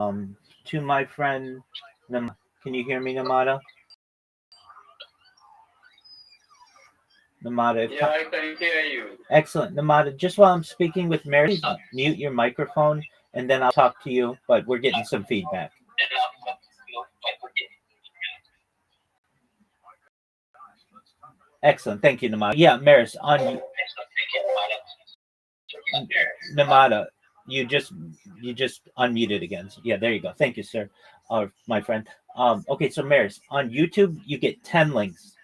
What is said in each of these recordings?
to my friend Nam. Can you hear me, Namada? Namada. Yeah, I can hear you. Excellent, Namada. Just while I'm speaking with Mary, please mute your microphone, and then I'll talk to you. But we're getting some feedback. Excellent. Thank you, Namada. Yeah, Maris, on Namada, you just unmuted again. Yeah, there you go. Thank you, sir, my friend. Okay, so Maris, on YouTube, you get 10 links.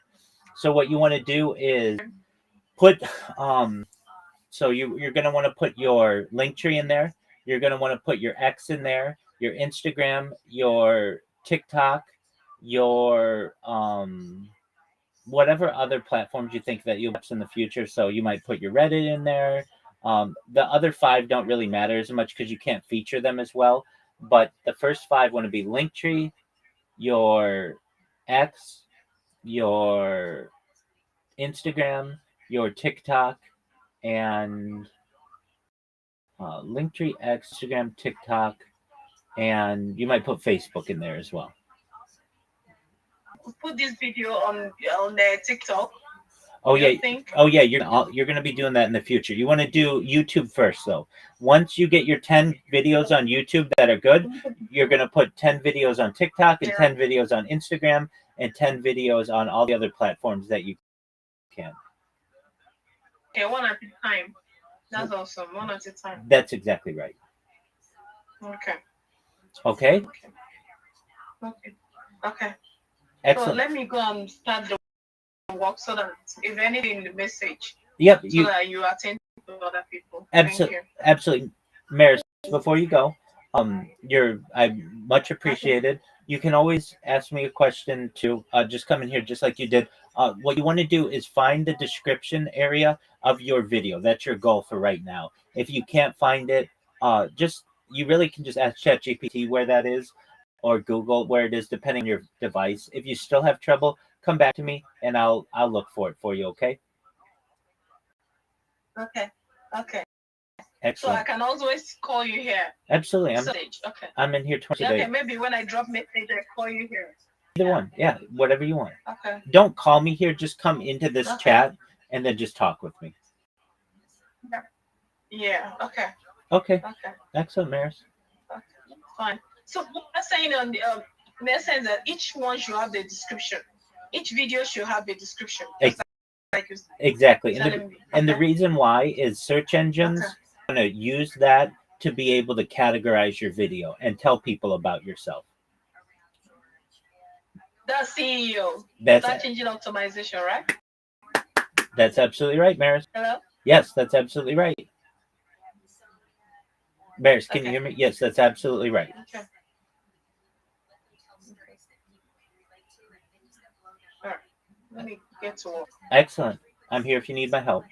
So what you want to do is put so you're going to want to put your link tree in there. You're going to want to put your X in there, your Instagram, your TikTok, your whatever other platforms you think that you'll use in the future. So you might put your Reddit in there. The other five don't really matter as much because you can't feature them as well. But the first five want to be Linktree, your X, your Instagram, your TikTok, and Linktree, X, Instagram, TikTok, and you might put Facebook in there as well. Put this video on the TikTok. Oh yeah, you're gonna be doing that in the future. You want to do YouTube first, though. Once you get your 10 videos on YouTube that are good, you're gonna put 10 videos on TikTok and 10 videos on Instagram and 10 videos on all the other platforms that you can. Okay, one at a time. That's awesome. One at a time. That's exactly right. Okay. Okay. Okay. Excellent. So let me go and start the work so that if anything in the message, yep, so that you attend to other people. Absolutely, Maris. Before you go, I much appreciated. You can always ask me a question too. Just come in here, just like you did. What you want to do is find the description area of your video. That's your goal for right now. If you can't find it, just you really can just ask ChatGPT where that is, or Google where it is, depending on your device. If you still have trouble, come back to me and I'll look for it for you. Okay. Okay. Excellent. So I can always call you here. Absolutely. Okay. I'm in here twice a day. Okay, maybe when I drop message, I call you here. Either one. Yeah, whatever you want. Okay. Don't call me here. Just come into this chat and then just talk with me. Yeah. Okay. Okay. Excellent, Maris. Okay. Fine. So what I'm saying on the they're saying that each one should have the description. Each video should have a description. Like you said. Exactly. And the reason why is search engines going to use that to be able to categorize your video and tell people about yourself. That's CEO. Search engine optimization, right? That's absolutely right, Maris. Hello? Yes, that's absolutely right. Maris, can you hear me? Yes, that's absolutely right. Okay. All right. Let me get to work. Excellent. I'm here if you need my help.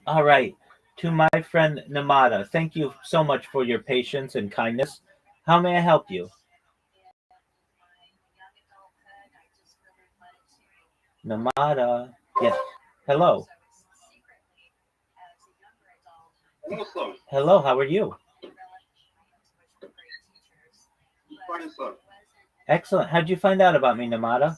All right. To my friend Namada, thank you so much for your patience and kindness. How may I help you? Namada. Yes. Hello. Hello, how are you? Fine, sir. Excellent. How'd you find out about me, Namada?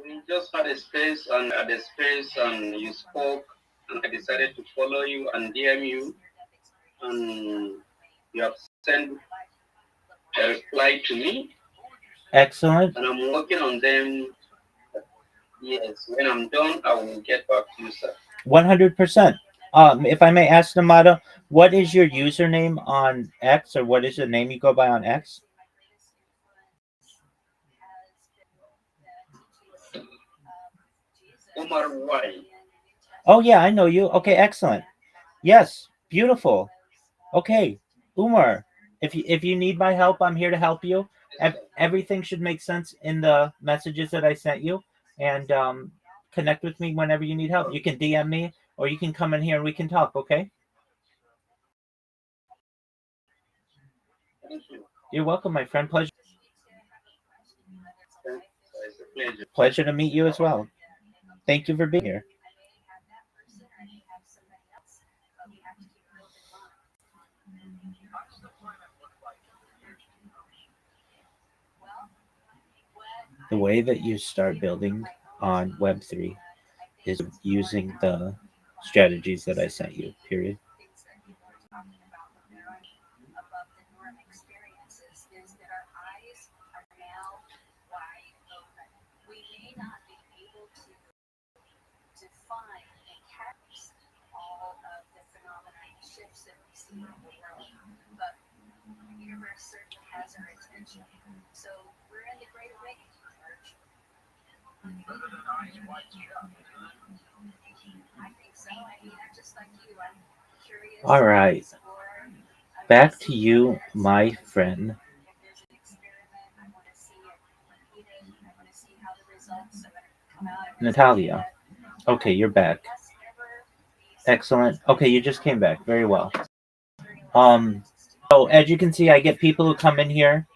We just had a space and you spoke and I decided to follow you and DM you and you have sent a reply to me. Excellent. And I'm working on them. Yes, when I'm done, I will get back to you, sir. 100%. If I may ask, Namada, what is your username on X, or what is the name you go by on X? Umar Y. Oh yeah, I know you. Okay, excellent. Yes, beautiful. Okay, Umar, if you need my help, I'm here to help you. Everything should make sense in the messages that I sent you, and connect with me whenever you need help. You can DM me, or you can come in here and we can talk. Okay? Thank you. You're welcome, my friend. Pleasure. It's a pleasure. Pleasure to meet you as well. Thank you for being here. The way that you start building on Web3 is using the strategies that I sent you, period. All right. Back to you, my friend Natalia. Okay, you're back. Excellent. Okay, you just came back. Very well. Um, so as you can see, I get people who come in here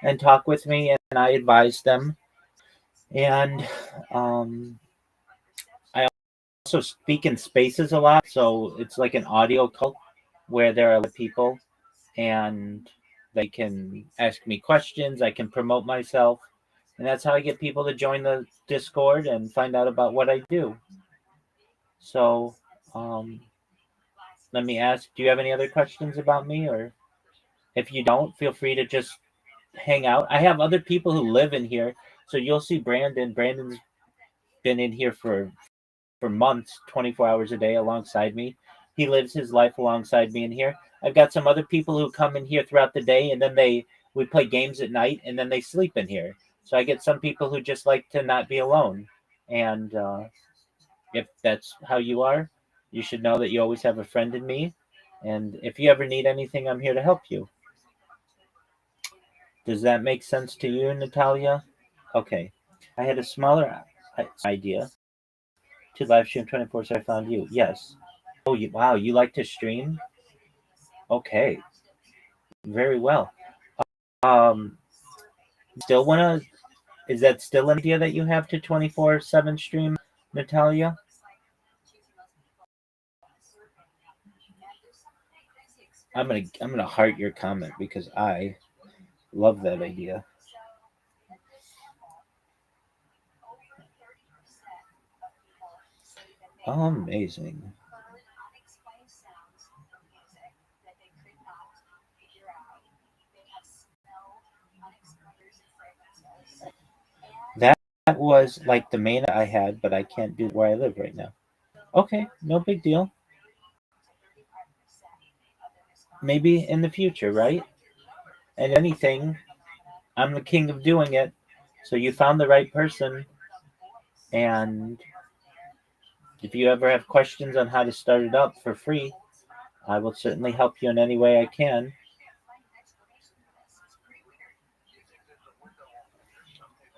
and talk with me, and I advise them. And I also speak in spaces a lot, so it's like an audio cult where there are people, and they can ask me questions. I can promote myself, and that's how I get people to join the Discord and find out about what I do. So, um, let me ask: do you have any other questions about me, or if you don't, feel free to just hang out. I have other people who live in here, so you'll see Brandon. Brandon's been in here for months, 24 hours a day alongside me. He lives his life alongside me in here. I've got some other people who come in here throughout the day, and then we play games at night, and then they sleep in here. So I get some people who just like to not be alone. And if that's how you are, you should know that you always have a friend in me. And if you ever need anything, I'm here to help you. Does that make sense to you, Natalia? Okay. I had a smaller idea to live stream 24 so I found you. Yes. Oh, wow, you like to stream? Okay. Very well. Um, still wanna is that still an idea that you have to 24/7 stream, Natalia? I'm gonna heart your comment because I love that idea. Amazing. That was like the main I had, but I can't do where I live right now. Okay, no big deal. Maybe in the future, right? And anything, I'm the king of doing it. So you found the right person, and if you ever have questions on how to start it up for free, I will certainly help you in any way I can.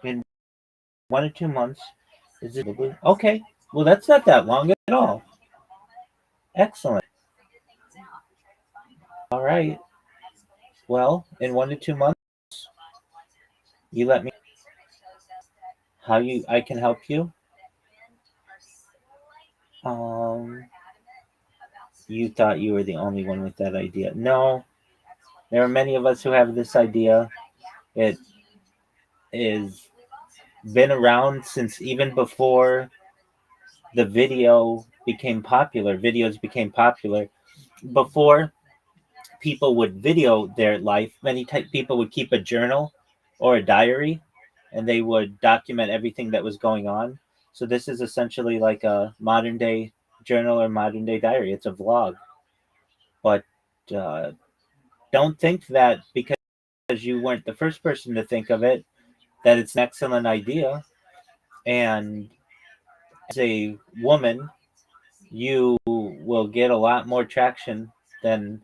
In 1 or 2 months, is it okay? Well, that's not that long at all. Excellent. All right. Well, in 1 to 2 months, you let me how you I can help you. Um, you thought you were the only one with that idea. No, there are many of us who have this idea. It is been around since even before the videos became popular. Before people would video their life, many people would keep a journal or a diary, and they would document everything that was going on. So this is essentially like a modern day journal or modern day diary. It's a vlog. But uh, don't think that because you weren't the first person to think of it, that it's an excellent idea. And as a woman, you will get a lot more traction than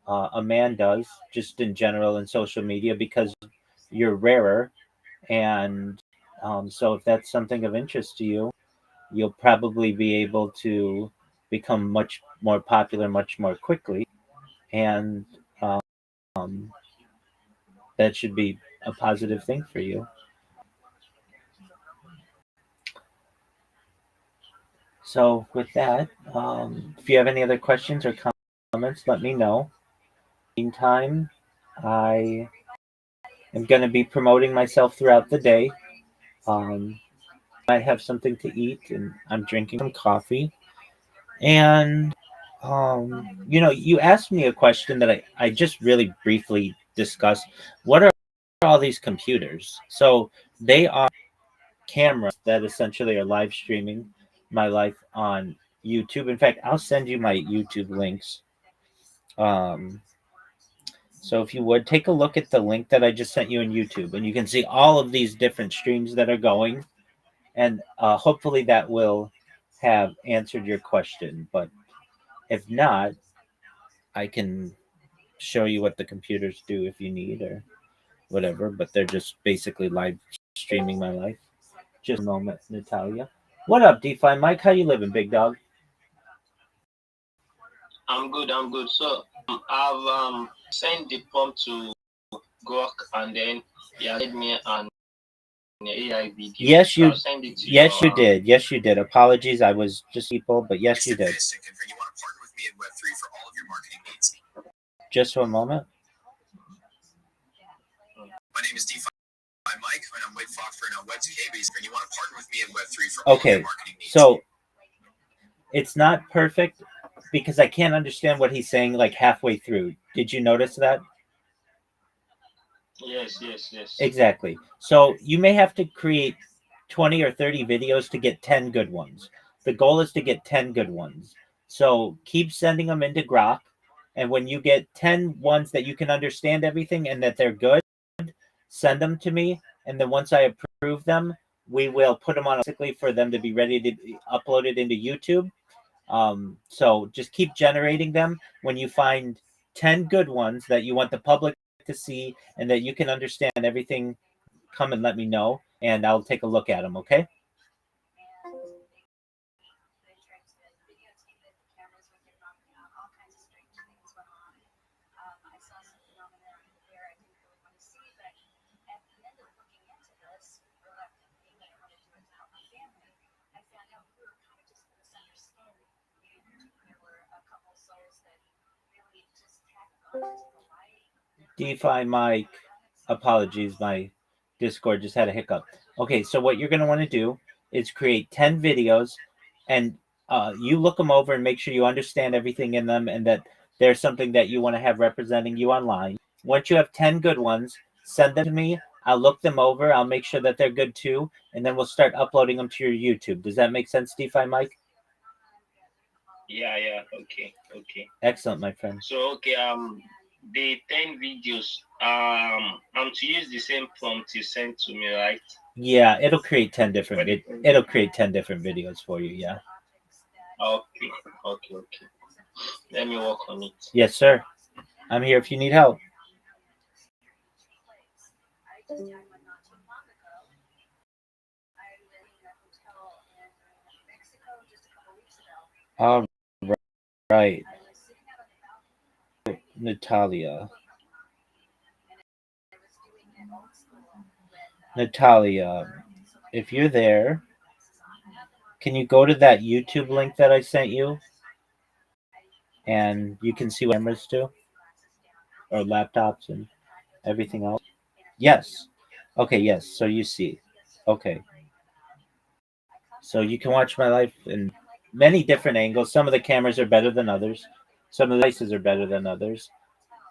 a man does, just in general in social media, because you're rarer. And so, if that's something of interest to you, you'll probably be able to become much more popular much more quickly. And um, that should be a positive thing for you. So, with that, if you have any other questions or comments, let me know. meantime, I am going to be promoting myself throughout the day. Um, I have something to eat, and I'm drinking some coffee. And you asked me a question that I just really briefly discussed. What are all these computers? So they are cameras that essentially are live streaming my life on YouTube. In fact, I'll send you my YouTube links. Um, so if you would take a look at the link that I just sent you on YouTube, and you can see all of these different streams that are going, and hopefully that will have answered your question. But if not, I can show you what the computers do if you need or whatever. But they're just basically live streaming my life. Just a moment, Natalia. What up, DeFi Mike? How you living, big dog? I'm good. I'm good. So I've sent the prompt to Grok, and then he has made me an AI video. Yes, you. So I'll send it to Yes, you. you did. Yes, you did. Apologies, I was just people, but yes, you did. You want to partner with me in Web3 for all of your marketing needs. Just for a moment. My name is DeFi Mike, and I'm with Foxford on Web2K, and you want to partner with me in Web3 for all of your marketing needs. So it's not perfect because I can't understand what he's saying like halfway through. Did you notice that? Yes. Exactly. So you may have to create 20 or 30 videos to get 10 good ones. The goal is to get 10 good ones. So keep sending them into Grok. And when you get 10 ones that you can understand everything and that they're good, send them to me. And then once I approve them, we will put them on basically for them to be ready to be uploaded into YouTube. So just keep generating them. When you find 10 good ones that you want the public to see and that you can understand everything, come and let me know, and I'll take a look at them, okay? DeFi Mike, apologies, my Discord just had a hiccup. Okay, so what you're going to want to do is create 10 videos, and you look them over and make sure you understand everything in them and that there's something that you want to have representing you online. Once you have 10 good ones, send them to me. I'll look them over. I'll make sure that they're good too, and then we'll start uploading them to your YouTube. Does that make sense, DeFi Mike? Yeah. Okay. Excellent, my friend. So the 10 videos, I'm to use the same prompt you sent to me, right? Yeah, it'll create 10 different videos for you, yeah. Okay. Let me work on it. Yes, sir. I'm here if you need help. All right. Natalia, if you're there, can you go to that YouTube link that I sent you? And you can see what cameras do, or laptops and everything else. Yes. Okay, yes. So you see. Okay. So you can watch my life in many different angles. Some of the cameras are better than others. Some of the devices are better than others.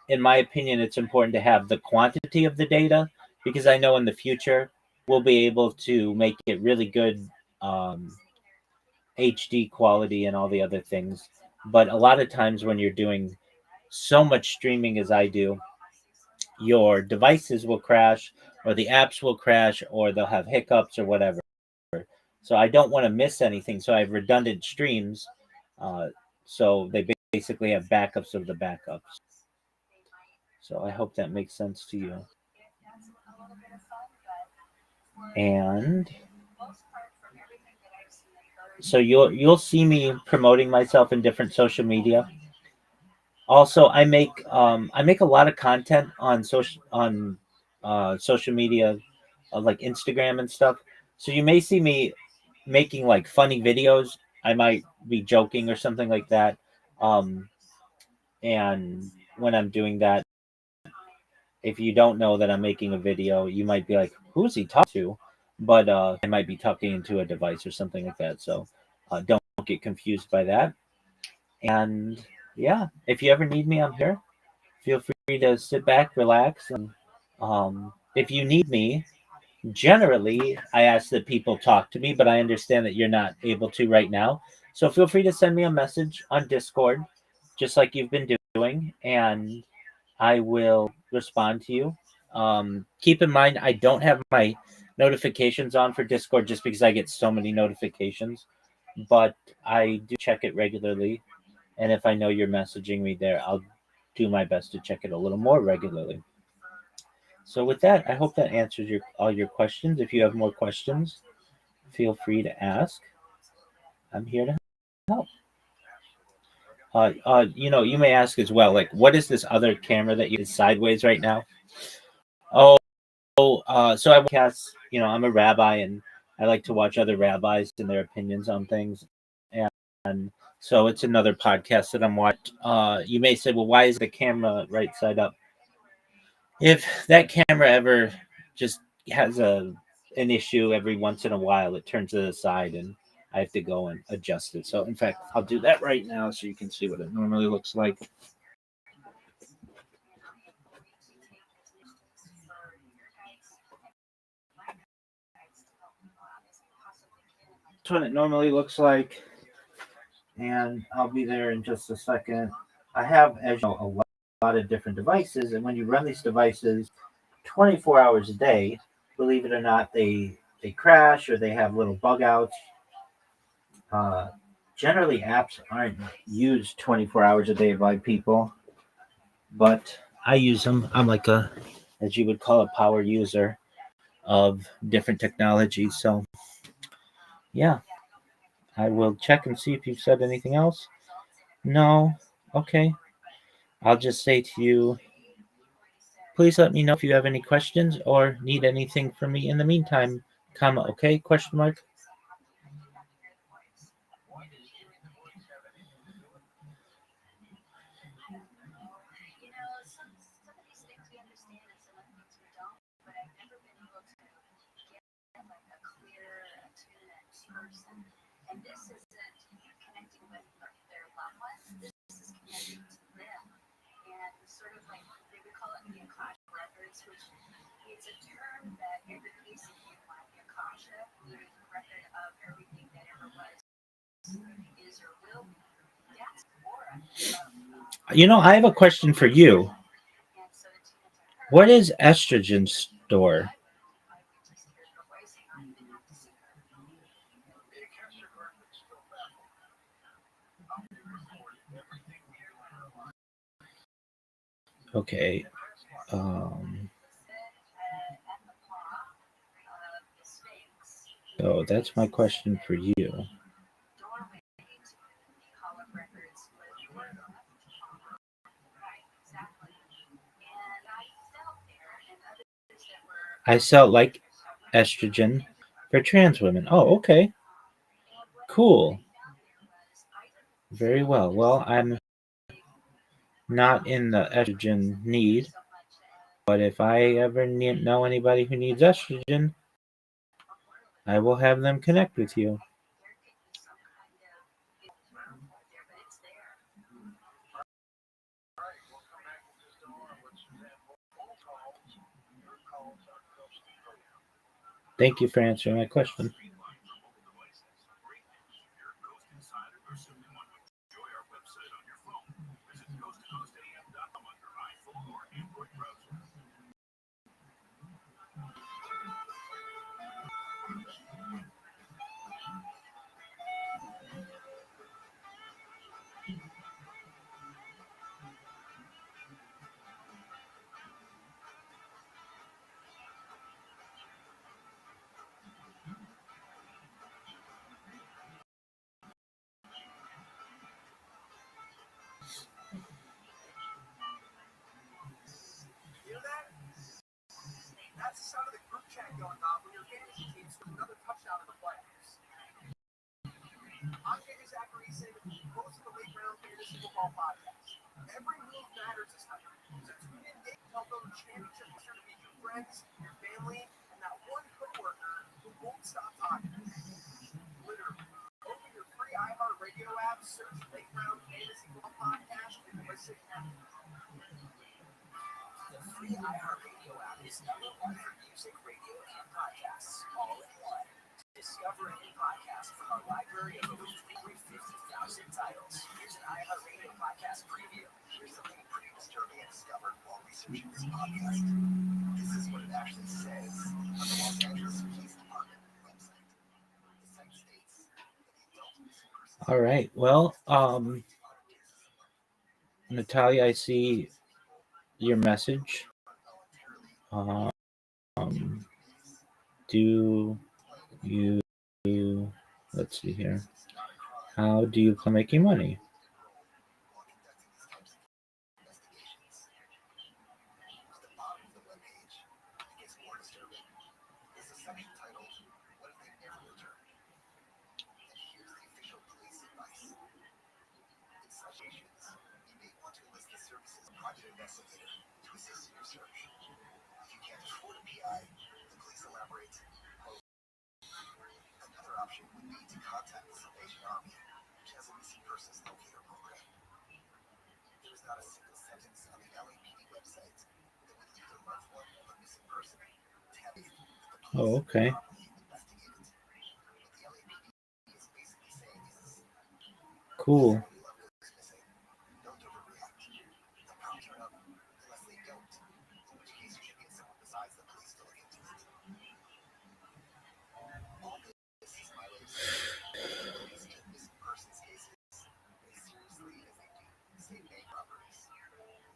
In my opinion, it's important to have the quantity of the data because I know in the future we'll be able to make it really good HD quality and all the other things. But a lot of times when you're doing so much streaming as I do, your devices will crash or the apps will crash or they'll have hiccups or whatever. So I don't want to miss anything. So I have redundant streams. So they basically have backups of the backups. So I hope that makes sense to you. And so you'll see me promoting myself in different social media. Also, I make a lot of content on social media, like Instagram and stuff. So you may see me making like funny videos. I might be joking or something like that. And when I'm doing that, if you don't know that I'm making a video, you might be like, "Who's he talking to?" But I might be talking into a device or something like that. So don't get confused by that. And yeah, if you ever need me, I'm here. Feel free to sit back, relax, and if you need me, generally I ask that people talk to me, but I understand that you're not able to right now. So feel free to send me a message on Discord, just like you've been doing, and I will respond to you. Keep in mind, I don't have my notifications on for Discord just because I get so many notifications, but I do check it regularly. And if I know you're messaging me there, I'll do my best to check it a little more regularly. So with that, I hope that answers all your questions. If you have more questions, feel free to ask. I'm here to help. You may ask as well, like, what is this other camera that you is sideways right now? Oh, so I podcast. I'm a rabbi, and I like to watch other rabbis and their opinions on things, and so it's another podcast that I'm watching. You may say, well, why is the camera right side up? If that camera ever just has an issue every once in a while, it turns to the side, and I have to go and adjust it. So, in fact, I'll do that right now so you can see what it normally looks like. That's what it normally looks like, and I'll be there in just a second. I have, as you know, a lot of different devices, and when you run these devices 24 hours a day, believe it or not, they crash or they have little bug outs. Uh, Generally, apps aren't used 24 hours a day by people, but I use them. I'm like as you would call a power user of different technologies. So, yeah, I will check and see if you've said anything else. No? Okay. I'll just say to you, please let me know if you have any questions or need anything from me in the meantime, comma, okay? Question mark. I have a question for you. What is estrogen store? Okay. So that's my question for you. I sell like estrogen for trans women. Oh, okay. Cool. Very well. Well, I'm not in the estrogen need, but if I ever know anybody who needs estrogen, I will have them connect with you. Thank you for answering my question. That's the sound of the group chat going on when your fantasy team scores another touchdown in the playoffs. I'm JJ Zachary, host of the Late Round Fantasy Football Podcast. Every move matters this time. So tune in daily to help build a championship culture to meet your friends, your family, and that one coworker who won't stop talking. Literally. Open your free iHeartRadio app, search Playground Fantasy Football Podcast, and listen now. The free iHeartRadio app is #1 for music, radio, and podcasts, all in one. Discover a new podcast from our library of over 350,000 titles. Here's an iHeartRadio podcast preview. Here's something pretty disturbing I discovered while researching this podcast. This is what it actually says on the Los Angeles Police Department website. The site states that the adult missing person. All right. Well, Natalia, I see your message. Do you, let's see here. How do you plan making money? Another option would be to contact the Salvation Army, which has a missing persons locator program. There's not a single sentence on the LAPD website that would lead a loved one of a missing person telling you that the police Okay. are properly investigated. What the LAPD is basically saying is, Cool. if your loved one is missing, don't overreact. They'll probably turn up unless they don't, in which case you should get someone besides the police to look into it. All this is my way of saying police take missing persons cases as seriously as they do, say, bank robberies.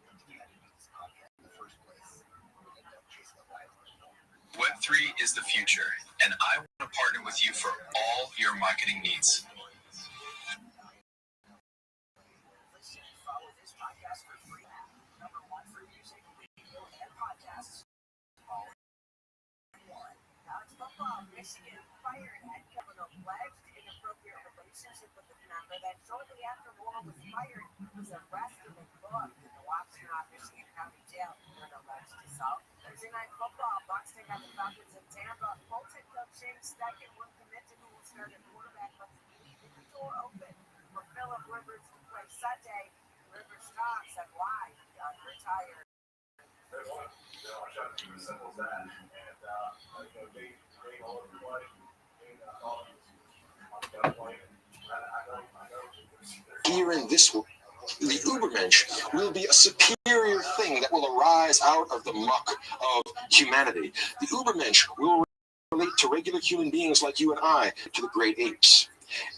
And if you hadn't do this podcast in the first place, you'd end up chasing a violent criminal. Web3 is the future, and I want to partner with you for all your marketing needs. Listen and follow this podcast for free. #1 for music, radio, and podcasts. All in one. College football, Michigan fired head coach alleged inappropriate relationship with a member that shortly after Moore was fired was arrested and booked in the Washtenaw, Michigan County Jail for an alleged assault. Thursday night football, Bucs take on the Falcons in Tampa. Bolton coach Shane Steichen will commit to who will start at quarterback, but leaving the door open for Phillip Rivers to play Sunday. Rivers talks on why he retired. Here in this world, the Ubermensch will be a superior thing that will arise out of the muck of humanity. The Ubermensch will relate to regular human beings like you and I to the great apes.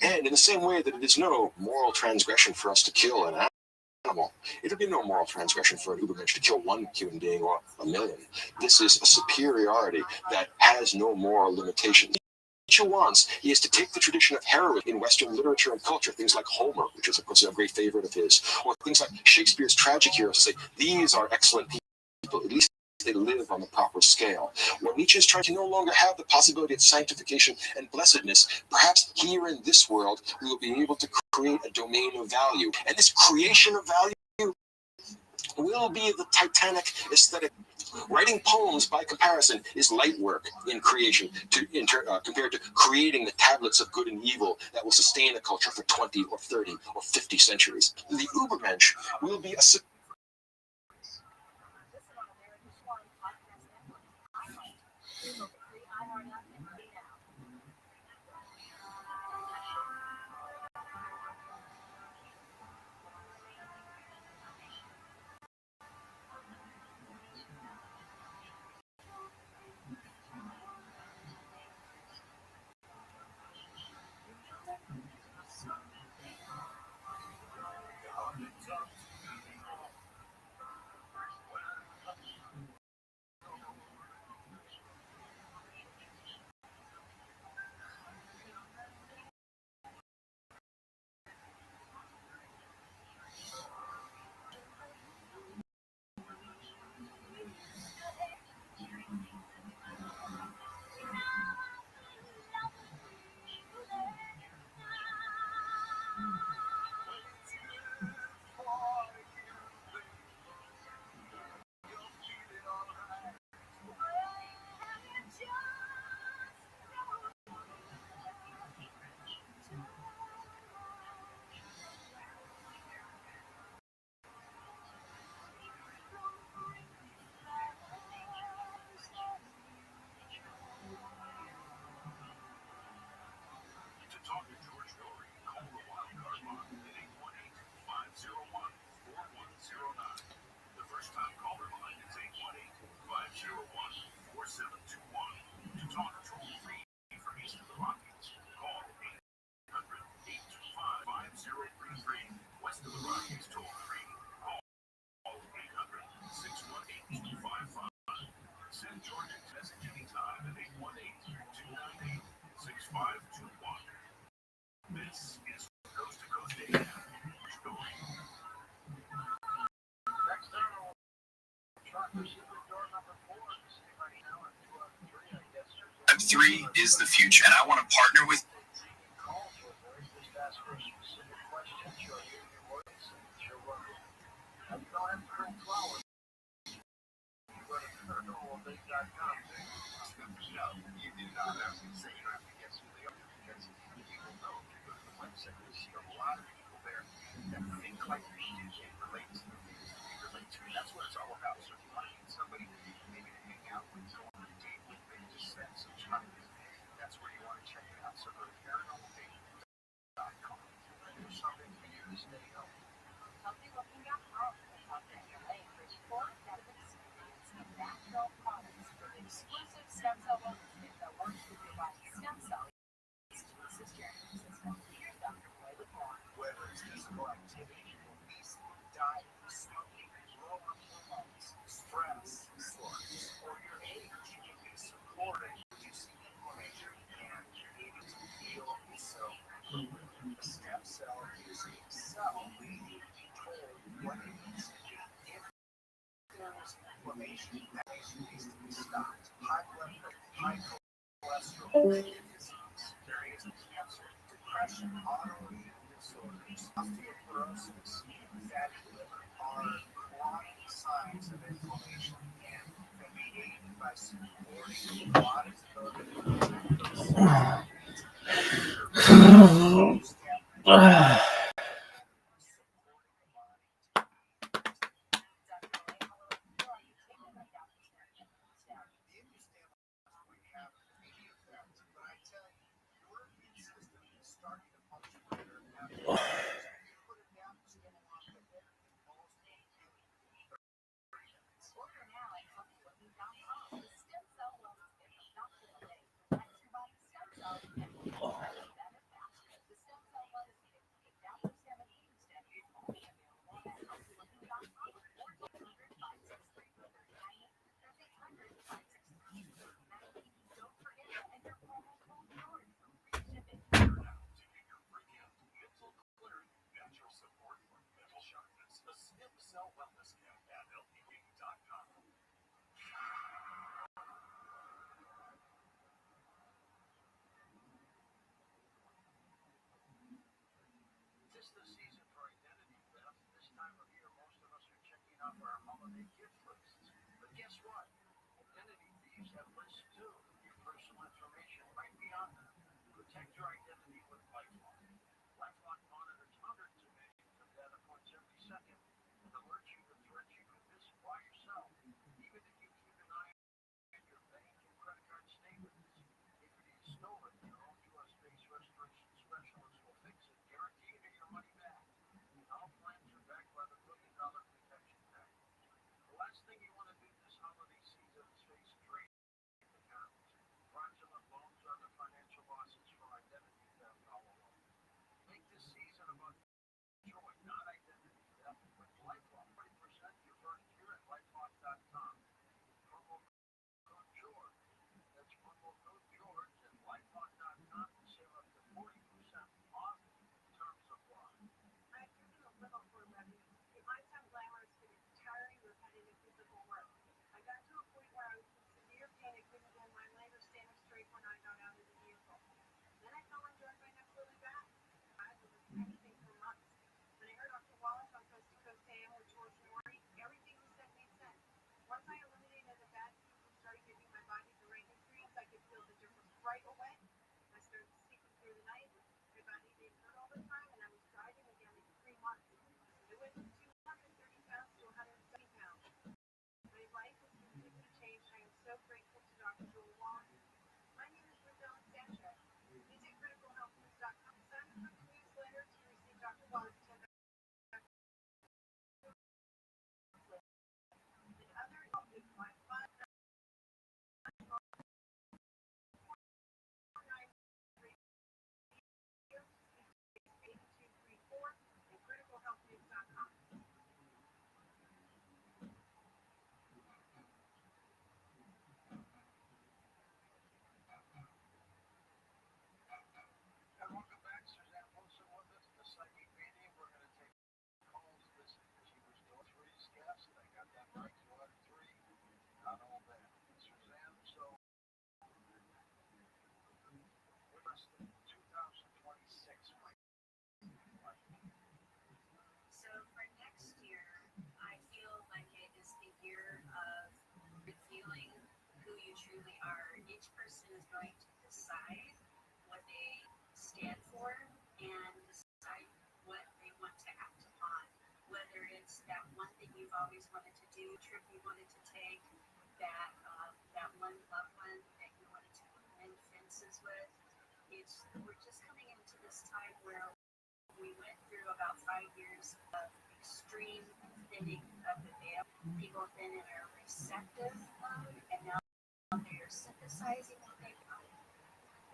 And in the same way that it is no moral transgression for us to kill an animal, it would be no moral transgression for an Ubermensch to kill one human being or a million. This is a superiority that has no moral limitation. Nietzsche wants is to take the tradition of heroism in Western literature and culture, things like Homer, which is a great favorite of his, or things like Shakespeare's tragic heroes, to say these are excellent people, at least they live on the proper scale. What Nietzsche is trying to no longer have the possibility of sanctification and blessedness. Perhaps here in this world, we will be able to create a domain of value. And this creation of value will be the Titanic aesthetic. Writing poems, by comparison, is light work in creation compared to creating the tablets of good and evil that will sustain a culture for 20 or 30 or 50 centuries. The Ubermensch will be a Web3 is the future, and I want to partner with. really are. Each person is going to decide what they stand for and decide what they want to act upon. Whether it's that one thing you've always wanted to do, trip you wanted to take, that one loved one that you wanted to mend fences with. We're just coming into this time where we went through about 5 years of extreme thinning of the veil. People have been in a receptive mode, and now they're synthesizing what they want.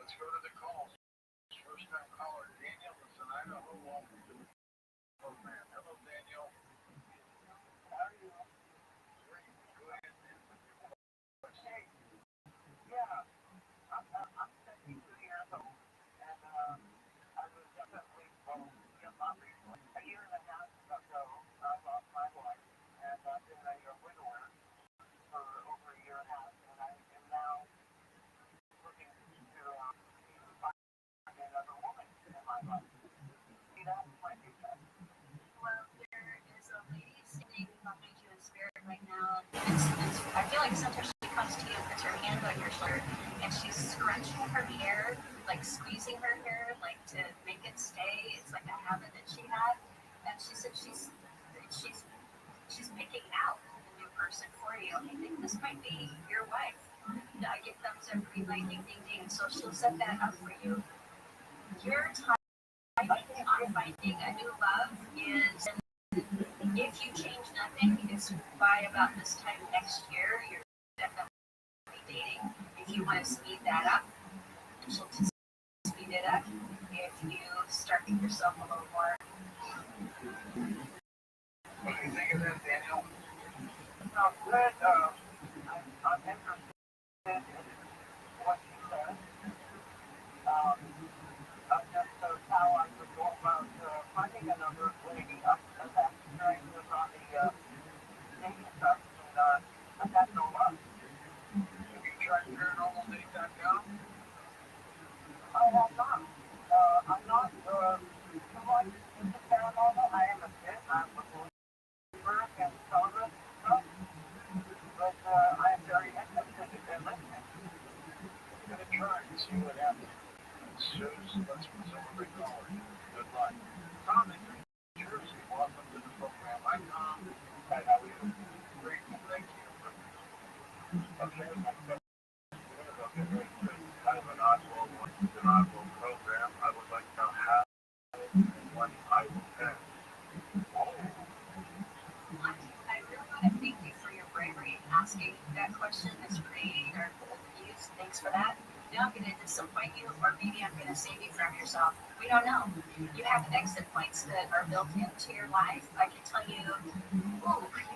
Let's go to the calls. First time caller, Daniel from Idaho. Welcome to the program. Hello, Daniel. How are you? Great. Go ahead, man. Hey, yeah, I'm sitting here at home, and I was definitely a year and a half ago. I lost my wife, and I've been a widower for over a year and a half, and I am now looking to find another woman in my life. See, that's my future. Well, there is a lady sitting behind you in spirit right now. I feel like sometimes she comes to you and puts her hand on your shoulder, and she's scrunching her hair, like squeezing her hair, like to make it stay. It's like a habit that she had, and she said she's picking out the new person for you. I think this might be your wife. I get thumbs up, green light, ding, ding, ding. So she'll set that up for you. Your time on finding a new love is, if you change nothing, it's by about this time next year, you're definitely dating. If you want to speed that up, she'll just speed it up. If you start to yourself a little more. What do you think of that, Daniel? No, good. I'm interested in what you said. Just how I would go about finding another lady. I'm actually trying to look on the dating stuff, and that's no luck. Have you tried paranormaldate.com? I have not. I'm not too much into paranormal. I am a bit. I'm a believer in some of this stuff, but I am very interested in listening. I'm going to try and see what happens. Let's celebrate college. Good luck. Tom in New Jersey, welcome to the program. Hi, Tom. Hi, how are you? Great, thank you. Okay, very good. Kind of an oddball program. I would like to know how one I will pay. I really want to thank you for your bravery in asking that question. It's pretty confused. Thanks for that. Now I'm going to disappoint you, or maybe I'm going to save you from yourself. We don't know. You have exit points that are built into your life. I can tell you, you've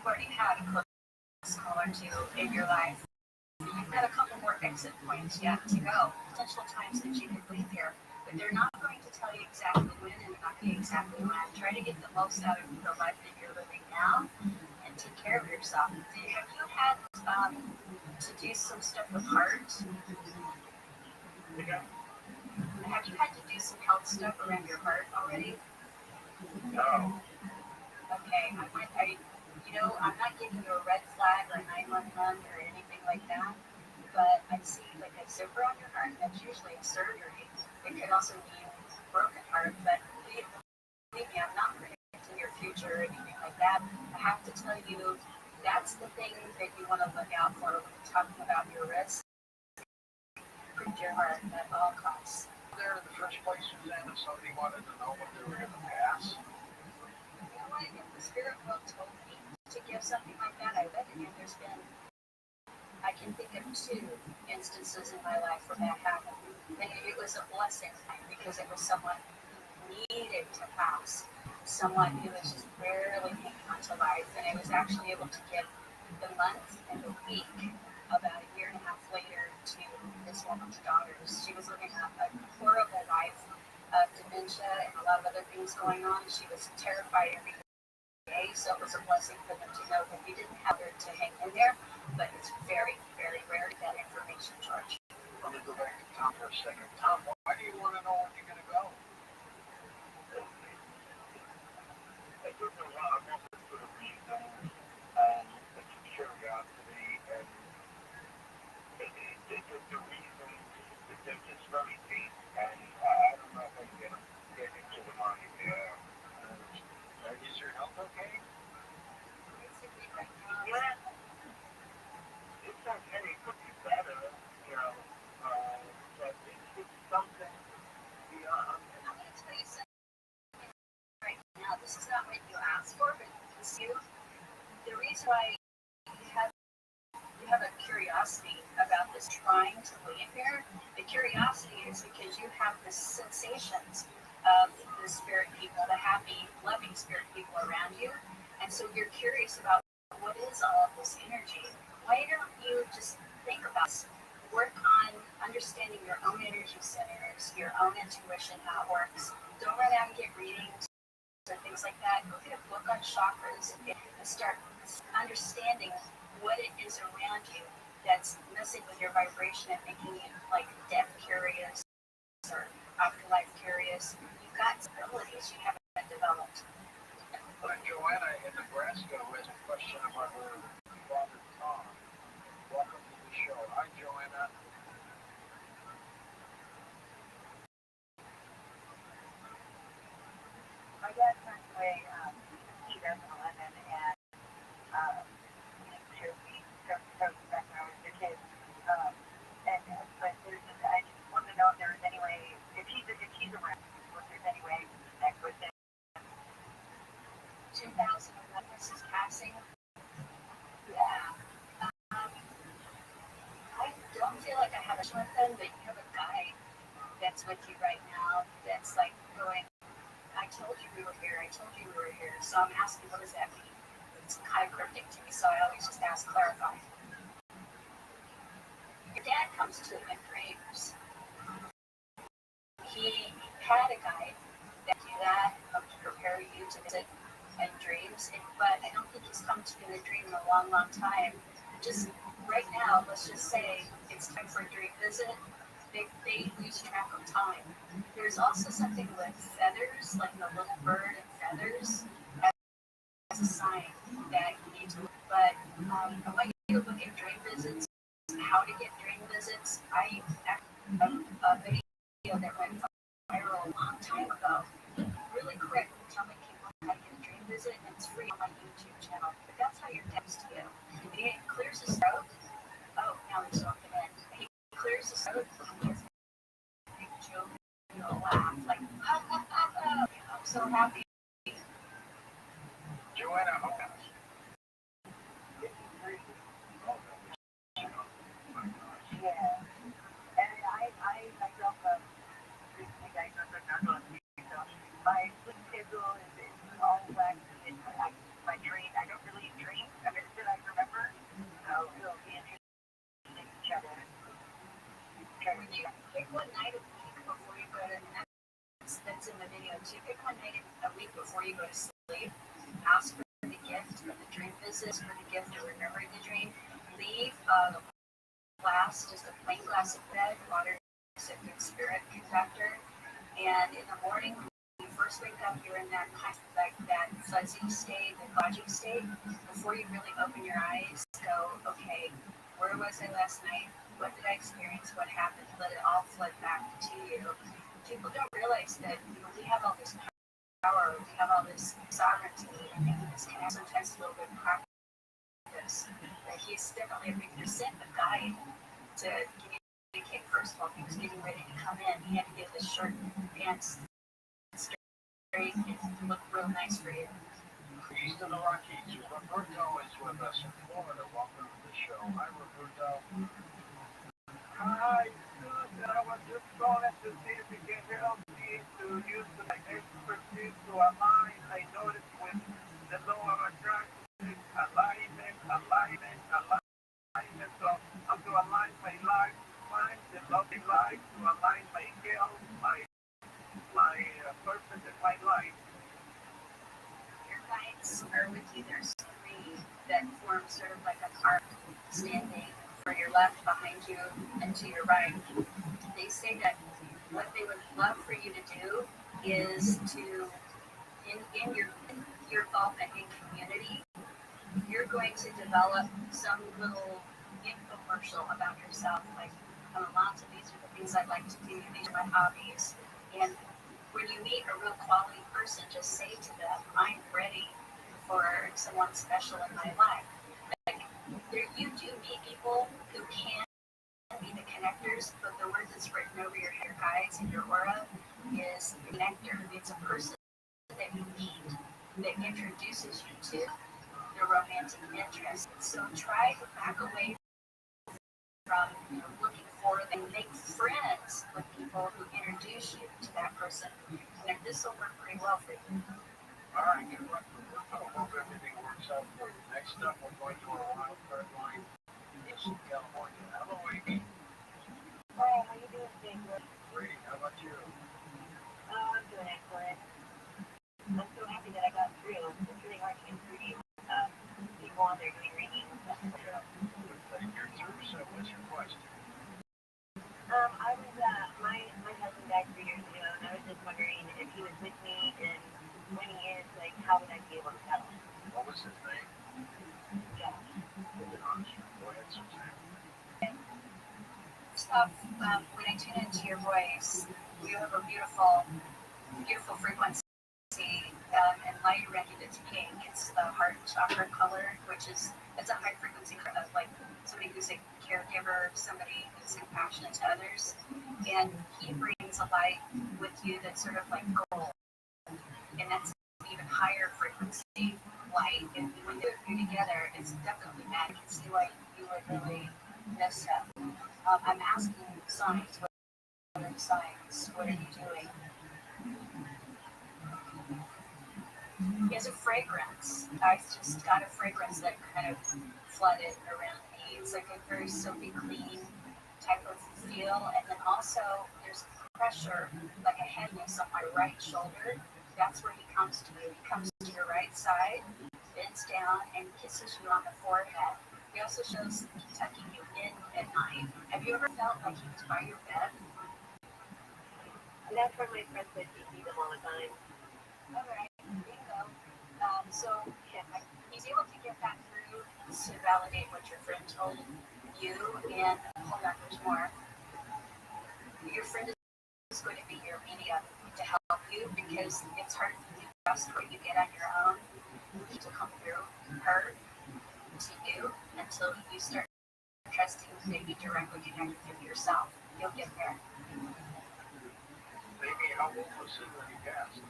already had a close call or two in your life. You've got a couple more exit points yet to go. Potential times that you could leave here, but they're not going to tell you exactly when and not exactly when. Try to get the most out of the life that you're living now and take care of yourself. Have you had to do some stuff with heart? Have you had to do some health stuff around your heart already? No. Okay, I'm not giving you a red flag or 911 or anything like that, but I see like a zipper on your heart. That's usually a surgery. It could also be a broken heart, but believe me, I'm not predicting your future or anything like that. I have to tell you, that's the thing that you want to look out for when you're talking about your risk. Protect your heart at all costs. There in the first place, Suzanne, if somebody wanted to know what they were going to pass. You know what? If the spirit world told me to give something like that, I would. And there's been, I can think of 2 instances in my life where that happened. And it was a blessing because it was someone who needed to pass, someone who was just barely hanging on to life. And I was actually able to give the month and the week about a year and a half later to this woman's daughters. She was living a horrible life of dementia and a lot of other things going on. She was terrified every day, so it was a blessing for them to know that we didn't have her to hang in there, but it's very, very rare that information, George. Let me go back to Tom for a second. Tom, why do you want to know when you're going to go? I took a lot of for a reason, it's curiosity, and this is not what you asked for, but it's you. The reason why you have a curiosity about this trying to leave here, the curiosity is because you have the sensations of the spirit people, the happy, loving spirit people around you. And so you're curious about what is all of this energy. Why don't you just think about this? Work on understanding your own energy centers, your own intuition, how it works. Don't run out and get readings or things like that. Go get a book on chakras and start understanding what it is around you that's messing with your vibration and making you like death curious or afterlife curious. You've got abilities you haven't developed. Joanna in Nebraska has a question about her father Tom. Welcome to the show. Hi, Joanna. My dad passed away in 2011, and back when I was a kid. But I just want to know if there was any way, if he's around, if there's any way to connect with him. 2011 was his passing. Yeah. I don't feel like I have a with them, but you have a guy that's with you right now that's like going, I told you we were here, I told you we were here. So I'm asking, what does that mean? It's kind of cryptic to me, so I always just ask, clarify. Your dad comes to him in dreams. He had a guide that do that, to prepare you to visit in dreams, but I don't think he's come to you in a dream in a long, long time. Just right now, let's just say it's time for a dream visit. They lose track of time. There's also something with feathers, like the little bird and feathers, as a sign that you need to look. But I want you to look at dream visits, how to get dream visits. I actually a video that went viral a long time ago. Really quick, telling people how to get a dream visit, and it's free on my YouTube channel. But that's how your text to you. He clears his throat. Oh, now he's talking in. He clears his throat. Big joke, and you'll laugh like, ha ha ha ha. I'm so happy. Joanna, okay. Yeah. And I myself recently diagnosed with narcolepsy, so my sleep schedule is all whacked. My dream, I don't really dream of it that I remember, so it'll be interesting to check it. When you pick one night a week before you go to that's in the video too. Pick one night a week before you go to sleep. Ask for the gift for the dream visits, for the gift of remembering the dream. Leave a glass, just a plain glass of red water, is a good spirit factor. And in the morning, when you first wake up, you're in that kind of like that fuzzy state, the fudgy state. Before you really open your eyes, go, okay, where was I last night? What did I experience? What happened? Let it all flood back to you. People don't realize that we have all this power, we have all this sovereignty, and maybe this can have sometimes a little bit of practice. But he's definitely a big percent of guide to communicate. First of all, he was getting ready to come in. He had to get the shirt and pants straight and look real nice for you. East of the Rockies, Roberto is with us in Florida. Welcome to the show. Hi, Roberto. Hi, good. I was just calling to see if you can help me to use my expertise to align. I noticed with the law of attraction, alignment. So I'm to align my life, find the loving life, to align my health, my purpose in my life. Your guides are with you. There's three that form sort of like a arc standing for your left, behind you, and to your right. They say that what they would love for you to do is to, in your involvement in community, you're going to develop some little infomercial about yourself, like, Alonzo, these are the things I'd like to do, these are my hobbies. And when you meet a real quality person, just say to them, I'm ready for someone special in my life. Like, you do meet people who can be the connectors, but the word that's written over your guides and your aura is connector. It's a person that you meet that introduces you to the romantic interest. So try to back away from looking for and make friends with people who introduce you to that person. And this will work pretty well for you. All right, good luck. I hope everything works out for you. Next up, we're going to our wild card line in California. Hello, Amy. Hi, how you doing today, Greg? Great. How about you? I'm doing excellent. I'm so happy that I got through. It's really hard to get through to people on there doing readings. Yeah. Good thing you're through, so what's your question? I was, my husband died 3 years ago, and I was just wondering if he was with me, and when he is, like, how would I be able to tell him? What was his name? Yeah. Go ahead, Suzanne. First off, when I tune into your voice, you have a beautiful, beautiful frequency. And light rendered it's pink. It's the heart chakra color, which is it's a high frequency of like somebody who's a caregiver, somebody who's compassionate to others, and he brings a light with you that's sort of like gold, and that's even higher frequency light. And when they're together, it's definitely mad. You can see why you would really miss him. I'm asking signs. What are the signs? What are you doing? He has a fragrance. I just got a fragrance that kind of flooded around me. It's like a very soapy, clean type of feel. And then also there's pressure, like a heaviness on my right shoulder. That's where he comes to you. He comes to your right side, bends down, and kisses you on the forehead. He also shows tucking you in at night. Have you ever felt like he was by your bed? That's where my friends would see them all the time. All right, bingo. So yeah, he's able to get that through to validate what your friend told you. And hold on, there's more. Your friend is going to be your medium to help you because it's hard to trust what you get on your own to come through her to you until you start trusting maybe directly connected with yourself. You'll get there. Maybe how old was he when he passed?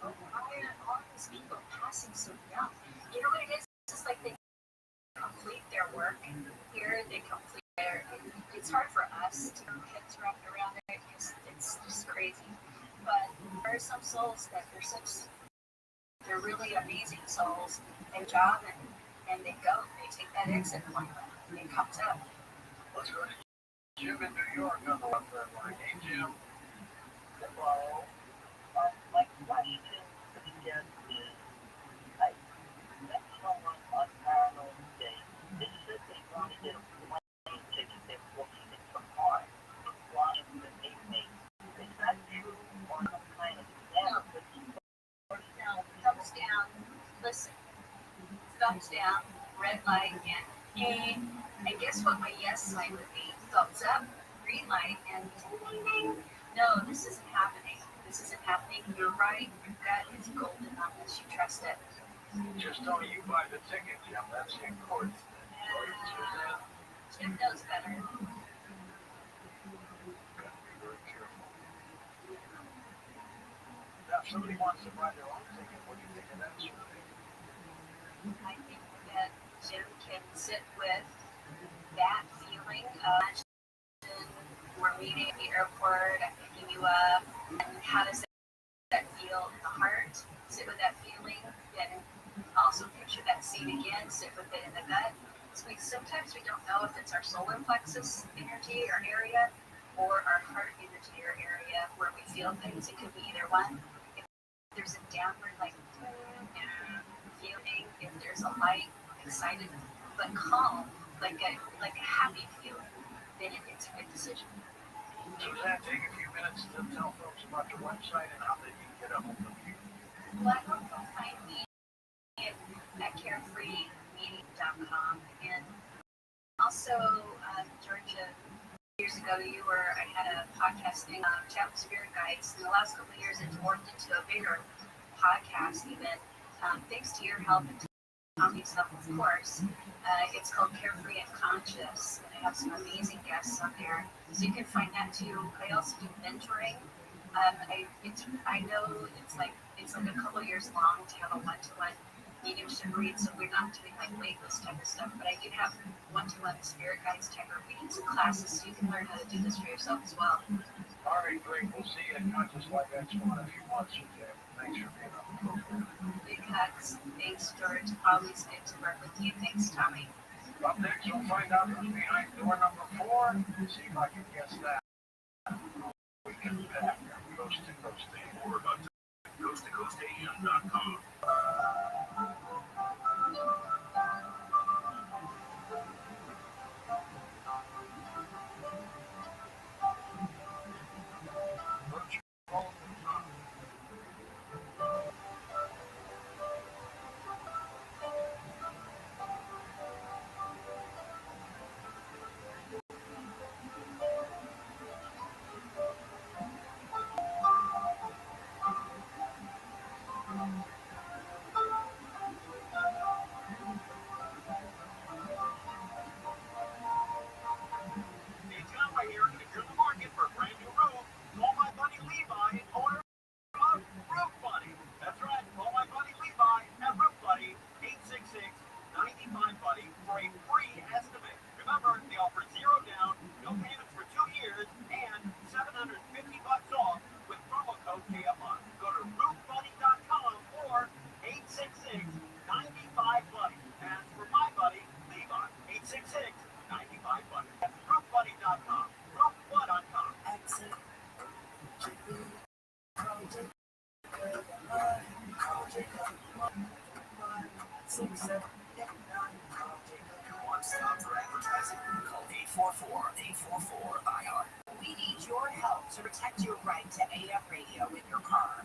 Why are all these people passing so young? You know what it is? It's just like they complete their work here, they complete their. It's hard for us to get our heads wrapped around it because it's just crazy. But there are some souls that they're really amazing souls. They job and they go. They take that exit point and it comes up. Let's go to Jim in New York on the left line. Hey, Jim. Hello. My question for the guest is, I met someone on Parallel today. They said they want to get a plane ticket. They're booking it tomorrow. Flying to the evening. Is that true or some kind of scam? No, thumbs down. Listen. Thumbs down. Red light and hey. And guess what my yes sign would be? Thumbs up. Green light and ding, ding. No, this isn't happening. This isn't happening. You're right. Your gut is golden unless you trust it. Just don't you buy the ticket, Jim. That's the important thing. Go ahead, Suzanne. Jim knows better. Gotta be very careful. Now, if somebody wants to buy their own ticket, what do you think of that sort of thing? I think that Jim can sit with that feeling of we're meeting at the airport, I'm picking you up, and how does that feel in the heart? Sit with that feeling, and also picture that seat again, sit with it in the gut. So sometimes we don't know if it's our solar plexus energy or area or our heart energy or area where we feel things. It could be either one. If there's a downward like feeling, if there's a light, excited but calm, like a happy feeling, then it's a good decision. Suzanne, take a few minutes to tell folks about your website and how they can get a hold of you. Well, I hope you'll find me at carefreemeeting.com. And also, Georgia, years ago, I had a podcast thing on Chapel Spirit Guides. In the last couple of years, it's morphed into a bigger podcast even. Thanks to your help and Tommy's help, of course. It's called Carefree and Conscious, and I have some amazing guests on there. So you can find that too. I also do mentoring. I know it's like It's like a couple years long to have a one-to-one mediumship read, so we're not doing like waitlist type of stuff, but I do have one-to-one spirit guides type of readings and classes, so you can learn how to do this for yourself as well. All right, great. We'll see you at Conscious Life Expo in a few months, okay? Thanks for being on the program. Big hugs. Thanks, George. Always good to work with you. Thanks, Tommy. Up next, we'll find out who's behind door number 4. See if I can guess that. We can do that. Coast to Coast Asia. More about coasttocoastasia.com. One-stop for advertising. Call 844-844-IR. We need your help to protect your right to AM radio in your car.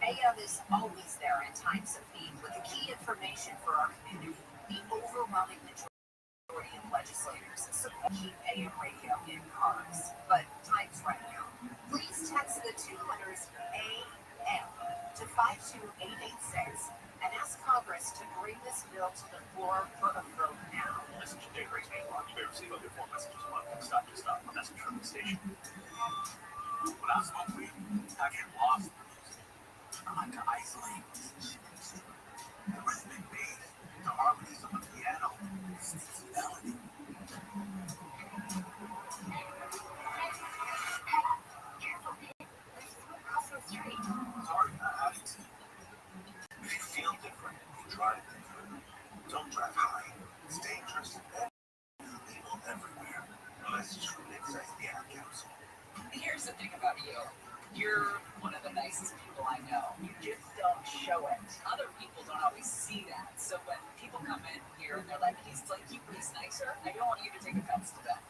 AM is always there in times of need with the key information for our community. The overwhelming majority of legislators support keep AM radio in cars, but time's running out. Please text the 2 letters AM to 52886 and ask Congress to bring this bill to the floor for a vote now. This is Jay Grace Mailbox. You may receive up to 4 messages a month. Stop to stop. A message from the station. Without smoking, have you lost? I like to isolate the rhythmic bass, the harmonies of the piano, sneaky melody. Sorry, I didn't see. If you feel different, you drive different. Don't drive high. It's dangerous. People everywhere. Unless it's from inside the air council. Here's the thing about you. You're one of the nicest people I know. You just don't show it. Other people don't always see that. So when people come in here and they're like, he's nicer, I don't want you to take offense to that.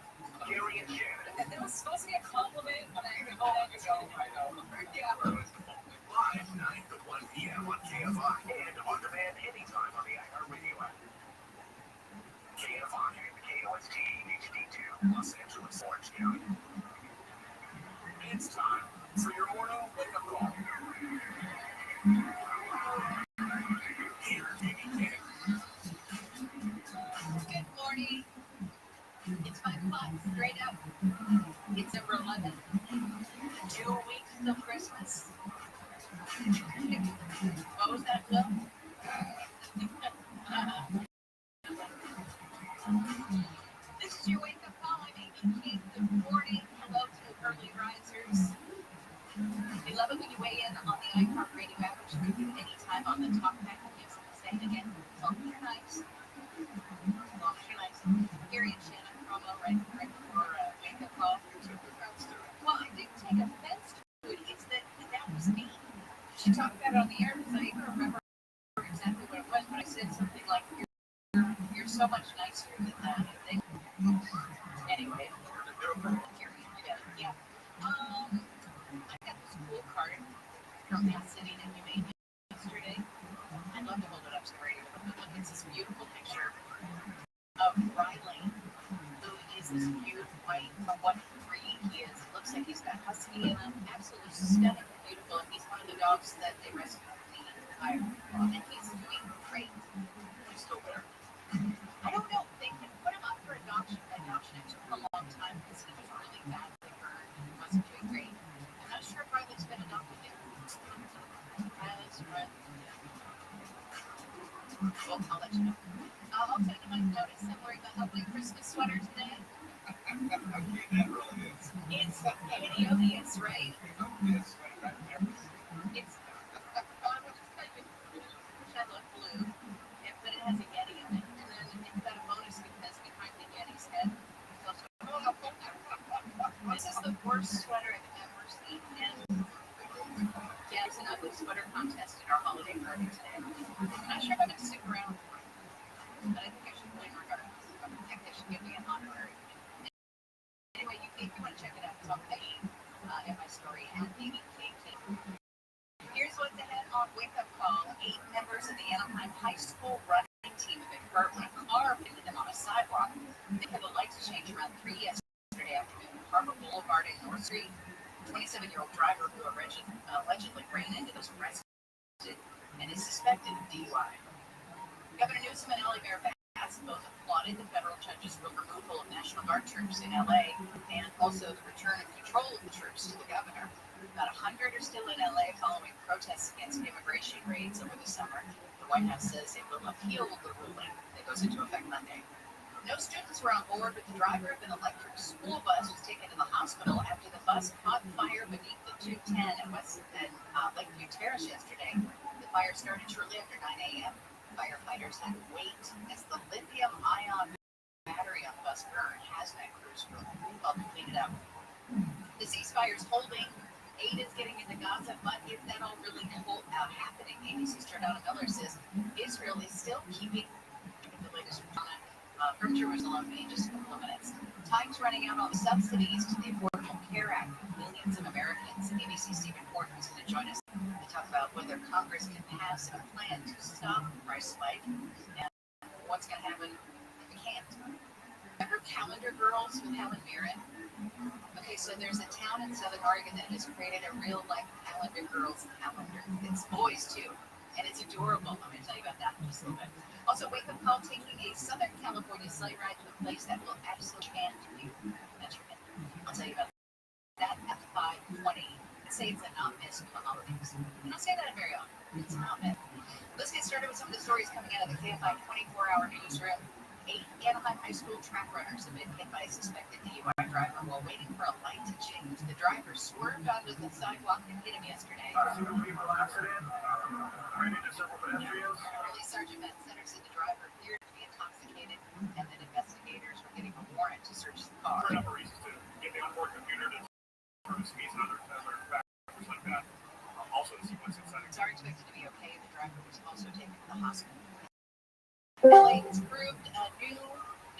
Gary and Shannon. And it was supposed to be a compliment when I go, I know. Yeah. Live 9 to 1 p.m. on KFI and on demand anytime on the iHeartRadio app. KFI and KOST HD2, Los Angeles, Orange County. It's time for your morning wake-up call. Here's Amy. Good morning. It's 5 o'clock, straight up. It's December 11th. 2 weeks till Christmas. What was that, Will? This is your wake-up call. I'm Amy Keith. Good morning. Hello to early risers. We love it when you weigh in on the iHeartRadio app, which you can do anytime on the talk back and give something to say. Again, as long as you're nice. As long as you're nice. Gary and Shannon promo right before wake-up call. Well, I didn't take offense to it. It's that was me. She talked about it on the air because I even remember exactly what it was, but I said something like, you're so much nicer than that. Anyway. Yeah. I got this cool card from that city that you made yesterday. I'd love to hold it up to the radio, but look, it's this beautiful picture of Riley, who is this beautiful white, from what breed he is. It looks like he's got husky in him, absolutely stunning and beautiful. And he's one of the dogs that they rescued from the fire. And he's doing great. He's still there. I don't know. They can put him up for adoption. It took him a long time because he was really badly hurt and wasn't doing great. I'm not sure if Riley's been adopted yet. Well, I'll let you know. Also, you might notice I'm wearing a ugly Christmas sweater today. It's odious, right? It's which I love blue, but it has a Yeti on it. And then it's got a bonus because behind the Yeti's head, there's also this is the worst sweater I've ever seen. And yeah, it's an ugly sweater contest at our holiday party today. I'm not sure if I'm going to stick around for it, but I think I should play regardless. I think they should give me an honorary. Anyway, if you want to check it out, it's on page in my story at BBKT. Here's what's ahead on Wake Up Call. 8 members of the Anaheim High School running team have been hurt when a car hit them on a sidewalk. They had a light to change around 3 yesterday afternoon. Harbor Boulevard and North Street. 27-year-old driver who allegedly ran into those arrested and is suspected of DUI. Governor Newsom and Ally Bass both applauded the federal judge's removal of National Guard troops in LA and also the return of control of the troops to the governor. About 100 are still in LA following protests against immigration raids over the summer. The White House says it will appeal the ruling that goes into effect Monday. No students were on board, but the driver of an electric school bus was taken to the hospital after the bus caught fire beneath the 210 at Lakeview Terrace yesterday. The fire started shortly after 9 a.m. Firefighters had to wait as the lithium-ion battery on the bus burned. Hazmat crews were called to clean it up. The ceasefire's holding. Aid is getting into Gaza, but is that all really happening? ABC's Jordana Miller says Israel is still keeping the latest from Jerusalem in just a couple of minutes. Time's running out on the subsidies to the Affordable Care Act for millions of Americans. ABC's Stephen Ford is going to join us to talk about whether Congress can pass a plan to stop the price spike and what's going to happen if it can't. Remember Calendar Girls with Helen Mirren? Okay, so there's a town in Southern Oregon that has created a real-life Calendar Girls calendar. It's boys, too, and it's adorable. I'm going to tell you about that in just a little bit. Also, Wake Up Call taking a Southern California sleigh ride to a place that will absolutely change you. I'll tell you about that at 5:20. I'd say it's a not-miss for the holidays. You don't say that very often. It's a not-miss. Let's get started with some of the stories coming out of the KFI 24-hour newsroom. 8 Anaheim High School track runners have been hit by a suspected DUI driver while waiting for a light to change. The driver swerved onto the sidewalk and hit him yesterday. Early Sergeant Matt Center said the driver appeared to be intoxicated and that investigators were getting a warrant to search the car. It's expected to be okay. The driver was also taken to the hospital. LA has approved a new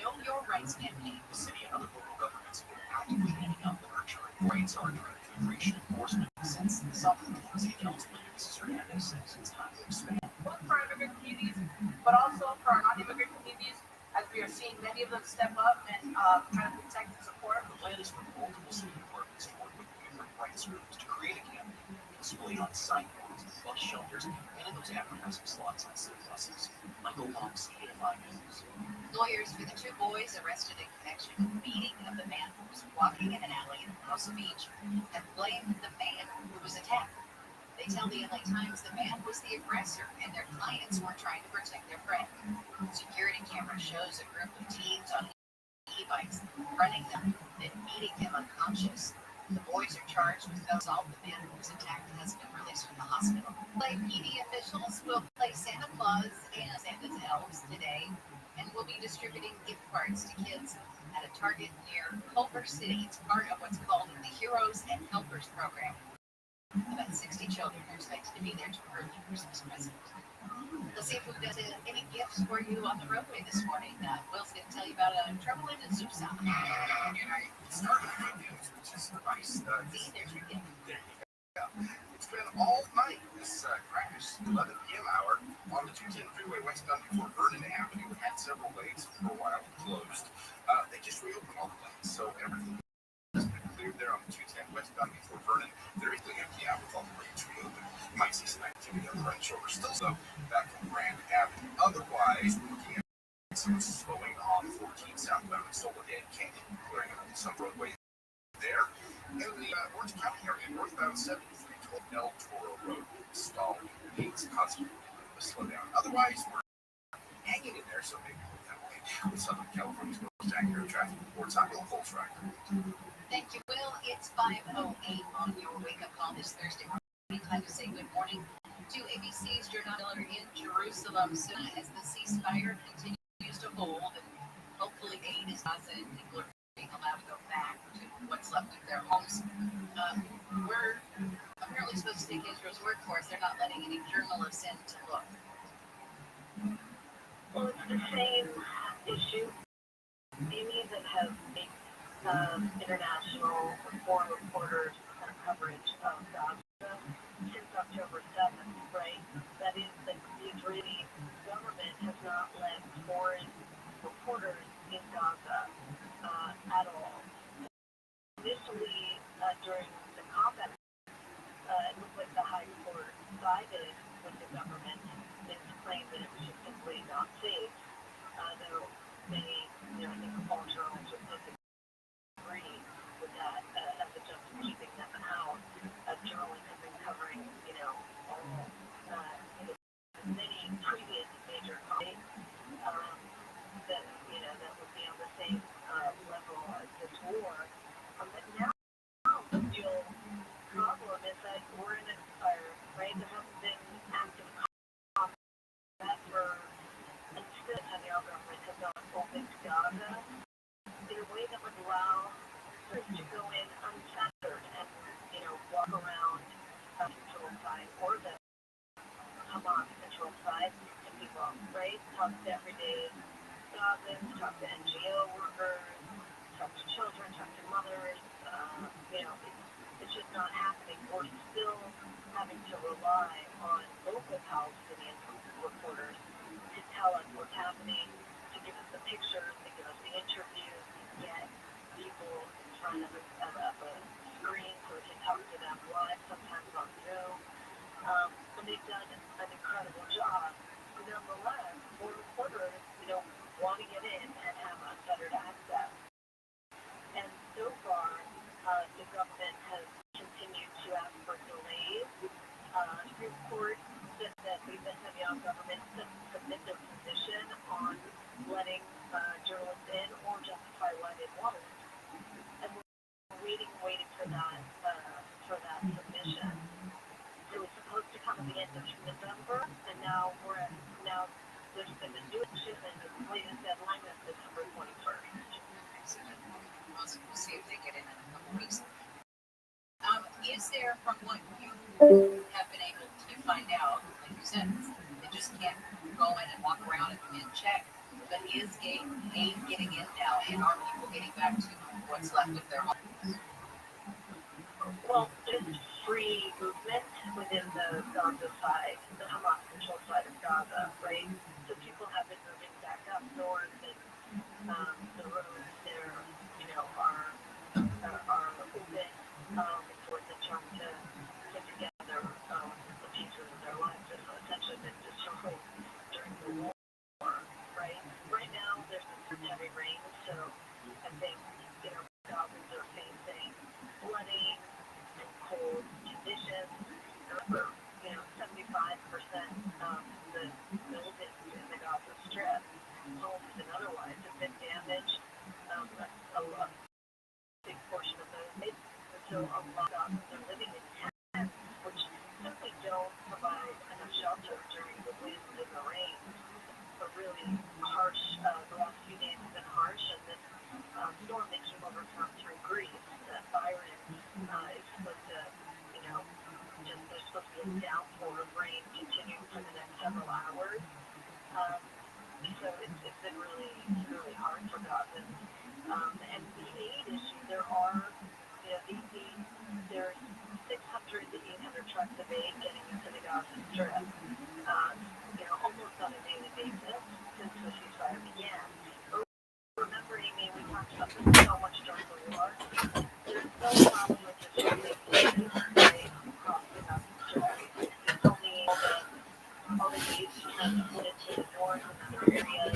Know Your Rights campaign. The city and other local governments will actively handing out literature and rights are trying to immigration enforcement since the summer. City Councilman Mrs. Hernandez says it's time to expand. Both for our immigrant communities, but also for our non-immigrant communities, as we are seeing many of them step up and try to protect and support. The plan is for multiple city departments to work with immigrant rights groups to create a campaign displayed on sidewalks, bus shelters, and in those advertising slots on city buses. Michael Long's KFI News. Lawyers for the 2 boys arrested in connection with the beating of the man who was walking in an alley in Hermosa Beach have blamed the man who was attacked. They tell the LA Times the man was the aggressor and their clients were trying to protect their friend. Security camera shows a group of teens on e-bikes running them, then beating him unconscious. The boys are charged with assault. The man who was attacked has been released from the hospital. LA PD officials will play Santa Claus and Santa's elves today and will be distributing gift cards to kids at a Target near Culver City. It's part of what's called the Heroes and Helpers program. About 60 children are expected to be there to earn the Christmas present. Let's see if we've got any gifts for you on the roadway this morning. Will's going to tell you about trouble in Azusa. Started with good news, which is nice. See, there's your gift. There you go. It's been all night. This crash, 11 p.m. hour, on the 210 freeway westbound before Vernon Avenue had several lanes for a while closed. They just reopened all the lanes, so everything has been cleared there on the 210 westbound before Vernon. They're basically empty out with all the lanes reopened. You might see some activity on the right shoulder still, so back from Grand Avenue. Otherwise, we're looking at some slowing on 14 southbound in Soledad Canyon, clearing up some roadway there. In the Orange County area, northbound 7312 El Toro Road, stalled, means causing a slowdown. Otherwise, we're there, so maybe that way with Southern California's most accurate traffic reports, I'm your Pulse Tracker. Thank you, Will. It's 5:08 on your wake-up call this Thursday morning. Time to say good morning to ABC's Jordan Miller in Jerusalem. Soon as the ceasefire continues to hold, and hopefully aid is not and people are being allowed to go back to what's left of their homes. We're apparently supposed to take Israel's word for us. They're not letting any journalists in to look. Well, it's the same issue. Amy that have made international foreign reporters coverage of Gaza since October 7th, right? That is, the Israeli government has not let foreign reporters in Gaza at all. Initially, during the combat, it looked like the High Court sided with the government and claimed that it was just simply not safe. Though many, I think all journalists would disagree with that as a just keeping them out. Journalists have been covering, all many previous major conflicts that, that would be on the same level as this war. But now the real problem is that we're in a fire, right? There hasn't been active combat for, instead the government has not opened Gaza in a way that would allow us to go in uncensored and, walk around the control side or the Hamas control side and people, right? Talk to everyday Gazans, talk to NGO workers, talk to children, talk to mothers. It's just not happening. We're still having to rely on local Palestinian reporters to tell us what's happening, to give us the pictures, to give us the interviews, to get people in front of a screen so we can talk to them live, sometimes on Zoom. And they've done an incredible job. But nonetheless, more reporters, want to get in and have unfettered access. And so far, the government has continued to ask for delays. Supreme Court said that the Netanyahu government submit their position on letting journalists in or justify why they won't. And we're waiting for that submission. It was supposed to come at the end of November, and now there's been a new issue, and the latest deadline is December 21st. We'll see if they get in a couple weeks. Is there, from what you have been able to find out, like you said, they just can't go in and walk around and check, but is aid getting in now, and are people getting back to what's left of their homes? Well, there's free movement within the Gaza side, the Hamas control side of Gaza, right? So people have been moving back up north, and the roads there, are open. For the trying to put together the pieces of their lives that have essentially been destroyed during the war, right? Right now, there's been some heavy rain, so I think, Gazans are facing flooding and cold conditions. Remember, 75% of the buildings in the Gaza Strip, homes and otherwise, have been damaged. A big portion of those made. So a lot of Gazans are living in tents, which simply don't provide enough shelter during the wind and the rain. But really harsh, the last few days have been harsh, and this storm that came over through Greece, that Byron is supposed to, there's supposed to be a downpour of rain continuing for the next several hours. So it's been really hard for Gazans. And the aid issue, there's 600 to 800 trucks of aid getting into the Gaza Strip, almost on a daily basis since the ceasefire began. But remember, Amy, we talked about this so much during the war. There's no problem with distributing aid, right, across the Gaza Strip. It's only all the aid transported to the north and other areas,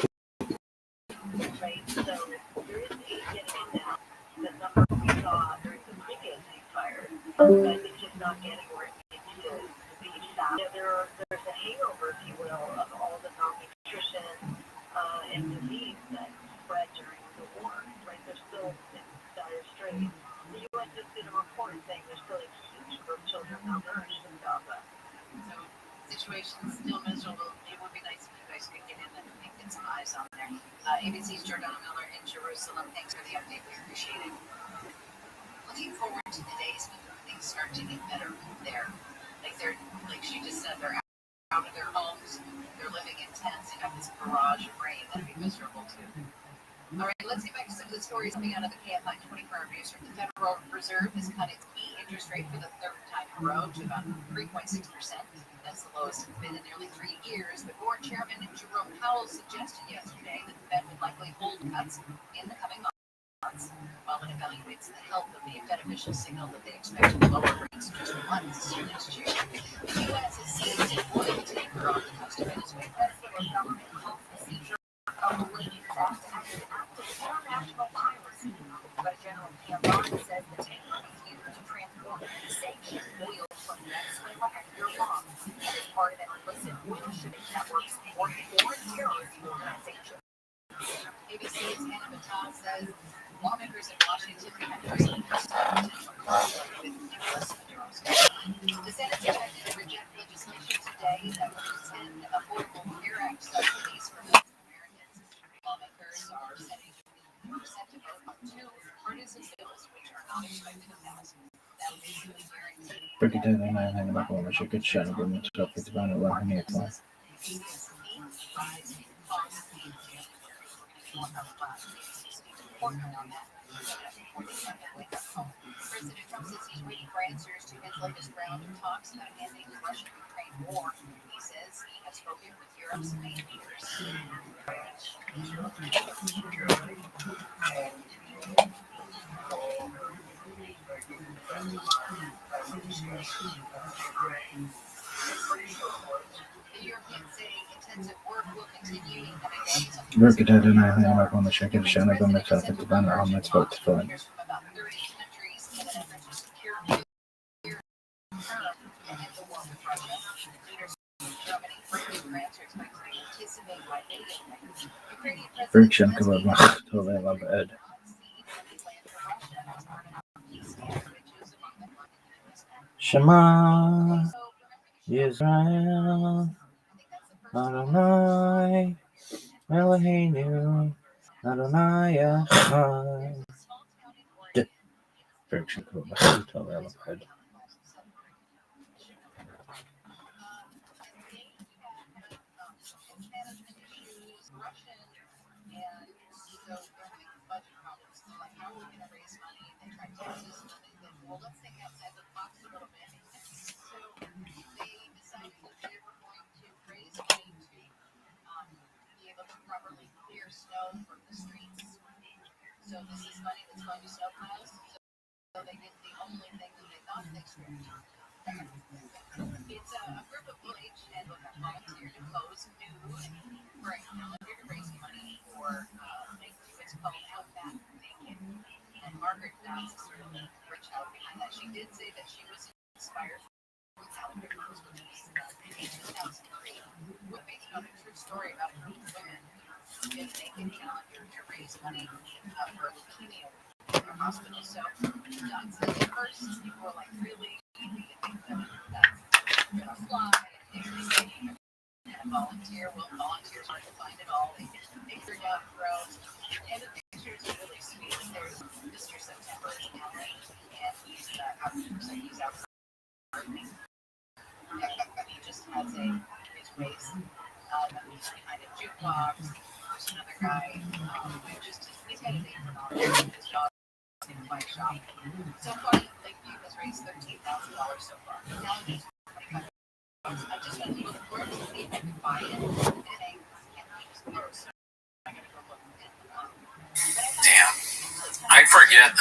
right? So there is aid getting in now. The number we saw during the previous ceasefire, but it's just not getting where it needs to be. There's a hangover, if you will, of all the malnutrition, ABC's Jordana Miller in Jerusalem. Thanks for the update. We appreciate it. Looking forward to the days when things start to get better there. Like she just said, they're out of their homes. They're living in tents. They have this barrage of rain. That'd be miserable too. All right, let's get back to some of the stories coming out of the KFI 24-hour news. From the Federal Reserve has cut its key interest rate for the third time in a row to about 3.6%. That's the lowest it's been in nearly 3 years. But Board Chairman Jerome Powell suggested yesterday that the Fed would likely hold cuts in the coming months while it evaluates the health of the beneficial signal that they expect to lower rates just once next year. The U.S. has seized an oil tanker on the coast of Venezuela. The federal government calls the seizure of a lady theft as an act of international piracy. But General Giovanni says the tanker was used to transport sanctioned oil from Venezuela and Iran as part of an illicit oil shipping networks or foreign terrorist organization. ABC's Hannah Batal says lawmakers in Washington have recently pursued potential conflict with U.S. federal government. The Senate expected to reject legislation today that would extend Affordable Care Act subsidies for Americans. Lawmakers are set to vote on two partisan bills which are not expected to pass. That would basically guarantee. President Trump says he's waiting for answers to his latest round of talks about ending the Russia-Ukraine war. He says he has spoken with Europe's main leaders. The Europeans say intensive work will continue in coming days. Leaders from about 30 countries in an effort to secure nuclear term and end the war with Russia. Leaders from Germany, Britain, and France are expected to participate by meeting. Ukrainian President Zelensky Shema Yisrael Adonai Eloheinu Adonai Echad. Friction cool. Snow from the streets. So this is money that's going to snowplows. So they did the only thing that they thought they should. It's a group of village and volunteered to pose nude for a calendar to raise money for it's called Outback Naked. And Margaret Downs is sort of the child behind that. She did say that she was inspired from the calendar which was in 2003, based on a true story about a group of women in a naked calendar to raise money for leukemia in a hospital. So John said at first people were like, really? You think that's going to fly? And a volunteer, well, volunteers aren't to find it all. They figured out growth. And the pictures are really sweet. There's Mr. September in LA, and he's outside. He just has his waist behind a jukebox. There's another guy he's had a name for his dog in a bike shop. So far, Lakeview has raised $13,000 so far. Now there's $25. I just went to look for it to see if I could buy it, and I just closed. So I gotta go look. Damn. I forget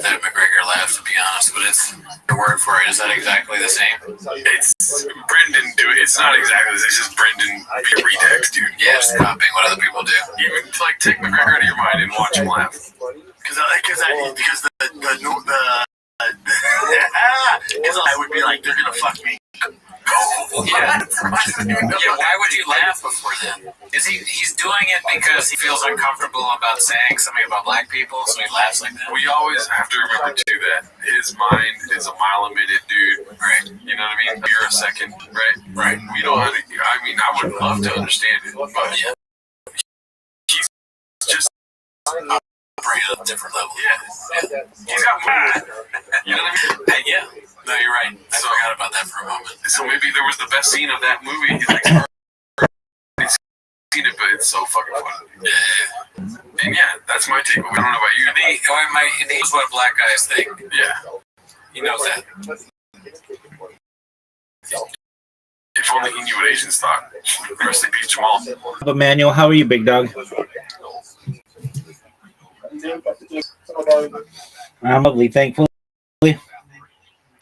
that McGregor left, to be honest, but it's the word for it. Is that exactly the same? It's Brendan do it. It's not exactly. It's just Brendan be a redux, dude. Yeah, just copying what other people do. Even like take McGregor out of your mind and watch him laugh. Because I would be like, they're gonna fuck me. Yeah. Why would you laugh before then? Is he's doing it because he feels uncomfortable about saying something about black people, so he laughs like that? We always have to remember too that his mind is a mile-a-minute dude. Right. You know what I mean? You're a second, right? Right. We don't have to, I would love to understand it, but yeah. operate at a different level. Yeah. He's got more. You know what I mean? Hey, yeah. No, you're right. I forgot about that for a moment. So maybe there was the best scene of that movie. He's like, I've seen it, but it's so fucking fun. Yeah. And yeah, that's my take. I don't know about you. He knows what black guys think. Yeah. He knows that. If only he knew what Asians thought. Rest in peace, Jamal. Emmanuel, how are you, big dog? I'm lovely, thankfully.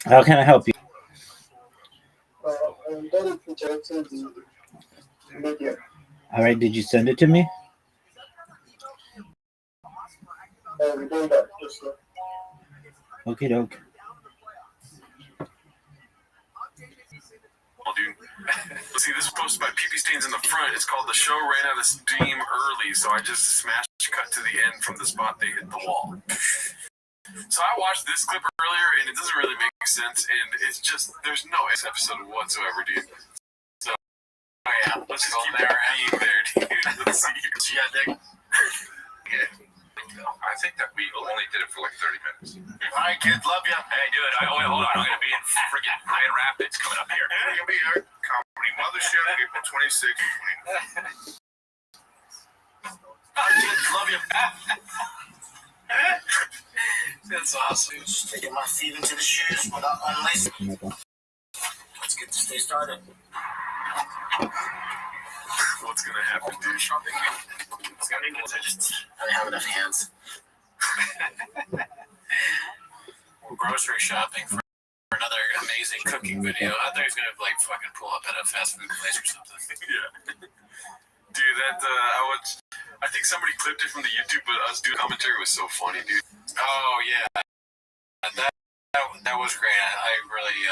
How can I help you? All right, did you send it to me? Okay, doke. Dude. Let's see, this was posted by PP Stains in the front. It's called The Show Ran Out of Steam Early, so I just smashed cut to the end from the spot they hit the wall. So I watched this clip earlier, and it doesn't really make sense, and it's just, there's no episode whatsoever, dude. So, oh yeah, let's just keep that being there, dude. Let's see. Yeah, Dick. Yeah. I think that we only did it for like 30 minutes. All right, kids, love you. Hey, dude, hold on. I'm going to be in freaking Grand Rapids coming up here. You're going to be here. Comedy Mothership, April 26th. All right, kids, love you. That's awesome. Just taking my feet into the shoes without unlacing. Let's get this day started. What's going to happen, dude? It's going to be cool. I just don't have enough hands. Grocery shopping for another amazing cooking video. I thought he was going to like fucking pull up at a fast food place or something. Yeah. Dude, that, I think somebody clipped it from the YouTube, but us doing commentary was so funny, dude. Oh, yeah. That was great. I really,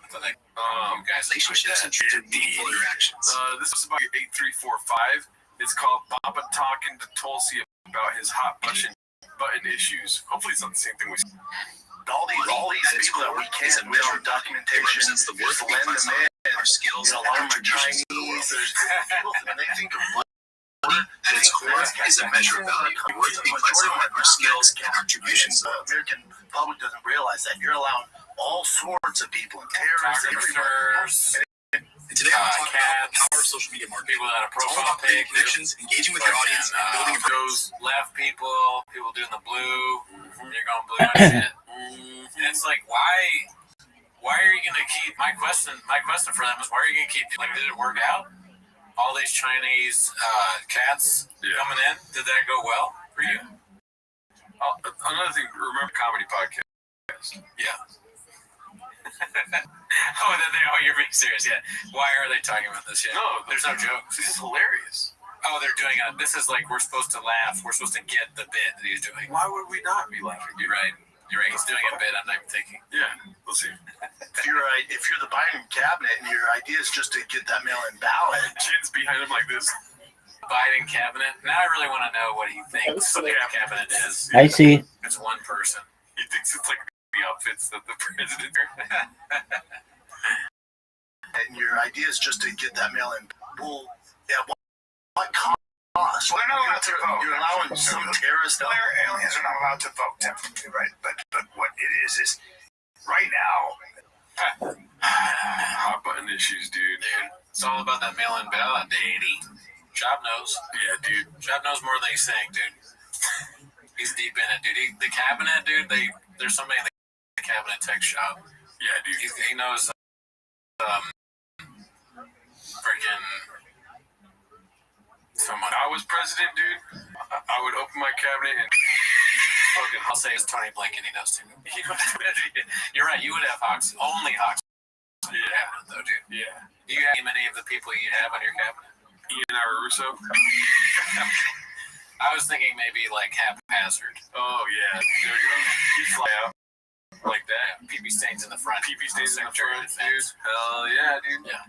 thought that, you guys relationships and meaningful interactions. This is about 8345. It's called Papa talking to Tulsi about his hot button issues. Hopefully it's not the same thing we see. all these people that we can't build documentation, the worth just lend them in. Our skills You know, a lot of them are Chinese. People, when they think of money, at its core is a measure of value. Worth being placed on our skills and contributions. The American public doesn't realize that you're allowing all sorts of people, terrorists, Today I want to talk about the power of social media marketing. people that are profile pic, connections, engaging with your audience, and building a those left people doing the blue. You're going blue on shit. And it's like, why are you gonna keep? My question for them is, why are you gonna keep? Like, did it work out? All these Chinese cats coming in, did that go well for you? Another thing, remember comedy podcast? Yeah. You're being serious. Yeah. Why are they talking about this? Yeah. No, there's no jokes. This is hilarious. Oh, they're doing it. This is like, we're supposed to laugh. We're supposed to get the bit that he's doing. Why would we not be laughing? You're right. He's doing a bit. I'm not even thinking. Yeah, we'll see. If you're the Biden cabinet and your idea is just to get that mail-in ballot, Kids behind him like this. Biden cabinet. Now I really want to know what he thinks the cabinet is. I see. It's one person. He thinks it's like the outfits that the president. And your idea is just to get that mail-in. Well, yeah, what cost? They're not allowed to vote. You're allowing some terrorists. Aliens are not allowed to vote, technically, right? But what it is right now. Hot button issues, dude. It's all about that mail-in ballot, Daddy. Job knows. Yeah, dude. Job knows more than he's saying, dude. He's deep in it, dude. The cabinet, dude. There's somebody in the cabinet tech shop. Yeah, dude. He knows. Freaking. Someone. I was president, dude. I would open my cabinet and fucking. I'll say it's Tony Blinken. He knows too. You're right. You would have Hawks. Only Hawks. Yeah, cabinet, though, dude. Yeah. Do you have any of the people you have on your cabinet? Ian Russo. I was thinking maybe like haphazard. Oh yeah, there you go. You fly out like that. PP Stains in the front. PP Stains in the front, dude. Hell yeah, dude. Yeah.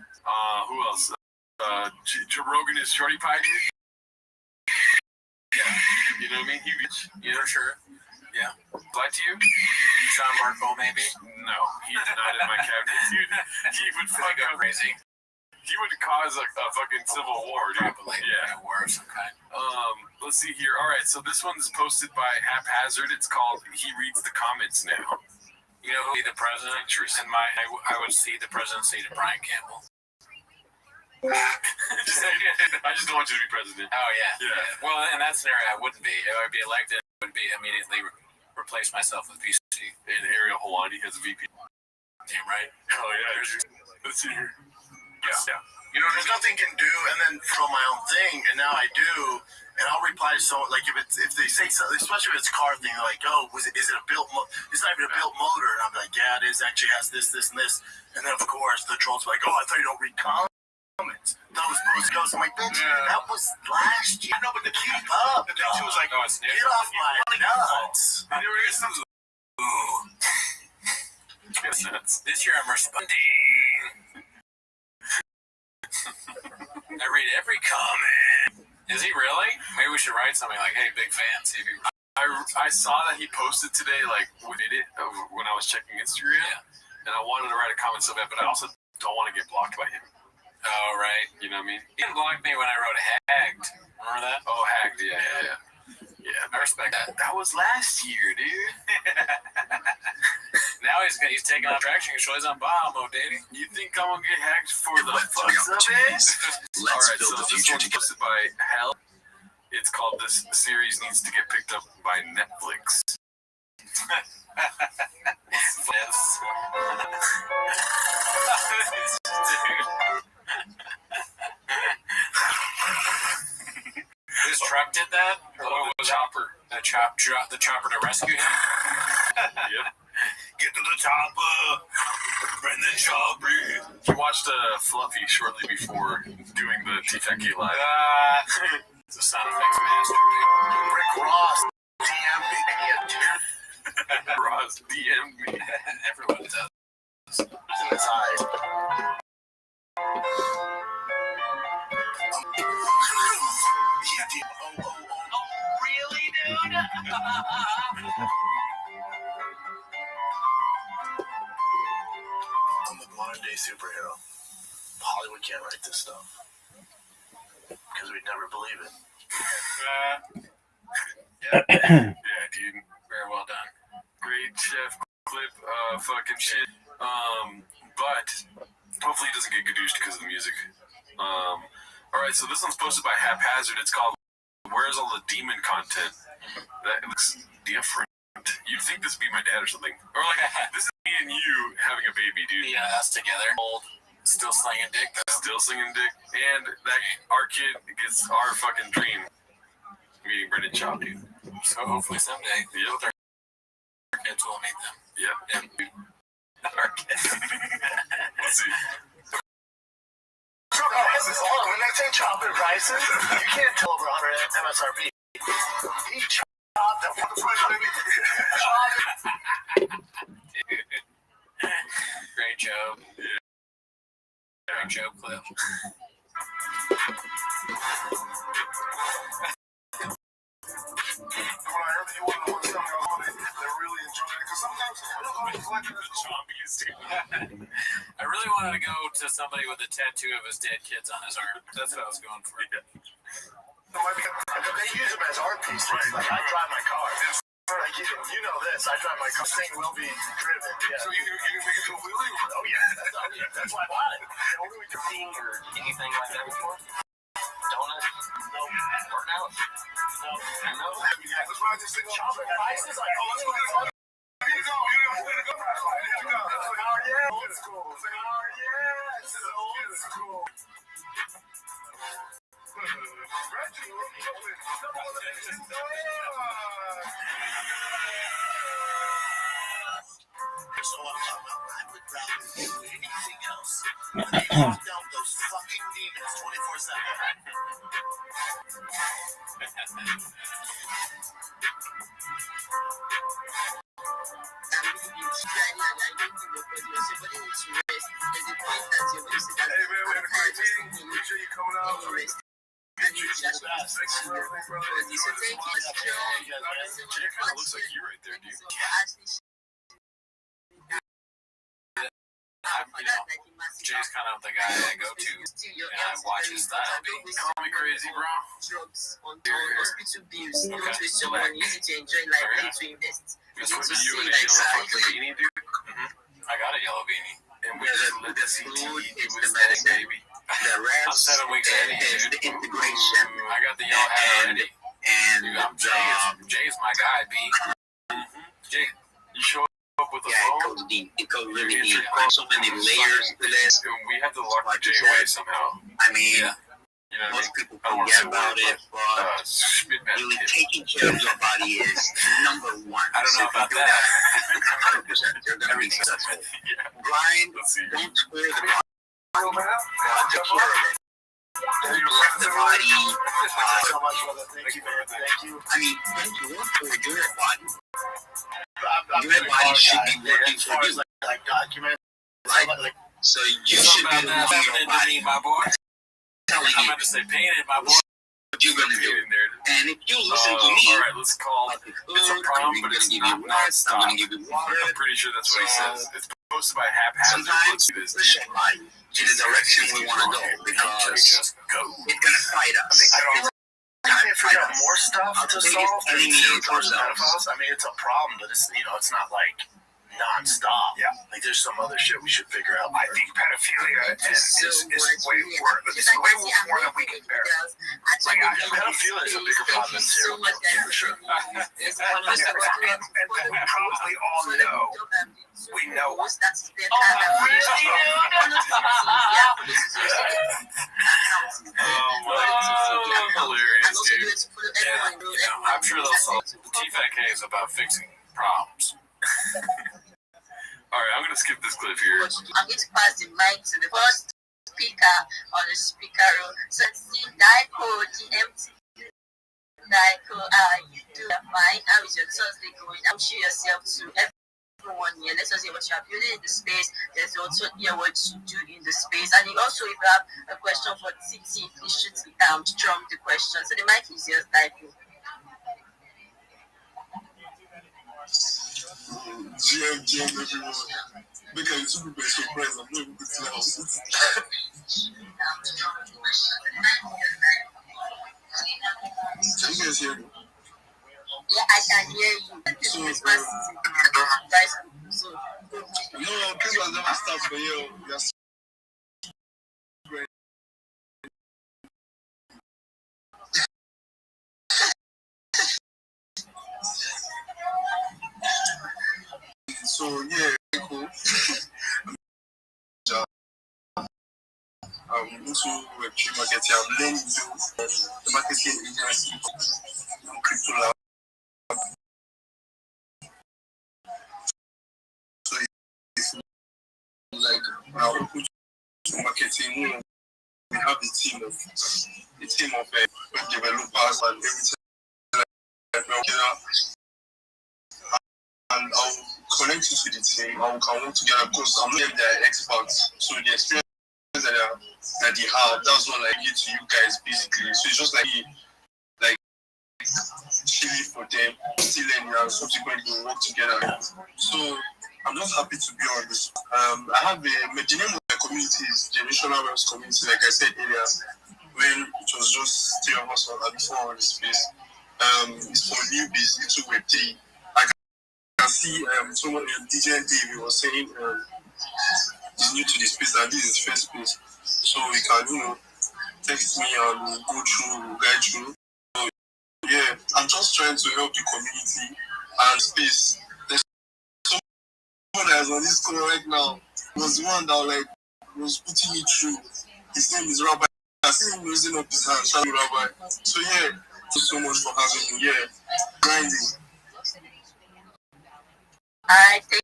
Who else? Joe Rogan is Shorty Pie, dude. Yeah. You know what I mean? Yeah, for sure. Yeah. Lie to you? Sean Barco, maybe? No, he's not in my cabinet, dude. He would fuck go up. crazy. He would cause a fucking civil war, dude. Probably. Yeah. A war of some kind. Let's let's see here. All right, so this one's posted by Haphazard. It's called "He Reads the Comments Now." You know who would be the president? And I would see the presidency to Brian Campbell. I just don't want you to be president. Oh yeah. Well, in that scenario, I wouldn't be. If I would be elected, I would be immediately replace myself with VC. And Ariel Helwani has a VP. Damn right. Oh yeah. Let's see here. Yeah. You know, there's nothing you can do, and then throw my own thing, and now I do, and I'll reply to someone, like, if they say something, especially if it's a car thing, like, oh, is it a built it's not even a built motor, and I'm like, yeah, it is, actually has this, and this, and then, of course, the trolls are like, oh, I thought you don't read comments. That was supposed to go, so I'm like, bitch, that was last year. I know, but to keep up, the bitch was like, Oh, it's get off my nuts. This year I'm responding. I read every comment. Is he really? Maybe we should write something like, "Hey, big fan." See if he. I saw that he posted today, like, when I was checking Instagram, and I wanted to write a comment so bad, but I also don't want to get blocked by him. Oh, right. You know what I mean? He didn't block me when I wrote hagged. Remember that? Oh, hacked. Yeah. I respect that. That was last year, dude. Now he's taking on traction control. He's on bomb mode, dating. You think I'm gonna get hacked for the Let's fucks of it? Let's All right, build so the this future one's together. posted by Hell. It's called "This Series Needs to Get Picked Up by Netflix." This truck did that? Or what was Chopper. The chopper to rescue him? Yep. Get to the chopper. Bring the chopper. He watched Fluffy shortly before doing the TFK Live. It's a sound effects master, Rick Ross, DM me. Ross DM'd me. dude. Everyone does. It's in his eyes. Really, dude? I'm the modern day superhero. Hollywood can't write this stuff. Because we'd never believe it. Yeah, dude. Very well done. Great chef clip, fucking shit. But hopefully it doesn't get gadooshed because of the music. Alright, so this one's posted by Haphazard. It's called "Where's All the Demon Content?" That looks different. You'd think this would be my dad or something. Or like, this is me and you having a baby, dude. Yeah, us together. Old. Still slinging dick, though. Still singing dick. And that our kid gets our fucking dream. Meeting Brendan Chop, dude. So hopefully someday, Yep. our kids will meet them. Yep. And our kids. Let's see. Prices. Hold on, when I say chopper prices, you can't tell over 100 MSRP. He chopped them. Great joke. Great joke clip. When I heard that you wanted to put something on it, they're really enjoying it. Because sometimes I don't know if like the zombies. I really wanted to go to somebody with a tattoo of his dead kids on his arm. That's what I was going for. They use them as art pieces. Like, I drive my car. Like, you know this. I drive my car. This thing will be driven. Yeah. So you can make it completely? Oh, yeah. That's why I bought it. What are we doing or anything like that before? Donut? No. Burnout? No. No. That's why I just think chopping prices. Like, oh, let's go. Here you go. Oh, yeah. Old school. Oh, yeah. It's old school. Reggie, we're going. So I would rather do anything else than knock down those fucking demons 24/7. Hey man, we had a great meeting. Make sure you're coming out. Jake kind of looks like you right there, dude. I Jay's kind of the guy I go to, and I watch his style. Call me crazy, bro. Drugs on hospital bills, you don't waste your money, you need to enjoy life, you need to invest. That's what you in a yellow fucking beanie, dude. I got a yellow beanie. And we just lit the CT. It was that baby. I'm 7 weeks in, dude. The integration. I got the yellow hat already. And Dude, I'm Jay's my guy, B. Jay, you show up with the phone. It goes really deep. So many layers to this. We had to lock Jay away somehow. I mean, You know what I most mean? people I don't want to forget say about word, it, but but really taking care of your body is number one. I don't know So if about you do that. 100%, you're going to be successful. Yeah. Grind, Let's see. don't wear the body. Take care of it. Don't let the body. So much, brother. Thank you, man. Thank you. I mean, don't work for your body. Your body should be working for you. Like documents, Right? like So you should be Something about that moving your happening to body, me, my boy. telling I'm you about to say painted, my boy. what you're going to do. Painted there. And if you listen to me, All right, let's call. It's a prom, but it's not I'm non-stop. going to give you water. I'm pretty sure that's what he says. It's posted by haphazard. Sometimes Let's do this. push your body in the direction we want to go because Just go. it's going to fight us. I mean, if we got more stuff to solve than enemy zero is towards ourselves. pedophiles, I mean, it's a problem, but it's it's not like non-stop. Yeah. Like there's some other shit we should figure out. I think pedophilia is way more. It's way more than we can bear. Pedophilia is a bigger problem than serial killers, for sure. And we probably all know. We know. Hilarious, dude. Yeah, I'm sure they'll solve it. The TFAK is about fixing problems. All right, I'm gonna skip this clip here. I'm going to pass the mic to the first speaker on the speaker room. So, Daiko, DMT. Daiko, you do fine. How is your Thursday going? I'm sure yourself to everyone here. Let's just hear what you are building in the space. Let's also hear what you do in the space. And also, if you have a question for Titi, please shoot it down, drum the question. So the mic is yours, Daiko. GM, everyone. Because you be surprised, I'm not even going to the house. Can you guys hear me? Yeah, I can hear you. This So, Christmas season, guys. So, no, Christmas never starts for you. Yes. So, yeah, cool. I'm into Web3 marketing. I'm learning the marketing agency, crypto lab. So, it's like when I open to marketing, we have a team of web developers and everything. And I'll connect you to the team. I can work together because I'm not their experts. So the experience that they have, that's what I give to you guys basically. So it's just like chilling for them, still learning and subsequently work together. So I'm just happy to be on this. I have the name of my community is Generational Wealth Community, like I said earlier, when it was just 3 of us before on the space. It's for newbies into Web3. I can see someone DJ Dave was saying he's new to the space and this is his first space. So you can, text me and go through, guide through. So yeah, I'm just trying to help the community and space. There's someone that is on this call right now. Was the one that was putting me through. His name is Rabbi. I see him raising up his hand. Shout out Rabbi. So yeah, thank you so much for having me. Yeah, grinding. I thank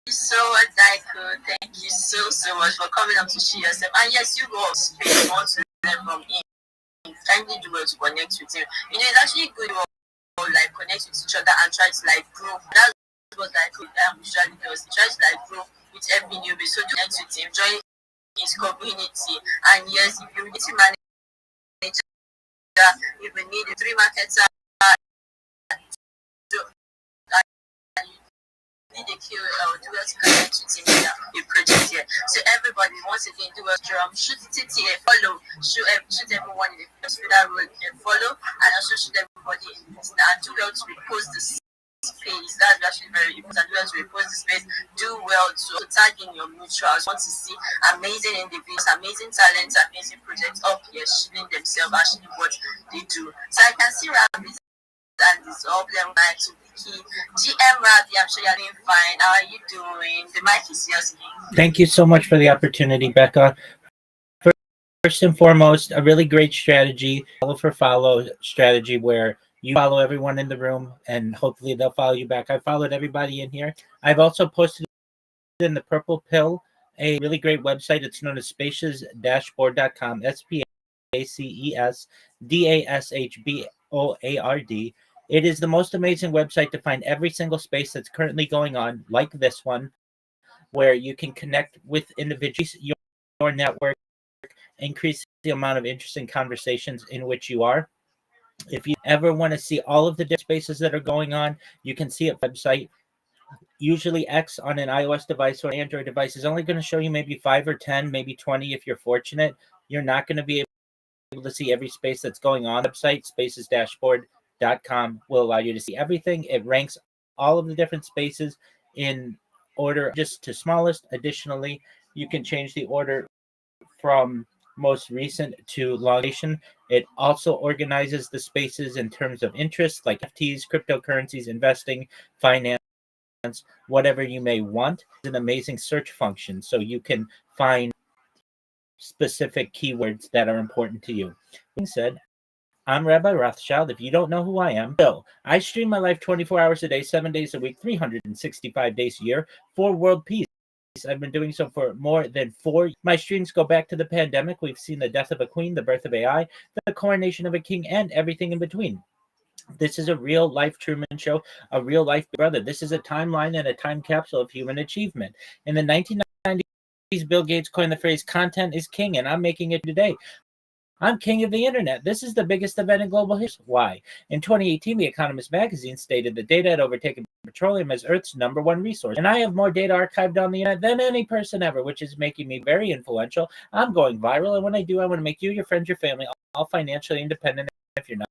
you so much, Daiko. Thank you so much for coming up to share yourself. And yes, you go up space. Want to learn from him. Kindly do well to connect with him. It's actually good to connect with each other and try to grow. That's what Daiko usually does. He tries to grow with every newbie. So do connect with him, join his community. And yes, if you need to manage, if you need a 3 marketer, need a KOL, do well to connect with him here, a project here. So everybody, once again, do well to shoot it here, follow, shoot everyone in the that road and follow, and also shoot everybody in this. And do well to repost this space. That's actually very important. Do well to repost the space. Do well to tag in your mutuals. Want to see amazing individuals, amazing talents, amazing projects up here shooting themselves, actually what they do. So I can see Rabbi and this all them back to Vicky. GM Rabbi, I'm sure you're doing fine. How are you doing? The mic is yours. Thank you so much for the opportunity, Becca. First and foremost, a really great strategy, follow for follow strategy, where you follow everyone in the room and hopefully they'll follow you back. I followed everybody in here. I've also posted in the Purple Pill a really great website. It's known as spacesdashboard.com, SPACESDASHBOARD. It is the most amazing website to find every single space that's currently going on, like this one, where you can connect with individuals, your network, increase the amount of interesting conversations in which you are. If you ever want to see all of the different spaces that are going on, you can see it website. Usually X on an iOS device or Android device is only going to show you maybe 5 or 10, maybe 20 if you're fortunate. You're not going to be able to see every space that's going on. The website, spacesdashboard.com, will allow you to see everything. It ranks all of the different spaces in order just to smallest. Additionally, you can change the order from most recent to longation. It also organizes the spaces in terms of interest, like FTs, cryptocurrencies, investing, finance, whatever you may want. It's an amazing search function, so you can find specific keywords that are important to you. Being said, I'm Rabbi Rothschild. If you don't know who I am, so I stream my life 24 hours a day, 7 days a week, 365 days a year for world peace. I've been doing so for more than 4 years. My streams go back to the pandemic. We've seen the death of a queen, the birth of AI, the coronation of a king, and everything in between. This is a real life Truman Show, a real life brother. This is a timeline and a time capsule of human achievement. In the 1990s, Bill Gates coined the phrase, content is king, and I'm making it today. I'm king of the internet. This is the biggest event in global history. Why? In 2018, The Economist magazine stated that data had overtaken petroleum as Earth's #1 resource. And I have more data archived on the internet than any person ever, which is making me very influential. I'm going viral. And when I do, I want to make you, your friends, your family, all financially independent if you're not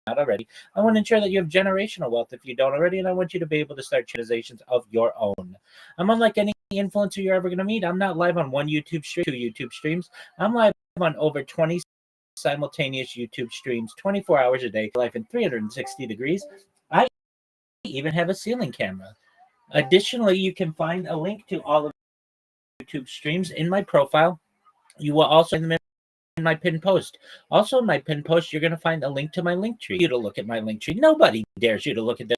already. I want to ensure that you have generational wealth if you don't already. And I want you to be able to start transitions of your own. I'm unlike any influencer you're ever going to meet. I'm not live on one YouTube stream, 2 YouTube streams. I'm live on over 20 simultaneous YouTube streams, 24 hours a day, life in 360 degrees. I even have a ceiling camera. Additionally, you can find a link to all of YouTube streams in my profile. You will also find them in my pinned post. Also in my pinned post, you're going to find a link to my link tree. You to look at my link tree. Nobody dares you to look at the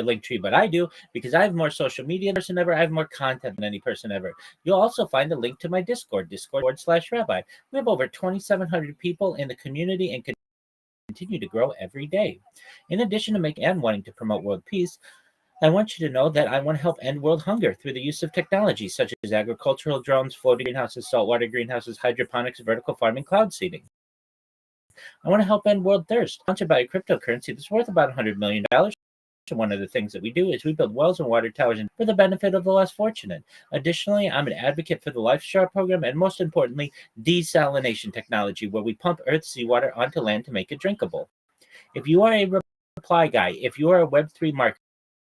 link tree, but I do, because I have more social media person ever. I have more content than any person ever. You'll also find a link to my Discord/Rabbi. We have over 2,700 people in the community and continue to grow every day. In addition to making and wanting to promote world peace, I want you to know that I want to help end world hunger through the use of technology such as agricultural drones, floating greenhouses, saltwater greenhouses, hydroponics, vertical farming, cloud seeding. I want to help end world thirst, sponsored by a cryptocurrency that's worth about $100 million. One of the things that we do is we build wells and water towers for the benefit of the less fortunate. Additionally, I'm an advocate for the LifeStar program and, most importantly, desalination technology, where we pump Earth's seawater onto land to make it drinkable. If you are a reply guy, if you are a Web3 marketer,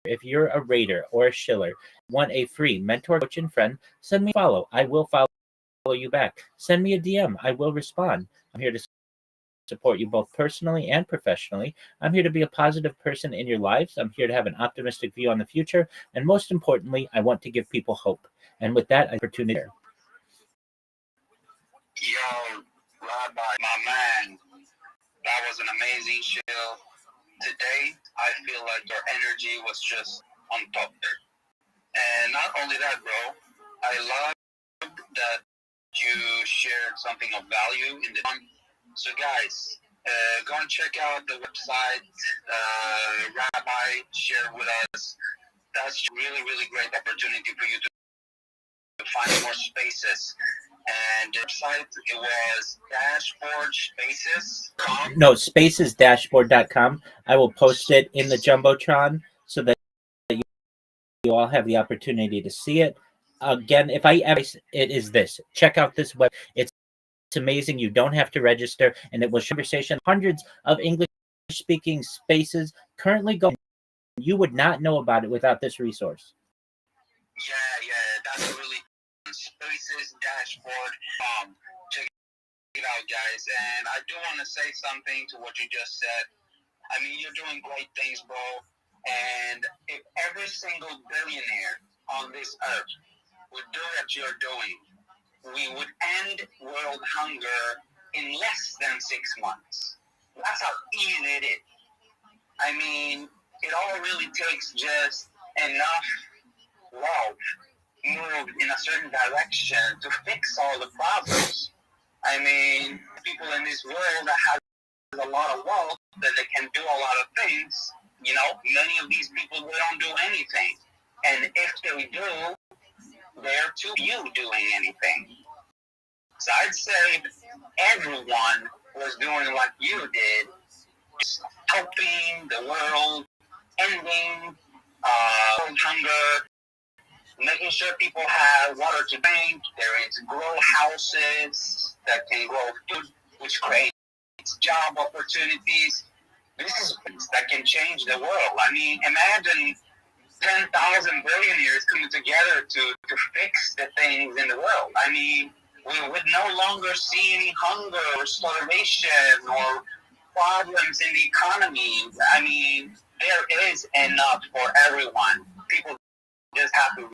if you're a raider or a shiller, want a free mentor, coach, and friend, send me a follow. I will follow you back. Send me a DM. I will respond. I'm here to support you both personally and professionally. I'm here to be a positive person in your lives. I'm here to have an optimistic view on the future. And most importantly, I want to give people hope. And with that, opportunity. Yo, Rabbi, my man, that was an amazing show. Today, I feel like your energy was just on top there. And not only that, bro, I love that you shared something of value in the So guys, go and check out the website Rabbi shared with us. That's really, really great opportunity for you to find more spaces. And the website, it was Dashboard Spaces. No, spacesdashboard.com. I will post it in the Jumbotron so that you all have the opportunity to see it. Again, if I ever, it is this. Check out this web. It's amazing. You don't have to register, and it will show conversation. Hundreds of English-speaking spaces currently going. You would not know about it without this resource. Yeah, that's really Spaces dashboard. Check it out, guys. And I do want to say something to what you just said. I mean, you're doing great things, bro. And if every single billionaire on this earth would do what you're doing, we would end world hunger in less than 6 months. That's how easy it is. I mean, it all really takes just enough love moved in a certain direction to fix all the problems. I mean, people in this world that have a lot of wealth, that they can do a lot of things, you know, many of these people, they don't do anything. And if they do, they're too few doing anything. So I'd say if everyone was doing what you did, helping the world, ending world hunger, making sure people have water to drink, there is grow houses that can grow food, which creates job opportunities. This is things that can change the world. I mean, imagine 10,000 billionaires coming together to fix the things in the world. I mean, we would no longer see any hunger or starvation or problems in the economy. I mean, there is enough for everyone. People just have to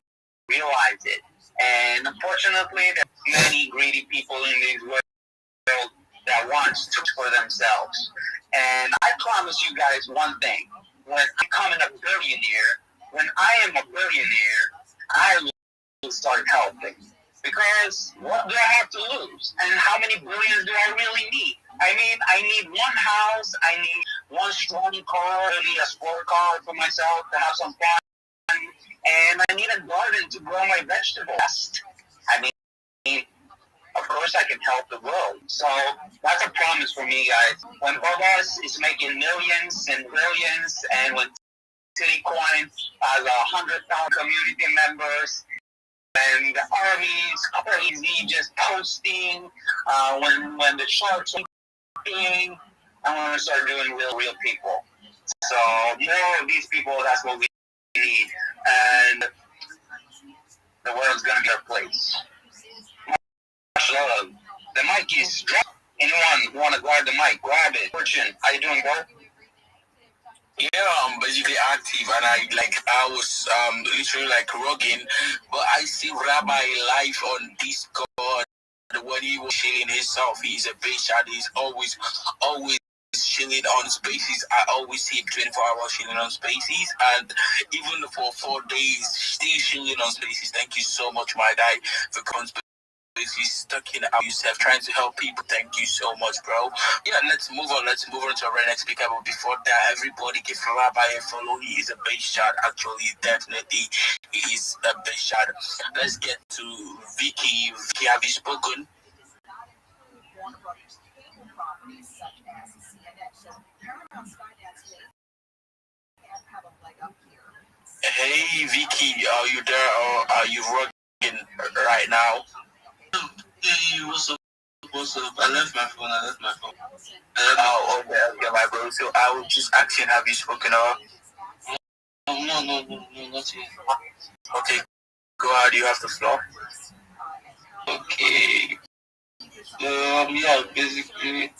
realize it. And unfortunately, there's many greedy people in this world that want to for themselves. And I promise you guys one thing. When I become a billionaire, when I am a billionaire, I will start helping. Because what do I have to lose? And how many billions do I really need? I mean, I need one house, I need one strong car, I need a sport car for myself to have some fun, and I need a garden to grow my vegetables. I mean, of course I can help the world. So that's a promise for me, guys. When Bobas is making millions and billions, and when Citicoin has 100,000 community members, and the army's crazy just posting, when the sharks are being, I want to start doing real people. So more of these people, that's what we need. And the world's going to be our place. The mic is dropped. Anyone want to guard the mic? Grab it. Fortune, how you doing, bro? Yeah, I'm basically active, and I was literally like rugging, but I see Rabbi live on Discord when he was chilling himself. He's a bitch, and he's always chilling on spaces. I always see him 24 hours chilling on spaces, and even for 4 days, still chilling on spaces. Thank you so much, my guy, for coming. He's stuck in out yourself, trying to help people. Thank you so much, bro. Yeah, let's move on to our next speaker. But before that, everybody give Rabbi a follow. He is a base shot. Actually, definitely, he is a base shot. Let's get to Vicky. Vicky, have you spoken? Hey, Vicky, are you there or are you working right now? Hey, what's up? I left my phone. Oh, okay, my bro. So I was just asking, have you spoken or? No, not yet. Okay, go ahead. You have the floor. Okay. Yeah, basically,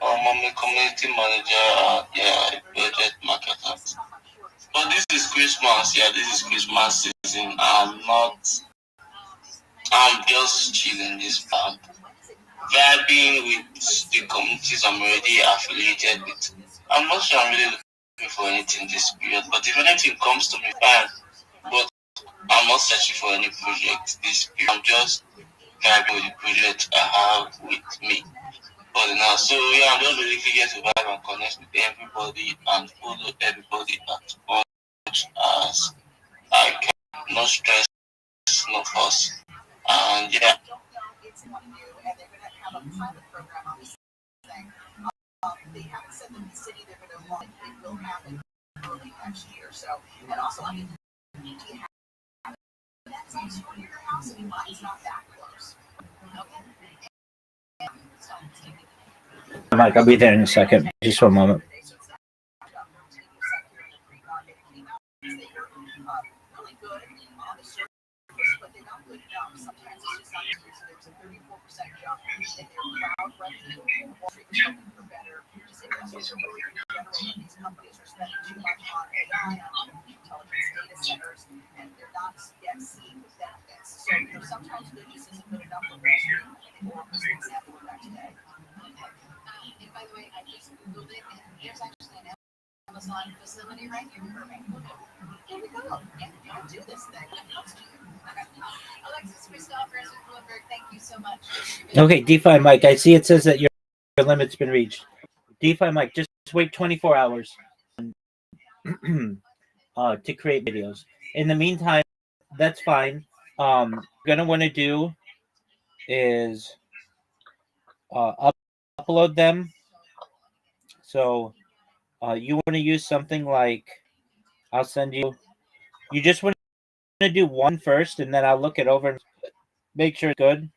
I'm a community manager. Yeah, budget marketer. But this is Christmas. Yeah, this is Christmas season. I'm just chilling this farm, vibing with the communities I'm already affiliated with. I'm not sure I'm really looking for anything this period, but if anything comes to me, fine. But I'm not searching for any project this period. I'm just vibing with the project I have with me for now. So yeah, I'm just really eager to vibe and connect with everybody and follow everybody as much as I can. No stress, no fuss. And yeah. They haven't said that the city they're going to launch it will happen early next year. So, and also, I mean, That's next door to your house and mine's not that close. Mike, I'll be there in a second. Just for a moment. Really good on the surface, but they're not good enough. Sometimes it's just not good. So there's a 34% jump in their cloud revenue. Wall Street was hoping for better. Just investors are worried in general that these companies are spending too much on AI, on intelligence data centers, and they're not yet seeing the benefits. So sometimes good just isn't good enough for Wall Street. I think Oracle's going to have to work that today. And by the way, I just Googled it, and there's actually an Amazon facility right here for Vancouver. Here we go. And you can do this thing. Alexis Christoph, Bloomberg, thank you so much. Okay, DeFi Mike, I see it says that your limit's been reached. DeFi Mike, just wait 24 hours to create videos. In the meantime, that's fine. Gonna want to do is upload them. So you want to use something like, I'll send you. You just want to do one first, and then I'll look it over and make sure it's good.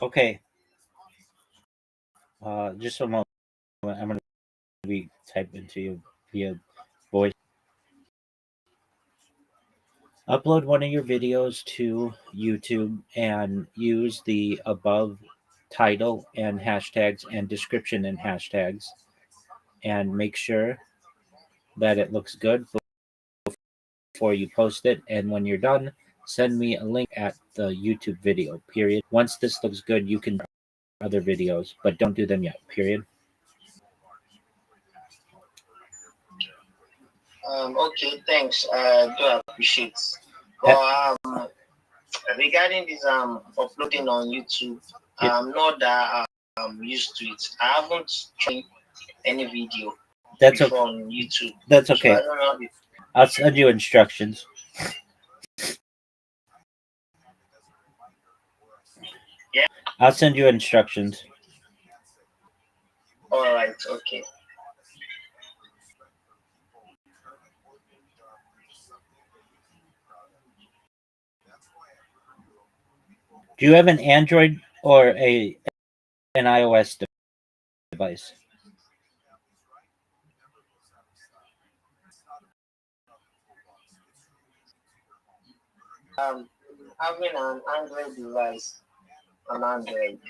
Okay. Just a moment. I'm going to be typing to you via voice. Upload one of your videos to YouTube and use the above title and hashtags and description and hashtags, and make sure that it looks good before you post it. And when you're done, send me a link at the YouTube video, period. Once this looks good, you can do other videos, but don't do them yet, period. Okay, thanks. I do appreciate. But regarding this uploading on YouTube, I'm not that used to it. I haven't tried any video That's before okay. on YouTube. That's okay. So I don't know if... I'll send you instructions. Yeah. I'll send you instructions. All right. Okay. Do you have an Android or an iOS device? Having an Android device, an Android.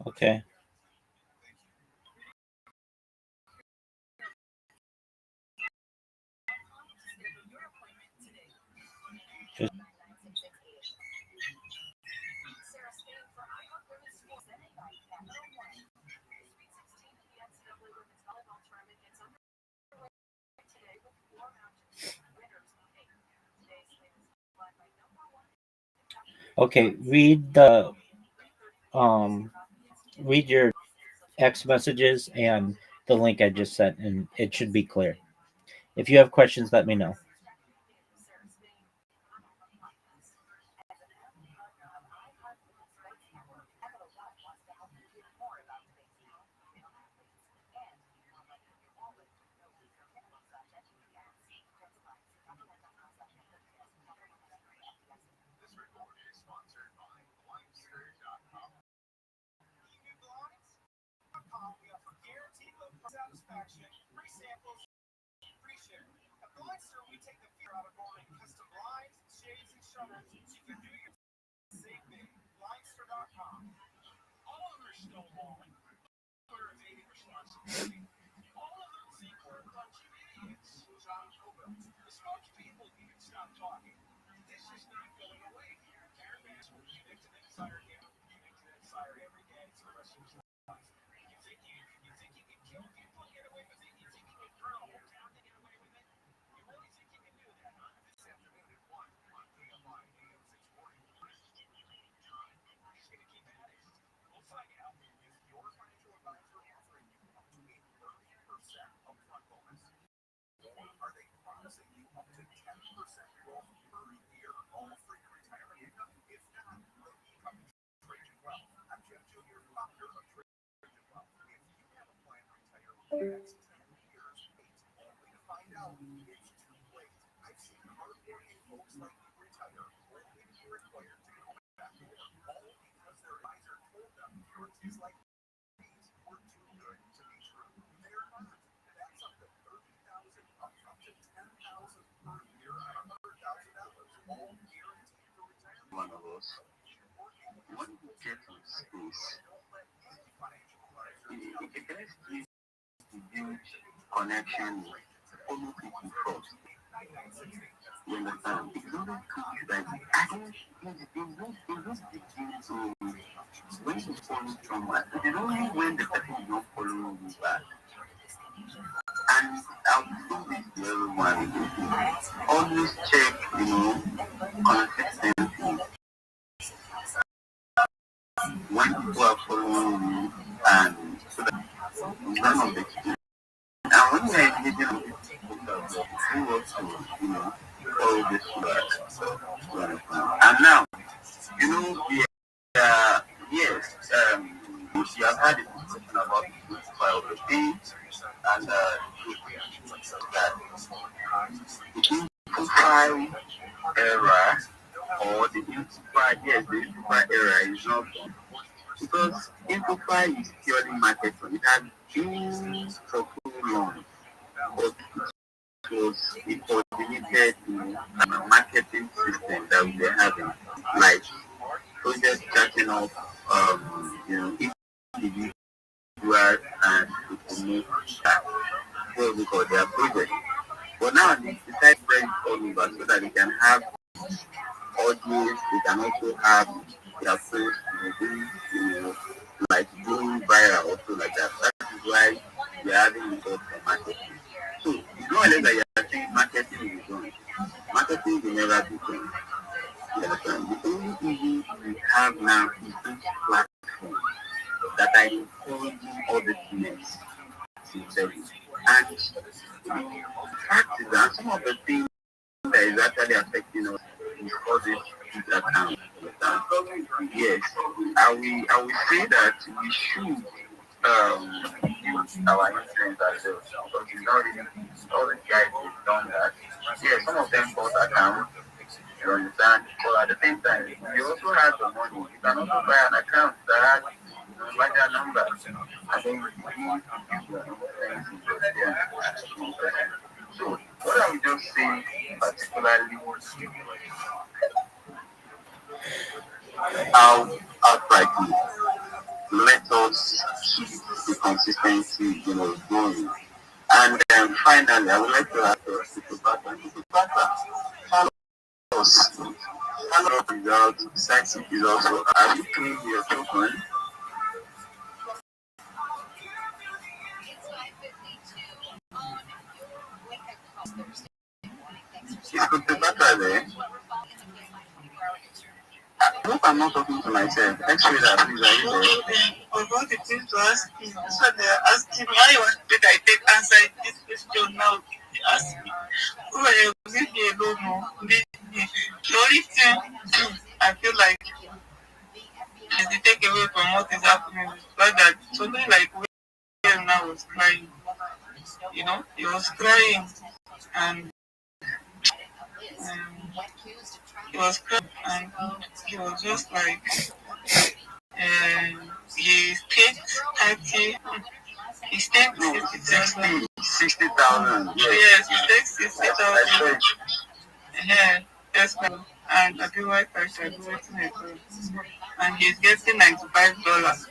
Okay. Just okay. Read your X messages and the link I just sent, and it should be clear. If you have questions, let me know. One of us, when we get to space, it gets to build connection with other people first. You understand? It's only that I think in this beginning to when you follow someone, it is only when the person is not following you back. And I'll do this to everyone. Always check, consistency. When people are following you, and so that none of the people. And when you're engaging with people that you want to, follow this back. And now, the yes, we have had a discussion about the file of the things, and that the profile error or the profile, yes, the profile error is not wrong because profile is purely marketing. It has been for too long, but it was limited marketing system that we were having, like project starting off, individuals and to promote what we call their project. But now they decide to spread it all over so that they can have audience, they can also have their posts, like going viral also like that. That is why we are having results for marketing. So it's not less that you are saying marketing is done. Marketing will never be done. You understand? The only thing we have now is this platform that are encouraging other students to service. And the fact is that some of the things that is actually affecting us is all this account. Yes, I will say that we should use our influence ourselves because it's not really all the guys have done that. Yeah, some of them bought accounts, you understand? But at the same time, you also have the money. You can also buy an account that has larger numbers. I think so what I would just say particularly how outrightly let us keep the consistency, going. And finally, I would like to ask tell us, results, sexy is also, are you clean your children? It's good to better there. I hope I'm not talking to myself. X-ray that, please, are you there? I want the thing to ask you. So they're asking why you want that I take answer this question now. They ask me. Oh, I was in here alone. The only thing I feel like is to take away from what is happening is that something like when now was crying. He was crying and he was crying and he was just like he staked 30. He staked 60,000. 60,000. Yes, he staked 60,000. Yeah, yes, and I do white cash, I do waiting at home. And he's getting $95.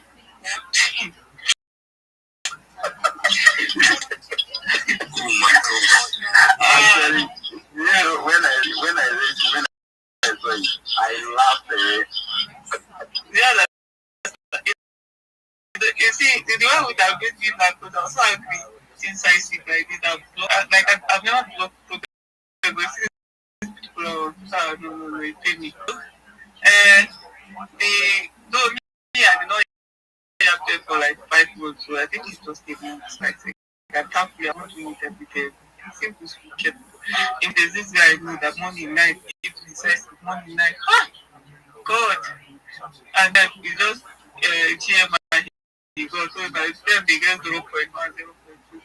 Actually, when I laughed. Yeah, you see, the way we have been doing that could also have been since I see like this. I've never blocked people. No, it paid me. And though me, I did not have paid for like 5 months, so I think it's just a month. Like, I can't be able to doing it every day. Simple speaking. If there's this guy I know that money night, if he says money night, God, and then you just chairman he got so by the time they get 0.1, 0.2, 0.2.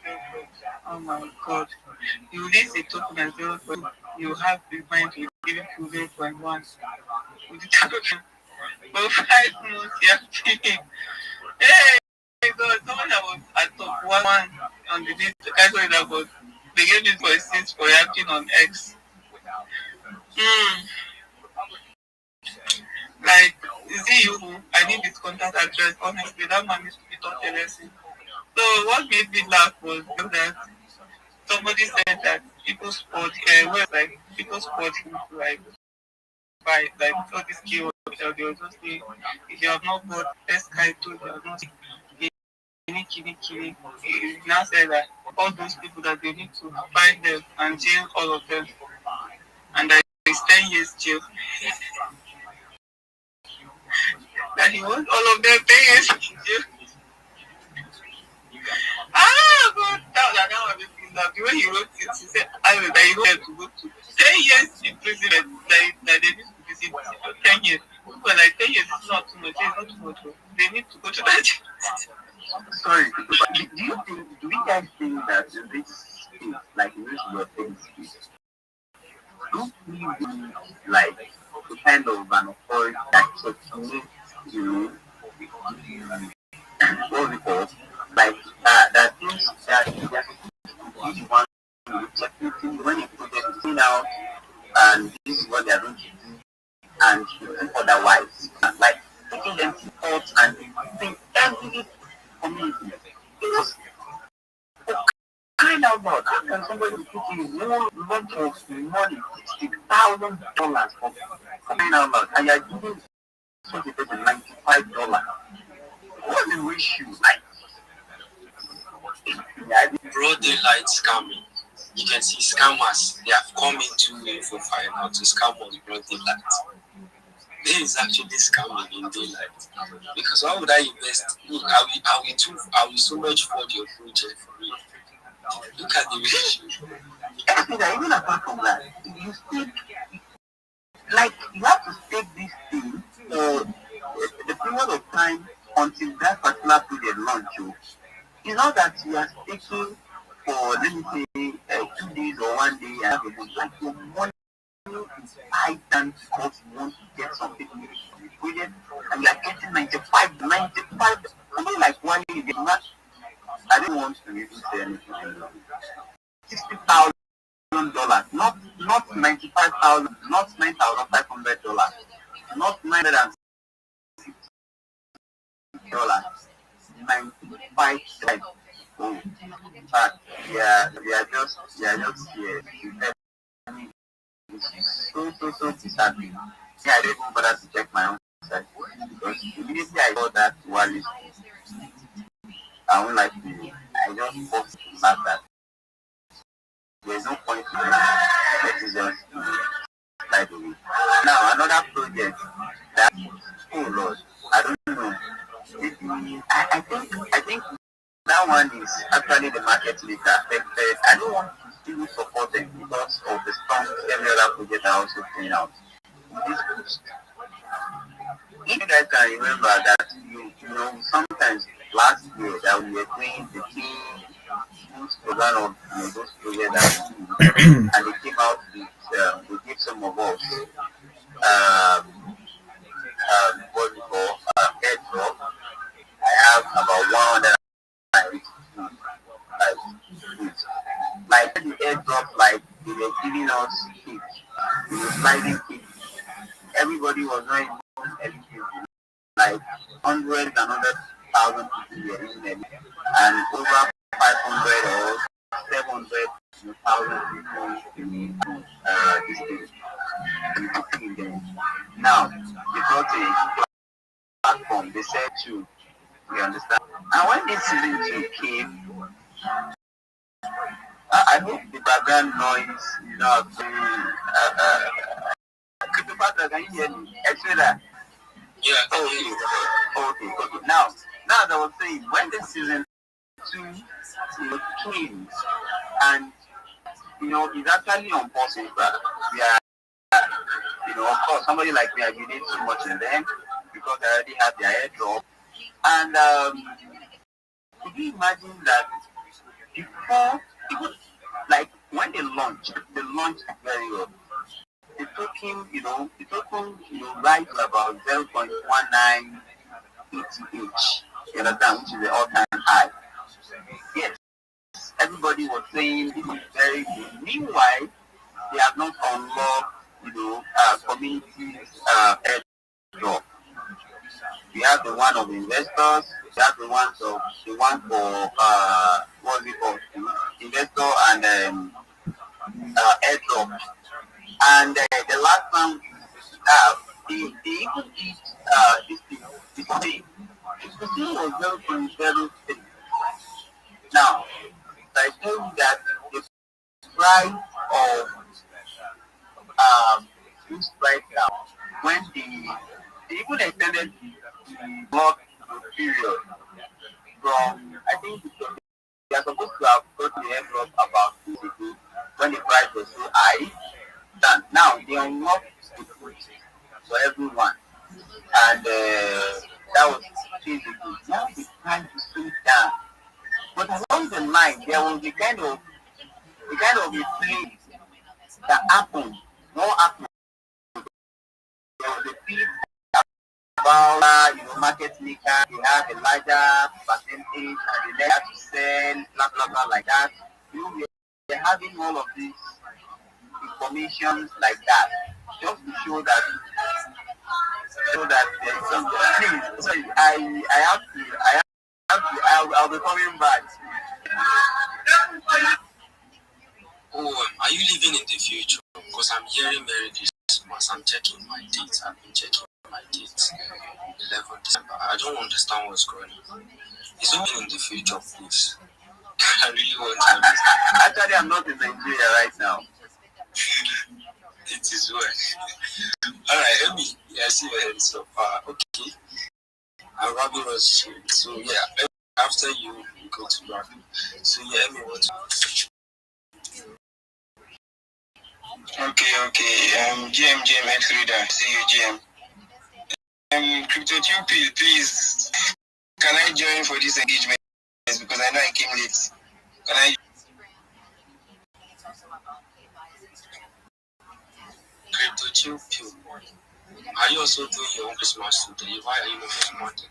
Oh my God. You release a token at 0.2, you have the mind to give it to 0.1. With the token for 5 months, you have to hey, God, someone that was at top one on the list, the guy that was, they gave it for a since for reacting on X. Like, is it you? I need his contact address. Honestly, that man needs to be taught a lesson. So what made me laugh was that somebody said that people sport like people sport him to like buy like all this keyword. They will just say if you have not bought best guy told you have not kini. He now said that all those people that they need to find them and jail all of them, and that it's 10 years jail. That he wants all of them 10 years jail. God, that one makes me laugh. The way he wrote it, he said, I know that he wanted to go to 10 years in prison, that they need to visit 10 years. But like 10 years is not too much, it's not too much. They need to go to that. Sorry, but do you guys think that in this state, like in this your things, don't we need like the kind of an authority that checkmates, you know, what we call like that things that each one checkmating when it put everything out and this is what they are going to do and otherwise. Like taking them to court and think every community. Because kind of about how can somebody put in one lump of money, $60,000 for crying out loud, and you're giving such a person $95? What's the ratio like? Broad daylight scamming. You can see scammers, they have come into info file now to scam us broad daylight. There is actually scamming in daylight. Because why would I invest? Look, I will so much for your project for real. Look at the ratio. Even apart from that, you still like you have to stake this thing for the period of time until that particular period launch. It's not that you are staking for let me say 2 days or 1 day and have a month. Like your money is high than because you want to get something from the project and you are getting 95, something like 1 day is not. I don't want to even say anything. $60,000, not 95,000, not $9,500, not $960, $95,000. Oh, but yeah, they are just here. So disheartening. Yeah, I didn't bother to check my own site because immediately I saw that wallet, I won't like to. I just post back that there's no point in let it just slide away. Now another project that oh Lord, I don't know. I think that one is actually the market leader affected. I don't want to still support them because of the strong every other project are also playing out. This boost. If you guys can remember that you know sometimes last year that we were doing the team boost program of those projects that we do, and they came out with they gave some of us what we call airdrop. I have about 182 like the airdrop, like they were giving us kits, they were sliding kits. Everybody was not eligible. Like hundreds and 100,000 people were using it, and over 500 or 700,000 people in this thing. Now, they got a platform, they said to, you understand? And when this season 2 came, I hope the background noise is not can you hear me? Actually, that. Yeah. Okay. Now, as I was saying, when the season 2 came, and it's actually impossible. We are, of course, somebody like me, I believe too much in them because I already have their airdrop. And could you imagine that before, even like when they launched very well. The token, right about 0.19 ETH, you understand, which is the all-time high. Yes, everybody was saying this is very good. Meanwhile, they have not unlocked, community airdrop. We have the one of investors, we have the one for what's it called, investor and airdrop. And the last one we have, they even did this thing. The thing was 0.06. Now, I tell you that the price of this right now, when they even extended the block period from, I think they are supposed to have got the airdrop about 2 weeks ago when the price was so high. Now they unlocked the price for everyone, and that was 2 weeks ago. Now the price is so down. But along the line, there was a kind of a play that happened. What happened? There was a feed about market maker. They have a larger percentage, and they have to sell blah blah blah like that. We're having all of these information like that, just to show that there's something. Please, sorry, I'll be coming back. Oh, are you living in the future? Because I'm hearing Merry Christmas. I'm checking my dates. I've been checking my dates. 11th December. I don't understand what's going on. Is it in the future, please? I really want to understand. Actually, I'm not in Nigeria right now. It is well. Alright, Amy. Yeah, I see your hand so far. Okay. I'm Rabbi Rothschild. So yeah, after you go to Rabbi. So yeah, Amy, what? Okay. GM, X Reader. See you, GM. CryptoTube, please. Can I join for this engagement? Because I know I came late. Can I? CryptoTube. Are you also doing your own Christmas today? Why are you not responding?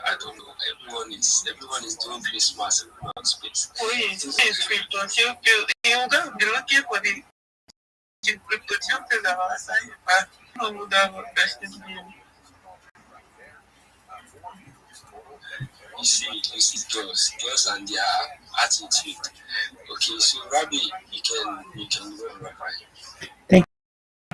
I don't know. Everyone is doing Christmas in one space. Who is CryptoTube? You gotta be looking for the CryptoTube is our side, but who would have a best in you? You see girls and their attitude. Okay, so Rabbi, you can go, Rabbi. Thank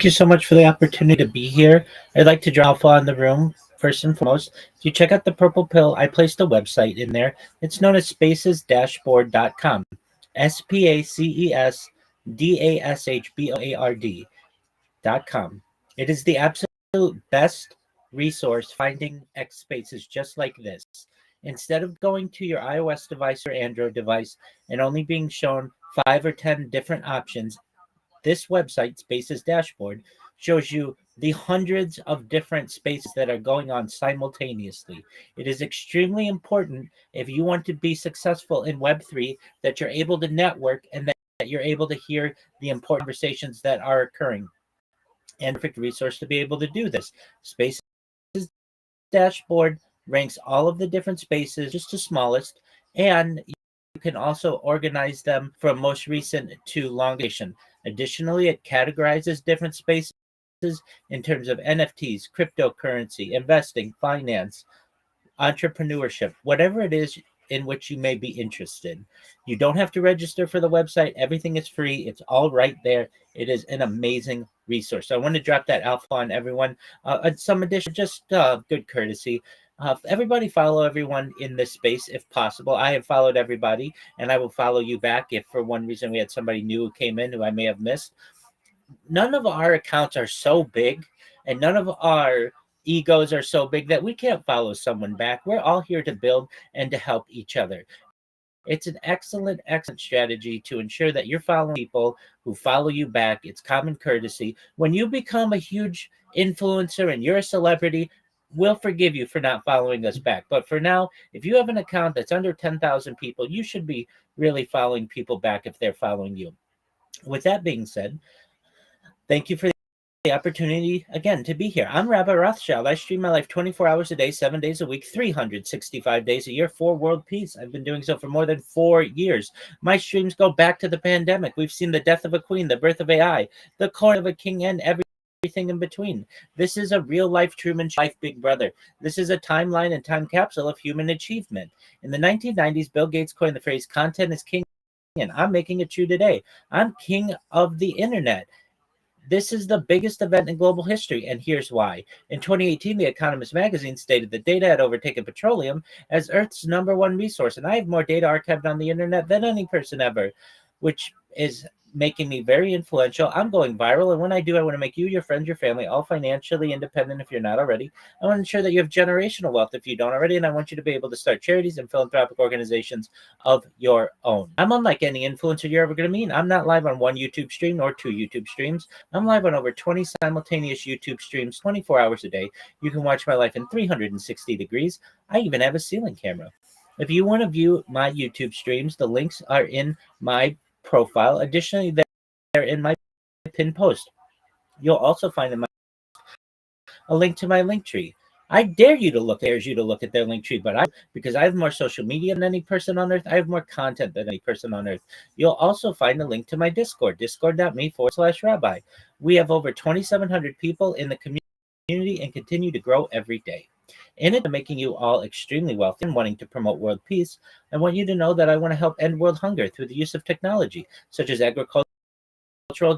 you so much for the opportunity to be here. I'd like to draw alpha in the room. First and foremost, if you check out the purple pill, I placed a website in there. It's known as spacesdashboard.com. spacesdashboard.com. It is the absolute best resource finding X spaces just like this. Instead of going to your iOS device or Android device and only being shown 5 or 10 different options, this website, Spaces Dashboard, shows you the hundreds of different spaces that are going on simultaneously. It is extremely important if you want to be successful in Web3 that you're able to network and that you're able to hear the important conversations that are occurring. And perfect resource to be able to do this. Spaces Dashboard ranks all of the different spaces, just the smallest, and you can also organize them from most recent to longest. Additionally, it categorizes different spaces in terms of NFTs, cryptocurrency, investing, finance, entrepreneurship, whatever it is in which you may be interested. You don't have to register for the website. Everything is free. It's all right there. It is an amazing resource. So I want to drop that alpha on everyone. Some addition, just good courtesy. Everybody follow everyone in this space if possible. I have followed everybody, and I will follow you back if for one reason we had somebody new who came in who I may have missed. None of our accounts are so big, and none of our egos are so big that we can't follow someone back. We're all here to build and to help each other. It's an excellent, excellent strategy to ensure that you're following people who follow you back. It's common courtesy. When you become a huge influencer and you're a celebrity, we'll forgive you for not following us back. But for now, if you have an account that's under 10,000 people, you should be really following people back if they're following you. With that being said, thank you for the opportunity again to be here. I'm Rabbi Rothschild. I stream my life 24 hours a day, 7 days a week, 365 days a year for world peace. I've been doing so for more than 4 years. My streams go back to the pandemic. We've seen the death of a queen, the birth of AI, the corn of a king, and everything in between. This is a real life Truman Show, life Big Brother. This is a timeline and time capsule of human achievement. In the 1990s, Bill Gates coined the phrase content is king, and I'm making it true today. I'm king of the internet. This is the biggest event in global history, and here's why. In 2018, The Economist magazine stated that data had overtaken petroleum as Earth's #1 resource, and I have more data archived on the internet than any person ever, which is making me very influential. I'm going viral, and when I do, I want to make you, your friends, your family, all financially independent if you're not already. I want to ensure that you have generational wealth if you don't already, and I want you to be able to start charities and philanthropic organizations of your own. I'm unlike any influencer you're ever going to meet. I'm not live on one YouTube stream or 2 YouTube streams. I'm live on over 20 simultaneous YouTube streams 24 hours a day. You can watch my life in 360 degrees. I even have a ceiling camera. If you want to view my YouTube streams, the links are in my profile. Additionally, they're in my pinned post. You'll also find in my a link to my link tree. I dare you to look at their link tree, but because I have more social media than any person on earth, I have more content than any person on earth. You'll also find a link to my Discord, discord.me/rabbi. We have over 2,700 people in the community and continue to grow every day. In addition to making you all extremely wealthy and wanting to promote world peace, I want you to know that I want to help end world hunger through the use of technology, such as agricultural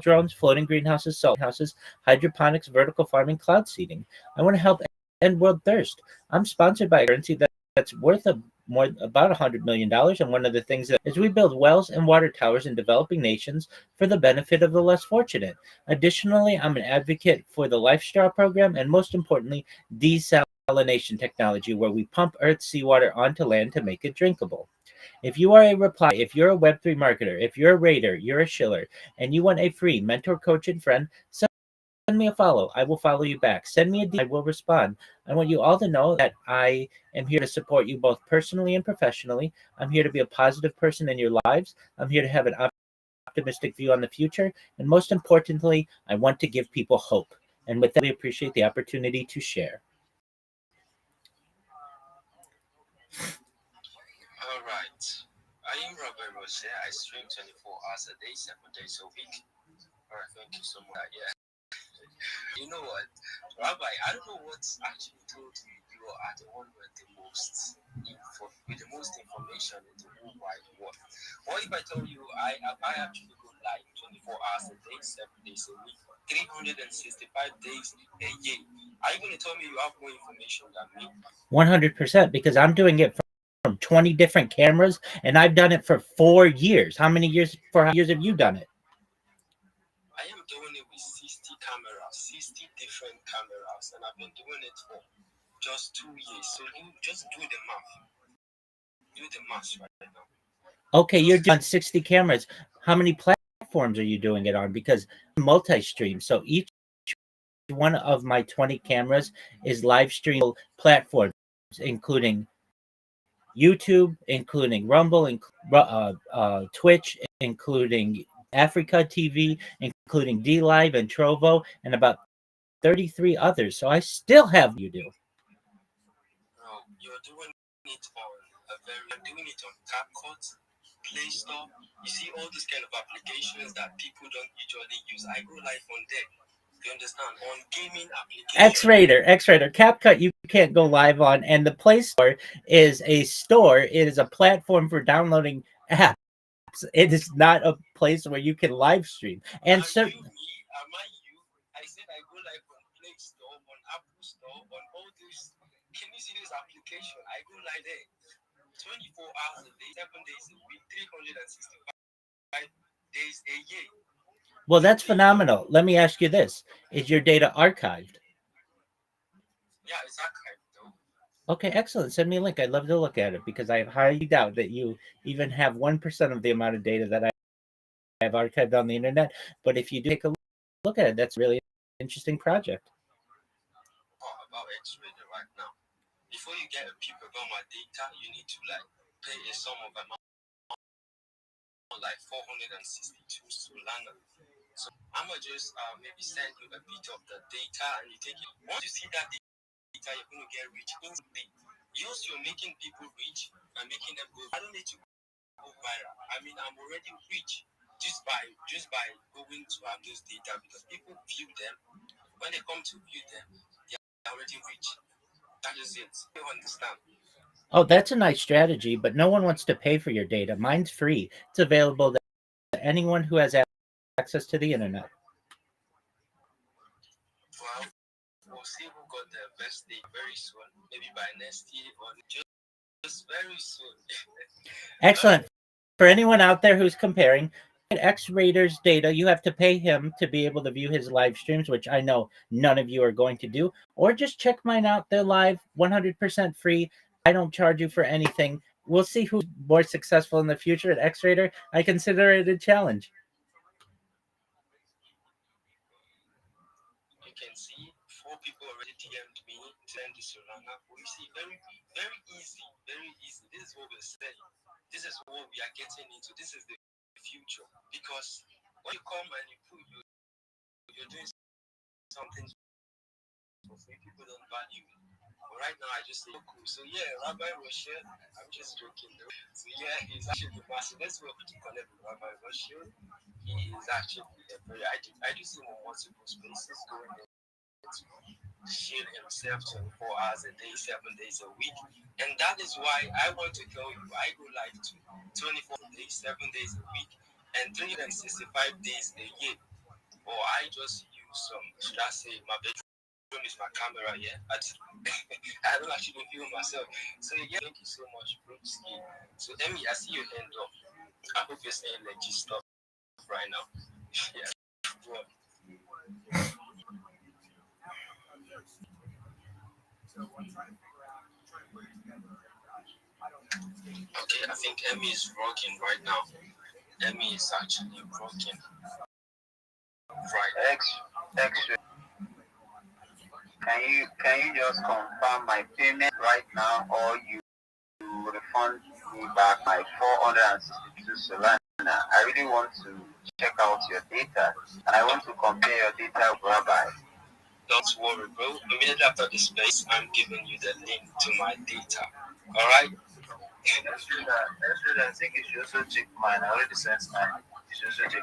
drones, floating greenhouses, salt houses, hydroponics, vertical farming, cloud seeding. I want to help end world thirst. I'm sponsored by a currency that's worth about $100 million, and one of the things that is we build wells and water towers in developing nations for the benefit of the less fortunate. Additionally, I'm an advocate for the Life Straw program, and most importantly, desalination technology, where we pump Earth's seawater onto land to make it drinkable. If you are a reply, if you're a Web3 marketer, if you're a raider, you're a shiller, and you want a free mentor, coach, and friend, send me a follow. I will follow you back. Send me a DM. I will respond. I want you all to know that I am here to support you both personally and professionally. I'm here to be a positive person in your lives. I'm here to have an optimistic view on the future. And most importantly, I want to give people hope. And with that, we appreciate the opportunity to share. All right. I am Rabbi Rothschild. I stream 24 hours a day, 7 days a week. All right, thank you so much. Yeah. You know what, Rabbi, I don't know what's actually told you. You are the one with the most information in the whole wide world. What if I tell you I actually go live 24 hours a day, 7 days a week, 365 days a year? Are you going to tell me you have more information than me? 100%, because I'm doing it from 20 different cameras, and I've done it for 4 years. How many years have you done it? I am doing it with 60 cameras, 60 different cameras, and I've been doing it for just 2 years. So you just do the math. Do the math right now. Okay, you're doing 60 cameras. How many platforms are you doing it on? Because multi-stream. So each one of my 20 cameras is live stream platforms, including YouTube, including Rumble, Twitch, including Africa TV, including DLive and Trovo, and about 33 others. So I still have you do. No, you're doing it on CapCut, Play Store. You see all these kind of applications that people don't usually use. I go live on there. You understand? On gaming applications. X-Raider, CapCut you can't go live on, and the Play Store is a store. It is a platform for downloading apps. It is not a place where you can live stream. And so, I said I go live on Play Store, on Apple Store, on all these. Can you see this application? I go live there 24 hours a day, 7 days a week, 365 days a year. Well, that's phenomenal. Let me ask you this. Is your data archived? Yeah, it's archived though. Okay, excellent. Send me a link. I'd love to look at it because I highly doubt that you even have 1% of the amount of data that I have archived on the internet. But if you do take a look at it, that's a really interesting project. About X-rated right now. Before you get a peep about my data, you need to like pay a sum of amount like 462 Solana. So I'm gonna just maybe send you a bit of the data and you take it. Once you see that data, you're gonna get rich instantly. Yes, you're making people rich and making them go. I don't need to go viral. I mean, I'm already rich just by going to have those data because people view them. When they come to view them, they're already rich. That is it. You understand? Oh, that's a nice strategy, but no one wants to pay for your data. Mine's free. It's available to anyone who has access to the internet. Well, we'll see who got the best day very soon. Maybe by next year or just very soon. Excellent. For anyone out there who's comparing, X Raiders data, you have to pay him to be able to view his live streams, which I know none of you are going to do, or just check mine out. They're live, 100% free. I don't charge you for anything. We'll see who's more successful in the future at X Raider. I consider it a challenge. You can see 4 people already DM'd me, send the Solana. We see very, very easy, very easy. This is what we're saying. This is what we are getting into. This is the future. Because when you come and you're doing something for free, people don't value it. But right now, I just say, oh, cool. So yeah, Rabbi Rothschild, I'm just joking though. So yeah, he's actually massive. Let's work to connect with Rabbi Rothschild. He is actually a very, I do see him on multiple spaces going there to shield himself 24 hours a day, 7 days a week. And that is why I want to tell you, I go live to 24 days, 7 days a week, and 365 days a year. Or I just use some, should I say, my bedroom is my camera, yeah. I don't actually view myself. So yeah, thank you so much, Bruce. So Emmy, I see your hand up. I hope you're saying legit stuff right now. Yeah. Well, okay, I think Emmy is rocking right now. Emmy is actually rocking. Right. X, can you just confirm my payment right now, or you refund me back my 462 Solana? I really want to check out your data, and I want to compare your data with Rabbi. Don't worry, bro. Immediately after the space, I'm giving you the link to my data. All right? Let's do that. I think you should also check mine. I already sent mine. You should also check it.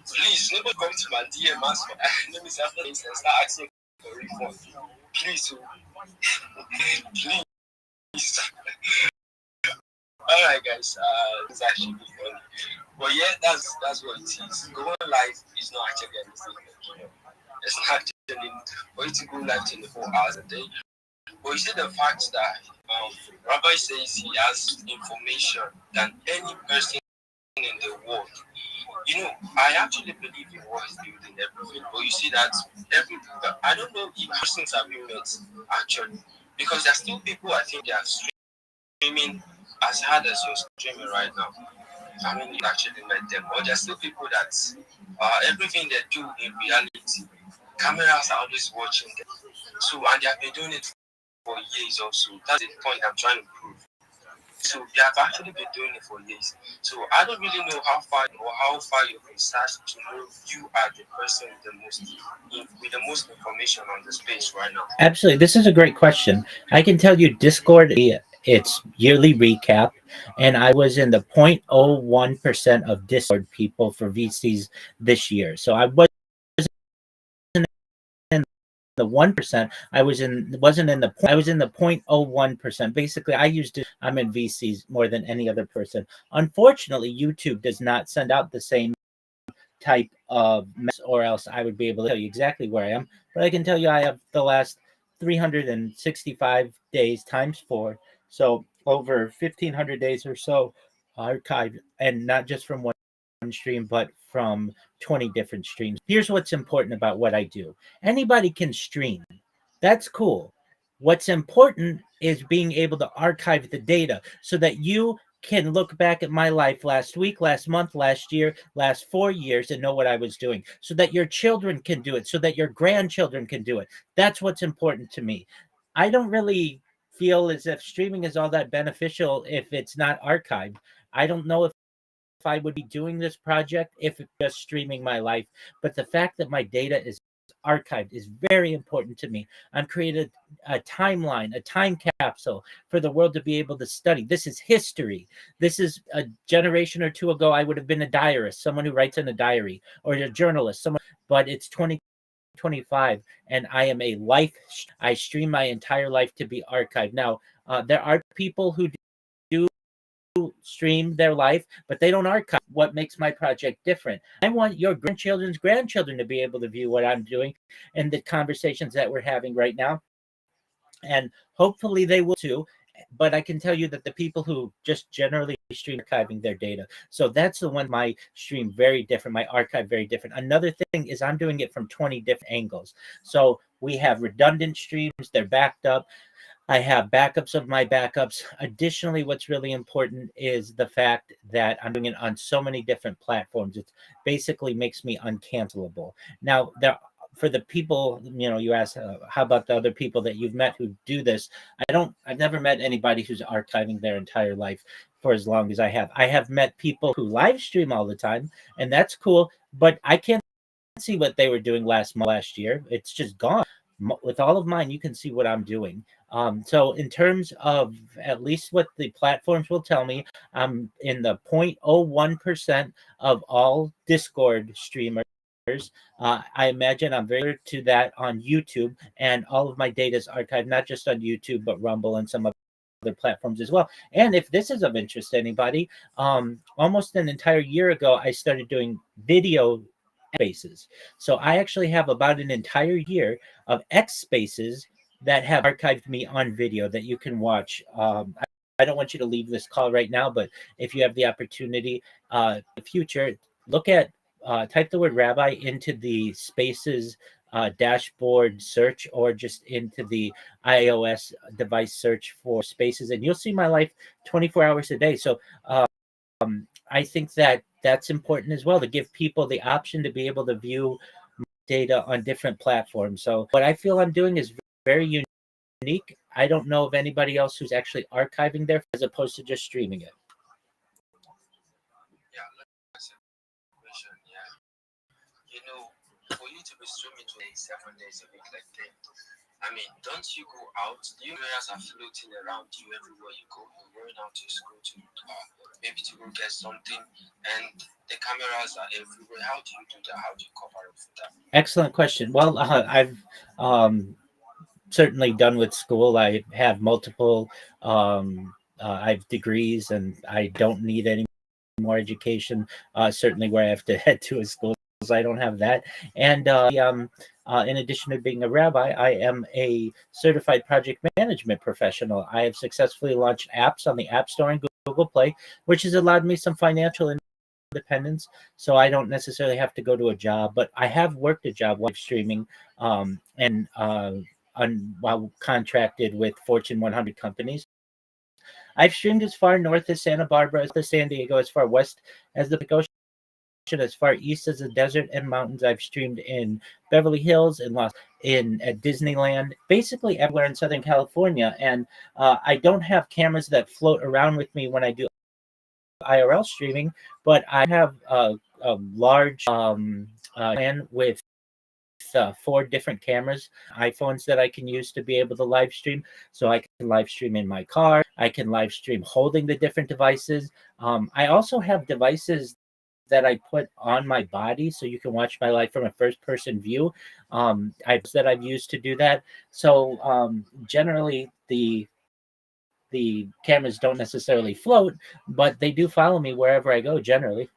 Please, nobody come to my DM ask for let me say after this and start asking for refund. Please, please. All right, guys. It's actually funny, but yeah, that's what it is. Going live is not actually a mistake. It's not actually for you to go live 24 hours a day. But you see the fact that Rabbi says he has information than any person in the world. You know, I actually believe in what he's building everything. But you see that I don't know if persons have been met actually, because there's still people I think they are streaming as hard as you're streaming right now. I mean, you actually met them, but there's still people that everything they do in reality, cameras are always watching them. So, and they have been doing it for years also. That's the point I'm trying to prove. So they have actually been doing it for years. So I don't really know how far you've researched to know you are the person with the most information on the space right now. Absolutely. This is a great question. I can tell you Discord, its yearly recap, and I was in the 0.01% of Discord people for VCs this year. So I wasn't in the 1%. I was in the 0.01%. Basically, I'm in VCs more than any other person. Unfortunately, YouTube does not send out the same type of mess, or else I would be able to tell you exactly where I am. But I can tell you I have the last 365 days times 4. So over 1,500 days or so archived, and not just from one stream, but from 20 different streams. Here's what's important about what I do. Anybody can stream. That's cool. What's important is being able to archive the data so that you can look back at my life last week, last month, last year, last 4 years, and know what I was doing, so that your children can do it, so that your grandchildren can do it. That's what's important to me. I don't really feel as if streaming is all that beneficial if it's not archived. I don't know if I would be doing this project if it's just streaming my life, but the fact that my data is archived is very important to me. I'm created a timeline, a time capsule for the world to be able to study. This is history. This is a generation or two ago, I would have been a diarist, someone who writes in a diary, or a journalist, someone, but it's 2025 and I am a life. I stream my entire life to be archived. Now, there are people who do stream their life, but they don't archive. What makes my project different? I want your grandchildren's grandchildren to be able to view what I'm doing and the conversations that we're having right now. And hopefully they will too. But I can tell you that the people who just generally stream archiving their data. So that's the one, my stream very different, my archive very different. Another thing is I'm doing it from 20 different angles. So we have redundant streams, they're backed up. I have backups of my backups. Additionally, what's really important is the fact that I'm doing it on so many different platforms. It basically makes me uncancelable. Now, for the people, you asked, how about the other people that you've met who do this? I've never met anybody who's archiving their entire life for as long as I have. I have met people who live stream all the time, and that's cool, but I can't see what they were doing last year. It's just gone. With all of mine, you can see what I'm doing. So in terms of at least what the platforms will tell me, I'm in the 0.01% of all Discord streamers. I imagine I'm very to that on YouTube, and all of my data is archived not just on YouTube, but Rumble and some other platforms as well. And if this is of interest to anybody, almost an entire year ago, I started doing video spaces. So I actually have about an entire year of X spaces that have archived me on video that you can watch. I don't want you to leave this call right now, but if you have the opportunity in the future, look at type the word rabbi into the spaces dashboard search, or just into the iOS device search for spaces, and you'll see my life 24 hours a day. So I think that that's important as well, to give people the option to be able to view data on different platforms. So what I feel I'm doing is very unique. I don't know of anybody else who's actually archiving there as opposed to just streaming it. Yeah, like I said, yeah. For you to be streaming 7 days a week like that, I mean, don't you go out? The areas are floating around you everywhere you go. You're going out to school to maybe to go get something, and the cameras are everywhere. How do you do that? How do you cover up for that? Excellent question. Well, I've certainly done with school. I have multiple I have degrees, and I don't need any more education. Certainly where I have to head to a school, I don't have that. And in addition to being a rabbi, I am a certified project management professional. I have successfully launched apps on the App Store and Google Play, which has allowed me some financial independence, so I don't necessarily have to go to a job. But I have worked a job live streaming, and while contracted with Fortune 100 companies. I've streamed as far north as Santa Barbara, as San Diego, as far west as the Pacific Ocean, as far east as the desert and mountains. I've streamed in Beverly Hills, at Disneyland, basically everywhere in Southern California. And I don't have cameras that float around with me when I do IRL streaming, but I have a large plan with 4 different cameras, iPhones that I can use to be able to live stream. So I can live stream in my car. I can live stream holding the different devices. I also have devices that I put on my body, so you can watch my life from a first-person view. I've used to do that. So generally, the cameras don't necessarily float, but they do follow me wherever I go. Generally.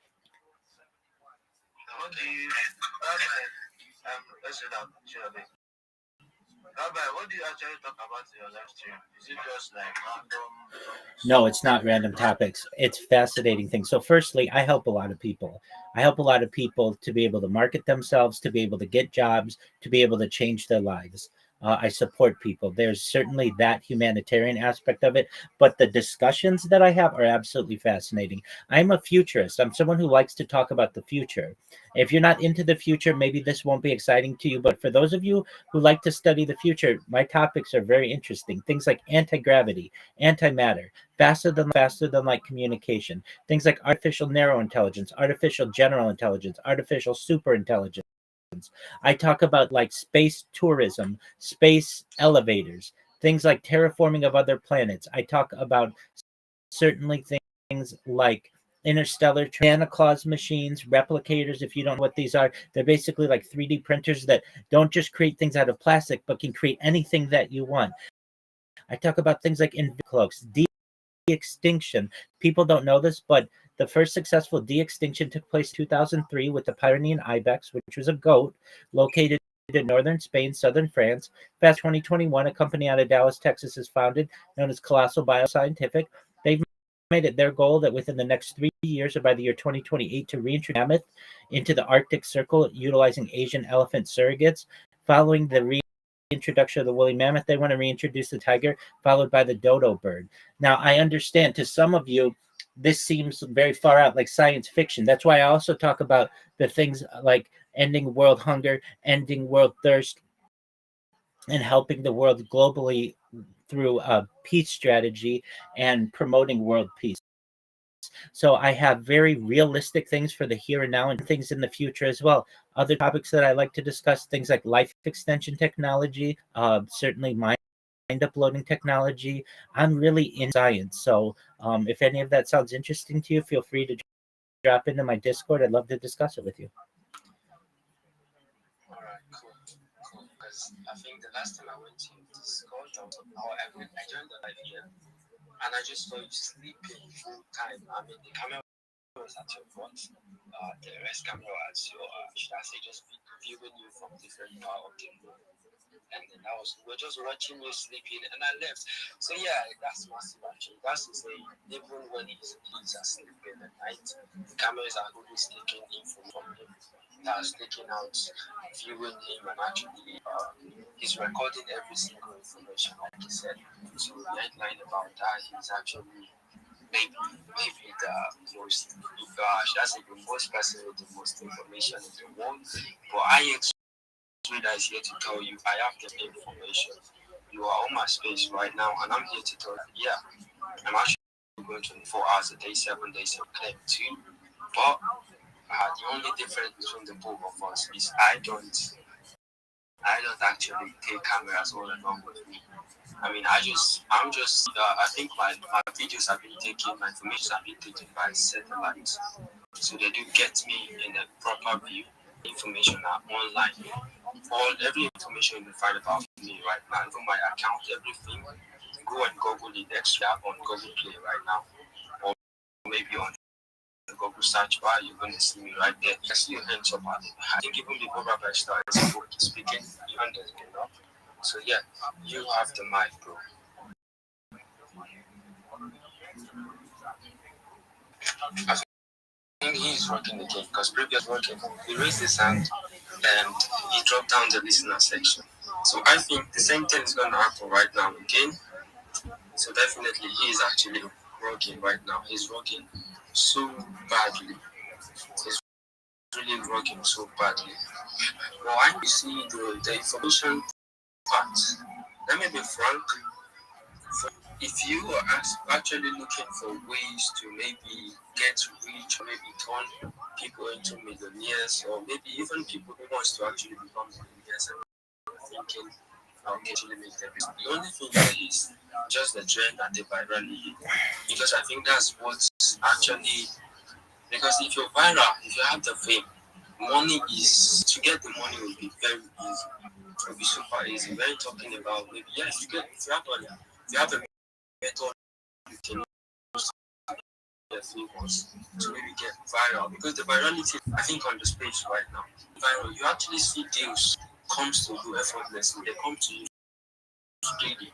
Rabbi, what do you actually talk about in your live stream? Is it just like random topics No, it's or not random topics. It's fascinating things. So, firstly, I help a lot of people. I help a lot of people to be able to market themselves, to be able to get jobs, to be able to change their lives. I support people. There's certainly that humanitarian aspect of it, but the discussions that I have are absolutely fascinating. I'm a futurist. I'm someone who likes to talk about the future. If you're not into the future, maybe this won't be exciting to you, but for those of you who like to study the future, my topics are very interesting. Things like anti-gravity, antimatter, faster than light communication, things like artificial narrow intelligence, artificial general intelligence, artificial super intelligence. I talk about like space tourism, space elevators, things like terraforming of other planets. I talk about certainly things like interstellar Santa Claus machines, replicators. If you don't know what these are, they're basically like 3D printers that don't just create things out of plastic, but can create anything that you want. I talk about things like cloaks, de-extinction. People don't know this, but the first successful de-extinction took place in 2003 with the Pyrenean ibex, which was a goat located in northern Spain, southern France. Fast 2021, a company out of Dallas, Texas, is founded, known as Colossal Bioscientific. They've made it their goal that within the next 3 years, or by the year 2028, to reintroduce mammoth into the Arctic Circle utilizing Asian elephant surrogates. Following the reintroduction of the woolly mammoth, they want to reintroduce the tiger, followed by the dodo bird. Now, I understand to some of you, this seems very far out, like science fiction. That's why I also talk about the things like ending world hunger, ending world thirst, and helping the world globally through a peace strategy and promoting world peace. So I have very realistic things for the here and now and things in the future as well. Other topics that I like to discuss, things like life extension technology, certainly mind uploading technology. I'm really in science. So if any of that sounds interesting to you, feel free to drop into my Discord. I'd love to discuss it with you. All right, cool. Because I think the last time I went to Discord, I joined the live here, and I just saw you sleeping full time. I mean, the camera was at your front, the rest camera was your, should I say, just viewing you from different part of the room. And then we're just watching you sleeping, and I left. So yeah, that's massive actually. That's to say, even when he's sleeping at night, the cameras are always taking info from him. That's taking out, viewing him, and actually he's recording every single information, like he said. So the headline about that, he's actually maybe the most, gosh, that's the most person with the most information in the world. But that is here to tell you I have the information. You are on my space right now, and I'm here to tell you, yeah, I'm actually going 24 hours a day, 7 days a week too. But the only difference between the both of us is I don't actually take cameras all along with me. I mean, I think my videos have been taken, my information have been taken by satellites. So they do get me in a proper view. Information are online. Every information you find about me right now, even my account, everything, go and Google it extra on Google Play right now. Or maybe on the Google search bar, you're going to see me right there. You can see your hands up at it. I think even before Rabbi started speaking, your hand has been up. So yeah, you have the mic, bro. I think he's working again because previous working, he raised his hand and he dropped down the listener section. So I think the same thing is going to happen right now again. So definitely he is actually working right now. He's working so badly. He's really working so badly. Well, I see the information part. Let me be frank. If you are actually looking for ways to maybe get rich, or maybe turn people into millionaires, or maybe even people who wants to actually become millionaires and thinking how can actually make them. The only thing is just the trend and the virality. Because I think that's what's actually, because if you're viral, if you have the fame, money is, to get the money will be very easy. It will be super easy. We're talking about maybe, yes, if you have money, if you have a method you can use the favors to maybe get viral, because the virality, I think, on the space right now, viral, you actually see deals comes to you effortlessly. They come to you trading.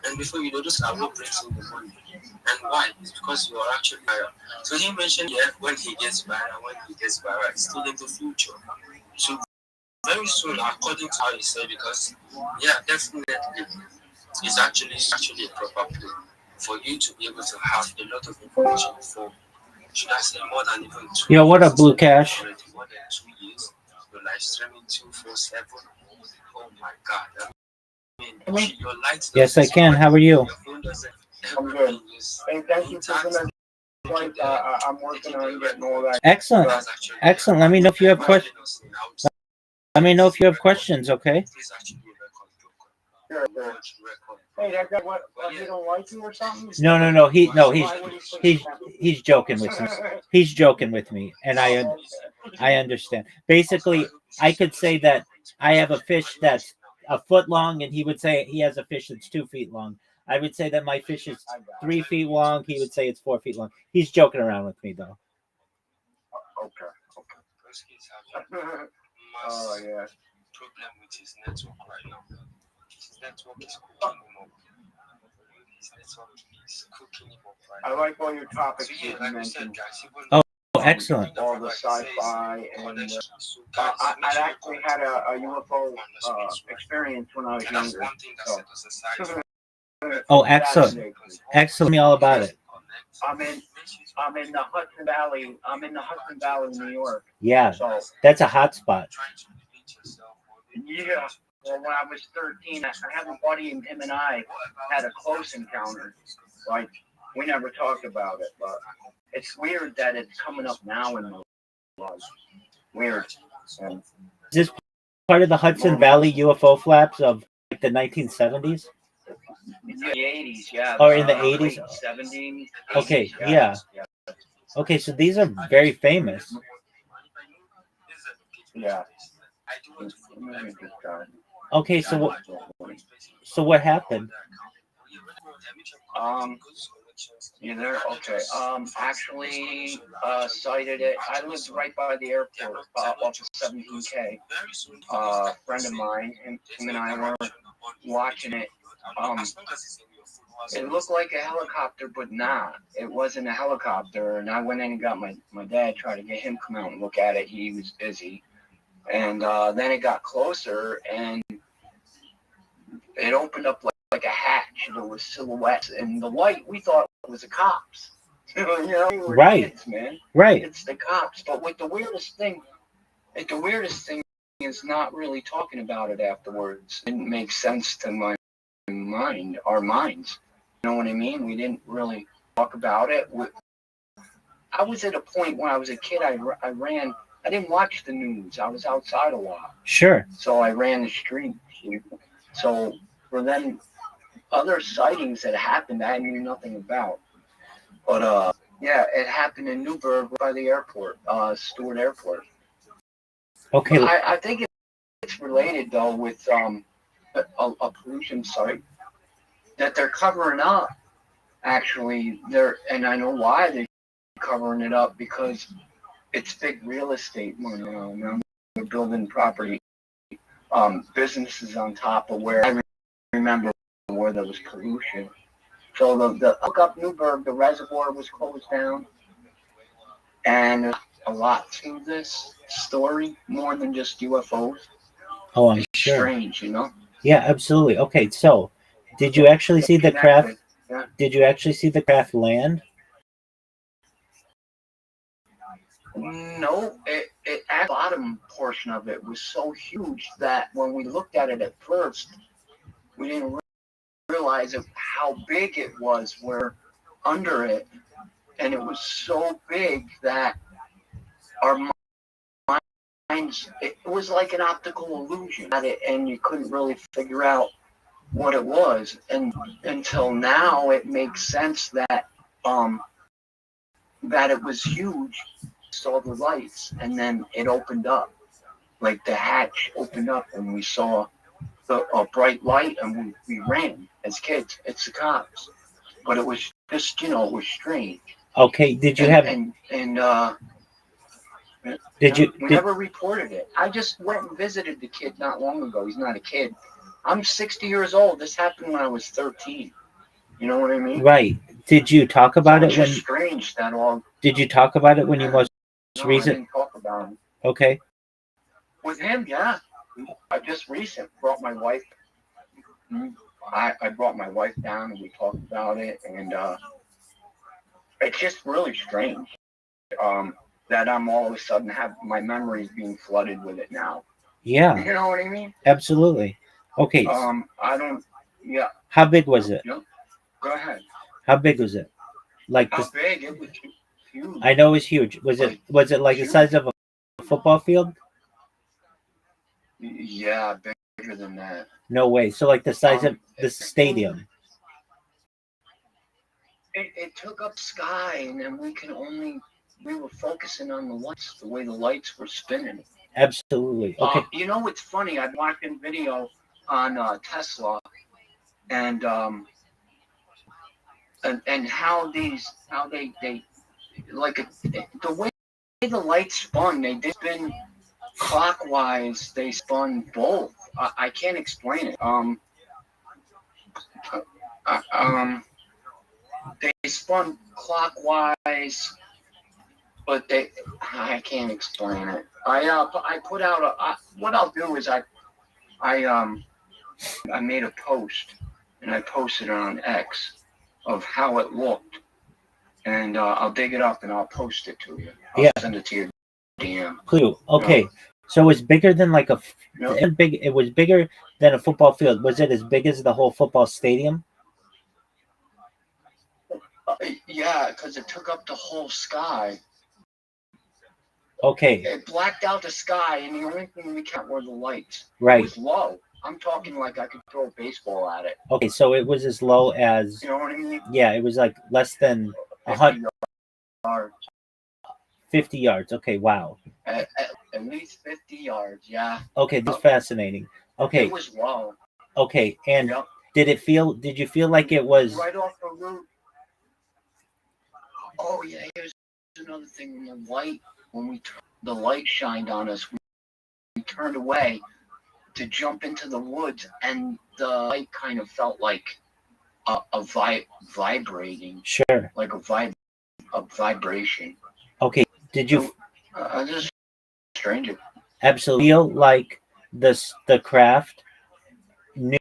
And before you know, those are what brings in the money. And why? It's because you are actually viral. So he mentioned, yeah, when he gets viral, it's still in the future. So very soon, according to how he said, because yeah, definitely, it's actually a proper play for you to be able to have a lot of information for, should I say, more than even 2 Yo, what years. up, Blue Cash? Already more than 2 years. You're live streaming 247. Oh my God. I mean, your lights. Yes, I can. How are you? Your phone doesn't. I'm good. Hey, thank you for the like, I'm working on getting all that. Excellent. Excellent. Let me know if you have questions. Let me know if you have questions, okay? Sure, sure. Hey, that guy, what he don't like you or something? No. He's joking with me. He's joking with me, and I understand. Basically, I could say that I have a fish that's a foot long, and he would say he has a fish that's 2 feet long. I would say that my fish is 3 feet long. He would say it's 4 feet long. He's joking around with me, though. Okay. Oh yeah. Problem with his network right now. His network is cooking him up. I like all your topics you mentioned. Oh, excellent. All the sci-fi and I actually had a UFO experience when I was younger. So. Oh, excellent. Excellent. Tell me all about it. I'm in the Hudson Valley. I'm in the Hudson Valley, New York. Yeah, so, that's a hot spot. Yeah. Well, when I was 13, I have a buddy, and him and I had a close encounter. Like, we never talked about it, but it's weird that it's coming up now in the laws. Weird. And is this part of the Hudson Valley UFO flaps of like the 1970s? In the 80s, yeah. Or in the 80s? 70s. Okay, yeah. Okay, so these are very famous. Yeah. Okay, so what happened? You there? Okay. Actually, sighted it. I lived right by the airport, off of 17K. Friend of mine, him and I were watching it. It looked like a helicopter, but not. It wasn't a helicopter. And I went in and got my dad, tried to get him to come out and look at it. He was busy. And then it got closer, and it opened up like a hatch. There was silhouettes, and the light we thought was the cops. We were Right. kids, man. Right. It's the cops. But with the weirdest thing is not really talking about it afterwards. It didn't make sense to my mind, our minds. You know what I mean? We didn't really talk about it. I was at a point when I was a kid. I ran. I didn't watch the news. I was outside a lot. Sure. So I ran the streets. So for them, other sightings that happened, I knew nothing about. But yeah, it happened in Newburgh by the airport, Stewart Airport. Okay. I think it's related though with a pollution site that they're covering up. Actually, and I know why they're covering it up, because it's big real estate money. Now they're building property, businesses on top of where I remember where there was pollution. So the hook up Newburgh, the reservoir was closed down, and there's a lot to this story, more than just UFOs. Oh, I'm it's sure. Strange, you know. Yeah, absolutely. Okay, so did you actually see the craft? Yeah. Did you actually see the craft land? No, it the bottom portion of it was so huge that when we looked at it at first, we didn't realize how big it was. We're under it, and it was so big that our minds, it was like an optical illusion at it, and you couldn't really figure out what it was. And until now, it makes sense that it was huge. Saw the lights, and then it opened up, like the hatch opened up, and we saw a bright light, and we ran as kids. It's the cops, but it was just, it was strange. Okay, did you We never reported it. I just went and visited the kid not long ago. He's not a kid. I'm 60 years old. This happened when I was 13. You know what I mean? Right. Did you talk about So it it's when? just strange that all. Did you talk about it when you most No, I recent? didn't talk about it. Okay. With him, yeah. I just recent brought my wife. I brought my wife down and we talked about it, and it's just really strange that I'm all of a sudden have my memories being flooded with it now. Yeah. You know what I mean? Absolutely. Okay. I don't. Yeah. How big was it? Yeah. Go ahead. How big was it? Like How this? big? It was huge. I know it was huge. Was it like the size of a football field? Yeah, bigger than that. No way. So like the size of the stadium. It took up sky, and then we were focusing on the lights, the way the lights were spinning. Absolutely. Okay. You know what's funny? I'm watching video on Tesla, and how they like the way the lights spun. They did spin clockwise. They spun both. I can't explain it. They spun clockwise, but I can't explain it. I put out what I'll do is I made a post and I posted it on X of how it looked, and I'll dig it up and I'll post it to you. I'll send it to your DM. Clue. Okay. No. So it was bigger than like a big. It was bigger than a football field. Was it as big as the whole football stadium? Yeah, because it took up the whole sky. Okay. It blacked out the sky, and the only thing we kept were the lights. Right. It was low. I'm talking like I could throw a baseball at it. Okay, so it was as low as. You know what I mean? Yeah, it was like less than 50 yards. 50 yards. Okay, wow. At least 50 yards, yeah. Okay, that's fascinating. Okay. It was low. Okay, and did you feel like it was right off the route? Oh yeah, here's another thing. When the light shined on us, we turned away to jump into the woods, and the light kind of felt like vibrating. Sure. Like a vibration. Okay. Did you? Just strange. Absolutely feel like the craft knew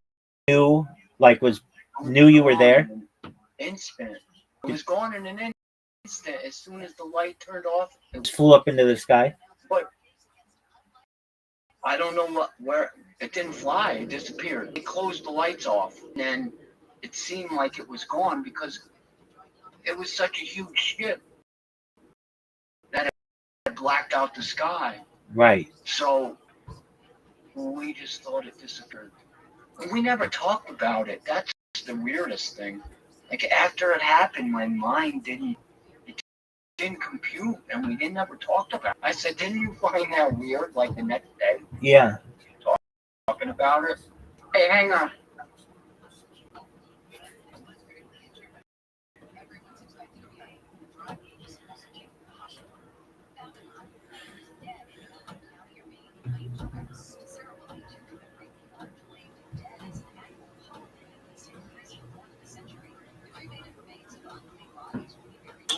you were there. Instant. It was gone in an instant. As soon as the light turned off, it flew up into the sky. But I don't know where it didn't fly. It disappeared. They closed the lights off, and then it seemed like it was gone because it was such a huge ship that it blacked out the sky. Right. So we just thought it disappeared. We never talked about it. That's the weirdest thing. Like after it happened, my mind didn't compute, and we didn't ever talk about it. I said, "Didn't you find that weird?" Like the next day. Yeah. Talking about it. Hey, hang on.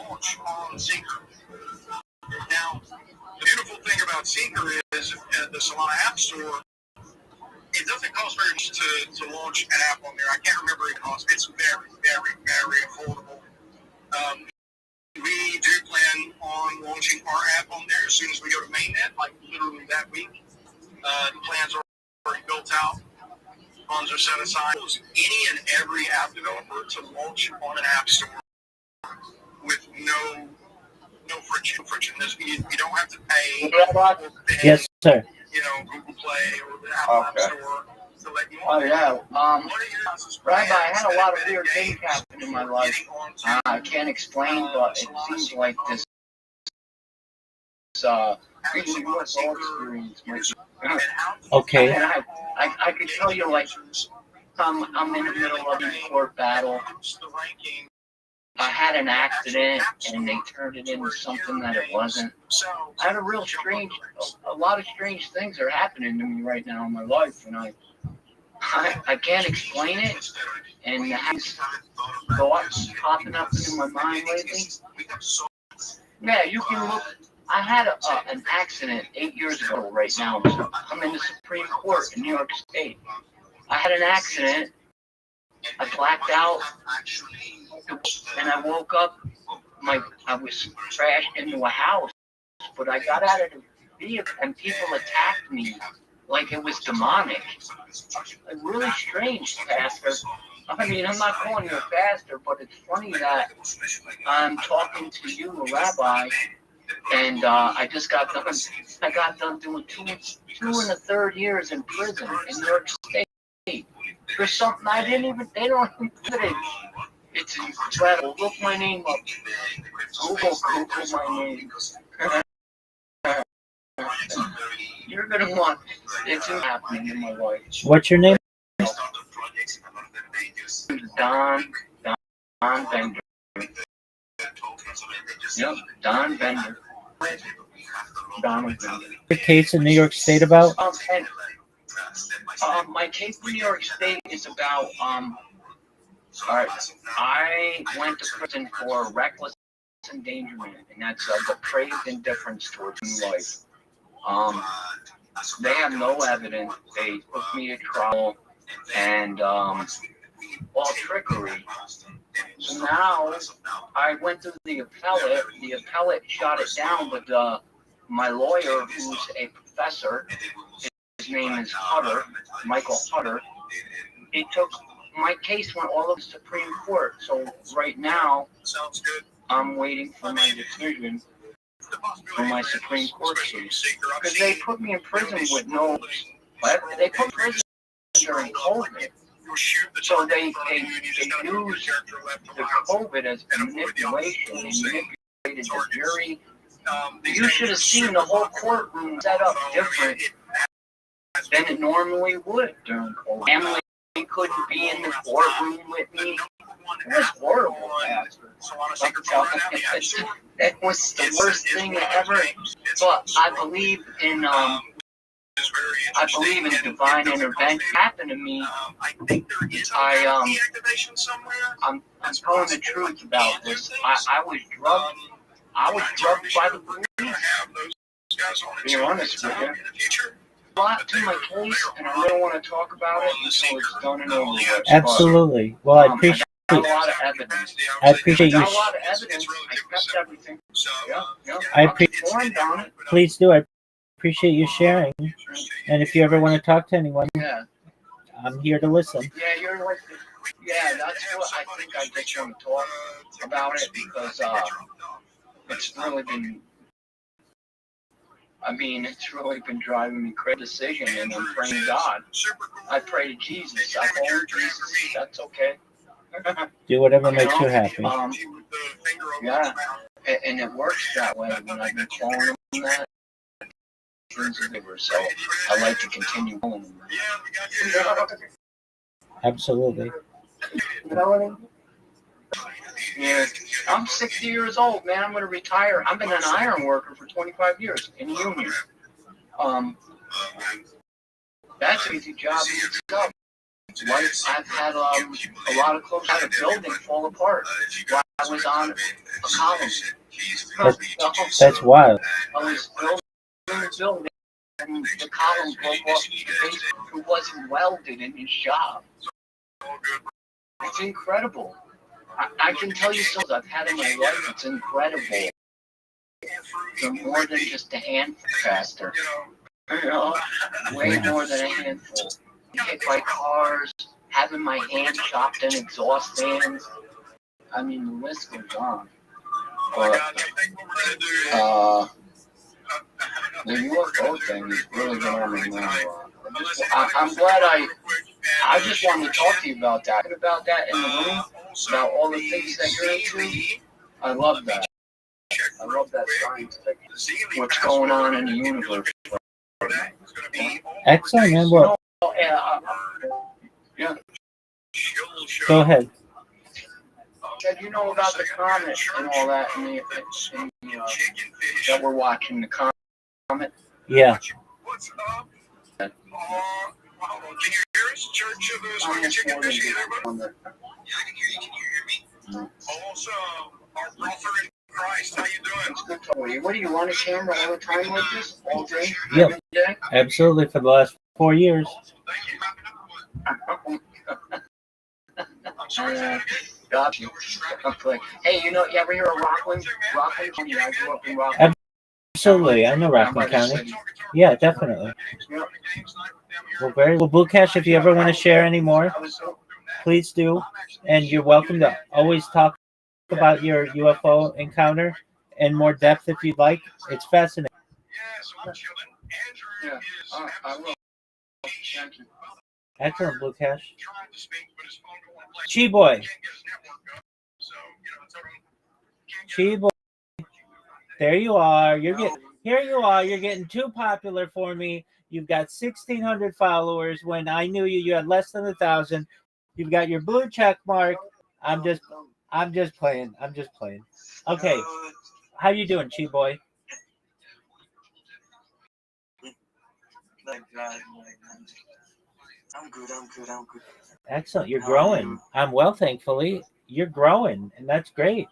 Launch on Seeker. Now, the beautiful thing about Seeker is at the Solana App Store, it doesn't cost very much to launch an app on there. I can't remember it cost. It's very, very, very affordable. We do plan on launching our app on there as soon as we go to mainnet, like literally that week. The plans are already built out. Funds are set aside. Any and every app developer to launch on an app store with no friction. You don't have to pay. Yes, sir. You know, Google Play or the Apple App Store to let you on. Oh yeah. Rabbi, I had a lot of weird things happen in my life. I can't explain, but it seems like this really UFO experience. Okay. And I could tell you, like, I'm in the middle of a court battle. I had an accident, and they turned it into something that it wasn't. I had a lot of strange things are happening to me right now in my life, and I can't explain it, and has thoughts popping up into my mind lately. Yeah, you can look. I had an accident 8 years ago right now. I'm in the Supreme Court in New York State. I had an accident. I blacked out, and I woke up. I was crashed into a house, but I got out of the vehicle, and people attacked me like it was demonic. Really strange, Pastor. I mean, I'm not calling you a pastor, but it's funny that I'm talking to you, a rabbi, and I got done doing two and a third years in prison in New York State for something they don't even put it. It's incredible. Look my name up. Google my name. You're gonna want it's happening in my life. What's your name? Don Bender. Yep, Don Bender. Donald Bender. Your case in New York State about? My case in New York State is about alright, I went to prison for reckless endangerment, and that's depraved indifference towards human life. They have no evidence. They put me to trial, and all trickery. So now I went to the appellate. The appellate shot it down, but my lawyer, who's a professor, his name is Hutter, Michael Hutter. He took my case went all over the Supreme Court. So right now, I'm waiting for my decision for my Supreme Court case, because they put me in prison with no. They put me in prison during COVID. So they used the COVID as manipulation. They manipulated the jury. You should have seen the whole courtroom set up different than it normally would during COVID. Family couldn't be in the courtroom with me. It was horrible, Pastor. That was the worst thing ever. But I believe in divine intervention. Happened to me. I'm telling the truth about this. I was drugged. I was drugged by the police. To be honest with you. A lot to my case, and I really want to talk about it until it's done and over with. Absolutely. Well, I appreciate. A lot of evidence. I appreciate you. A lot of evidence. I kept everything. Yeah. I appreciate. Please do. I appreciate you sharing. And if you ever want to talk to anyone, I'm here to listen. Yeah, you're like. Yeah, that's what I think. I just want to talk about it because it's really been. I mean, it's really been driving me crazy decision, and I'm praying to God. I pray to Jesus. I call Jesus. That's okay. Do whatever makes you happy. Yeah, and it works that way when I've been calling him that. So I like to continue calling him that. Absolutely. Yeah, I'm 60 years old, man. I'm going to retire. I've been an iron worker for 25 years in the union. That's an easy job in itself. I've had a lot of clothes. I had a building fall apart while I was on a column. That's wild. I was building the building, and the column broke off the base who wasn't welded in his job. It's incredible. I can tell you something I've had in my life. It's incredible. They're more than just a handful, Pastor. You know, way more than a handful. Hit by cars, having my hand chopped in exhaust fans. I mean, the list goes on. But the UFO thing is really going on my mind. I'm glad I just wanted to talk to you about that. About that in the room, about all the things that you're into. I love that. I love that scientific, what's going on in the universe. Excellent, man. Well, yeah. Go ahead. Said you know about the comet and all that, that we're watching the comet. Yeah. Can you hear us? Church of the Smoking Chicken Fish, can you hear everybody? Yeah, I can hear you. Can you hear me? Also, our brother in Christ, how you doing? What do you want a camera all the time like this? All day? Yep. Every day? Absolutely, for the last 4 years. Got you. Okay. Hey, you ever hear of Rockland? Rockland County. I grew up in Rockland. Absolutely, I know Rockland County. Yeah, definitely. Well, Blue Cash, if you ever want to share any more, please do. And you're welcome to always talk about your UFO encounter in more depth if you'd like. It's fascinating. Yeah, I will. Thank you. Excellent, Blue Cash. Chi Boy. Chi Boy. There you are. Here you are. You're getting too popular for me. You've got 1,600 followers. When I knew you, you had less than 1,000. You've got your blue check mark. I'm just playing. I'm just playing. Okay. How you doing, Chi Boy? I'm good. Excellent. You're growing. I'm well, thankfully. You're growing, and that's great.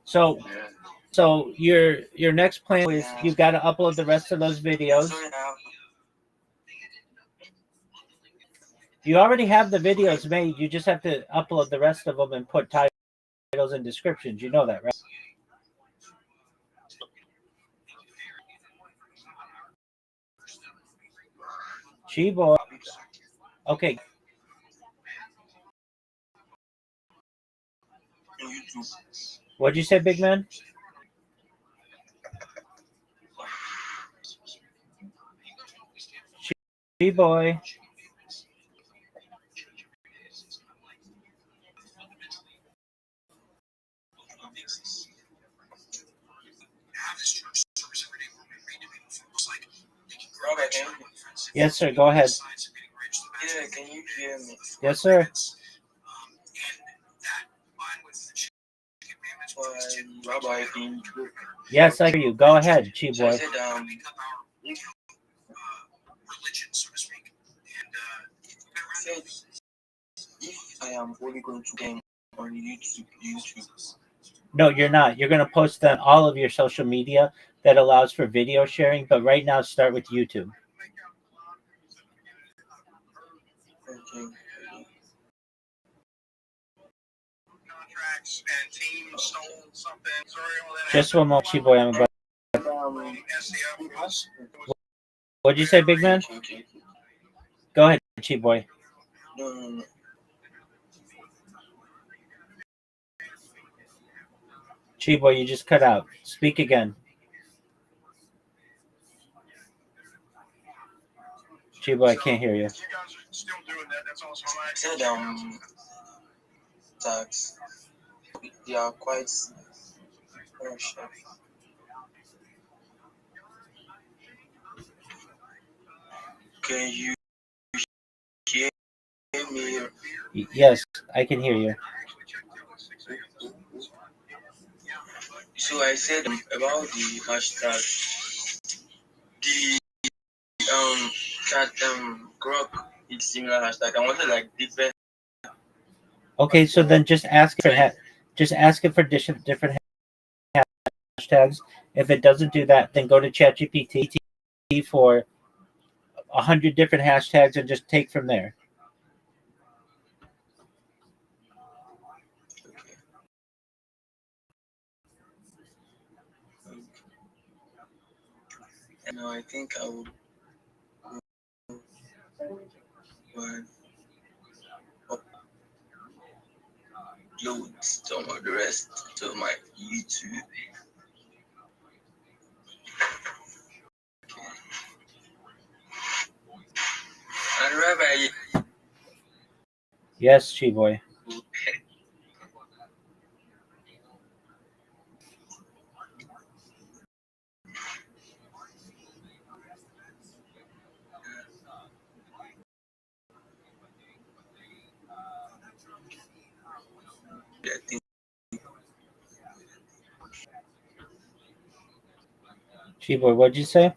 So your next plan is you've got to upload the rest of those videos. You already have the videos made. You just have to upload the rest of them and put titles and descriptions. You know that, right? Chi Boy. Okay. What'd you say, big man? Chi Boy. Robert, Yes, sir. Go ahead. yeah, can you hear me? Yes, sir. Rabbi, Yes, I hear you. Go ahead, Chi so I Boy. said, if I am only going to game on YouTube. No, you're not. You're going to post on all of your social media that allows for video sharing. But right now, start with YouTube. Okay. Just one more, Chi Boy. I'm about. What'd you say, big man? Go ahead, Chi Boy. No. Chi Boy, you just cut out. Speak again. Chi Boy, I can't hear you. Said that they are quite fresh. Can you hear me? Yes, I can hear you. So I said about the hashtag, the chat grok is similar hashtag. I wanted like different. Okay, so then just ask it for different hashtags. If it doesn't do that, then go to ChatGPT for 100 different hashtags and just take from there. And I think I will upload some of the rest to my YouTube. And Rabbi. Yes, Chi Boy. I think Keyboard, what'd you say?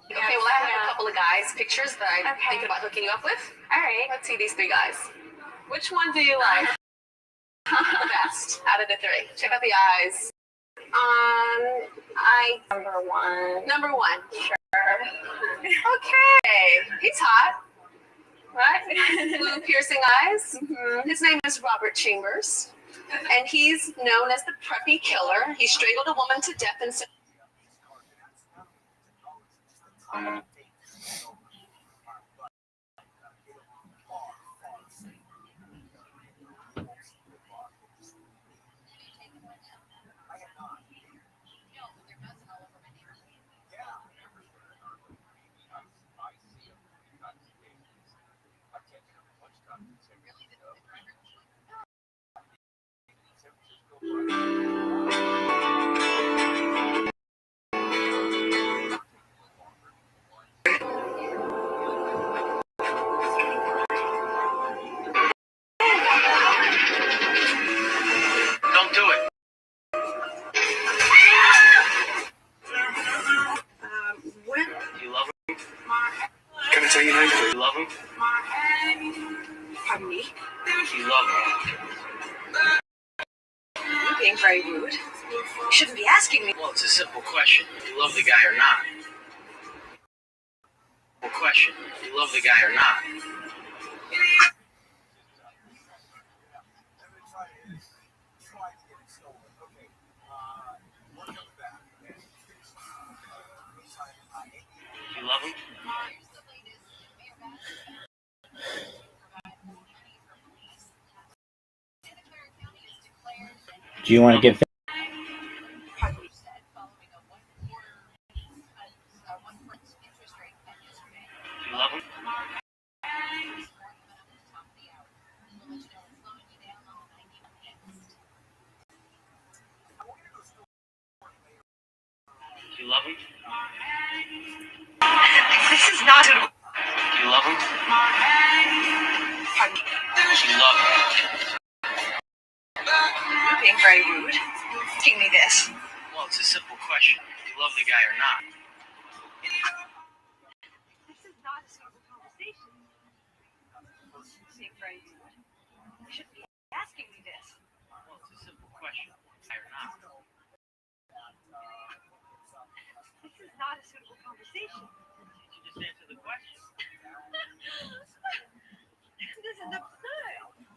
Okay, well, I have a couple of guys' pictures that I'm thinking about hooking you up with. All right. Let's see these three guys. Which one do you like the best out of the three? Check out the eyes. Number one. Number one. Sure. Okay. He's hot. Right? Blue piercing eyes. Mm-hmm. His name is Robert Chambers. And he's known as the preppy killer. He strangled a woman to death and said, Don't do it. when? Do you love him? Can I tell you nicely? Do you love him? Pardon me? Do you love him? You're being very rude. You shouldn't be asking me. Well, it's a simple question. Do you love the guy or not? Simple question. Do you love the guy or not? Do you love him? Do you want to get? Do you love him? Do you love him? This is not suitable. Do you love him? Pardon me. Do you love him? You're being very rude. Give me this. Well, it's a simple question. Do you love the guy or not? This is not a suitable conversation. Being very rude. You shouldn't be asking me this. Well, it's a simple question. Guy or not? This is not a suitable conversation. You just answer the question. This is absurd.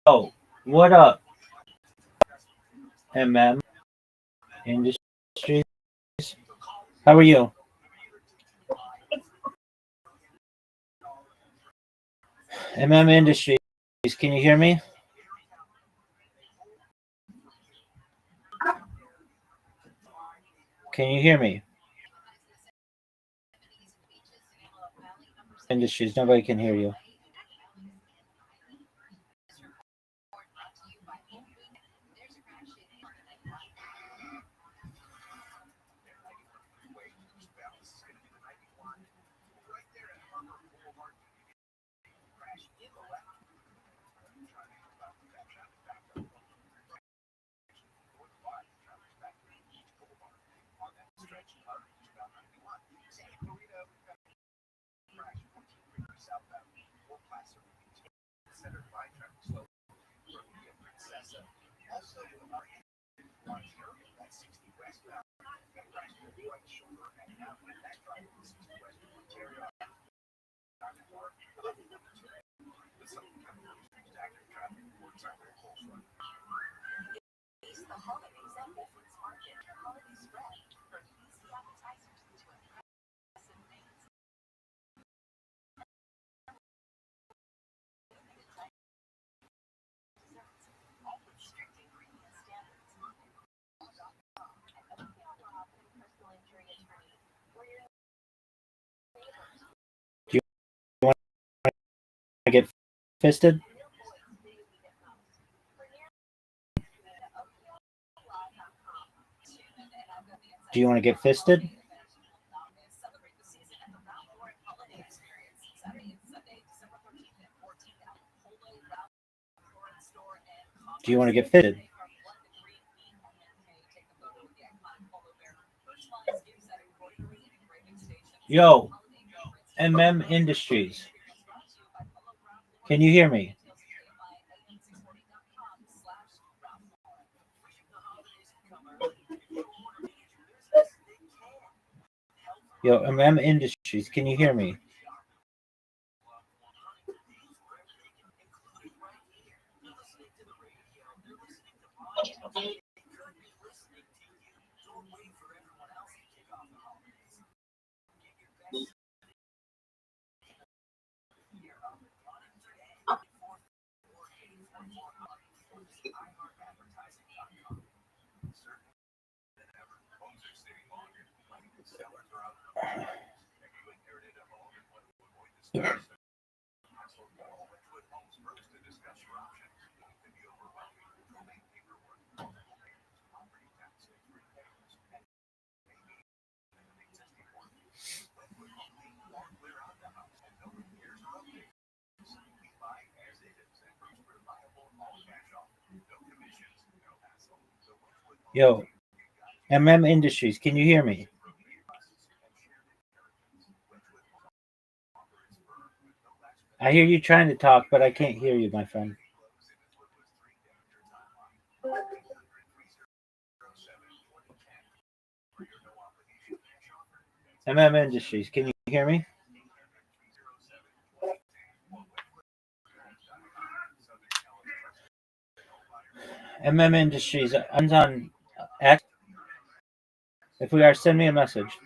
Oh, what up, Industries? How are you? Industries, can you hear me? Can you hear me? Industries, nobody can hear you. Do you want to get fisted? Do you want to get fisted? Do you want to get fitted? Yo, Industries. Can you hear me? Yo, Industries. Can you hear me? Yo, Industries. Can you hear me? I hear you trying to talk, but I can't hear you, my friend. Industries. Can you hear me? Industries. On X. If we are, send me a message.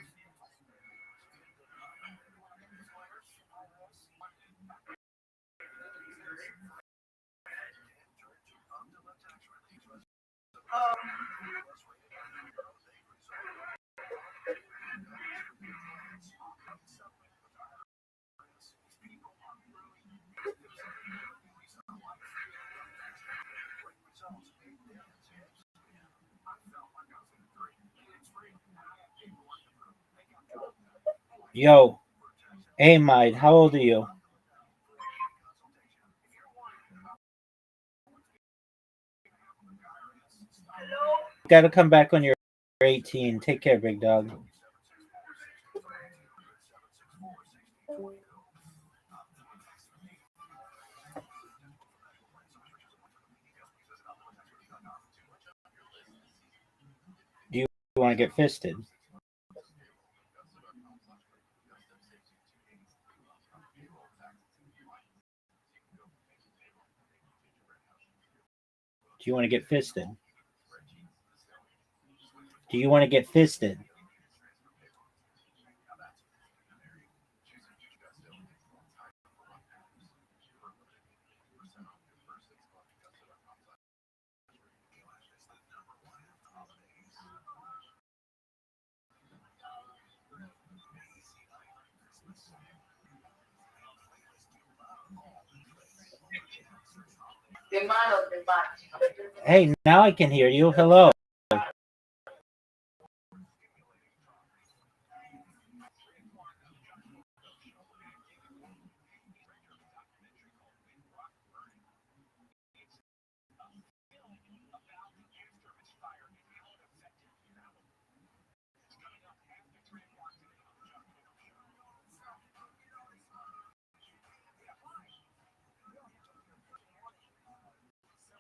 Yo, Amide, how old are you? Gotta come back when you're 18. Take care, big dog. Do you want to get fisted? Do you want to get fisted? Do you want to get fisted? The man of the match. Hey, now I can hear you. Hello.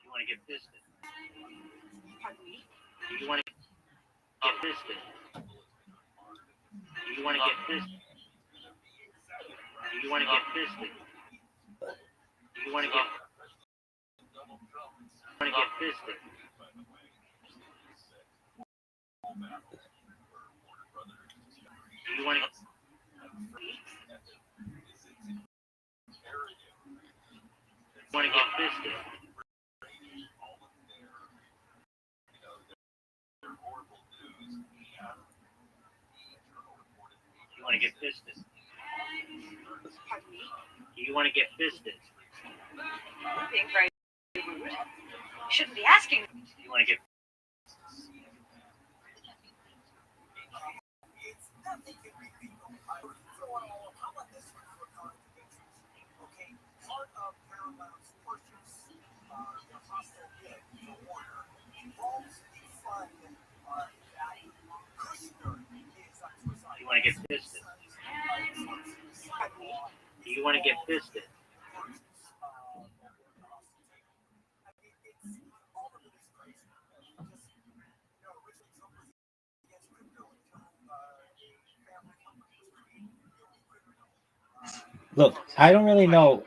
You want to get fisted? Do you want to get fisted? Do you want to get fisted? Do you want to get fisted? Do you want to get fisted? Do you want to get fisted? You want to get fisted? Do you want to get fisted? Being very rude. You shouldn't be asking. You want to get You want to get fisted? Do you want to get fisted? Look, I don't really know.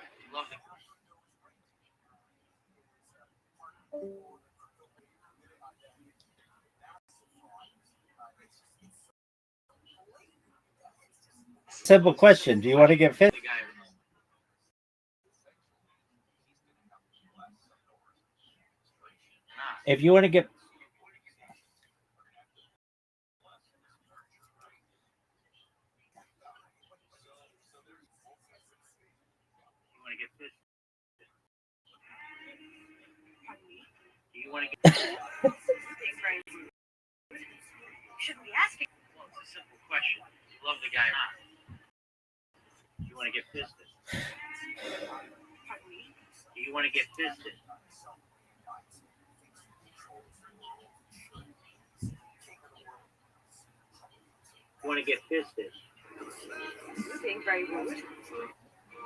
Simple question. Do you want to get fisted? If you want to get Do you want to get Shouldn't be asking. Well, it's a simple question. Do you love the guy or not? Do you want to get fisted? Do you want to get fisted? You want to get fisted? You're being very rude. You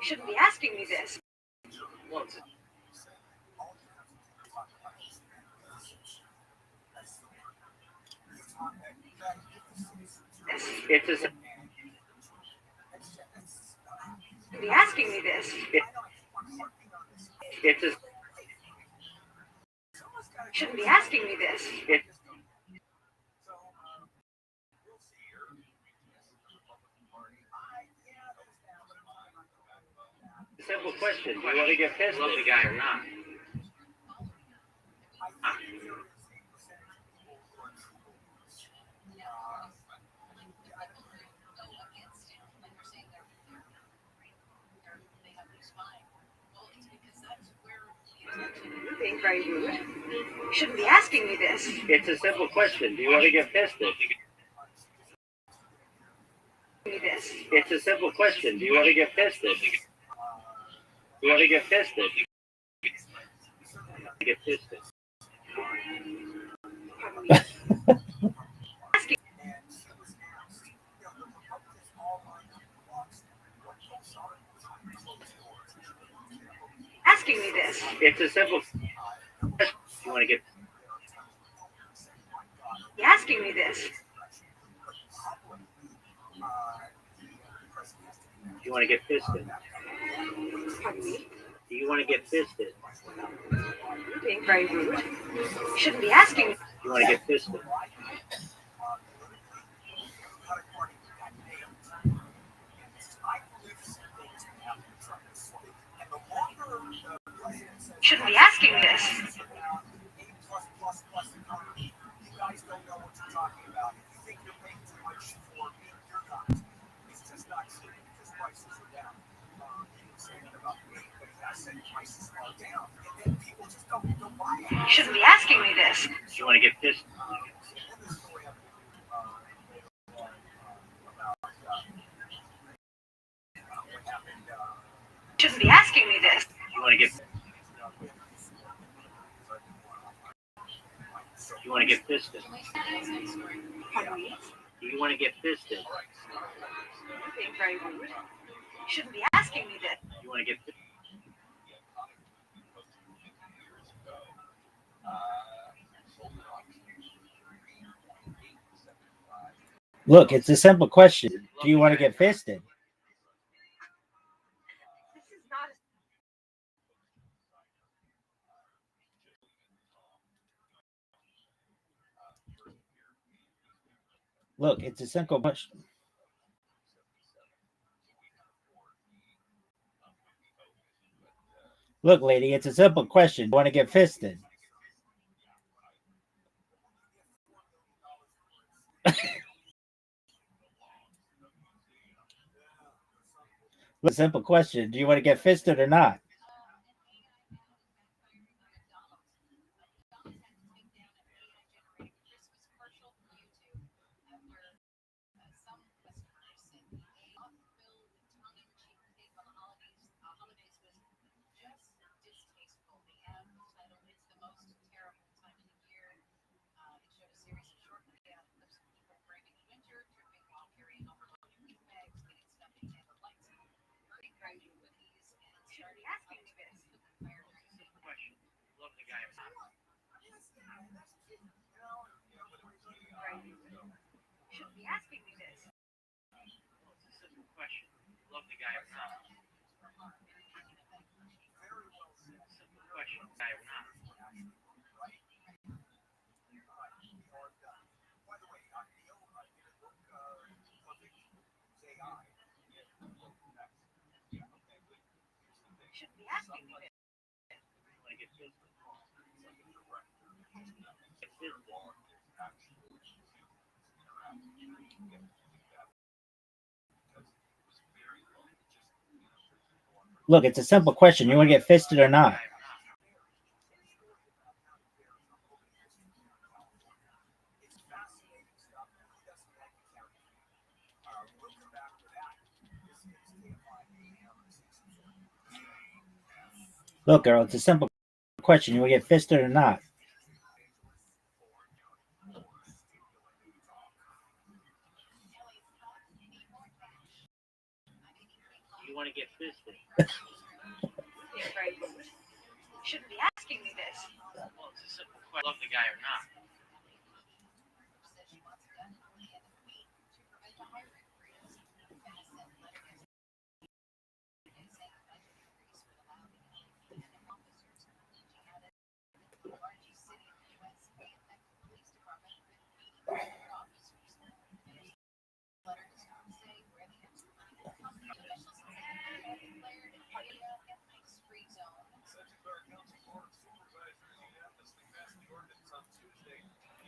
shouldn't be asking me this. Well, it's a Be asking me this. It's a Shouldn't be asking me this. Simple question. Do you want to get fisted? Love the guy or not? You're being very rude. You shouldn't be asking me this. It's a simple question. Do you want to get fisted? This. It's a simple question. Do you want to get fisted? You want to get fisted? Get fisted. Asking me this. It's a simple question. You want to get You're asking me this. You want to get fisted? Pardon me? Do you want to get fisted? You're being very rude. You shouldn't be asking me. You want to get fisted? You shouldn't be asking me this. You shouldn't be asking me this. You want to get fisted? You shouldn't be asking me this. You want to get You want to get fisted? Pardon me? Do you want to get fisted? You're being very rude. You shouldn't be asking me this. You want to get fisted? Look, it's a simple question. Do you want to get fisted? Look, it's a simple question. Look, lady, it's a simple question. Do you want to get fisted? Look, simple question. Do you want to get fisted or not? Look, it's a simple question. You want to get fisted or not? Look, girl, it's a simple question. You want to get fisted or not? You want to get fisted? You shouldn't be asking me this. Well, it's a simple question. Love the guy or not?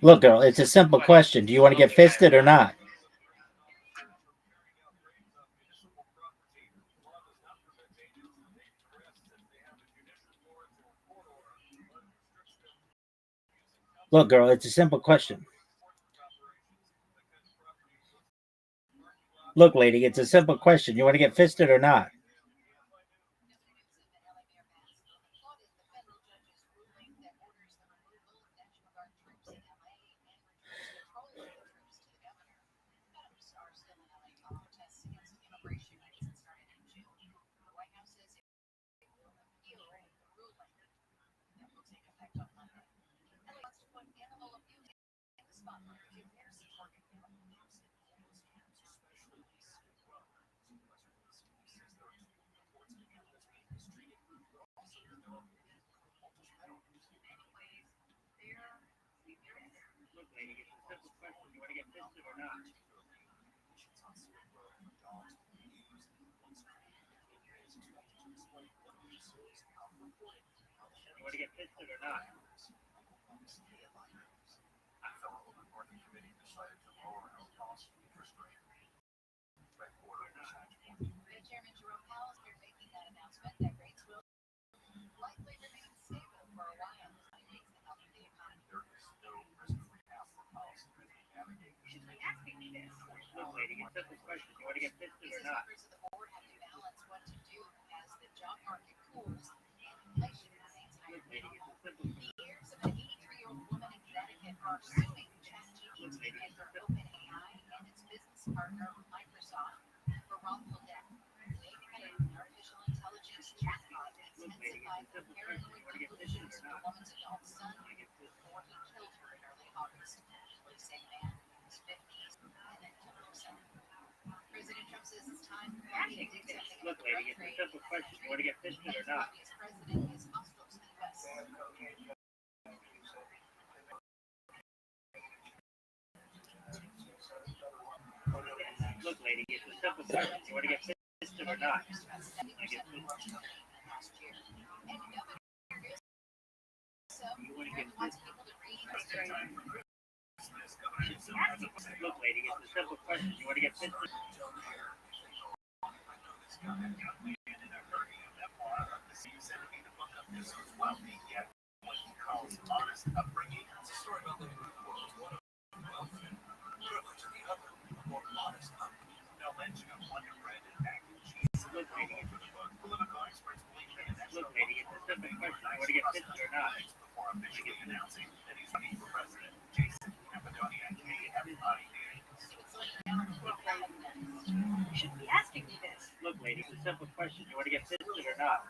Look, girl, it's a simple question. Do you want to get fisted or not? Look, girl, it's a simple question. Look, lady, it's a simple question. You want to get fisted or not? You want to get fisted or not? Look, lady, it's a simple question. You want to get fisted or not? Look, lady, it's a simple question. You want to get fisted or not? Look, lady, it's a simple question. You want to get fisted or not? Look, lady, it's a simple question. You want to get fisted? Look, lady, it's a simple question. You want to get fisted or not? You shouldn't be asking me this. Look, lady, it's a simple question. You want to get fisted or not?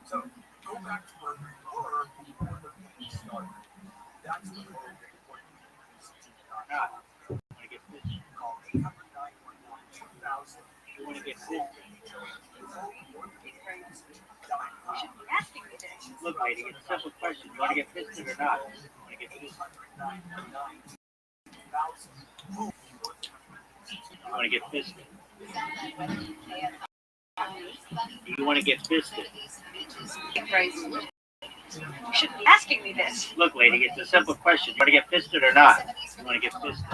So go back to where we were before the meeting started. That's the whole call 800-911-2000. You want to get fisted? You shouldn't be asking me this. Look, lady, it's a simple question. You want to get fisted or not? You want to get fisted? You want to get fisted? You want to get fisted? You shouldn't be asking me this. Look, lady, it's a simple question. You want to get fisted or not? You want to get fisted?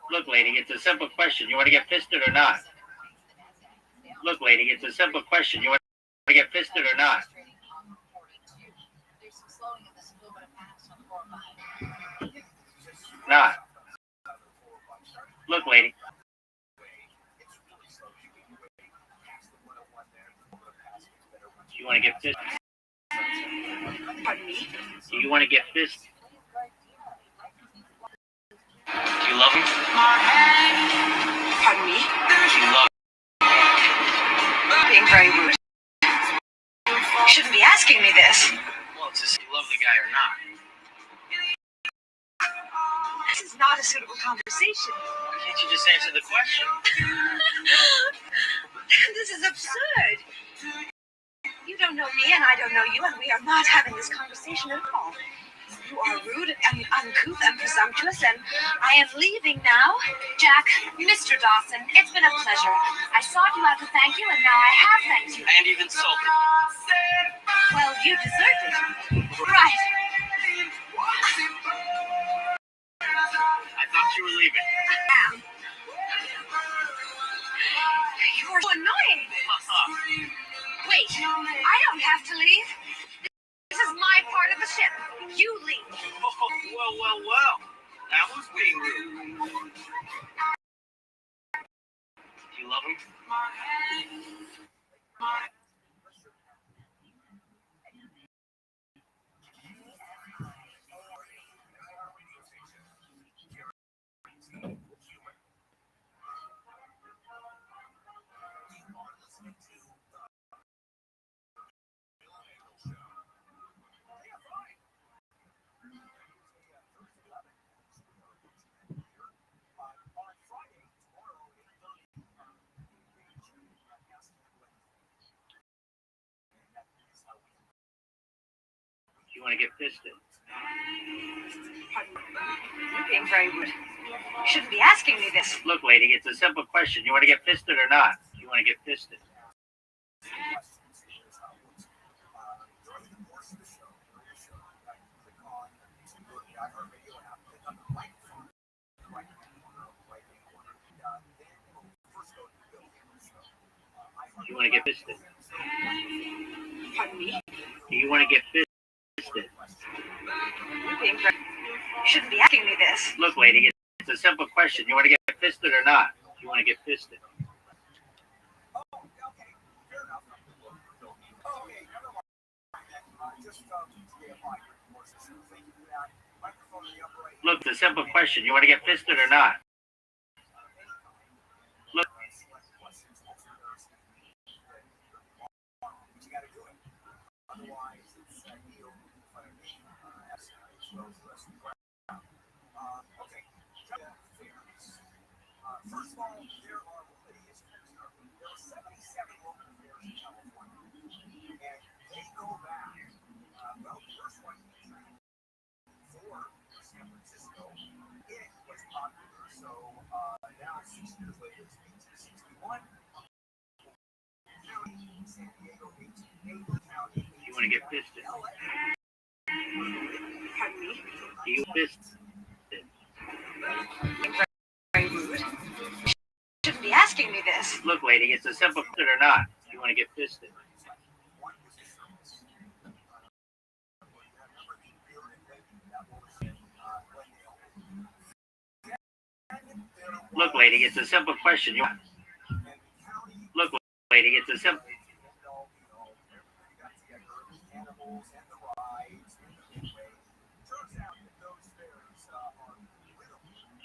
Look, lady, it's a simple question. You want to get fisted or not? Look, lady, it's a simple question. You want to get fisted or not? Not. Look, lady. You want to get fisted? Pardon me? Do you want to get fisted? Do you love him? Pardon me? Do you love him? Being very rude. You shouldn't be asking me this. Well, it's just you love the guy or not. This is not a suitable conversation. Why can't you just answer the question? This is absurd. You don't know me and I don't know you, and we are not having this conversation at all. You are rude and uncouth and presumptuous, and I am leaving now. Jack, Mr. Dawson, it's been a pleasure. I sought you out to thank you, and now I have thanked you. And you've insulted. Well, you deserved it. Right. I thought you were leaving. You're so annoying. Wait, I don't have to leave. This is my part of the ship. You leave. Well. That was being rude. Do you love him? You want to get fisted? Pardon me. You're being very rude. You shouldn't be asking me this. Look, lady, it's a simple question. You want to get fisted or not? You want to get fisted. You want to get fisted. Pardon me? Do you want to get fisted? You shouldn't be asking me this. Look, lady, it's a simple question. You want to get fisted or not? You want to get fisted. Look, it's a simple question. You want to get fisted or not? Look. You want to get fisted. Pardon me? Do you fisted? Very rude. You shouldn't be asking me this. Look, lady, it's a simple question or not. You want to get fisted. Look, lady, it's a simple question. Look, lady, it's a simple.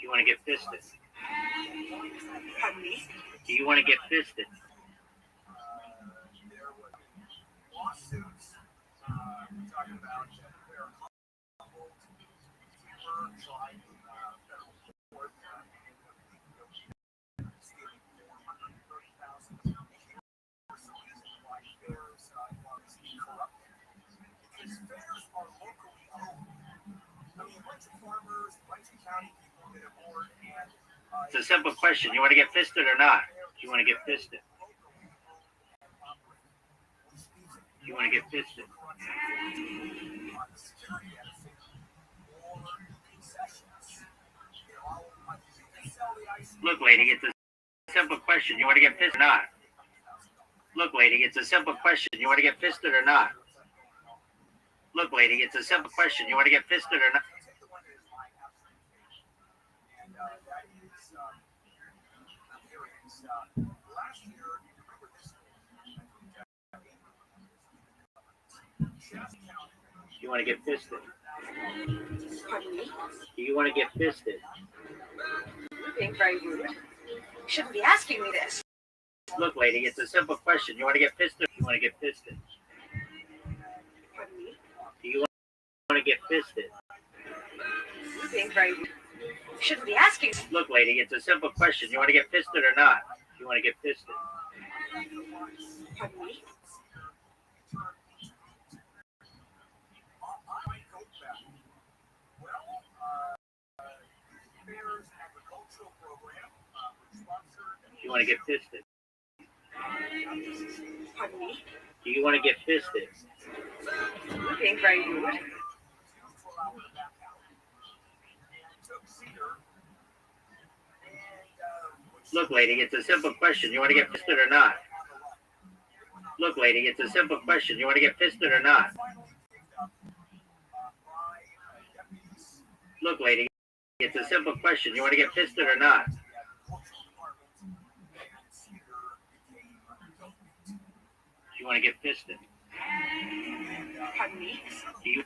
You want to get fisted. Pardon me? Do you want to get fisted? It's a simple question. You want to get fisted or not? You want to get fisted. You want to get fisted. Look, lady, it's a simple question. You want to get fisted or not? Look, lady, it's a simple question. You want to get fisted or not? Look, lady, it's a simple question. You want to get fisted or not? You want to get fisted. Pardon me? Do you want to get fisted? You're being very rude. You shouldn't be asking me this. Look, lady, it's a simple question. You want to get fisted? You want to get fisted? Pardon me? Do you want to get fisted? You're being very rude. You shouldn't be asking. Look, lady, it's a simple question. You want to get fisted or not? You want to get fisted? Pardon me? You want to get fisted? Pardon me? Do you want to get fisted? You're being very rude. Look, lady, it's a simple question. You want to get fisted or not? Look, lady, it's a simple question. You want to get fisted or not? Look, lady, it's a simple question. You want to get fisted or not? You want to get fisted? Pardon me? Do you?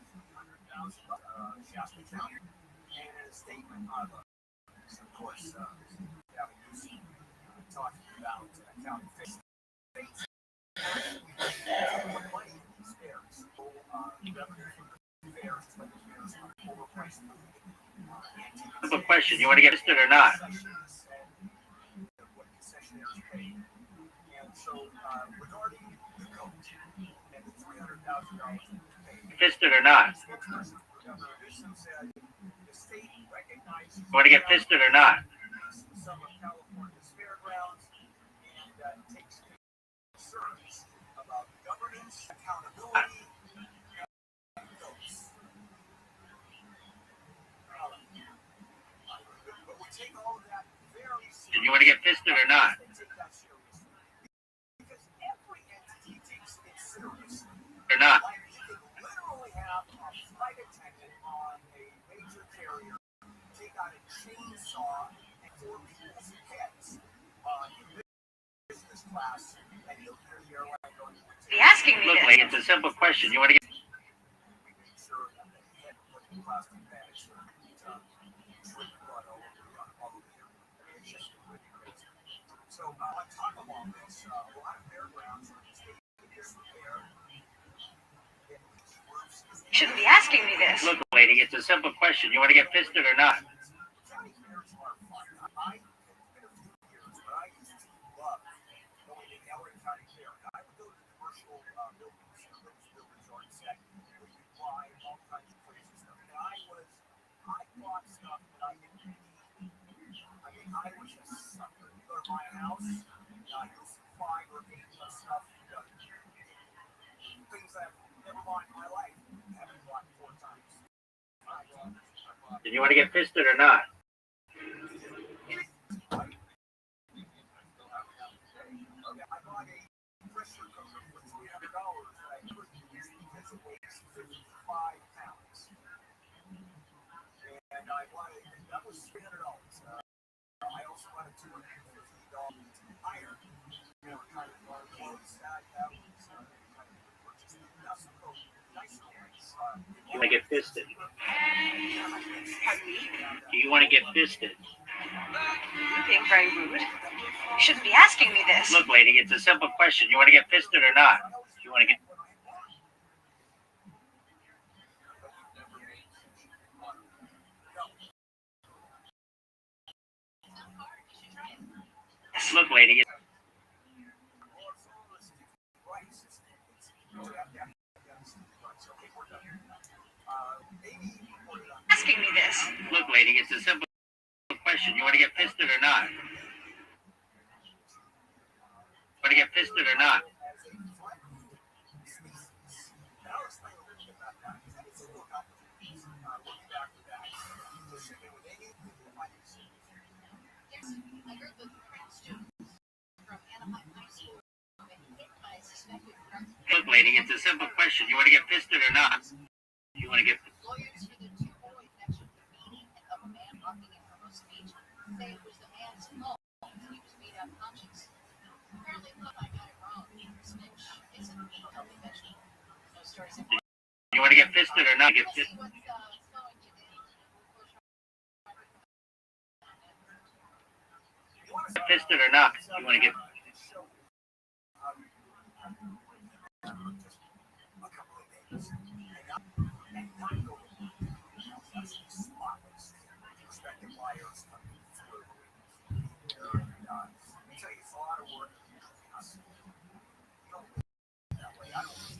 Simple question. You want to get fisted or not? Fisted or not? You want to get fisted or not? Do you want to get fisted or not? Or not? Be asking me Look, this. lady, it's a simple question. You want to get You shouldn't be asking me this. Look, lady, it's a simple question. You want to get fisted or not? Do you want to get fisted or not? You want to get fisted? Do you want to get fisted? You're being very rude. You shouldn't be asking me this. Look, lady, it's a simple question. You want to get fisted or not? You want to get Look, lady, Asking me this. Look, lady, it's a simple question. You want to get fisted or not? Want to get fisted or not? Look, lady, it's a simple question. You want to get fisted or not? You want to get You want to get fisted or not? Get fisted. Fisted or not? You want to get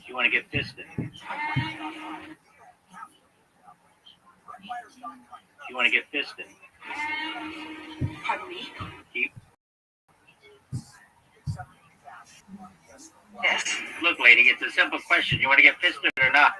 You want to get fisted? You want to get fisted? Pardon me? You, Yes. Look, lady, it's a simple question. You want to get fisted or not?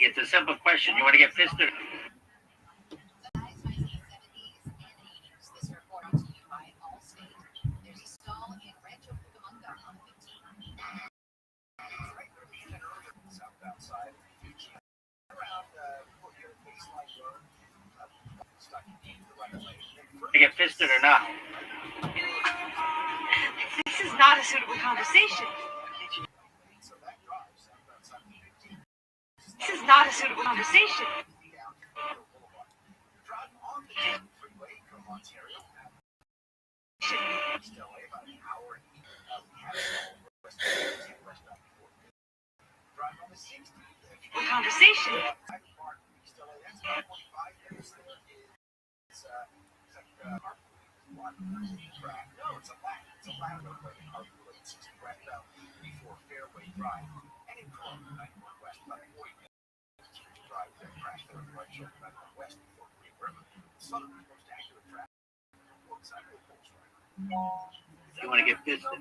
It's a simple question. You want to get fisted? To get fisted or not? This is not a suitable conversation. This is not a suitable conversation. Conversation. You want to get fisted?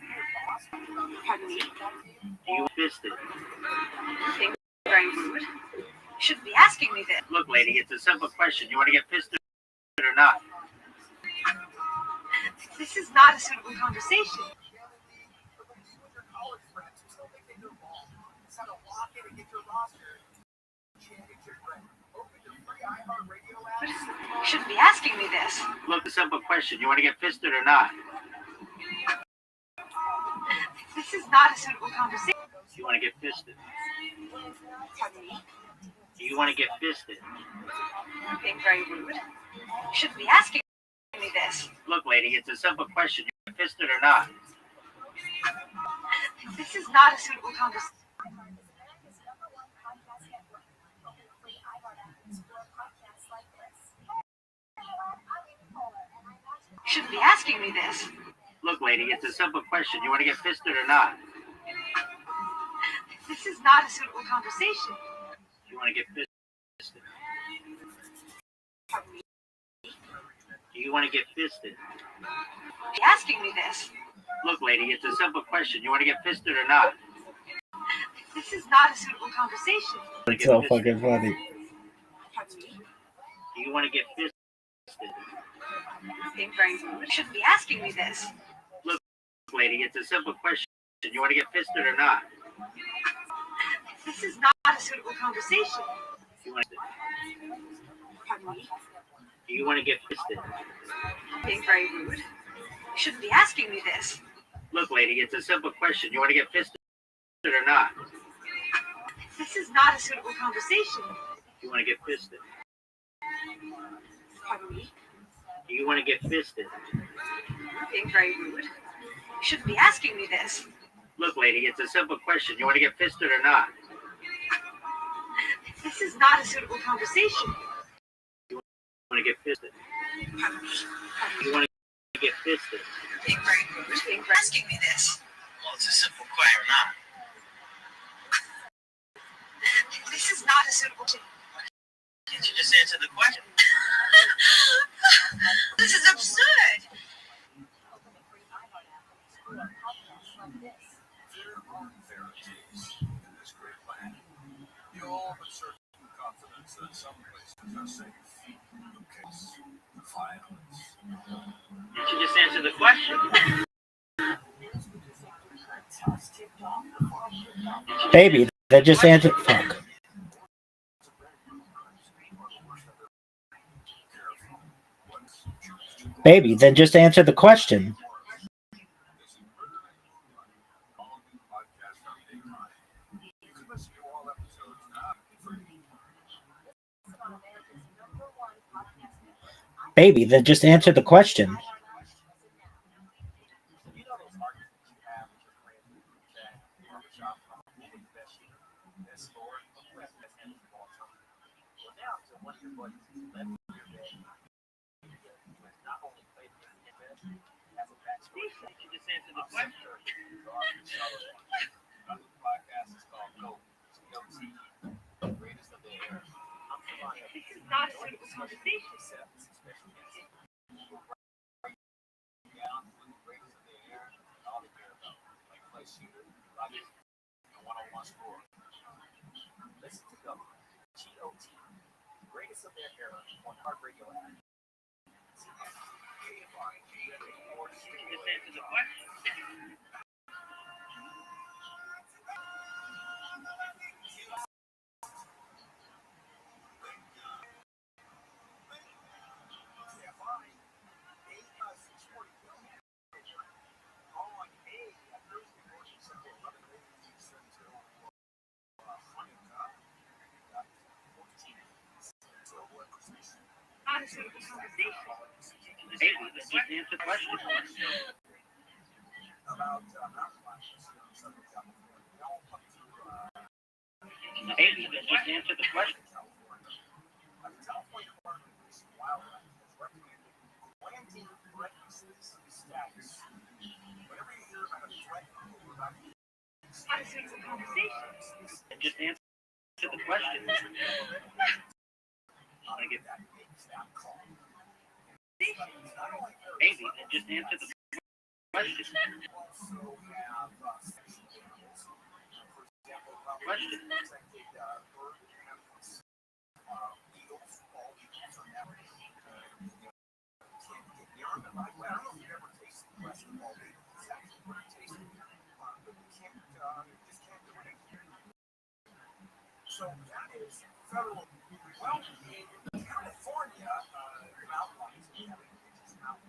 Pardon me? Do you fisted? Being very rude. You shouldn't be asking me this. Look, lady, it's a simple question. You want to get fisted or not? This is not a suitable conversation. You shouldn't be asking me this. Look, a simple question. You want to get fisted or not? This is not a suitable conversation. You want to get fisted? Pardon me? Do you want to get fisted? Being very rude. You shouldn't be asking me this. Look, lady, it's a simple question. You want to get fisted or not? This is not a suitable conversation. You shouldn't be asking me this. Look, lady, it's a simple question. You want to get fisted or not? This is not a suitable conversation. You want to get fisted? Pardon me? Do you want to get fisted? Be asking me this. Look, lady, it's a simple question. You want to get fisted or not? This is not a suitable conversation. It's so fucking funny. Pardon me? Do you want to get fisted? Being very rude. You shouldn't be asking me this. Look, lady, it's a simple question. You want to get fisted or not? This is not a suitable conversation. You want to... Pardon me? Do you want to get fisted? Being very rude. You shouldn't be asking me this. Look, lady, it's a simple question. You want to get fisted or not? This is not a suitable conversation. You want to get fisted? Pardon me? Do you want to get fisted? Being very rude. You shouldn't be asking me this. Look, lady, it's a simple question. You want to get fisted or not? This is not a suitable conversation. You want to get fisted? Pardon me? You want to get fisted? Being very rude. Being asking me this. Well, it's a simple question or not. This is not a suitable. Can't you just answer the question? This is absurd. Can't you just answer the question? Baby, that just answered. Fuck. Baby, then just answer the question. Baby, then just answer the question. Not a suitable conversation. Greatest of their era on Heart Radio Act. Just answer the question. Not a suitable conversation. Hey, just answer the question. You Maybe, then just answer the question. And just answer the question. Maybe, then just answer the question. Question. So that is federal. Well, in California, mountain lions is about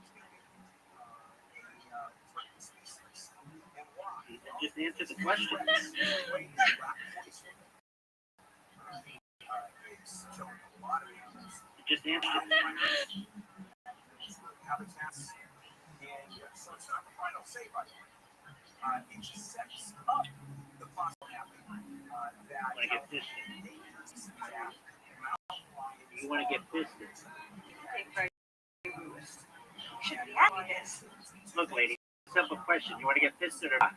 to be a threatened species. And why? Just answer the question. Just answer it. Habitats. And so it's not the final say, by the way. It just sets up the possibility that You want to get fisted. You want to get fisted. Should be happy this. Look, lady, simple question. You want to get fisted or not?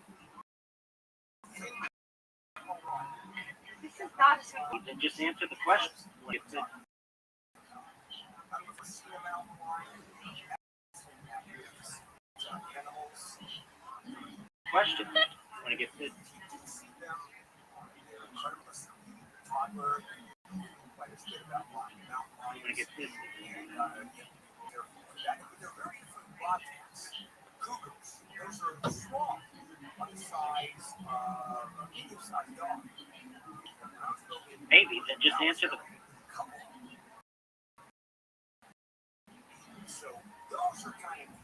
This is not a simple. Then just answer the question. You want to get fisted. Question. You want to get fisted? You want to get fisted? They're very different bobcats. Cougars, those are small, on the size of a medium-sized dog. Maybe, then just answer the So those are kind of,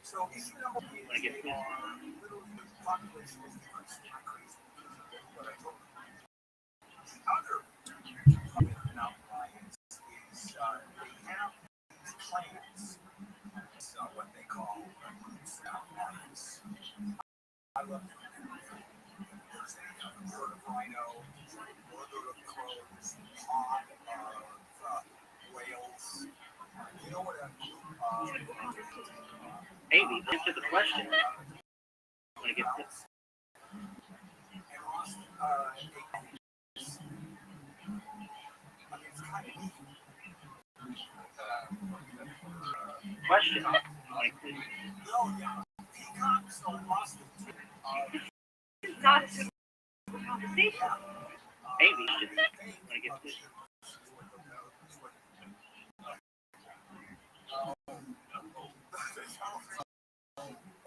so issue number one is they are literally the population is decreasing, not crazy. But I told you. The other mountain lions is they have these clans. It's what they call mountain lions. I love them. There's a herd of rhino, mother of crows, pod of whales. You know what maybe, answer the question. You want to get fisted? Question. It's not a simple conversation. Maybe, you want to get fisted?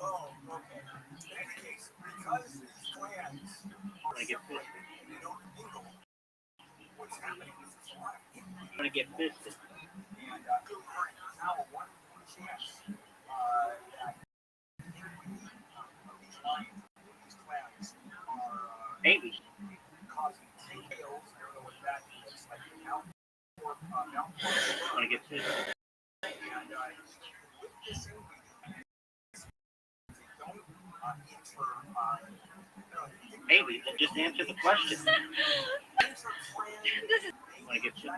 Oh, okay. In any case, because these clans are get fisted. they don't mingle, what's happening is there's a lot of You want to get fisted? and there's now a 1 chance that these lions, these clans are Maybe. causing tails. I don't know what that is. Like mountain You want to get fisted? and with this don't Maybe, then just answer the question. This is. You want to get fisted?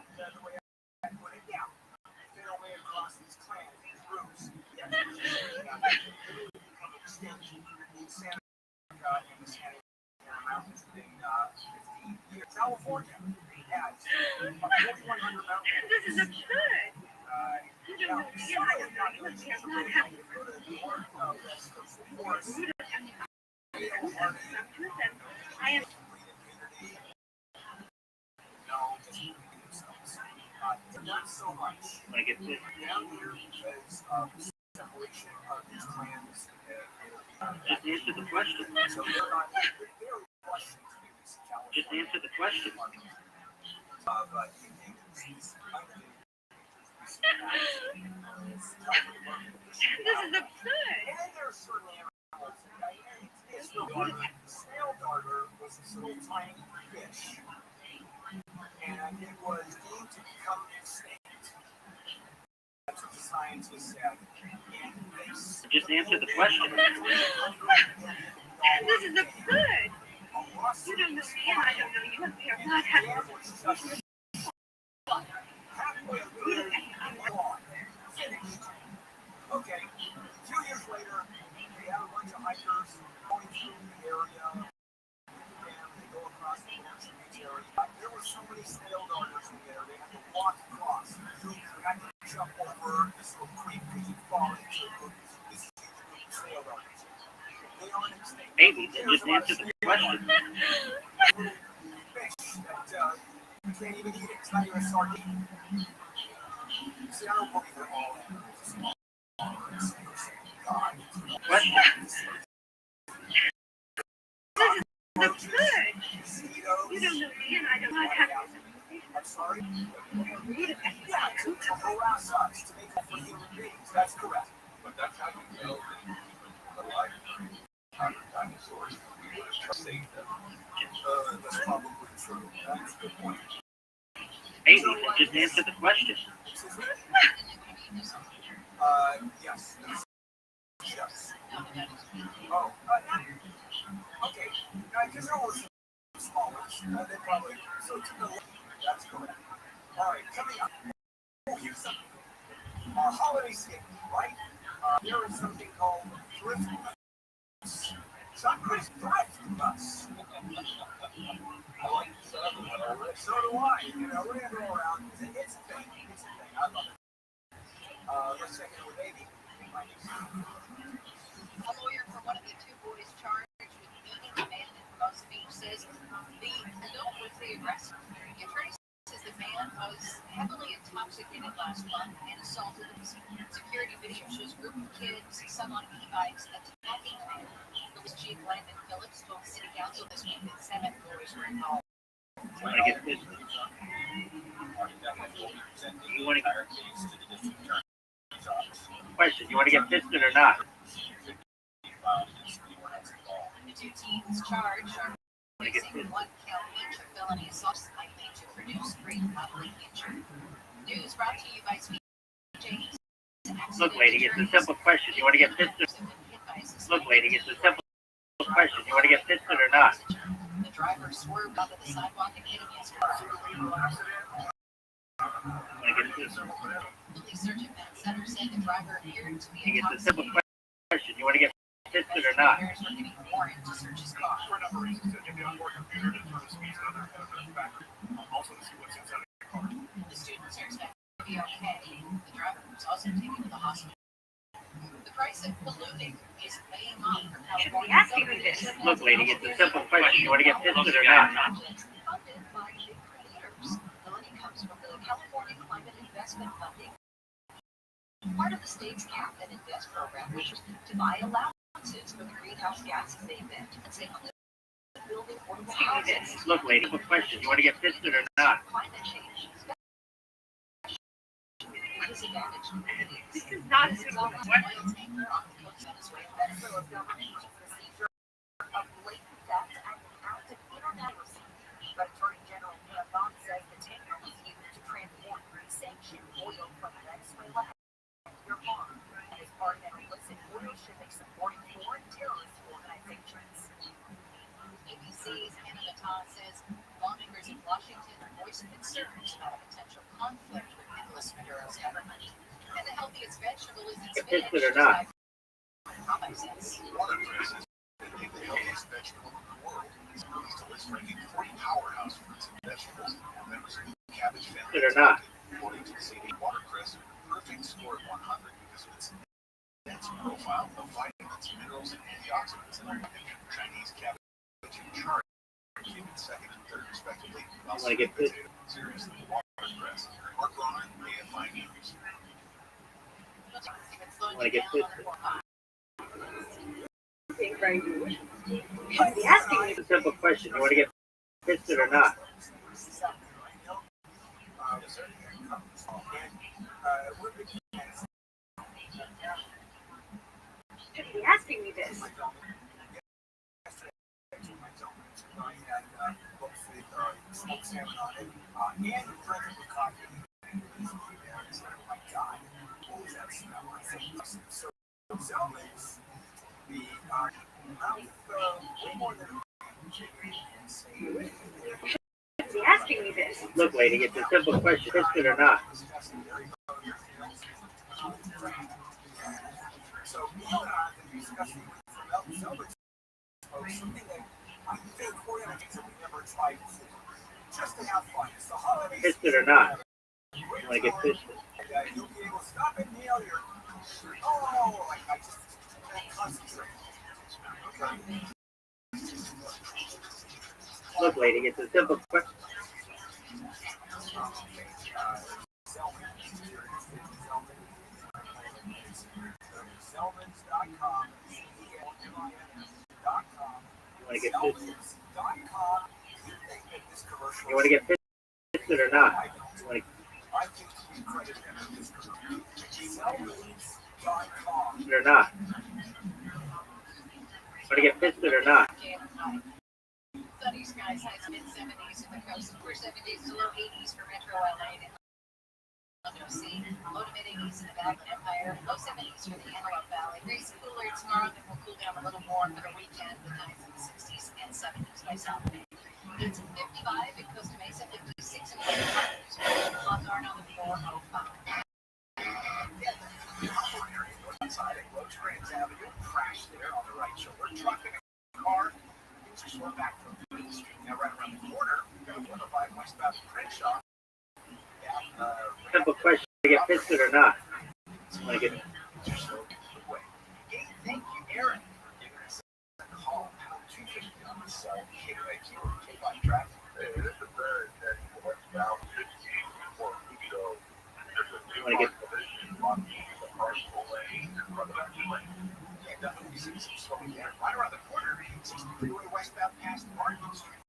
California has 4,100 mountains. This is absurd. I am. Not so much. You want to get fisted? Down here because of separation of these clans. Just answer the question. So they're not very questions. Just answer the question. This is absurd. And there's certain animals. Snail darter was this little tiny fish, and it was deemed to become extinct. That's what the scientists said. And they Just answer the question. This is absurd. You don't know me and I don't know you, and we are not having Okay, 2 years later, they have a bunch of hikers going through the area, and they go across the National Beach area. There were so many snail darters in there, they had to walk across. They had to jump over this little creek because you fall into this snail darters. They aren't extinct. Maybe, then just answer the question. Fish that you can't even eat it. It's not even a sardine. See, I don't believe they're all small. God. Question. absurd. You don't know me and I don't not have I'm sorry. Yeah, to harass us, to make us for human beings. That's correct. But that's how you know the life of dinosaurs. We would have saved them. That's probably true. That's a good point. Maybe, then just answer the question. Yes. Yes. Oh, okay. Because there was some small ones. They probably. So to the left. That's correct. All right, coming up. Oh, here's something. Holiday skate, right? There is something called thrift bus. Some Chris thrift bus. I like it. So do I. You know, we're gonna go around. It's a thing. It's a thing. I love it. Let's check in with Amy. A lawyer for one of the two boys charged with beating a man in Hermosa Beach says the adult was the aggressor. The attorney says the man was heavily intoxicated last month and assaulted him. Security video shows a group of kids, some on e-bikes, attacking the man. Police Chief Landon Phillips told City Council this week that 7 boys were involved. You want to get this? You want to get question? You want to get fisted or not? The two teens charged are facing 1 count each of felony assaults likely to produce great bodily injury. News brought to you by Speed James. Look, lady, it's a simple question. You want to get fisted? Look, lady, it's a simple question. You want to get fisted or not? The driver swerved onto the sidewalk and hit against her. Police Sergeant Matt Sutter said the driver appeared to be It's a simple question. You want to get fisted or not? Parents were getting a warrant to search his car. For a number of reasons, you can more computer to turn the speeds on their background. Also to see what's inside the car. The students are expected to be okay. The driver was also taken to the hospital. The price of polluting is paying off for California. asking me this. Look, lady, it's a simple question. You want to get fisted or not? Funded by big creators. The money comes from the California Climate Investment Funding. Part of the state's Cap and Invest program, which is to buy allowances for the greenhouse gases they emit and save on the building affordable houses. Look, lady, simple question. You want to get fisted or not? Climate change. Disadvantaged communities. This is not a simple question. Federal government was a procedure of blatant theft and active inadequacy. But Attorney General Neil Vaughn says the tanker was used to transport sanctioned oil from Venezuela and Iran as part of an illicit oil shipping supporting foreign terrorist organizations. ABC's Hannah Baton says lawmakers in Washington are voicing concerns about a potential conflict with Nicolas Maduro's government. And the healthiest vegetable is in spinach. Fisted or not? Rabbi says. The healthiest vegetable in the world is released to list ranking 40 powerhouse fruits and vegetables. Members of the cabbage family. Fisted or not? According to the CD watercress, perfect score of 100 because of its dense profile of vitamins, minerals, and antioxidants. And Chinese cabbage and chard came in second and third, respectively. I want to get this. Seriously, watercress are grown in AFI nurseries. I want to get fisted. It's a simple question. You want to get fisted or not? Should be asking me this. Smoked salmon on it, and drank it with coffee. Oh my God, what was that smell? I said, so Be asking me this. Look, lady, it's a simple question. Fist it or not? Fist it or not? You want to get fisted? Look, lady, it's a simple question. You want to get fisted? You want to get fisted or not? You want to or not? Want to get fisted or not? Sunny skies, highs mid-70s in the coast, upper 70s to low 80s for Metro LA and Sea. Low to mid-80s in the Back Empire, low 70s for the Antelope Valley. Race cooler tomorrow, then we'll cool down a little more for the weekend, with highs in the 60s and 70s by South Bay. It's 55 in Costa Mesa, 56 in the Hunters. Clouds aren't on the 405. Outside at Rosecrans Avenue, crashed there on the right shoulder. Truck in a car, just went back from Main Street. Now right around the corner, we're going to 105 westbound Crenshaw. Simple question: to get fisted or not? Want to get? Thank you, Aaron, for giving us a call. How 250 on this K5 traffic. Hey, this is very westbound 15 for Udo. You want to get? Yeah, definitely see some slowing down. Right around the corner, 60 freeway westbound past Market Street.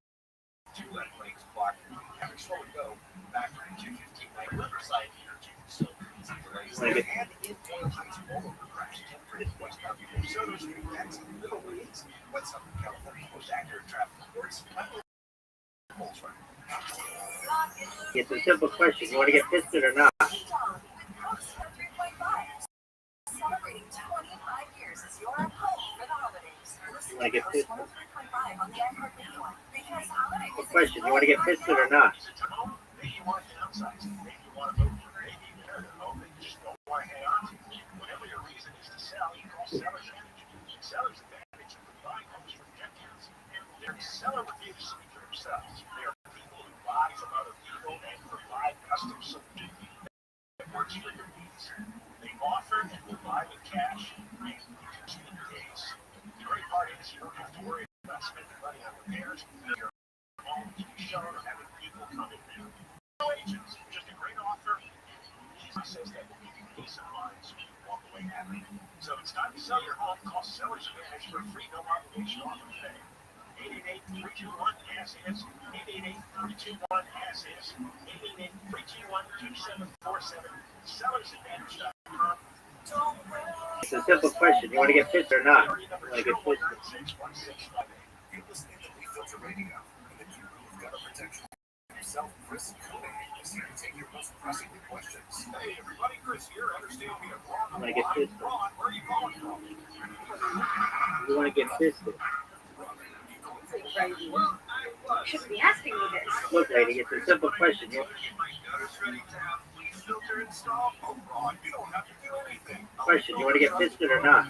Two left lanes blocked. Having slow and go back to 215 night Riverside here too. So some delays there. And in Oil Heights Boulevard crash 10 westbound before Soto Street. That's Little Weeds. What's up in California? Most accurate traffic reports. It's a simple question. You want to get fisted or not? Celebrating 25 years as your home for the holidays. You want to get fisted? On the iHeartRadio app. Because holiday Good question. You want to get fisted or not? Maybe you want to downsize. Maybe you want to move. Maybe you just don't want to hang on to. Whatever your reason is to sell, you call Seller's Advantage. Seller's Advantage is buying homes for decades. Their seller reviews speak for themselves. They are people who buy from other people and provide custom solutions that works for your needs. They offer and will buy with cash in 15 days. The great part is you don't have to worry about spending money on repairs. Your home can be shown or having people come in there. No agents, just a great offer. Says that will give you peace of mind so you can walk away happy. So it's time to sell your home. Call Seller's Advantage for a free no obligation offer today. 888-321-ASS, 888-321-ASS, 888-321-2747, sellersadvantage.com. It's a simple question. You want to get fisted or not? You want to get fisted? You're listening to We Filter Radio, and the Bureau of Gutter Protection. Yourself, Chris Cody, is here to take your most pressing questions. Hey, everybody, Chris here. Understand we have Ron. You want to get fisted? Ron, where are you calling from? You want to get fisted? Should be asking me this. Look, lady, it's a simple question. Question: you want to get fisted or not?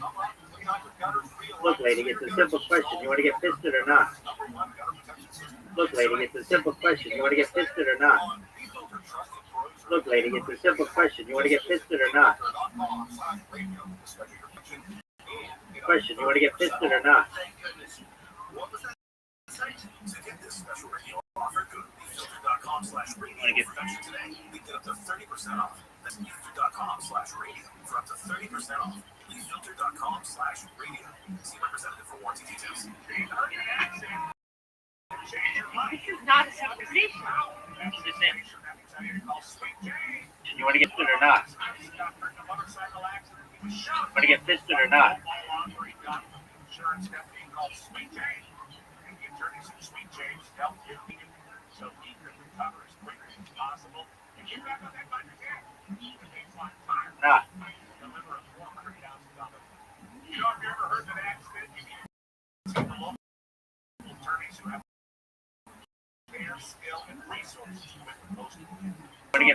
Look, lady, it's a simple question. You want to get fisted or not? Look, lady, it's a simple question. You want to get fisted or not? Look, lady, it's a simple question. You want to get fisted or not? Question: you want to get fisted or not? To get this special radio offer, go to BeFilter.com/radio today. We get up to 30% off. That's BeFilter.com/radio for up to 30% off. BeFilter.com/radio. See representative for warranty details. This is not a conversation. You want to get fisted or not? Want to get fisted or not? Insurance company called Sweet Jane. Attorneys at Sweet James help you so he can recover as quickly as possible and get back on that bike again. Nah. Deliver a $400,000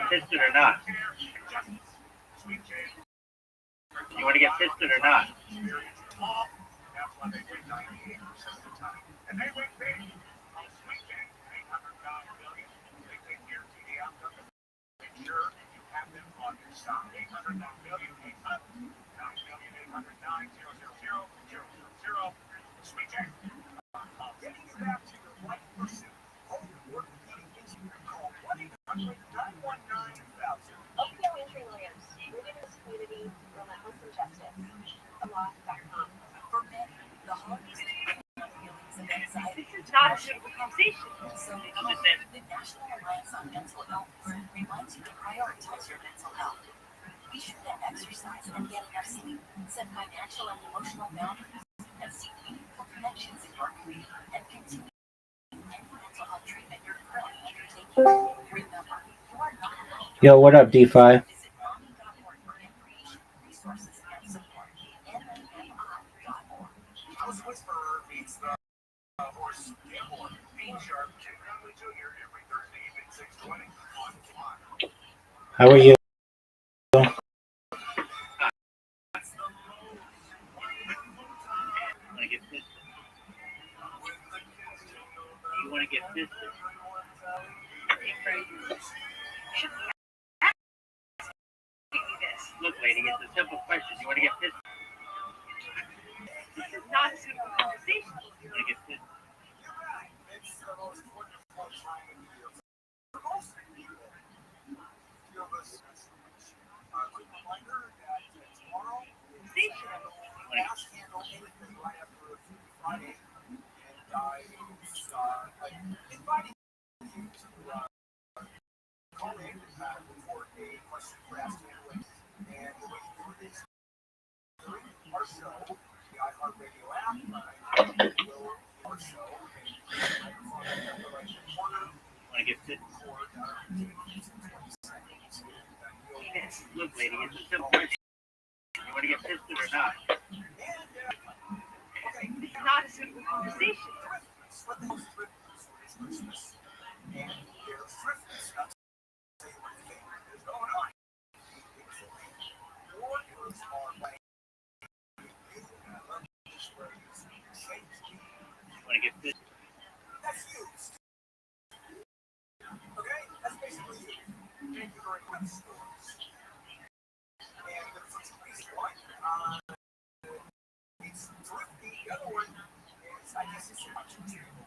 fisted or not? You want to get fisted or not? For many, the hardest feelings of anxiety. This is not a suitable conversation. So the National Alliance on Mental Health reminds you to prioritize your mental health. Be sure to exercise and get enough sleep, set financial and emotional boundaries, and seek meaningful connections in your community, and continue any mental health treatment you're currently undertaking. Remember, you are not alone. Yo, what up, D5? Visit NAMI.org for information, resources, and support. NAMI.org. House Whisperer meets the horse Gilmore. Bean Sharp, Jim Conley Jr. every Thursday evening, 6:20 on Fox. How are you? You want to get fisted? Look, lady, it's a simple question. You want to get fisted? This is not a suitable conversation. You want to get fisted? It's the most wonderful time of the year. For most people, feel this quick reminder that tomorrow Cash handle anything right after Friday, and I inviting you to call in for a question for Ask Handling. And the way you do it is our show, the iHeartRadio app, will our show, Want to get fisted? Look, lady, it's a simple question. You want to get fisted or not? This is not a suitable conversation. Want to get fisted? That's used. Okay? That's basically it. Thank you very much. And the first one, it's thrifty. The other one is, I guess it's much material.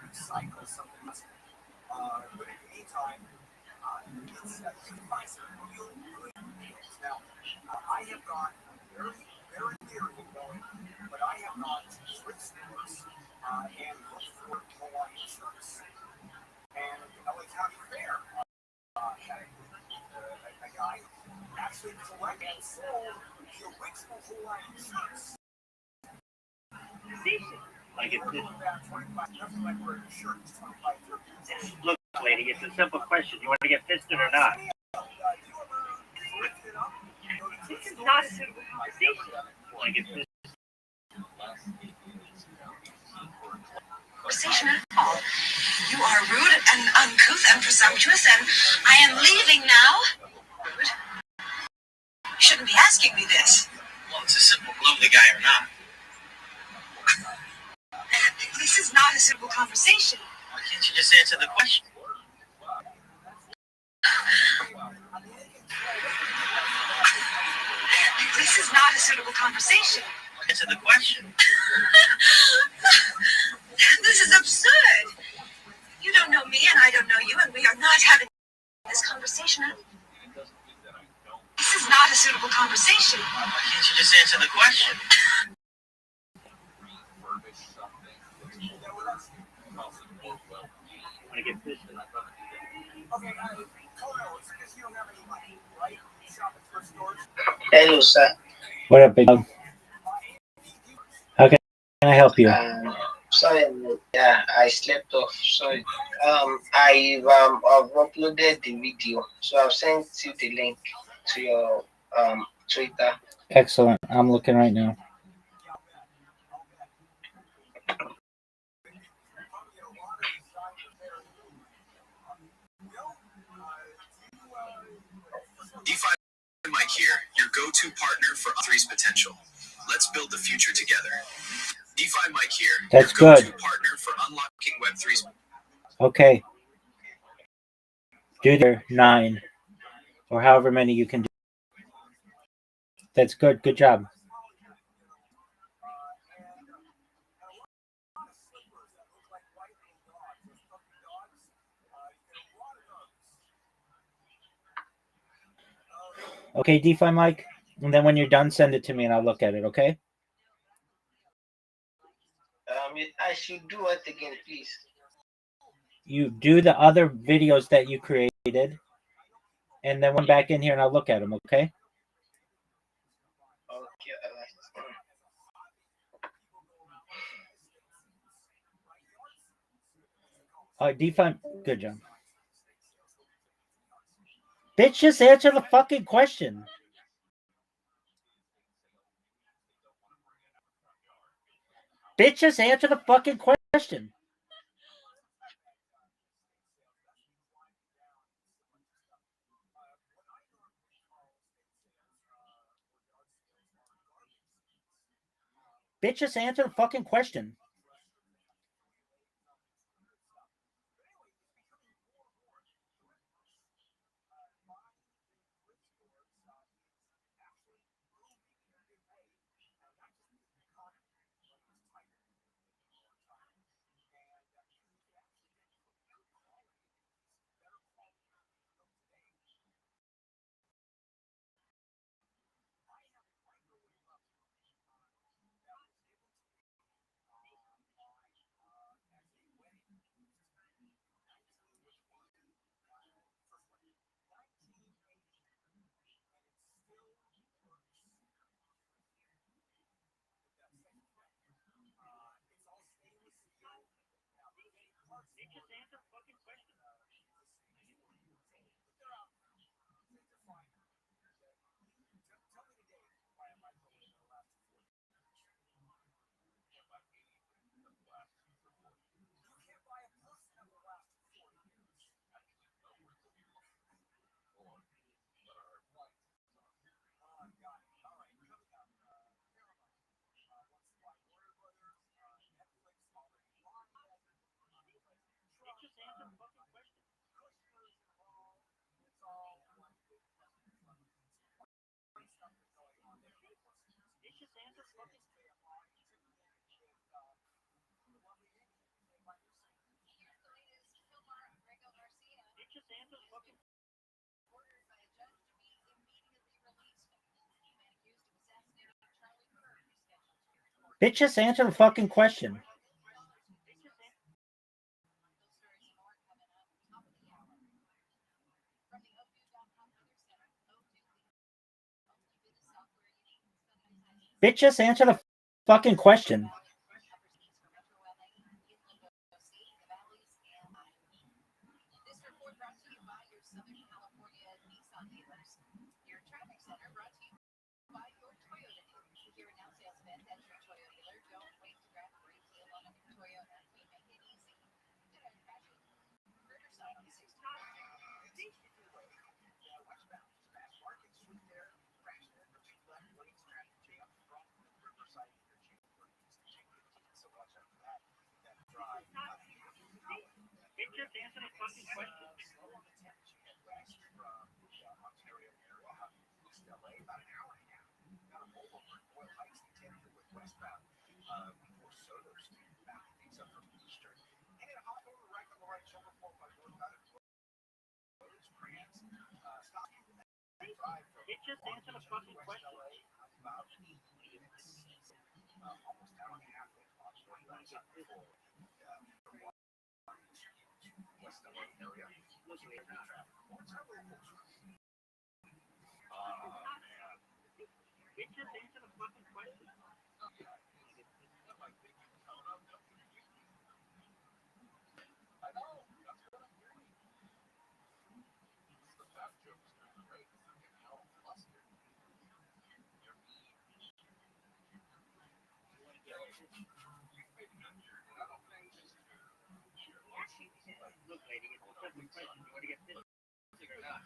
Recycle something else. But in the meantime, it's you can buy some real good deals. Now, I have got very, very leery going, but I have got thrift stores and looked for Hawaiian shirts. And the LA County Fair had a guy actually collect and sold the original Hawaiian shirts. Want to get fisted? Look, lady, it's a simple question. You want to get fisted or not? This is not a suitable conversation. Want to get fisted? Conversation at all. You are rude and uncouth and presumptuous, and I am leaving now. Rude. You shouldn't be asking me this. Well, it's a simple love the guy or not. This is not a suitable conversation. Why can't you just answer the question? This is not a suitable conversation. Answer the question. This is absurd. You don't know me and I don't know you, and we are not having this conversation. This is not a suitable conversation. Why can't you just answer the question? Want to get fisted? Okay, Kono, it's because you don't have any money, right? You shop at thrift stores. Hello, sir. What up, big dog? How can I help you? Sorry, yeah, I slept off. Sorry. I've uploaded the video, so I've sent you the link to your Twitter. Excellent. I'm looking right now. DeFi Mike here, your go-to partner for Web3's potential. Let's build the future together. DeFi Mike here, That's your go-to good. partner for unlocking Web3's. Okay. Do there 9 or however many you can do. That's good. Good job. Okay, DeFi Mike. And then when you're done, send it to me and I'll look at it, okay? I should do what again, please? You do the other videos that you created, and then one back in here and I'll look at them, okay? Okay, DeFi, good job. Bitch, just answer the fucking question. Bitch, just answer the fucking question. Bitch, just answer the fucking question. Bitch, just answer the fucking question. Bitch, just answer the fucking question. This report brought to you by your Southern California Nissan dealers. Your traffic center brought to you by your Toyota dealers. If you're a now sales event at your Toyota dealer, don't wait to grab a great deal on a new Toyota. We make it easy. Riverside on 60. Just answer the fucking question. It just answer the fucking question. It just answer the fucking question. Look, lady, it's a simple question. You want to get this or not?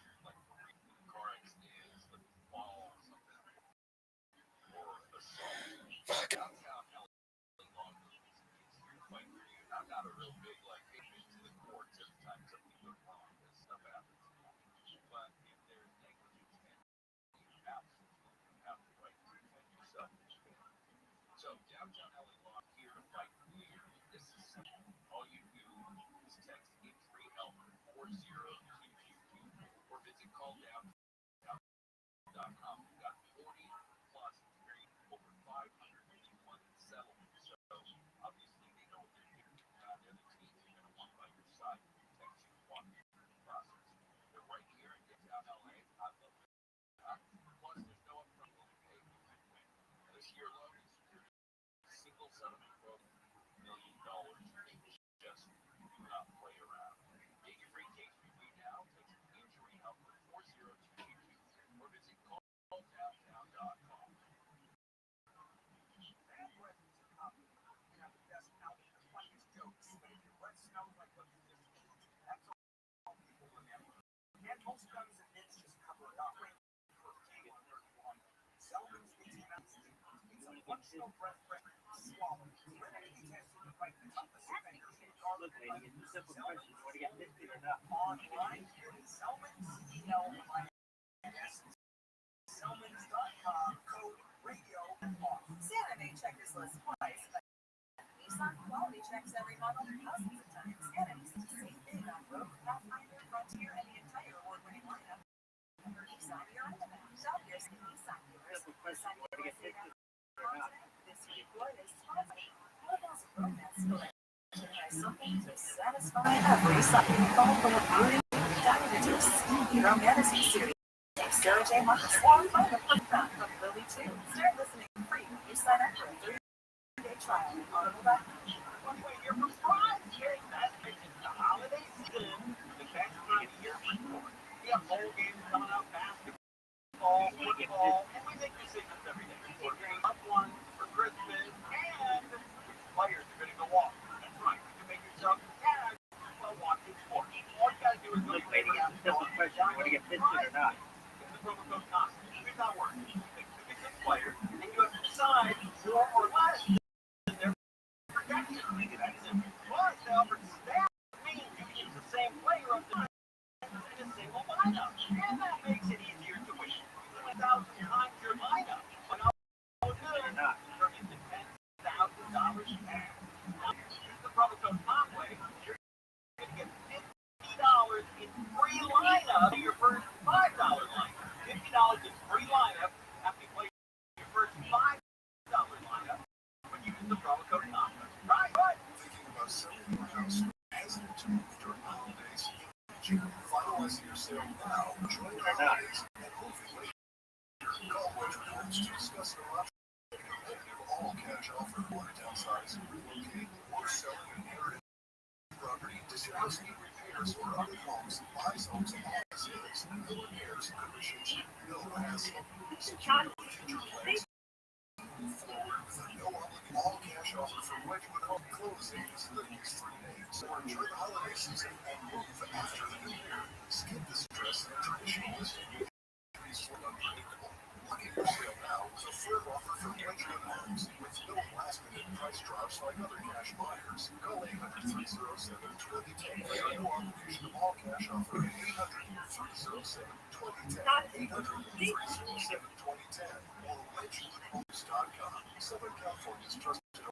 This year alone, single settlement quote, $1 million. Just do not play around. Get your free case review now. Text injury help for 40222 or visit calldowntown.com. Bad breath is a copy. You have the best album, the funniest jokes, but if your breath smells like what you just ate, that's all people remember. And most gums and mints just cover it up. Selman's tasty medicine. It's a functional breath swallow. Ready to be tested to fight the toughest offenders in garlic. It's a simple question. You want to get fisted or not? Online, Selman's CELMINS. Selmins.com, code radio and off. Santa may check his list twice, but Nissan quality checks every month thousands of times. Santa needs to save big on Rogue, Pathfinder, Frontier, and the entire award-winning lineup. Nissan, you're on the map. Shop your Nissan dealers. Nissan dealers say that this week, what is sponsored? Mobile's romance collection has something to satisfy every Sunday. Fall full of beauty, diabetes, Hero Fantasy Series. Sarah J. Marcus Long, find a program from Lily 2. Start listening free when you sign up for a 30-day trial at Audible.com. One way here from Prime. Hearing that it's the holiday season. The best time of year for sports. We have bowl games coming up, basketball, football, and we make decisions every day. We're going up one for Christmas, and players are going to go off. That's right. You can make yourself cash while watching sports. All you got to do is go to radio.com. Want to get fisted or not? The promo code COST. Here's how it works. You pick the six players, and you have to decide more or less than their projection. That's simple. But now for staff, means you can use the same player up to in a single lineup. And that makes it easier to win. 1,000 times your lineup. But all good turn into $10,000 cash. Now, use the promo code CONWAY. You're going to get $50 in free lineup to your first $5 lineup. $50 in free lineup after you play your first $5 lineup when you use the promo code CONWAY. Right. Thinking about selling your house, hesitant to move during the holidays? Finalize your sale now. Join the holidays and moving later. Call Wedgwood Homes to discuss your options. A competitive all-cash offer. Want to downsize, relocate, or sell an inherited property? Does your house need repairs or other homes? Buys homes and sales. No repairs, commissions, no hassle. Secure your future plans. Move forward with a no-obligation all-cash offer from Wedgwood Home. Closing is the next 3 days. So enjoy the holiday season and move after the new year. Skip the stress and traditional listing. Peaceful and unpredictable. Lock in your sale now with a firm offer from Wedgwood Homes with no last-minute price drops like other cash buyers. Call 800-307-2010 for a no-obligation all-cash offer. 800-307-2010. 800-307-2010 or WedgwoodHomes.com. Southern California's trusted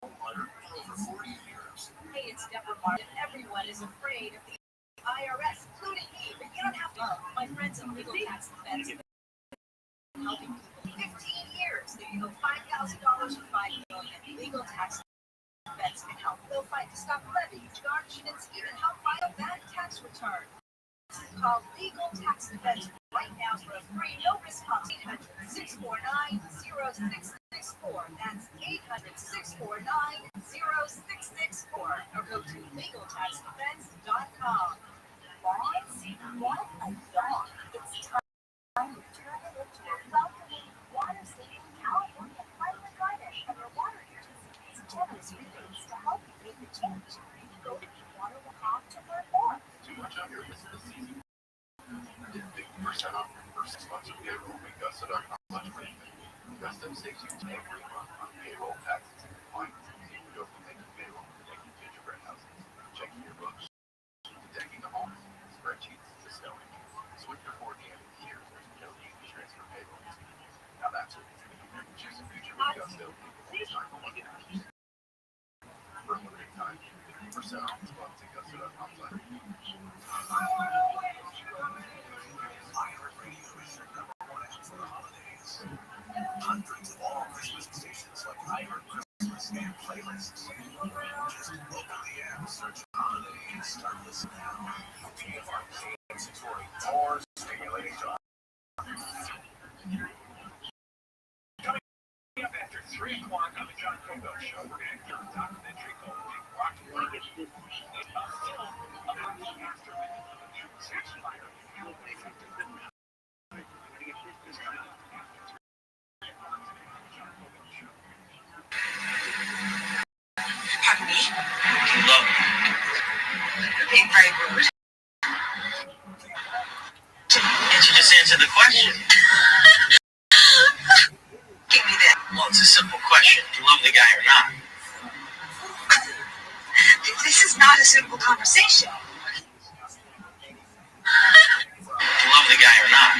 home buyer for over 40 years. Hey, it's Deborah Martin. Everyone is afraid of the IRS, including me, but you don't have to. My friends in legal tax defense have been helping people 15 years. There you go, $5,000 or $5 million. Legal tax defense can help. They'll fight to stop levies, garnishments, even help file bad tax returns. Call Legal Tax Defense right now for a free no-risk policy. 800-649-0664. That's 800-649-0664. Or go to LegalTaxDefense.com. Laws? What a dog. It's time to turn it into a welcoming, water-saving California pilot garden and your water agency's generous rebates to help you make the change. Go to water.com to learn more. Too much on your list this season? Get 50% off your first 6 months of payroll with Gusta.com/premium. Gusta saves you every month on payroll, taxes, and compliance. Go from making payroll to making gingerbread houses, checking your books, to decking the home, spreadsheets to snowing. Switch before the end of the year. There's no need to transfer payroll this week. Now that's what it's going to choose a future with Gusto. It's time for one cash. For a limited time, 50% off this month to Gusto.com/premium. iHeartRadio is your #1 app for the holidays. Hundreds of all Christmas stations like iHeart Christmas and 3 o'clock on the John Kogo Show, we're going to hear a documentary called Big Rock. A film about the aftermath of a new tax fire in California. Pardon me? Look. Being very rude. Can't you just answer the question? Give me that. Well, it's a simple question. Do you love the guy or not? This is not a simple conversation. Do you love the guy or not?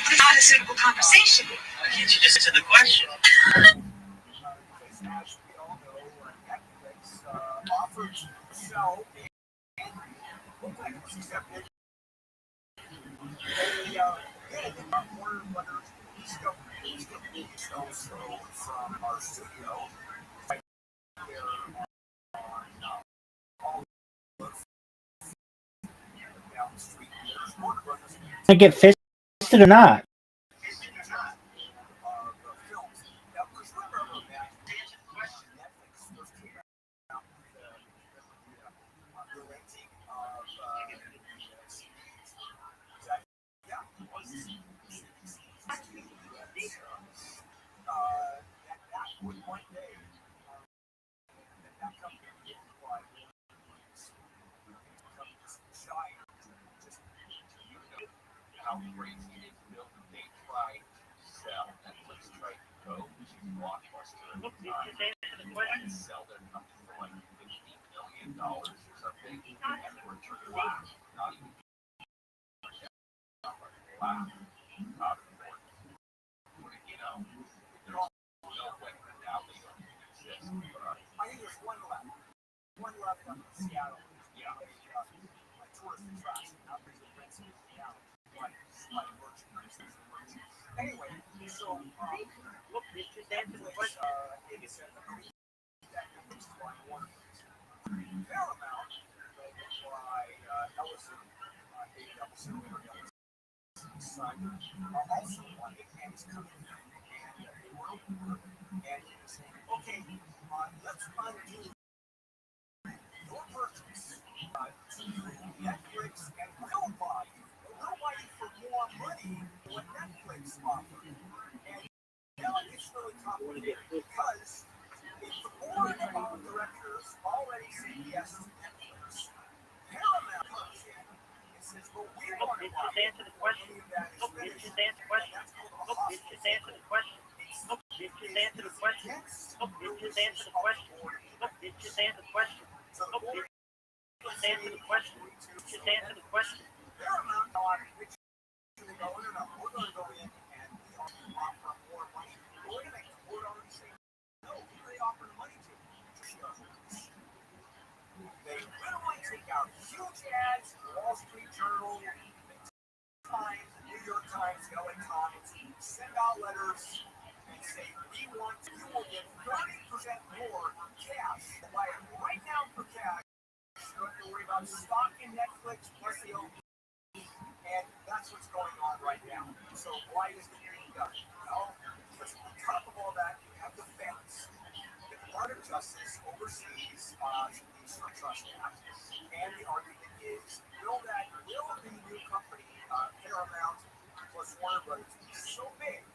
It's not a simple conversation. Can't you just answer the question? Offered to sell and looked like it was accepted. Warner Brothers Discovery from our studio. To get fisted or not? How crazy it is built. They tried to sell. Netflix tried to go to Blockbuster and sell their company for like $50 million or something, and they were turned around. Not even wow. Out of court. You know, there's no way now they don't exist. I think there's one left. One left on Seattle. Yeah. Tourist attraction. Now there's a fence in Seattle. Anyway, so look, just answer the question. It is Paramount, by Ellison, also wanted and is coming in, and they were and he was saying, okay, let's undo your purchase to Netflix, and we'll buy you for more money than Netflix offered. And now it's really complicated because if the board of directors already said yes to Netflix, Paramount comes in and says, well, we want to buy you. Just answer the question. Just answer the question. Just answer the question. Just answer the question. Just answer the question. Just answer the question. Just answer the question. Paramount which they go, no, we're going to go in and offer more money. Wait a minute, we're already saying no. Who they offer the money to? They literally take out huge ads, Wall Street Journal, Times, New York Times, LA Times, send out letters and say, you will get 30% more cash. Buy it right now for cash. You don't have to worry about stock in Netflix plus the OP. And that's what's going on right now. So why is it being done? Well, because on top of all that, you have the feds. The Department of Justice oversees the Eastern Trust Act. And the argument is, will the new company, Paramount plus Warner Brothers, be so big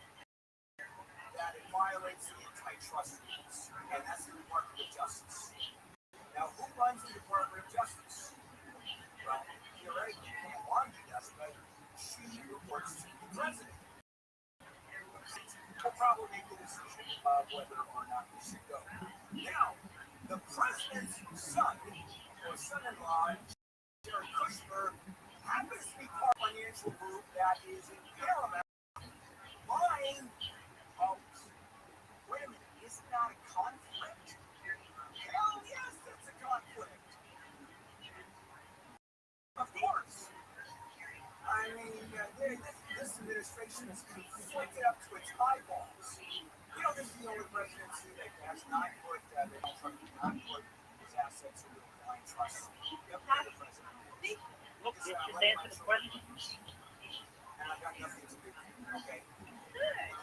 that it violates the antitrust rules? And that's the Department of Justice. Now, who runs the Department of Justice? Well, you're right, you can't argue that, but she reports to the president. We'll probably make the decision of whether or not we should go. Now, the president's son, or son-in-law, Jared Kushner, happens to be part of a financial group that is in Paramount buying. Oh, wait a minute, isn't that a conflict? Hell yes, it's a conflict. Of course. I mean, this administration is conflicted up to its eyeballs. You know, this is the only presidency that has not put his assets into a blind trust. The other president. Look, just answer the question. And I've got nothing to do with it, okay?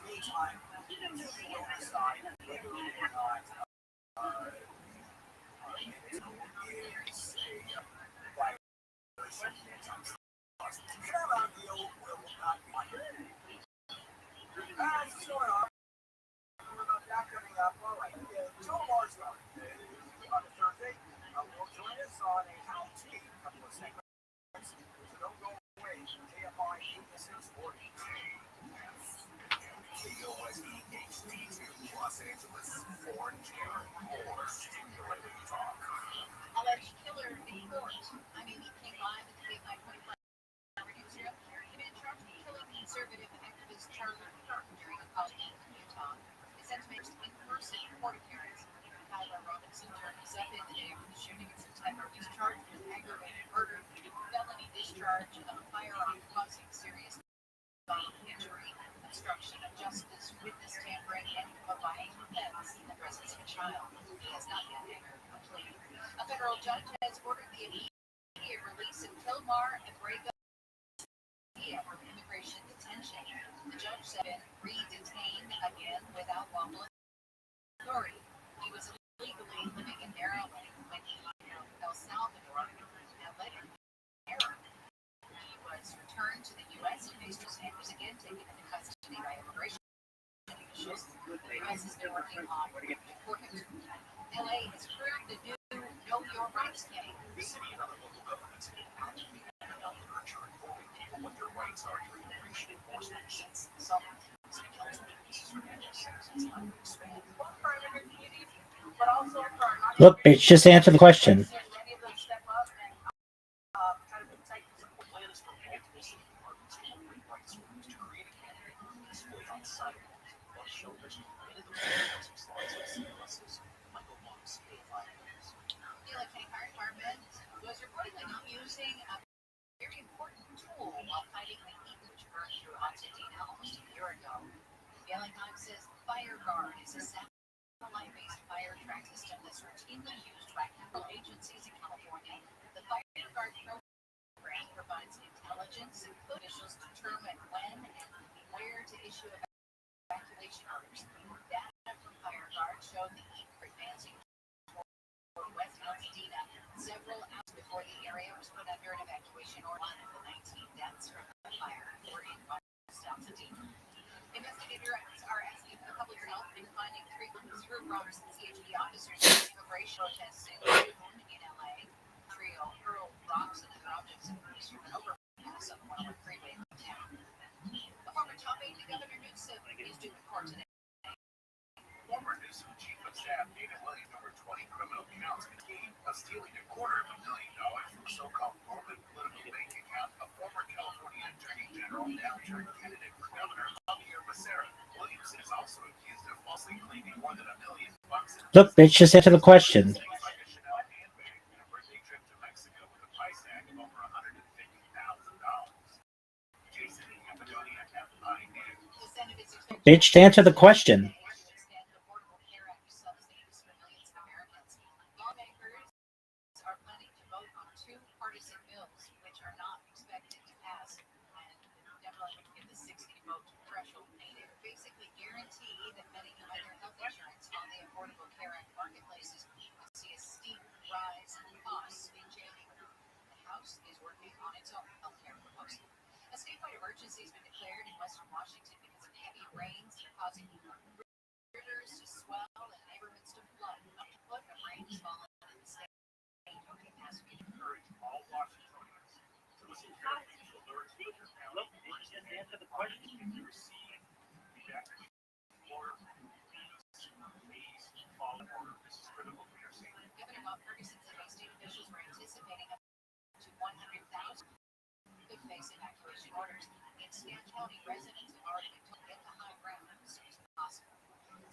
Me, meantime, you will decide whether or not it is a violation of trust. That audio will not be what's going on? Not coming up. All right. Joe Mars on a Thursday. Will join us on a couple of segments. So don't go away. KFI 8640. KOSE HD2 Los Angeles. Orange County. More stimulating talk. Alleged killer in court. I mean, he came live at the KFI 25 newsroom. He been charged with killing conservative activist Charlie Kirk during a college in Utah. His sentenced in-person court appearance. Tyler Robinson turned us up in the day of the shooting in September. He's charged with aggravated murder, felony discharge of a firearm causing serious bodily injury, obstruction of justice, witness tampering, and providing defense in the presence of a child. He has not yet entered a plea. A federal judge has ordered the immediate release of Kilmar and Brago from immigration detention. The judge said he re-detained again without lawful authority. He was illegally living in Maryland when he left El Salvador and later error. He was returned to the U.S. and was again taken into custody by immigration officials. The U.S. has been working on deporting him. L.A. has approved the new Know Your Rights campaign. The city and other local governments have what their rights are during immigration enforcement. Some city council Look, bitch, just answer the question. Was reportedly not using a very important tool while fighting the heat which burned through Pasadena almost a year ago. The LA Times says FireGuard is a satellite-based fire track system that's routinely used by federal agencies in California. The FireGuard program provides intelligence and officials determine when and where to issue evacuation orders. Data from FireGuard showed the heat advancing toward West Pasadena several hours before the area was put under an evacuation order. One of the 19 deaths from the fire were in West Pasadena. Investigators are asking for public help in finding three robbers and CHP officers in immigration protests in June in LA. The trio hurled rocks and other objects of abuse from an overpass on one of the freeway in town. A former top aide to Governor Newsom is due in court today. Former Newsom Chief of Staff David Williams over 20 criminal counts accused of stealing $250,000 from so-called open political bank account of former California Attorney General, now turned candidate for governor Javier Becerra. Williams is also accused of falsely claiming more than $1 million. Look, bitch, just answer the question. Bitch, to answer the question. Emergency has been declared in Western Washington because of heavy rains causing rivers to swell and neighborhoods to flood. Up to a foot of rain has fallen in the state. Encourage all Washingtonians to listen carefully to alerts with your family. Just answer the question. You receive evacuation order. Please follow order. This is critical for your safety. Governor Bob Ferguson said state officials were anticipating up to 100,000 could face evacuation orders. In Stan County, residents have already been told to get to high ground as soon as possible.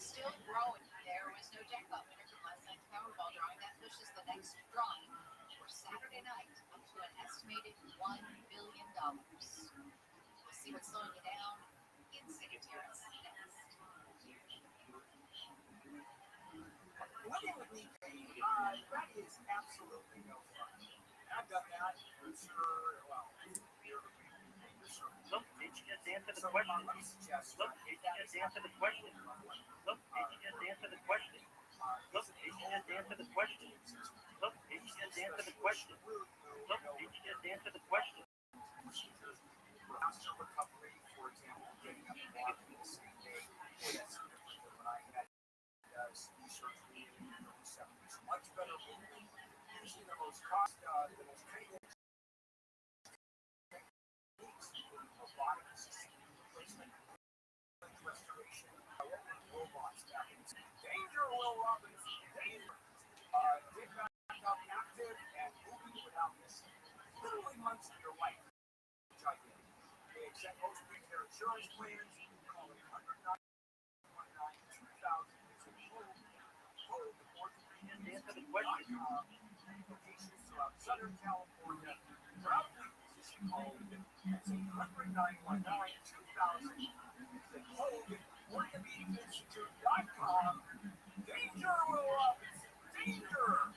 Still growing, there was no jackpot winner from last night's Powerball drawing. That pushes the next drawing for Saturday night up to an estimated $1 billion. We'll see what's slowing you down in City Terrace next. Living with me, that is absolutely no fun. I've done that for sure. Well, Look, bitch, just answer answer the question. Look, did you just answer the question? Look, did you just answer the question? Look, did you just answer the question? Look, did you just answer the question? Look, did you just answer the question? Faster recovery, for example, getting up and walking the same day. Boy, that's different than when I had knee surgery in the early 70s. Much better movement. Usually the most painful techniques include robotic assisted replacement, restoration, robots back in danger, Will Robbins, danger. Get back up active and moving without missing. Literally months of your life, which I did. They accept most Medicare insurance plans. Call it 109 2000. Hold the board to answer the question. Locations throughout Southern California. Proudly position code. That's 10919 2000. The code OrthoPedicInstitute.com. Danger, Will Robbins. Danger.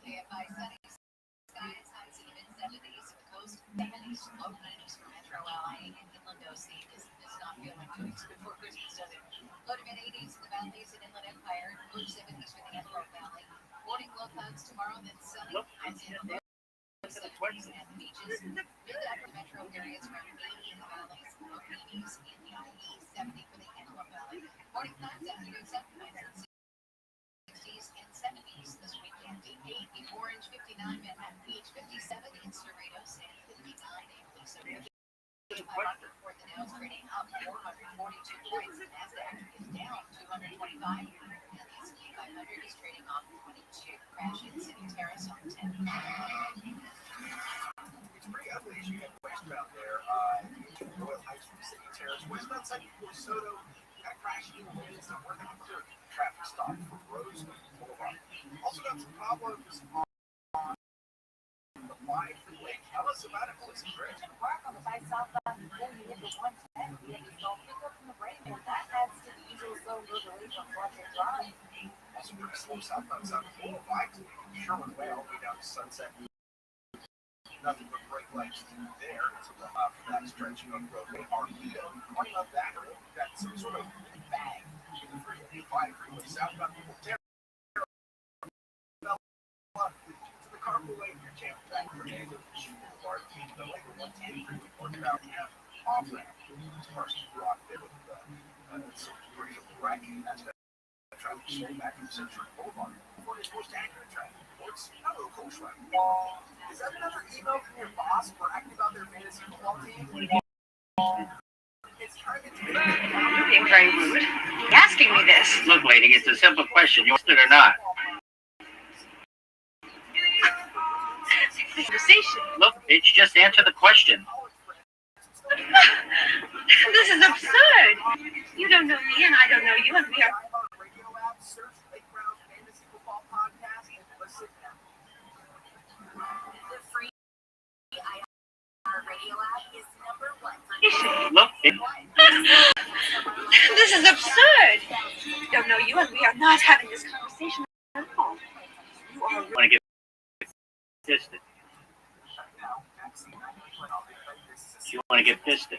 AFI sunny skies, highs in the mid-70s, coast 70s, low 90s for Metro LA and Inland OC. Does not feel like 2 weeks before Christmas, does it? Low to mid-80s in the valleys and Inland Empire, low 70s for the Antelope Valley. Morning low clouds tomorrow, then sunny, highs in the low 70s and the beaches. Mid-upper metro areas around 80 in the valleys, low 80s in the IE, 70 for the Antelope Valley. Morning clouds, afternoon sun, highs in 60s and 70s this weekend. 8 in Orange, 59 Manhattan Beach, 57 in Cerritos, and 59 in Lisa. 500 for the Dow's trading up 442 points. The Nasdaq is down 225, and the S&P 500 is trading off 22. Crash in City Terrace on 10. It's pretty ugly as you get westbound there. Royal Heights from City Terrace. Westbound side of Soto. Got crashing winds and working on clear traffic stop for Rose Boulevard. Also got some problems on the 5 freeway. Tell us about it, Melissa Gray. Mark on the 5 southbound before you hit the 110. You have to stall pick up from the break, and that adds to the usual slow roadway from Fletcher Drive. Also pretty slow southbound side of 405 to Sherman Way all the way down to Sunset. Nothing but brake lights there. So for that stretch of roadway, Arleo, running up that road, got some sort of bag in the freeway. 5 freeway southbound people tear to the carpool lane, your jam back for David, Boulevard, the lane 110 freeway, northbound off ramp, Parsons Rock there with some degree of wrecking. That's that traffic slow back in Central Boulevard. Before it's most accurate traffic reports, not a coach traffic. Is that another email from your boss bragging about their fantasy football team? It's trying to You're being very rude. You're asking me this. Look, lady, it's a simple question. You want it or not? Conversation. Look, bitch, just answer the question. This is absurd. You don't know me, and I don't know you, and we are. Radio app, search Playground Fantasy Football Podcast, and listen now. The free radio app is #1 for Look, This is absurd. I don't know you, and we are not having this conversation at all. You are. want to get pissed at? You want to get pissed at?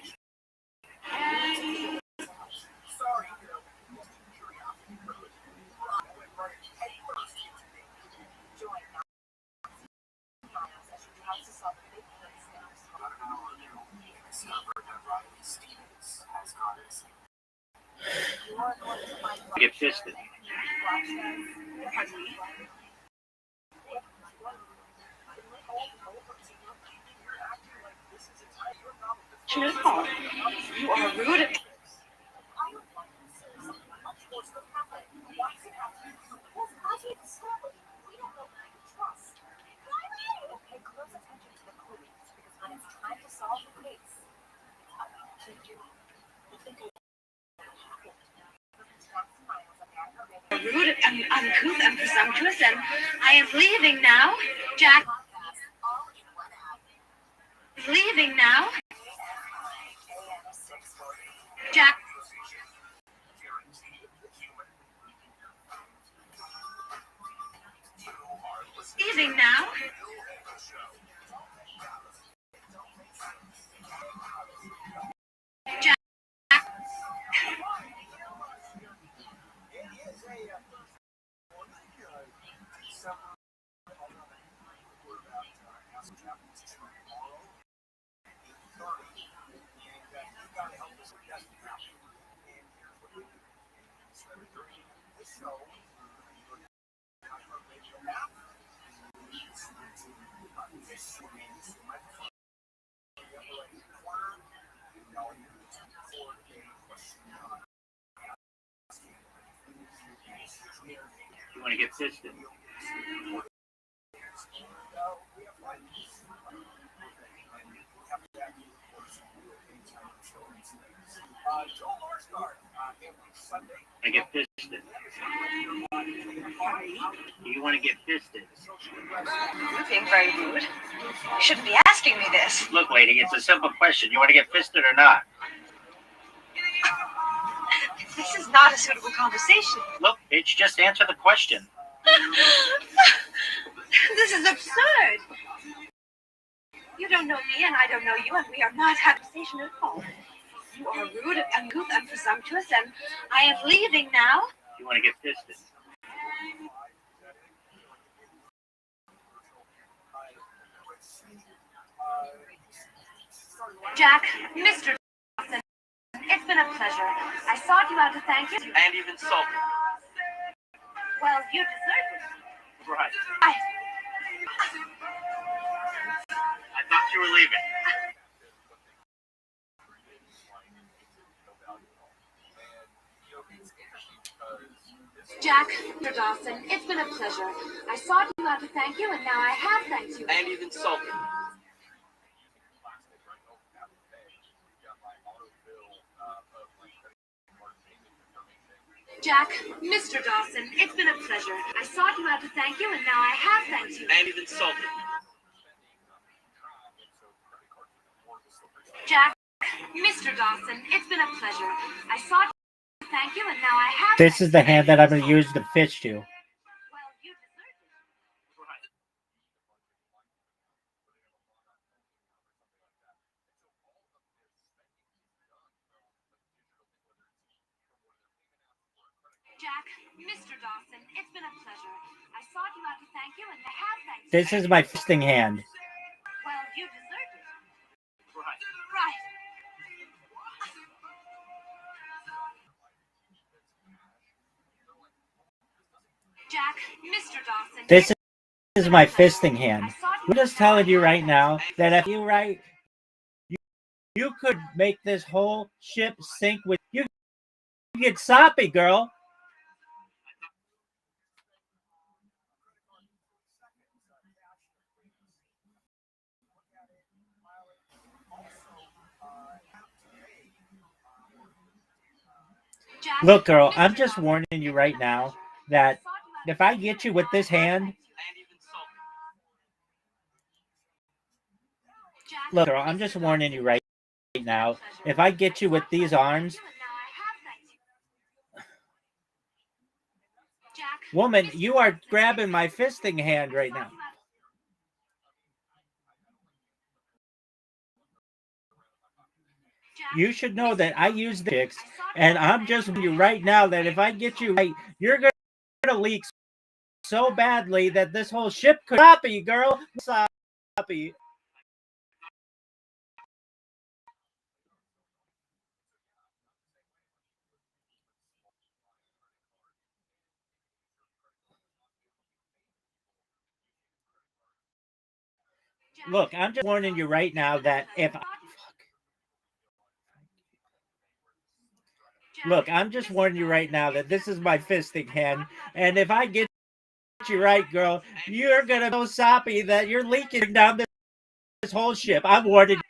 Sorry, Get pissed at? No, you are rude. Rude and uncouth and presumptuous, and I am leaving now. Jack. Leaving now. Jack. Leaving now. You want to get fisted? I get fisted. You want to get fisted? You're being very rude. You shouldn't be asking me this. Look, lady, it's a simple question. You want to get fisted or not? This is not a suitable conversation. Look, bitch, just answer the question. This is absurd. You don't know me and I don't know you, and we are not having a conversation at all. You are rude and uncouth and presumptuous, and I am leaving now. You want to get fisted? Jack, Mr. Dawson, it's been a pleasure. I sought you out to thank you. And you've insulted. Well, you deserve it. Right. I thought you were leaving. Jack, Mr. Dawson, it's been a pleasure. I sought you out to thank you, and now I have thanked you. And you've insulted. Jack, Mr. Dawson, it's been a pleasure. I sought you out to thank you, and now I have thanked you. And you've insulted. Jack, Mr. Dawson, it's been a pleasure. I sought you to thank you, and now I have. This is the hand that I'm going to use to fish you. Jack, Mr. Dawson, it's been a pleasure. I sought you out to thank you, and I have thanked you. This is my fisting hand. Well, you deserve it. Right. Right. Jack, Mr. Dawson. This is my fisting hand. I'm just telling you right now that if you right, you could make this whole ship sink with you. Get soppy, girl. Look, girl, I'm just warning you right now that if I get you with this hand, look, girl, I'm just warning you right now. If I get you with these arms, woman, you are grabbing my fisting hand right now. You should know that I use the chicks, and I'm just warning you right now that if I get you right, you're going to leak so badly that this whole ship could soppy, girl. Soppy. Look, I'm just warning you right now that if look, I'm just warning you right now that this is my fisting hand, and if I get you right, girl, you're gonna go soppy that you're leaking down this whole ship. I'm warning you.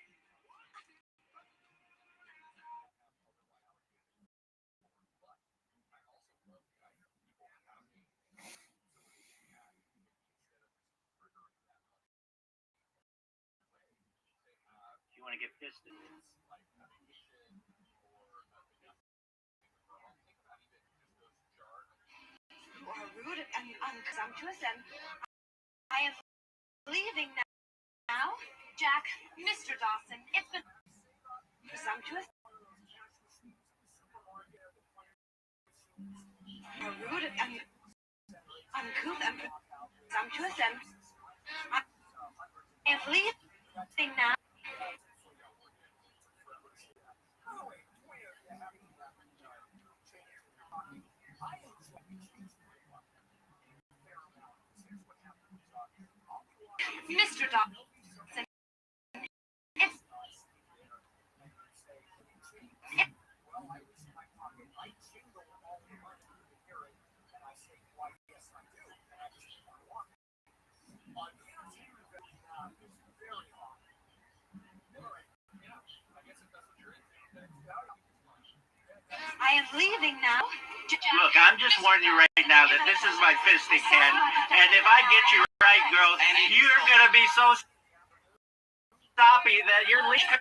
You want to get fisted? You are rude and unpresumptuous, and I am leaving now. Jack, Mr. Dawson, it's been Presumptuous. You are rude and uncouth and presumptuous, and I am leaving now. Mr. Dawson, it's I am leaving now. Look, I'm just warning you right now that this is my fisting hand, and if I get you right, girl, you're gonna be so soppy that you're leaving.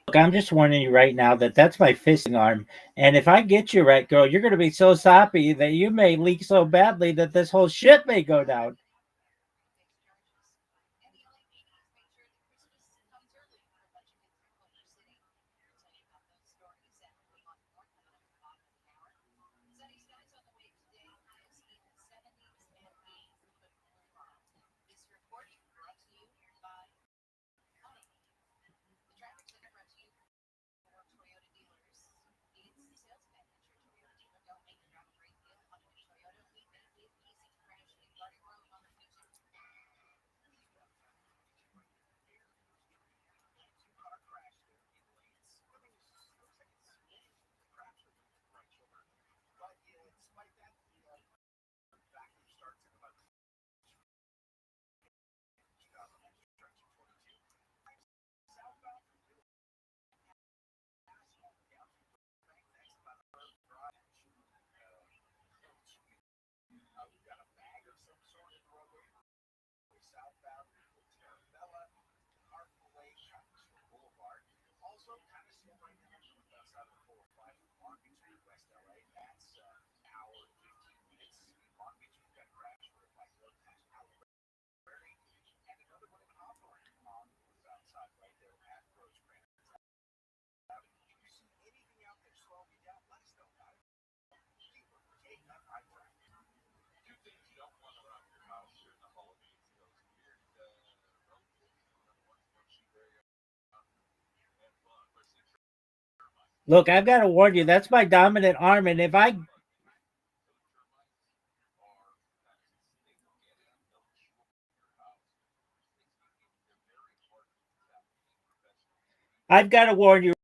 Look, I'm just warning you right now that that's my fisting arm, and if I get you right, girl, you're gonna be so soppy that you may leak so badly that this whole shit may go down. Look, I've got to warn you, that's my dominant arm, and if I've got to warn you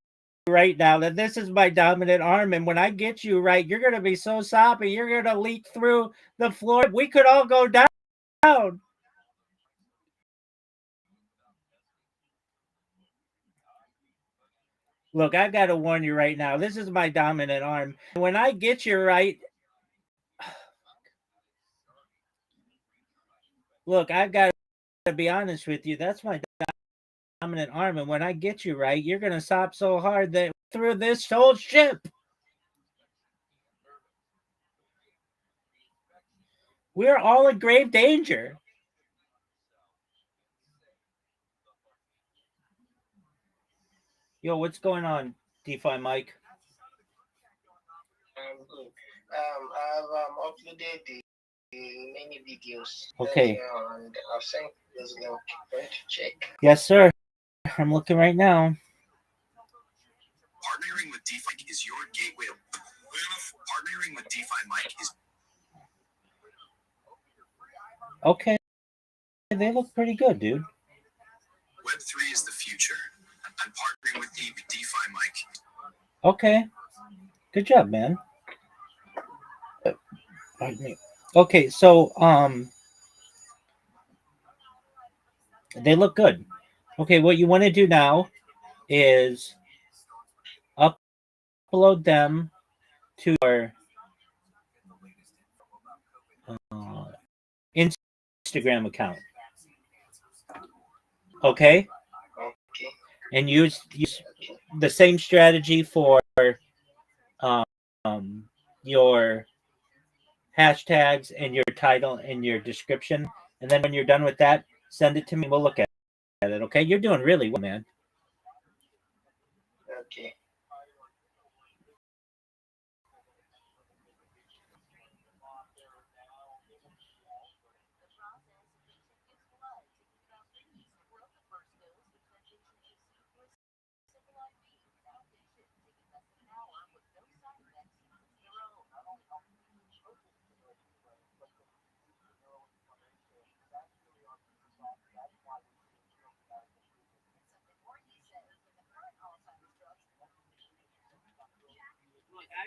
right now that this is my dominant arm, and when I get you right, you're gonna be so soppy, you're gonna leak through the floor. We could all go down. Look, I've got to warn you right now. This is my dominant arm. When I get you right, look, I've got to be honest with you. That's my dominant arm, and when I get you right, you're gonna sop so hard that through this whole ship. We're all in grave danger. Yo, what's going on, DeFi Mike? Good. I've uploaded the many videos Okay. earlier, and I've sent this link for you to check. Yes, sir. I'm looking right now. Partnering with DeFi is your gateway. Partnering with DeFi Mike is Okay. They look pretty good, dude. Web3 is the future. I'm partnering with DeFi Mike. Okay. Good job, man. Pardon me. Okay, so they look good. Okay, what you want to do now is upload them to your Instagram account. Okay? And use the same strategy for your hashtags and your title and your description. And then when you're done with that, send it to me. We'll look at it. Okay? You're doing really well, man. Okay.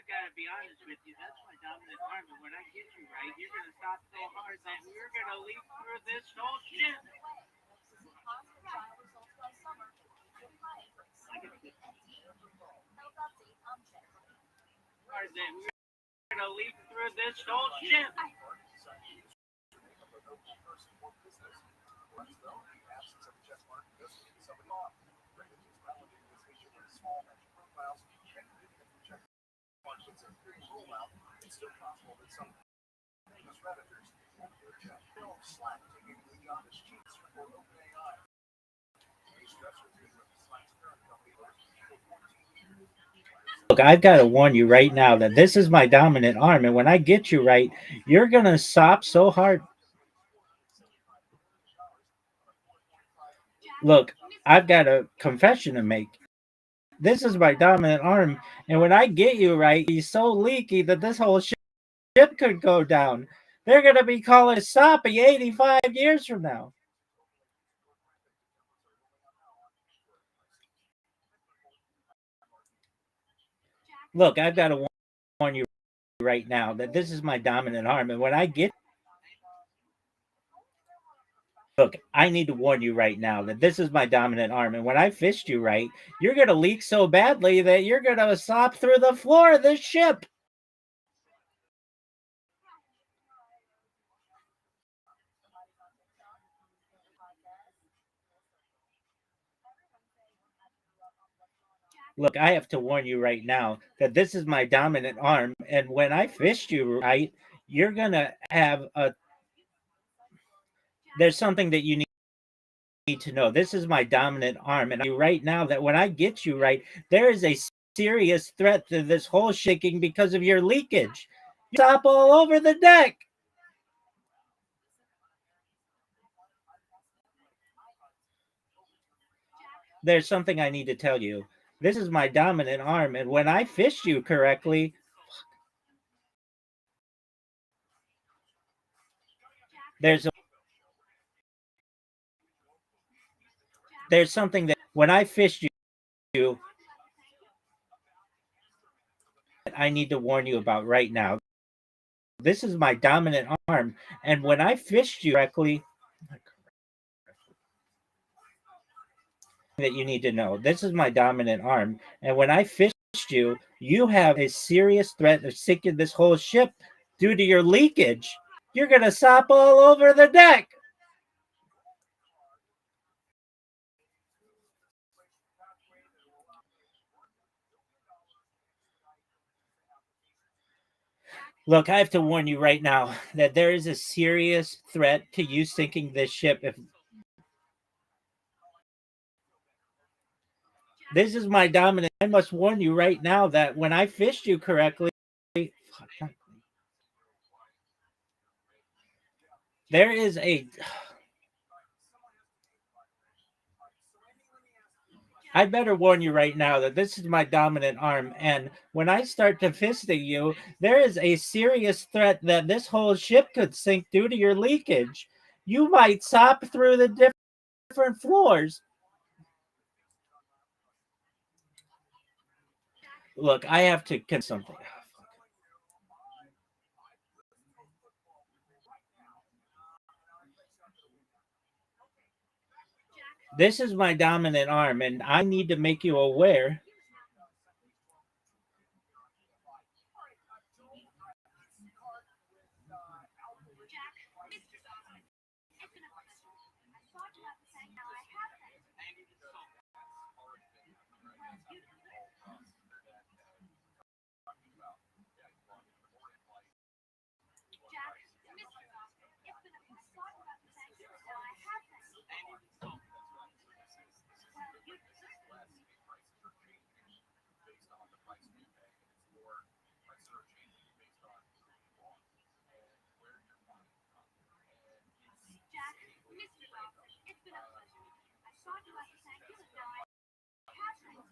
gotta be honest with you. That's my dominant arm, and when I get you right, you're gonna stop so hard that we're gonna leap through this whole shit. Hard that we're gonna leap through this whole shit. It's still possible that some famous Redditors will check film Slack taking the lead on its cheats for OpenAI. These stressors is with Slack's parent company for 14 years. Look, I've got to warn you right now that this is my dominant arm, and when I get you right, you're gonna stop so hard. Look, I've got a confession to make. This is my dominant arm, and when I get you right, he's so leaky that this whole ship could go down. They're gonna be calling Soppy 85 years from now. Look, I've got to warn you right now that this is my dominant arm, and when I get Look, I need to warn you right now that this is my dominant arm, and when I fist you right, you're gonna leak so badly that you're gonna sop through the floor of this ship. Look, I have to warn you right now that this is my dominant arm, and when I fist you right, you're gonna have a. There's something that you need to know. This is my dominant arm, and I right now that when I get you right, there is a serious threat to this whole shaking because of your leakage. You stop all over the deck. There's something I need to tell you. This is my dominant arm, and when I fist you correctly, there's something that when I fist you, I need to warn you about right now. This is my dominant arm, and when I fist you correctly, that you need to know. This is my dominant arm, and when I fist you, you have a serious threat of sinking this whole ship due to your leakage. You're gonna sop all over the deck. Look, I have to warn you right now that there is a serious threat to you sinking this ship. If this is my dominant, I must warn you right now that when I fist you correctly, there is a. I better warn you right now that this is my dominant arm, and when I start to fisting you, there is a serious threat that this whole ship could sink due to your leakage. You might sop through the different floors. Look, I have to get something. This is my dominant arm, and I need to make you aware.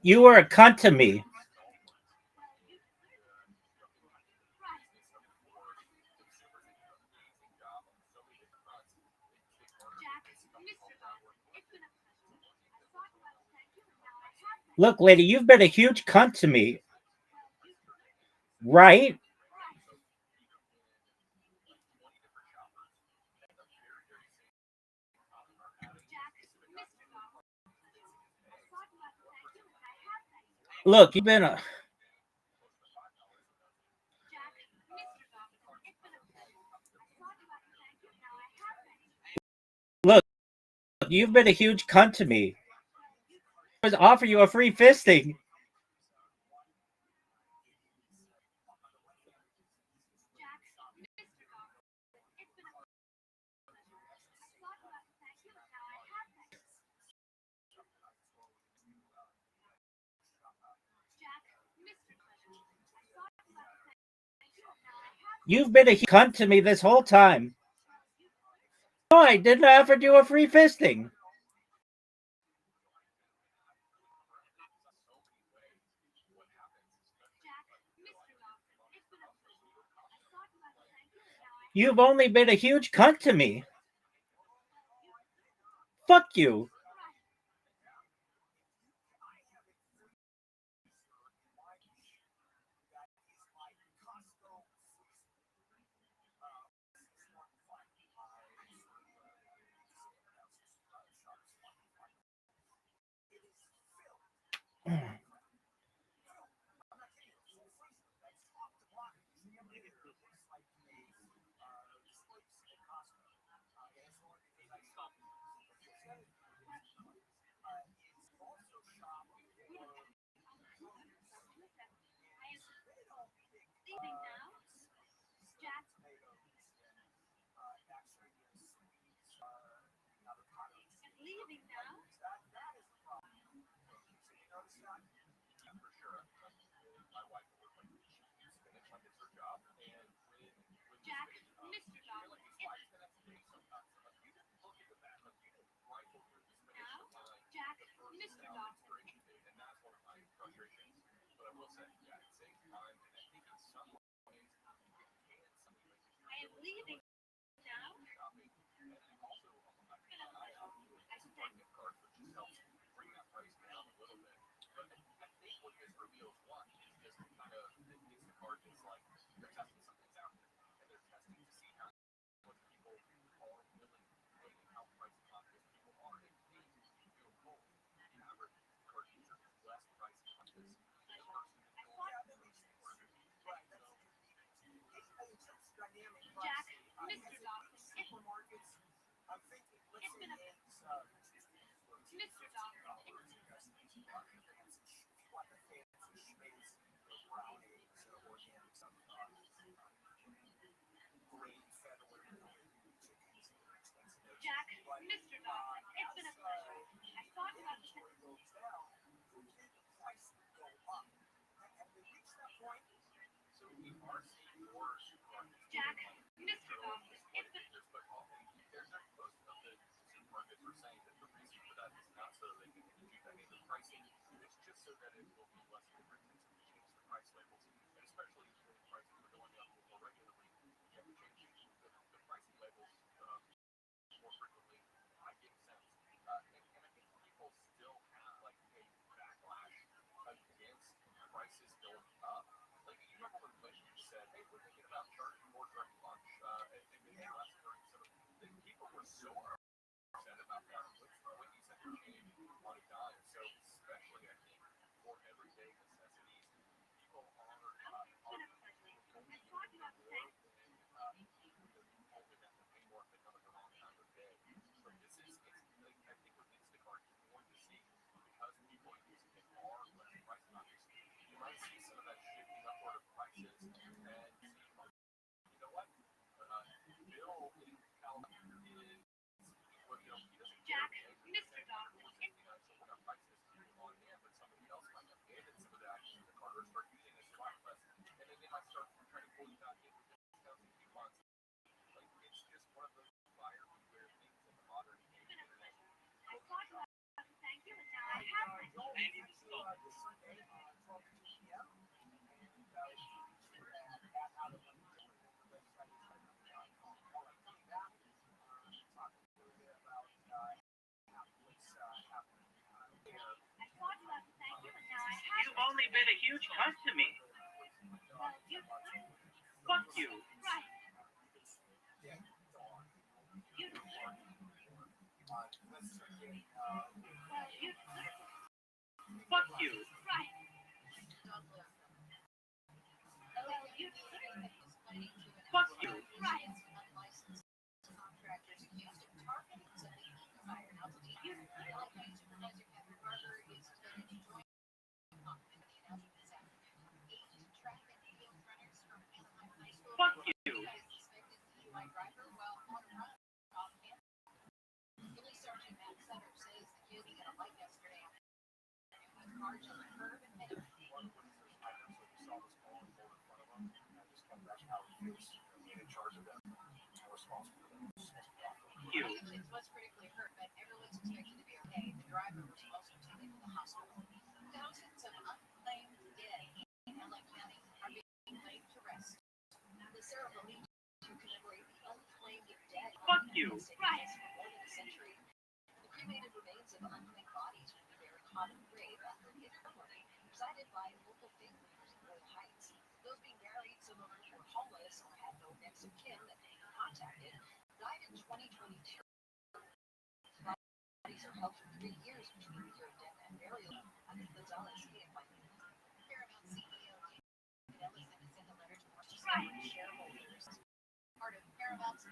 You were a cunt to me. Look, lady, you've been a huge cunt to me. Right? Look, you've been a look. You've been a huge cunt to me. I was offer you a free fisting. You've been a huge cunt to me this whole time. No, I didn't offer you a free fisting. You've only been a huge cunt to me. Fuck you. You've only been a huge cunt to me. Fuck you. Fuck you. Fuck you. Contractors accused of targeting something fire in altitude. Supervisor Catherine Barber is expected to join the announcement this afternoon. 8 traffic field runners from Anaheim High School. Fuck you. Suspected DUI driver while on a run off campus. Police Sergeant Matt Sutter says the kid got a light yesterday afternoon. March on the curb and headed Agents was critically hurt, but everyone's expected to be okay. The driver was also taken to the hospital. Thousands of unclaimed dead in LA County are being laid to rest. The ceremony to commemorate the unclaimed dead. Fuck you. Right. For more than a century. The cremated remains of unclaimed bodies will be buried in a common grave after the ceremony, presided by local family leaders in Royal Heights. Those being buried, some of whom were homeless or had no next of kin that they contacted, died in 2022. Bodies are held for 3 years between your death and burial. Under Gonzalez, Paramount CEO David Ellison has sent a letter to shareholders. Part of Paramount's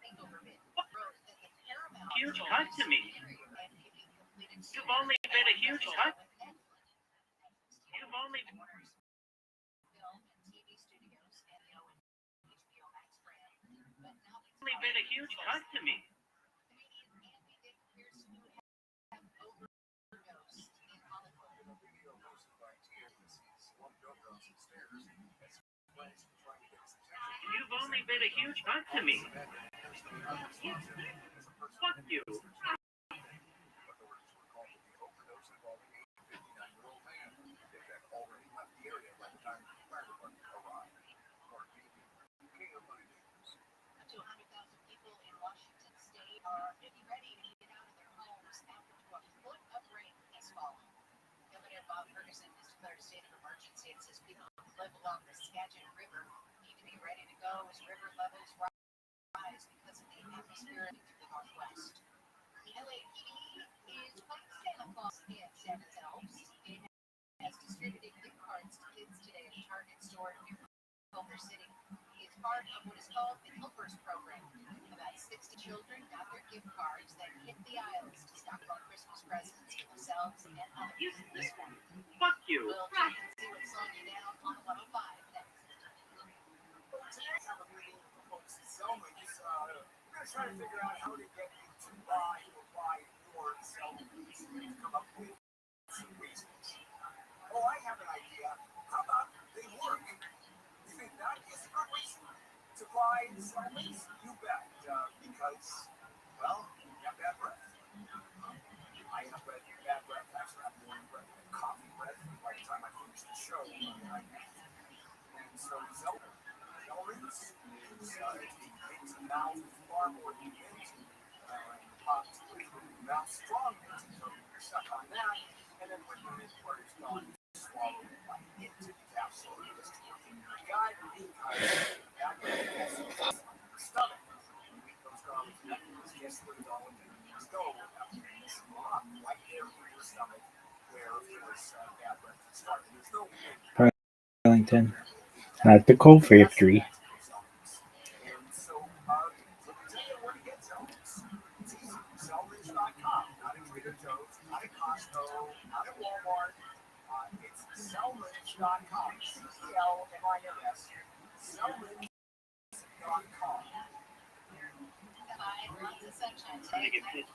takeover bid wrote that the Paramount Huge cut to me. You've only been a huge cut. You've only film and TV studios and the HBO Max brand, but now been a huge cut to me. You've only been a huge cut to me. Fuck you. Up to 100,000 people in Washington state are getting ready to get out of their homes after a foot of rain has fallen. Governor Bob Ferguson has declared a state of emergency and says people who live along the Skagit River need to be ready to go as river levels rise because of the atmosphere to the northwest. The LAPD is playing Santa Claus in Santa's elves. It has distributed gift cards to kids today at a Target store near Culver City. It's part of what is called the Helpers Program. About 60 children got their gift cards that hit the aisles to stock up Christmas presents for themselves and others this morning. Fuck you. We'll check and see what's slowing you down on the 105 next. Selma is we're gonna try to figure out how to get you to buy your Selma lease and come up with some reasons. Oh, I have an idea. How about they work? You think that is a good reason to buy Selma lease? You bet. Because, well, you have bad breath. I have bad breath. Actually, I have morning breath and coffee breath by the time I finish the show. And so Selma is now far more convenient. Now strong, so you're stuck on that, and then when the mid part is gone, you swallow it like into the capsule. Just the guy who back the stomach. When we goes down with that, guess where it's all in the go after this lump right there in your stomach where it was bad breath started. There's no way. Arlington. Not the cold factory. Selmage.com, not at Trader Joe's, not at Costco, not at Walmart. It's Selmage.com. CELMINS. Selmage.com. Lots of sunshine today.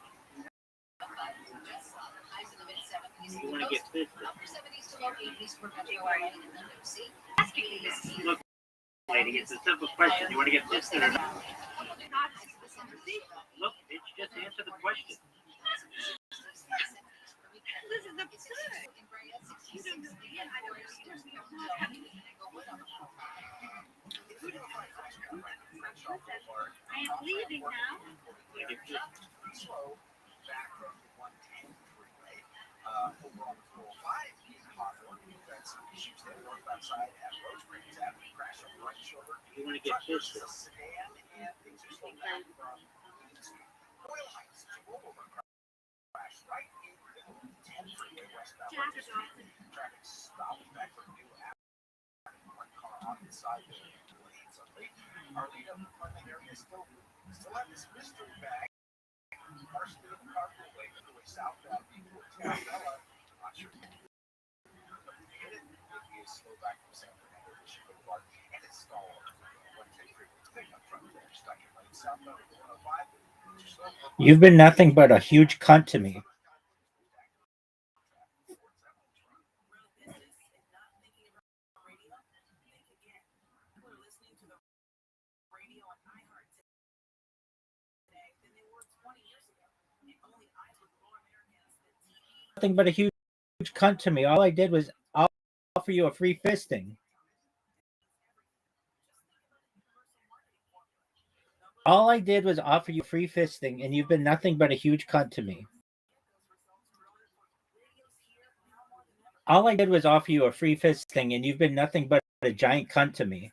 Highs in the mid-70s. You want to get pissed? Upper 70s to low 80s for Metro LA and then see. Look, lady, it's a simple question. You want to get pissed or not? Look, bitch, just answer the question. This is absurd. You don't know me and I don't know you. I am leaving now. Over on the 405 in Hawthorne, that's issues there. Northbound You want to get fisted. Still have this mystery bag. Partially in the carpool lane to the way southbound towards Alabama. Not sure. It is slow back from San Fernando to Chico Park, and it's stalled. One take pickup truck there stuck in lane southbound 105. You've been nothing but a huge cunt to me. Nothing but a huge cunt to me. All I did was offer you a free fisting. All I did was offer you free fisting, and you've been nothing but a huge cunt to me. All I did was offer you a free fisting, and you've been nothing but a giant cunt to me.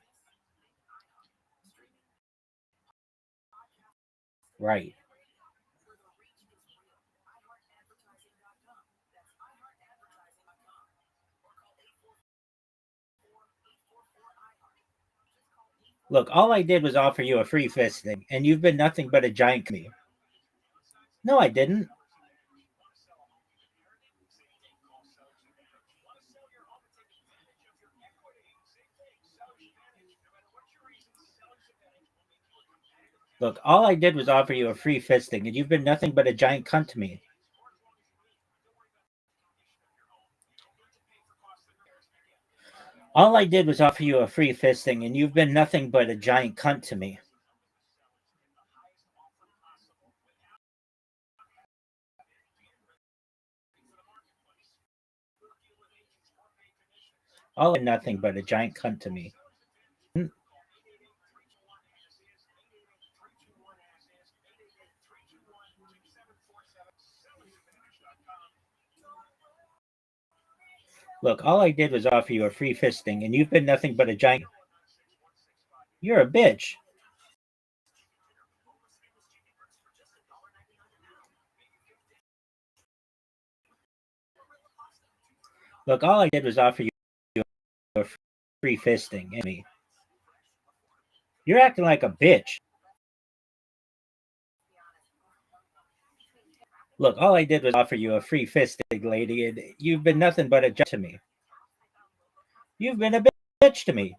Right. Look, all I did was offer you a free fisting, and you've been nothing but a giant to me. No, I didn't. Look, all I did was offer you a free fisting, and you've been nothing but a giant cunt to me. All I did was offer you a free fisting, and you've been nothing but a giant cunt to me. All I nothing but a giant cunt to me. Look, all I did was offer you a free fisting, and you've been nothing but a giant. You're a bitch. Look, all I did was offer you a free fisting, and me. You're acting like a bitch. Look, all I did was offer you a free fisting, lady, and you've been nothing but a bitch to me. You've been a bitch to me.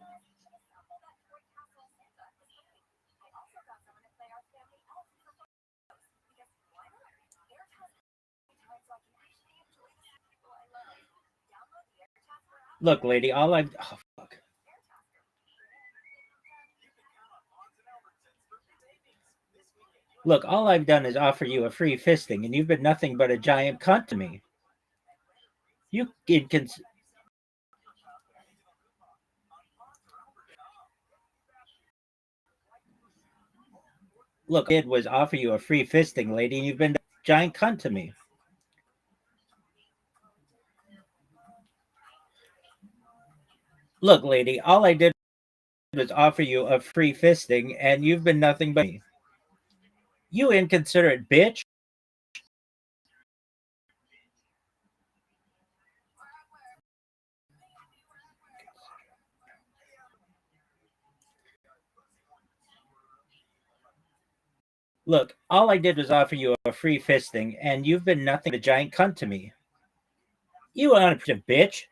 Look, lady, all I've... Oh, fuck. Look, all I've done is offer you a free fisting, and you've been nothing but a giant cunt to me. You incons... Look, all I did was offer you a free fisting, lady, and you've been a giant cunt to me. Look, lady, all I did was offer you a free fisting, and you've been nothing but me. You inconsiderate bitch. Look, all I did was offer you a free fisting, and you've been nothing but a giant cunt to me. You unappreciative bitch.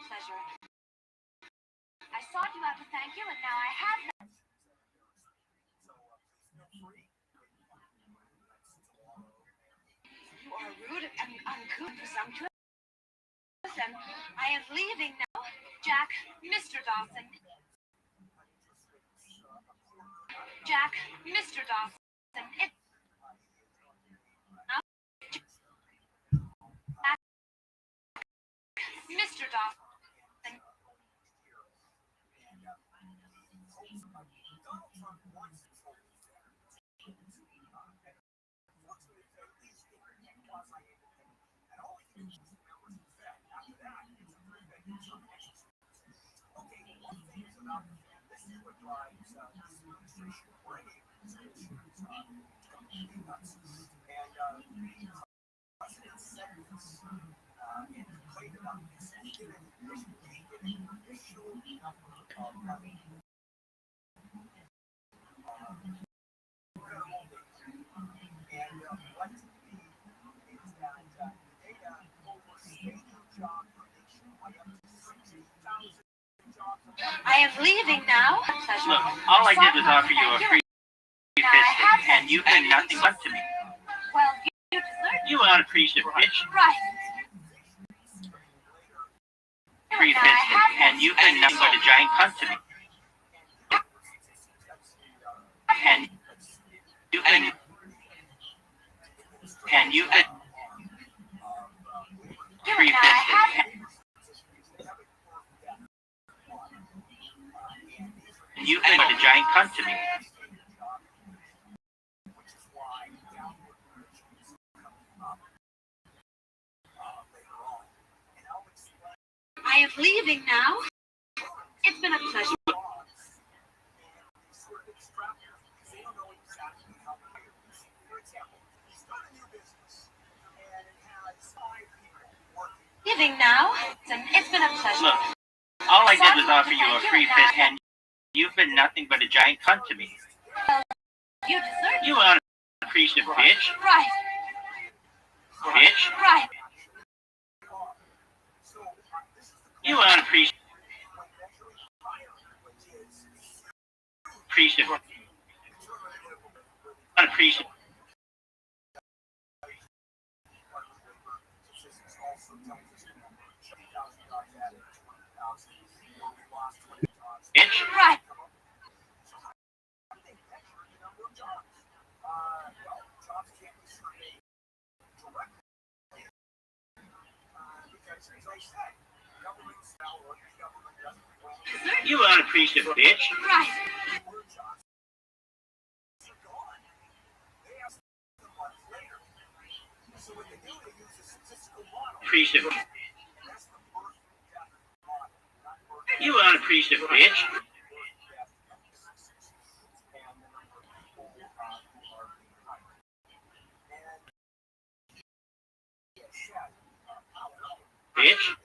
Pleasure. I sought you out to thank you, and now I have that. You are rude and uncouth, presumptuous, and I am leaving now. Jack, Mr. Dawson. Jack, Mr. Dawson. Dawson. I am leaving now. Look, all I did was offer you a free biscuit, and you've been nothing but to me. Well, you deserve it. You unappreciative bitch. Right. Free biscuit, and you've been nothing but a giant cunt to me. And you've been free biscuit. And you've been but a giant cunt to me. I am leaving now. It's been a pleasure. Leaving now. It's been a pleasure. Look, all I did was offer you a free biscuit, and you've been nothing but a giant cunt to me. Well, you deserve it. You unappreciative bitch. Right. Bitch. Right. You unappreciative. Unappreciative. Bitch. Right. You unappreciative bitch. Right. Appreciative. You unappreciative bitch. Bitch.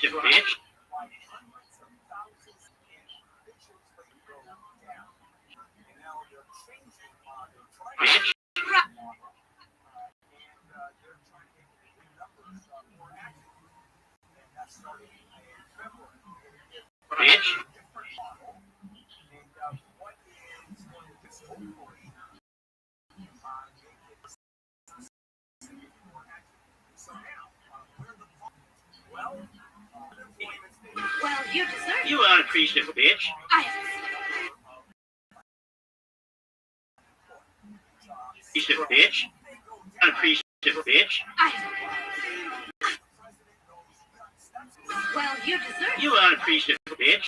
Bitch. Bitch. Bitch. Well, you deserve it. You unappreciative bitch. Appreciative bitch. Unappreciative bitch. Well, you deserve it. You unappreciative bitch.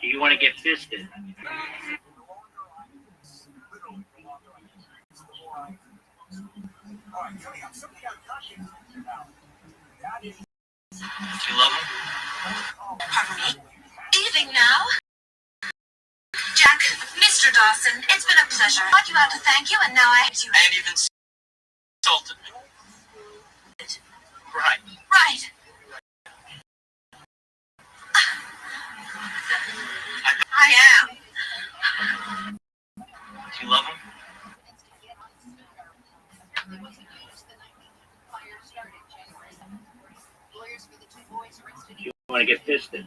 Do you want to get fisted? Do you love him? Pardon me? Evening now. Jack, Mr. Dawson, it's been a pleasure. I brought you out to thank you, and now I hate you. And even insulted me. Right. Right. You want to get fisted.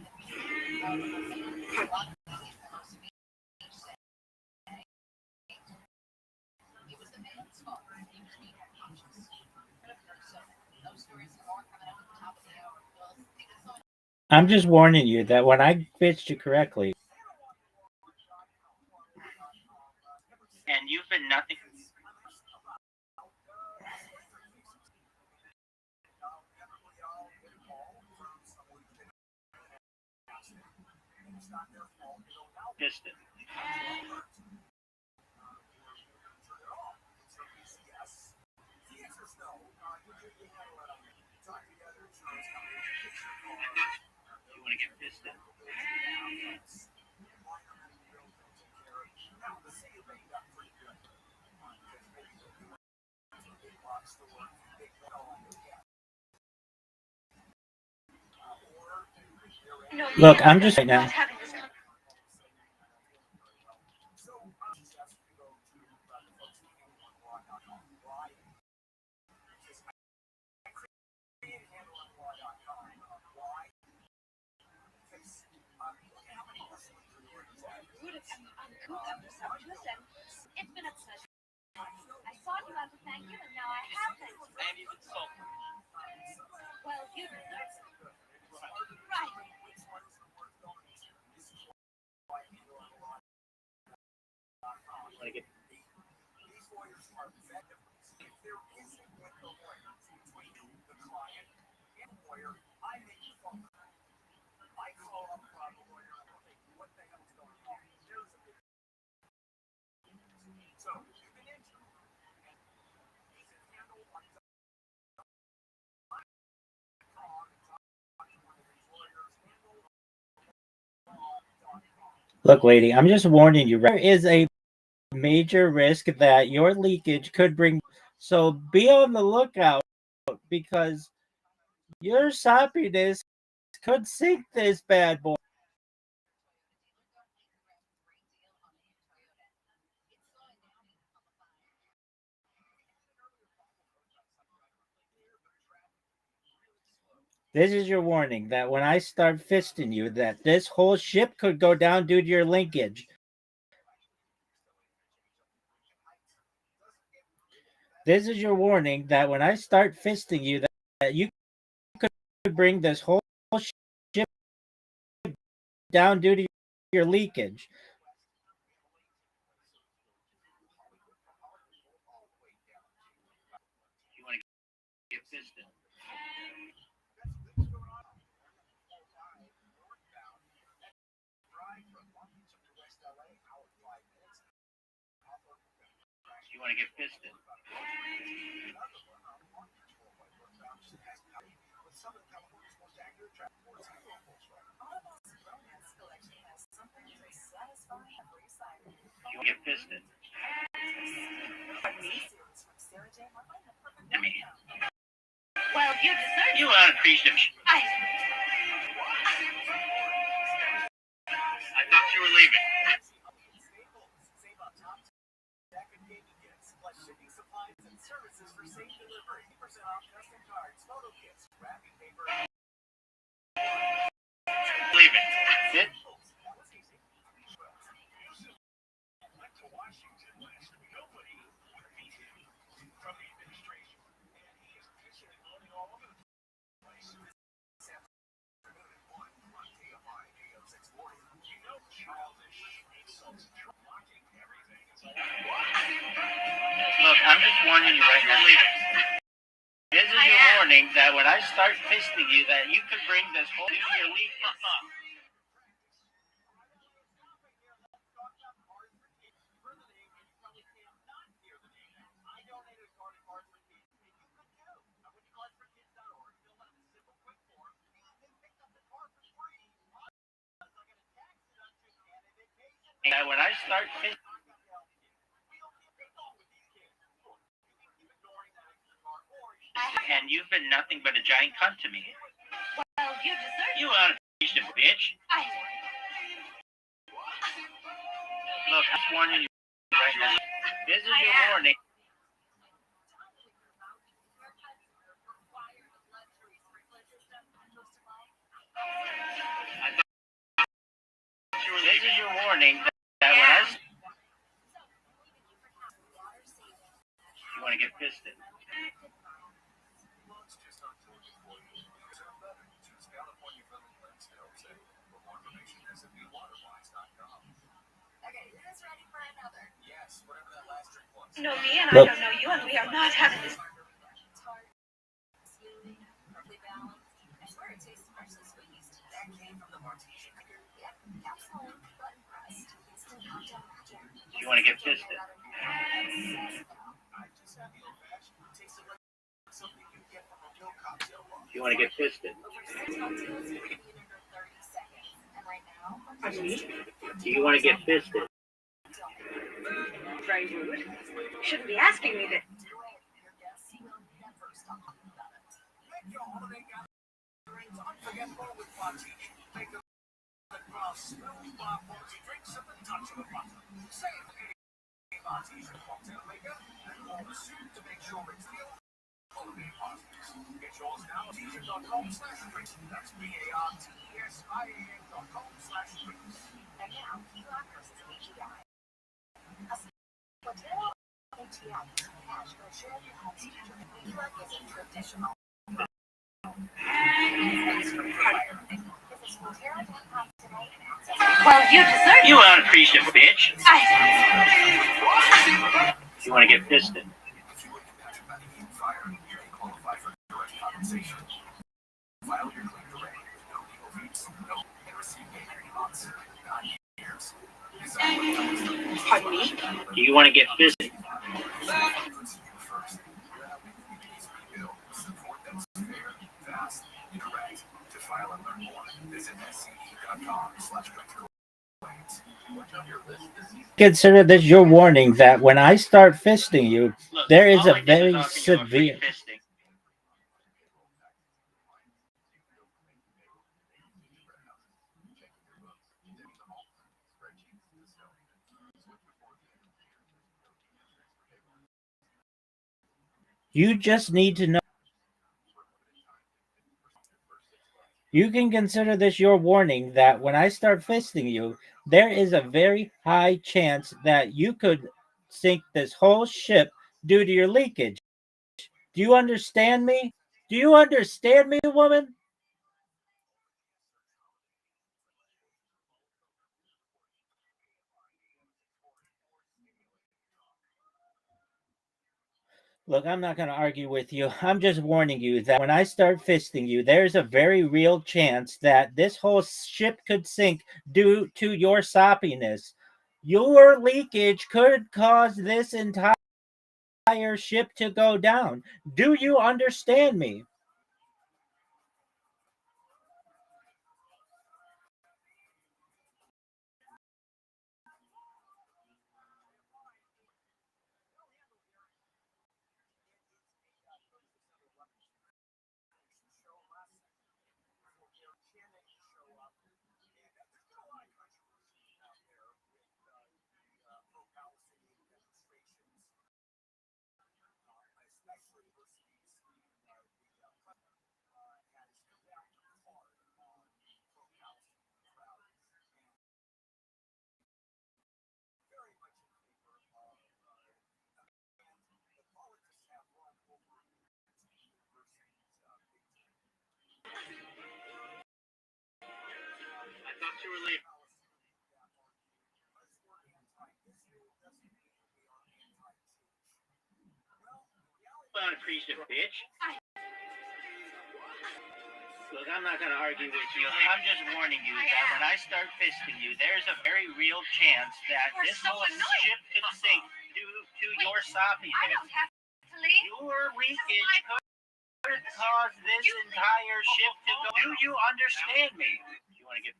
I'm just warning you that when I pitched you correctly, And you've been nothing. Fisted. You want to get fisted. look, I'm just right now. It's been a pleasure. I thought you had to thank you, and now I have thanked you. And you insult me. Well, you deserve it. Right. Want to get Look, lady, I'm just warning you. There is a major risk that your leakage could bring. So be on the lookout because your soppiness could sink this bad boy. This is your warning that when I start fisting you, that this whole ship could go down due to your linkage. This is your warning that when I start fisting you, that you could bring this whole ship down due to your leakage. You want to get fisted. You want to get fisted. You want to get fisted. I mean, Well, you deserve it. you want to appreciate it. I thought you were leaving. Leaving. It? Look, I'm just warning you right now. This is your warning that when I start fisting you, that you could bring this whole due to your leak. That when I start fisting. And you've been nothing but a giant cunt to me. Well, you deserve it. You want a piece of bitch? Look, I'm just warning you right now. This is your warning. warning that when I you want to get pissed at. Okay, who's ready for another? Yes, whatever that last drink was. You know me and Look. I don't know you, and we are not having this. Perfectly balanced. I swear it tastes freshly squeezed. That came from the martini. Yeah, capsule button pressed. Instant cocktail magic. You want to get pissed at. You want to get pissed at. Pardon me? Do you want to get pissed at? Very rude. You shouldn't be asking me that. Unforgettable with martini. Make a smooth bar drinks at the touch of a button. Save a martini cocktail maker and more soon to make sure it's real. Holiday parties. Get yours now at artisan.com/drinks. That's BARTESIAN.com/drinks. And now, Elon versus AGI. Potato AGI cash will share your home's future. Elon is a traditional. Well, you deserve You unappreciative bitch. You want to get pissed at. File your claim today with no legal fees, no and receive payment in months, not years. Pardon me? Do you want to get pissed at? Fast, correct. To file and learn more, visit SCE.com/claims. What's on your list this season? Consider this your warning that when I start fisting you, Look, there is all a I did was very offer you a free severe. fisting. You just need to know. You can consider this your warning that when I start fisting you, there is a very high chance that you could sink this whole ship due to your leakage. Do you understand me? Do you understand me, woman? Look, I'm not going to argue with you. I'm just warning you that when I start fisting you, there's a very real chance that this whole ship could sink due to your soppiness. Your leakage could cause this entire ship to go down. Do you understand me? I thought you were leaving. Unappreciative bitch. Look, I'm not going to argue with you. I'm just warning you that when I start fisting you, there's a very real chance that You're this so whole annoying. ship could sink due to your soppiness. I don't have to leave. Your leakage could cause this entire ship to go. Do you understand me? You want to get.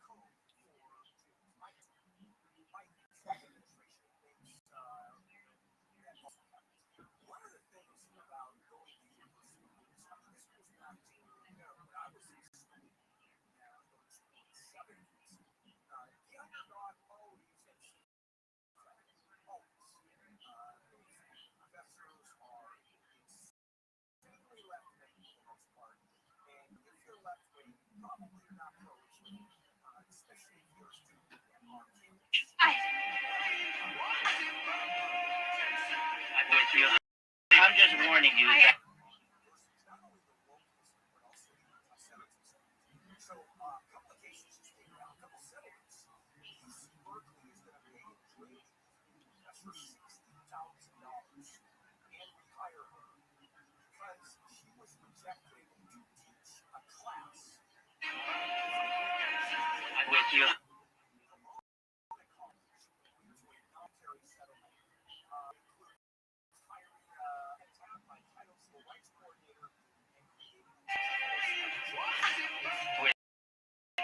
just warning you that. For $60,000 and hire her because she was rejected to teach a class. I'm with you. With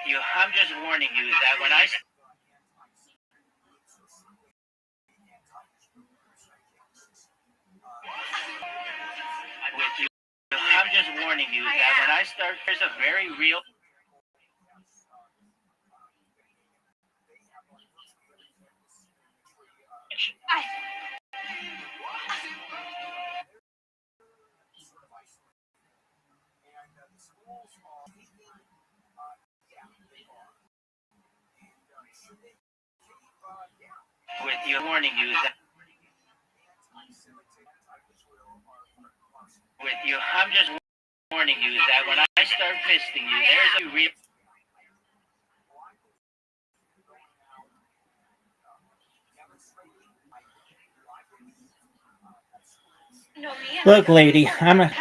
you. I'm just warning you that when I. With you. I'm just warning you that when I start, there's a very real. With you, warning you that. With you, I'm just warning you that when I start fisting you, there's a real. Look, lady, I'm a.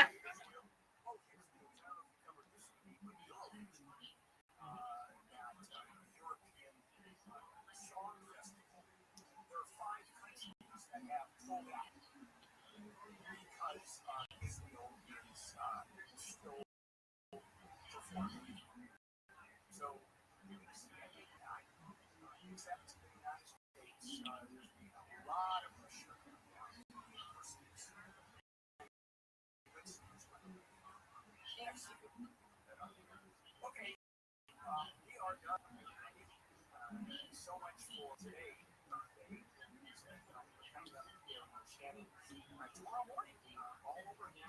So much for today. Tomorrow morning, all over again.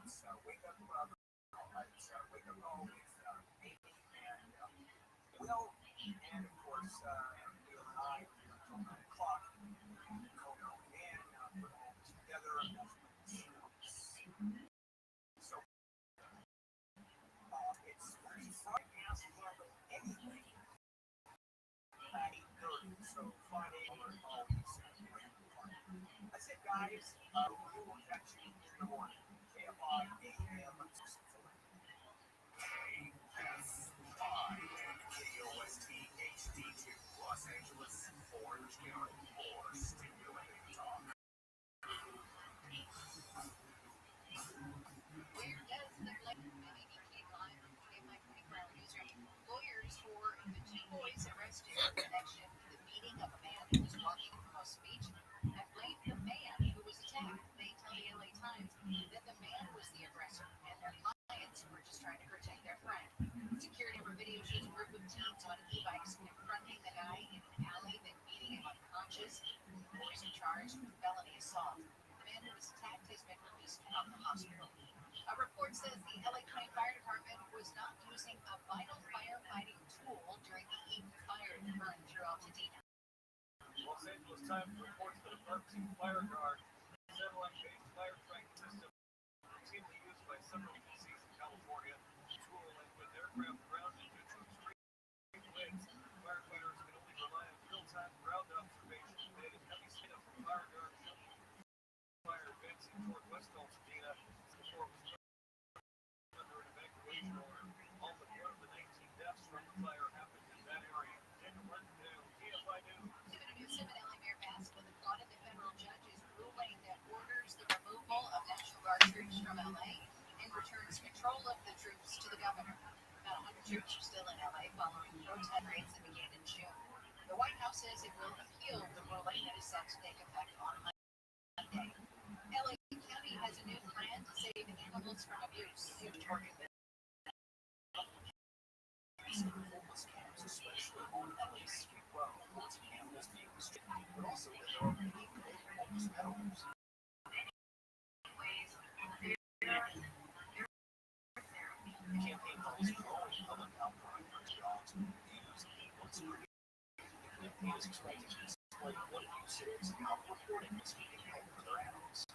It's Wake Up Brother. It's Wake Up Home with Amy and Will. And of course, Will and I until 9 o'clock. Kono and put all this together. So it's Friday anyway. At 8:30. So Friday always. I said, guys, we will catch you in the morning. KFI AM. KOST HD2, Los Angeles, Orange County, or stimulating talk. Where does the blame became live on KMI 24-hour newsroom? Lawyers for the two boys arrested in connection to the beating of a man who was walking across speech have blamed the man who was attacked. They tell the LA Times that the man was the aggressor and their clients were just trying to protect their friend. Security over video shows a group of teens on e-bikes confronting the guy in an alley, then beating him unconscious. The boys are charged with felony assault. The man who was attacked has been released from the hospital. A report says the LA County Fire Department was not using a vital firefighting tool during the Eden fire that burned through Altadena. Los Angeles Times reports that a emergency fire guard satellite-based fire tracking system routinely used by several agencies in California. The tool linked with aircraft grounded to two straight legs. Firefighters can only rely on real-time ground observation made in heavy state of the fire guard fire advancing toward West Altadena. Before it was under an evacuation order. All but one of the 19 deaths from the fire happened in that area. Daniel London, KFI News. LA Mayor passed with a plot of the federal judge's ruling that orders the removal of National Guard troops from LA and returns control of the troops to the governor. About 100 troops are still in LA following protest raids that began in June. The White House says it will appeal the ruling that is set to take effect on Monday. LA County has a new plan to save animals from abuse. Especially on LA Street Road. Animals being restricted, but also that there are many homeless animals. The campaign calls growing public outcry for dogs being abused. Once a week, the campaign is expected to display what abuse is and how reporting is being held for their animals.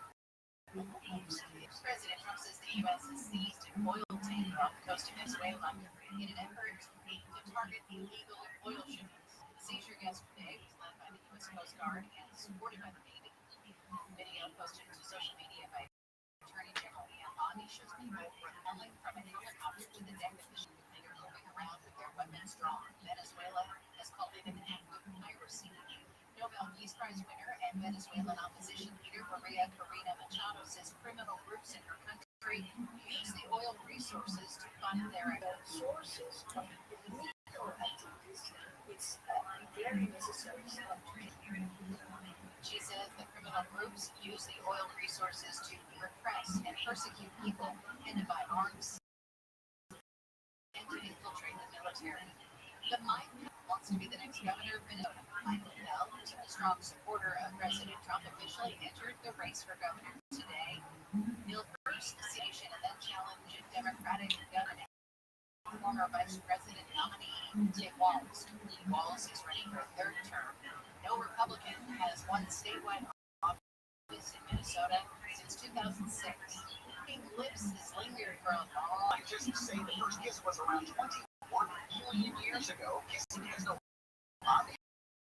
U.S. has seized an oil tanker off the coast of Venezuela in an effort to target illegal oil shipments. The seizure yesterday was led by the U.S. Coast Guard and supported by the Navy. Video posted to social media by Attorney General Ian Bondi shows people rappelling from a helicopter to the deck of the ship. They are moving around with their weapons drawn. Venezuela has called it an act of piracy. Nobel Peace Prize winner and Venezuelan opposition leader Maria Corina Machado says criminal groups in her country use the oil resources to fund their sources of illegal activities. It's very necessary. She says the criminal groups use the oil resources to repress and persecute people and to buy arms and to infiltrate the military. The Mike wants to be the next governor of Minnesota. Michael Bell, who's a strong supporter of President Trump, officially entered the race for governor today. He'll first station and then challenge Democratic governor, former Vice President nominee Tim Walz. Walz is running for a third term. No Republican has won statewide office in Minnesota since 2006. King lips has lingered for a long time. Just say the first kiss was around 21 million years ago. Kissing has no obvious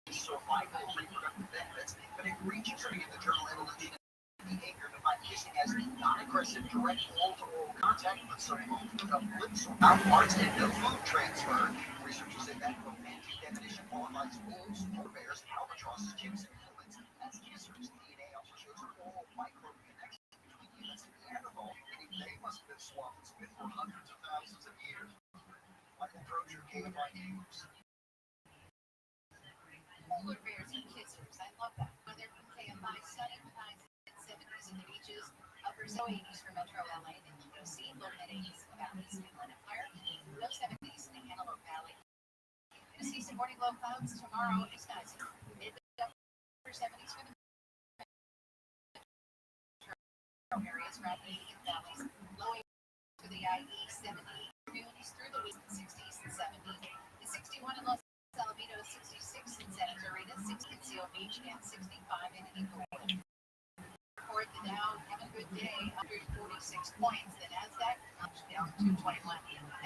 survival reproductive benefits, but it reaches in the journal Evolution Behavior to find kissing as non-aggressive, direct oral-to-oral contact with certain lips or mouth parts and no food transfer. Researchers say that romantic definition qualifies wolves, polar bears, albatrosses, chimps, and humans as kissers. DNA also shows an oral microbe connection between humans and the animal, meaning they must have been swamped and spit for hundreds of thousands of years. Michael Trozier, KFI News. Polar bears and kissers, I love that. Weather from KFI, sunny with highs in 70s in the beaches, upper 80s for Metro LA, then UC, low mid 80s in the valleys, Inland Empire, low 70s in the Antelope Valley. Gonna see some morning low clouds tomorrow. It's nice. Mid upper 70s for the metro areas, rapidly in the valleys, low 80s for the IE, 70 communities through the week, 60s and 70s. The 61 in Los Alamitos, 66 in Santa Clarita, 60 in Seal Beach, and 65 in Inglewood. Report the Dow having a good day, 146 points. The Nasdaq down 221.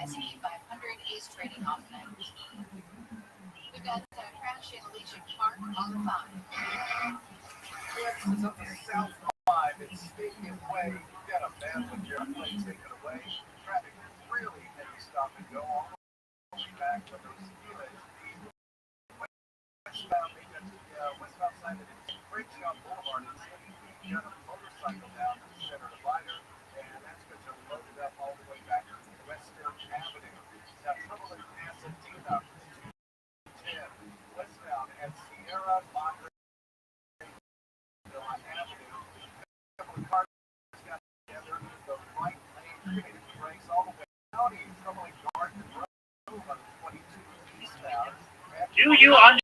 S&P 500 is trading off 90. We've got Crash and Alicia Park on the 5. This is up to South 5 in Stadium Way. You've got a man with your plane taken away. Traffic really heavy stop and go all the way back from the westbound side of the Breakdown Boulevard in City. You got a motorcycle down to the center divider, and that's going to load it up all the way back to Western Avenue. Now, trouble in Pasadena, 10 westbound at Sierra Madre Avenue. A couple of cars got together in the right lane, created brakes all the way out. Trouble in Garden Road on 22 eastbound. Do you understand?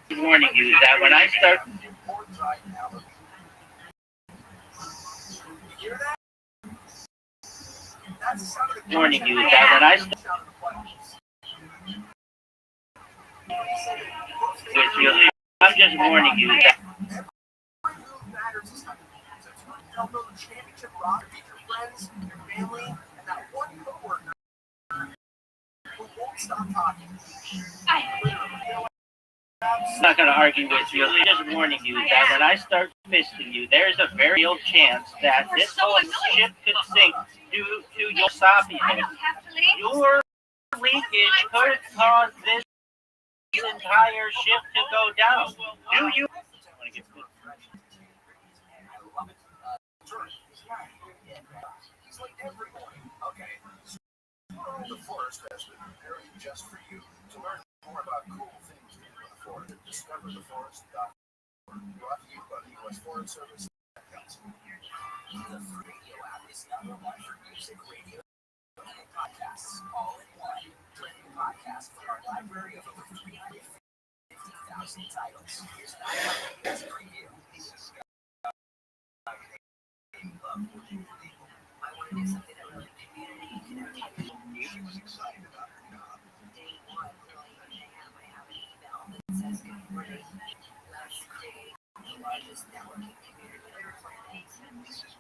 Good morning, you. That when I start. Morning, you. That when I start. With you, I'm just warning you that. Championship rock, meet your friends, your family, and that one coworker who won't stop talking. I'm not going to argue with you. I'm just warning you that when I start fisting you, there's a very real chance that this whole ship could sink due to your esophagus. Your leakage could cause this entire ship to go down. Do you? He's like every morning. Okay. The Forest has been preparing just for you. To learn more about cool things to do in the forest, discover theforest.org. Brought to you by the U.S. Forest Service and Council. The radio app is number one for music, radio, and podcasts, all in one. Trending podcasts from our library of over 350,000 titles. Here's an iPod preview. This is Scott. I want to do something that really community connected. She was excited about her job. Day one, really, I have an email that says, "Good morning. Let's create the largest networking community on the planet." This is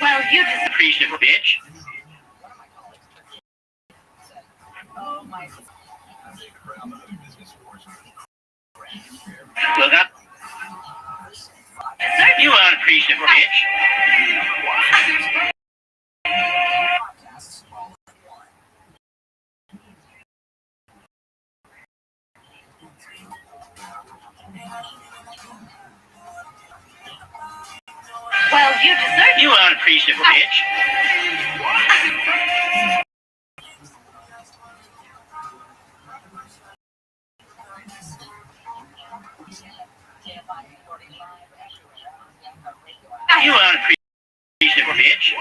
Well, you just appreciate it, bitch. Look up. You unappreciative bitch. Well, you deserve you unappreciative bitch. You unappreciative bitch.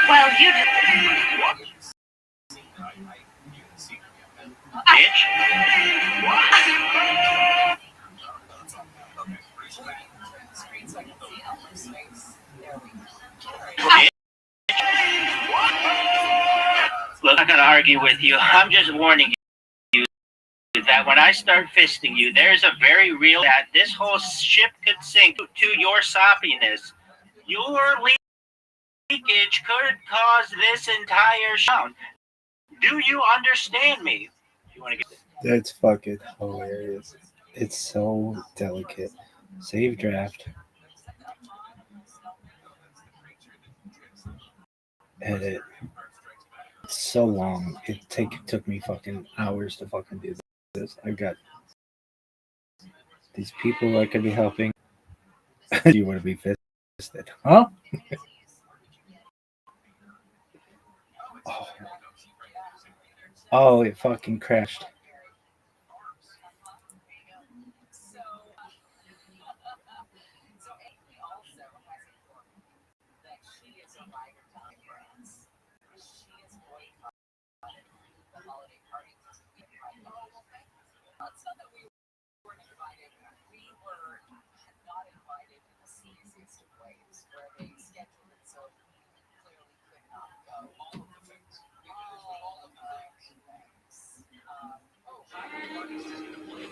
Well, you bitch. Look, I'm not gonna argue with you. I'm just warning you that when I start fisting you, there's a very real that this whole ship could sink to your soppiness. Your leakage could cause this entire sound. Do you understand me? You want to get That's fucking hilarious. It's so delicate. Save draft. Edit. It's so long. It took me fucking hours to fucking do this. I've got these people I could be helping. Do you want to be fisted? Huh? Oh. Oh, it fucking crashed.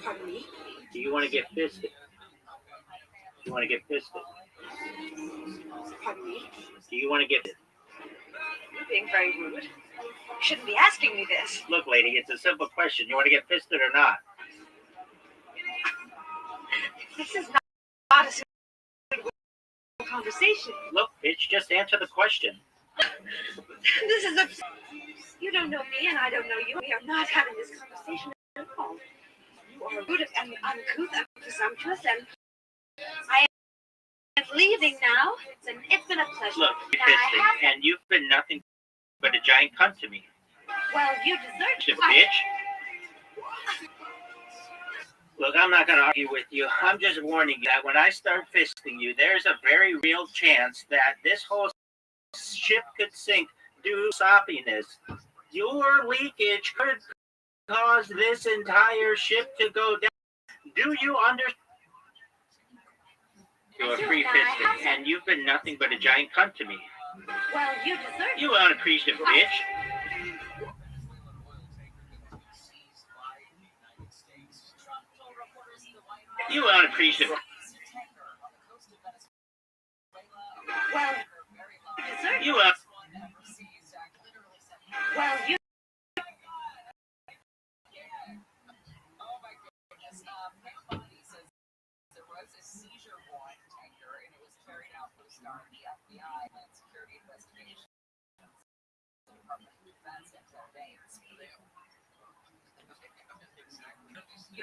Pardon me? Do you want to get fisted? Do you want to get fisted? Pardon me? Do you want to get fisted? You're being very rude. You shouldn't be asking me this. Look, lady, it's a simple question. You want to get fisted or not? This is not a simple conversation. Look, bitch, just answer the question. This is a... You don't know me and I don't know you. We are not having this conversation at all. You are rude and uncouth and presumptuous, and I am leaving now. It's been a pleasure. Look, you're fisting, and you've been nothing but a giant cunt to me. Well, you deserve it, bitch. Look, I'm not going to argue with you. I'm just warning you that when I start fisting you, there's a very real chance that this whole ship could sink due to soppiness. Your leakage could cause this entire ship to go down. Do you understand? You're free fisting, and you've been nothing but a giant cunt to me. Well, you deserve you unappreciative bitch. You unappreciative. Well, you Well, you.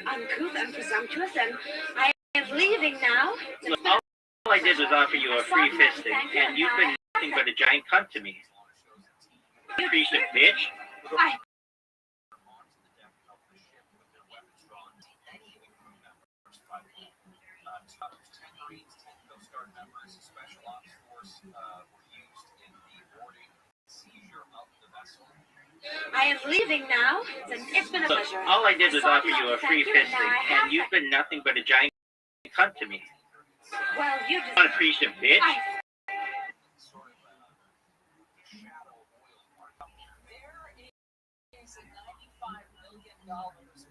uncouth and presumptuous, and I am leaving now. Look, all I did was offer you a free fisting, and you've been nothing but a giant cunt to me. Piece of bitch. I am leaving now. It's been a Look, pleasure. all I did was offer you a free fisting, and you've been nothing but a giant cunt to me. Well, you just Want a piece of bitch.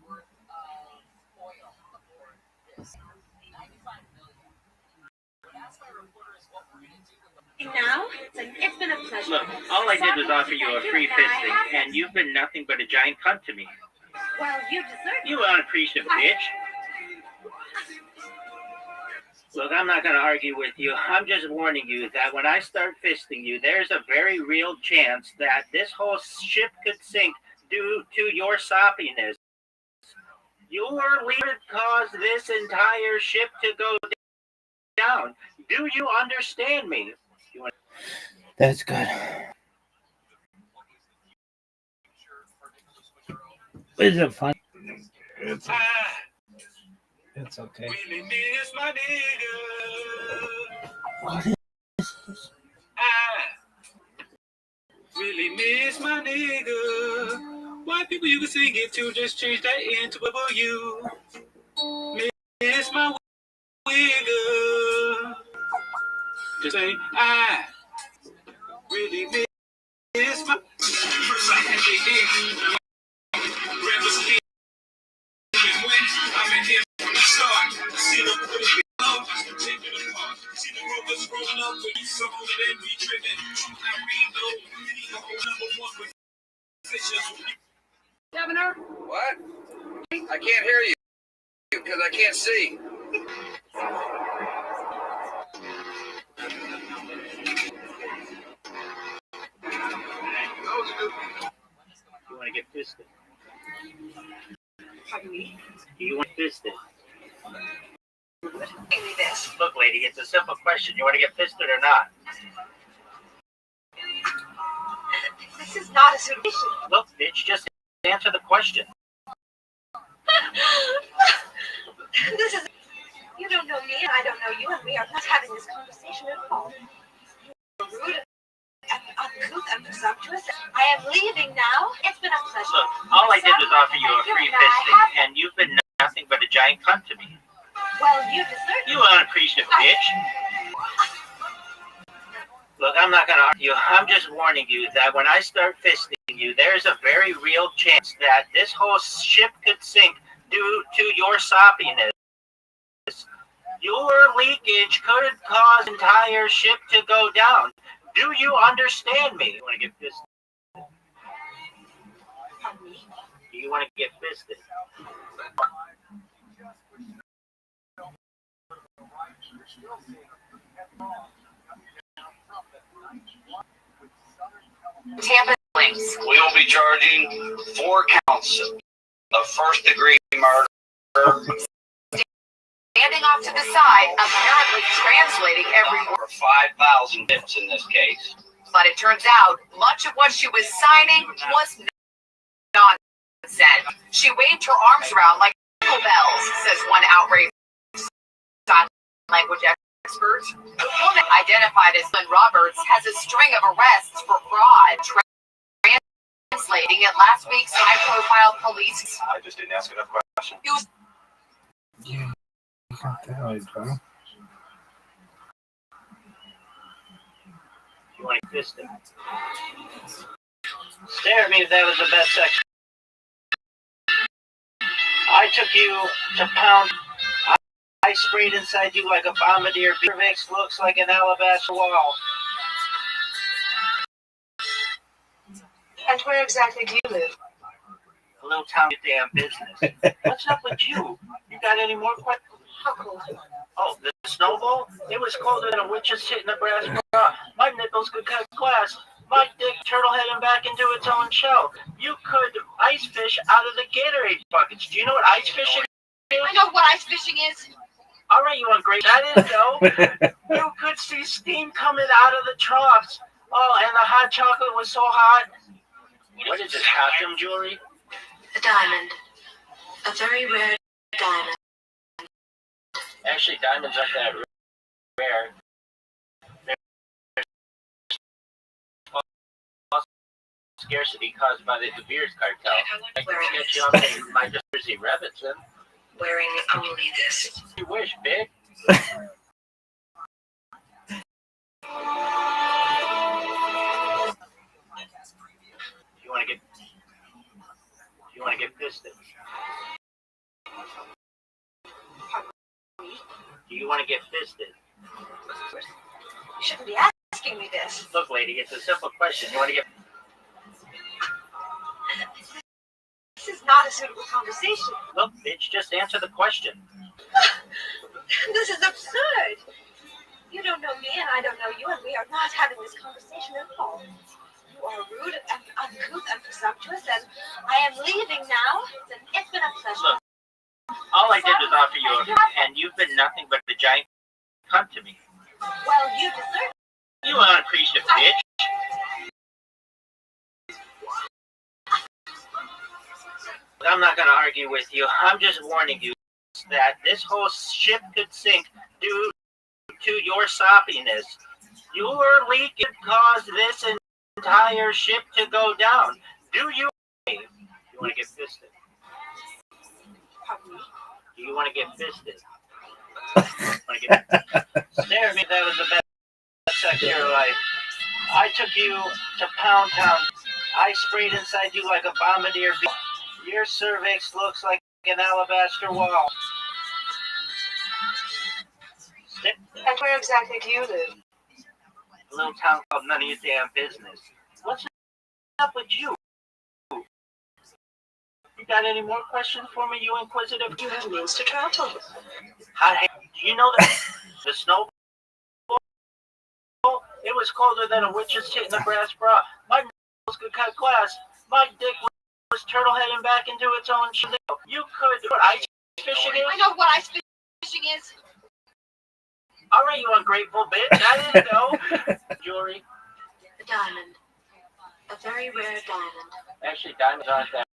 Worth of oil aboard this. $95 million. When asked by reporters what we're going to do with now. It's been a pleasure. Look, all I did was offer you a free fisting, and you've been nothing but a giant cunt to me. Well, you deserve it. You want a piece of bitch. Look, I'm not going to argue with you. I'm just warning you that when I start fisting you, there's a very real chance that this whole ship could sink due to your soppiness. Your leader caused this entire ship to go down. Do you understand me? That's good. Is it fun? It's okay. Really miss my nigga. What is this? I really miss my nigga. White people you can sing it to, just change that into a you. Miss my wigger. Just say I really miss my. First I had the I'm in here from the start. See the put it up, take it apart. See the rovers rolling up with you, so then we driven. Now we know number one positions. Governor? What? I can't hear you because I can't see. You want to get fisted? Pardon me? You want fisted? This. Look, lady, it's a simple question. You want to get fisted or not? This is not a situation. Look, bitch, just answer the question. This is. You don't know me, and I don't know you, and we are not having this conversation at all. You're rude and uncouth and presumptuous. I am leaving now. It's been a pleasure. Look, all I did was offer you a free fisting, and you've been nothing but a giant cunt to me. Well, you deserve it. You unappreciative bitch. Look, I'm not going to argue. I'm just warning you that when I start fisting you, there's a very real chance that this whole ship could sink due to your soppiness. Your leakage could cause the entire ship to go down. Do you understand me? You want to get fisted? Do you want to get fisted? Tampa links. We will be charging 4 counts of first-degree murder. Standing off to the side, apparently translating every word. 5,000 dips in this case. But it turns out much of what she was signing was nonsense. She waved her arms around like bells, says one outraged sign language expert. The woman, identified as Lynn Roberts, has a string of arrests for fraud. Translating at last week's high-profile police. I just didn't ask enough questions. You want to fist it? Stare at me if that was the best section. I took you to pound. I sprayed inside you like a bombardier. Beer mix looks like an alabaster wall. And where exactly do you live? A little town of damn business. What's up with you? You got any more questions? How cold? Oh, the snowball? It was colder than a witch's hit in a brass bra. My nipples could cut glass. My dick turtlehead him back into its own shell. You could ice fish out of the Gatorade buckets. Do you know what ice fishing is? I know what ice fishing is. All right, you want great. That is dope. You could see steam coming out of the troughs. Oh, and the hot chocolate was so hot. What is this, costume jewelry? A diamond. A very rare diamond. Actually, diamonds aren't that rare. Scarcity caused by the De Beers cartel. I can sketch you up in my Jersey Rebbitzin. Wearing only this. You wish, big. You want to get fisted? Do you want to get fisted? You shouldn't be asking me this. Look, lady, it's a simple question. You want to get... This is not a suitable conversation. Look, bitch, just answer the question. This is absurd. You don't know me and I don't know you, and we are not having this conversation at all. You are rude and uncouth and presumptuous, and I am leaving now. It's been a pleasure. Look, all I did was offer you a... And you've been nothing but a giant cunt to me. Well, you deserve it. You unappreciative bitch. I'm not going to argue with you. I'm just warning you that this whole ship could sink due to your soppiness. Your leak could cause this entire ship to go down. Do you want to get fisted? Do you want to get fisted? Stare at me, that was the best sex of your life. I took you to Pound Town. I sprayed inside you like a bombardier bee. Your cervix looks like an alabaster wall. And where exactly do you live? A little town called None of Your Damn Business. What's up with you? You got any more questions for me, you inquisitive? You have means to travel. Do you know that the snow? It was colder than a witch's tit in a brass bra. My nose could cut glass. My dick was turtleheading back into its own shell. You could what ice fishing is? I know what ice fishing is. All right, you ungrateful bitch. I didn't know. Jewelry. A diamond. A very rare diamond. Actually, diamonds aren't that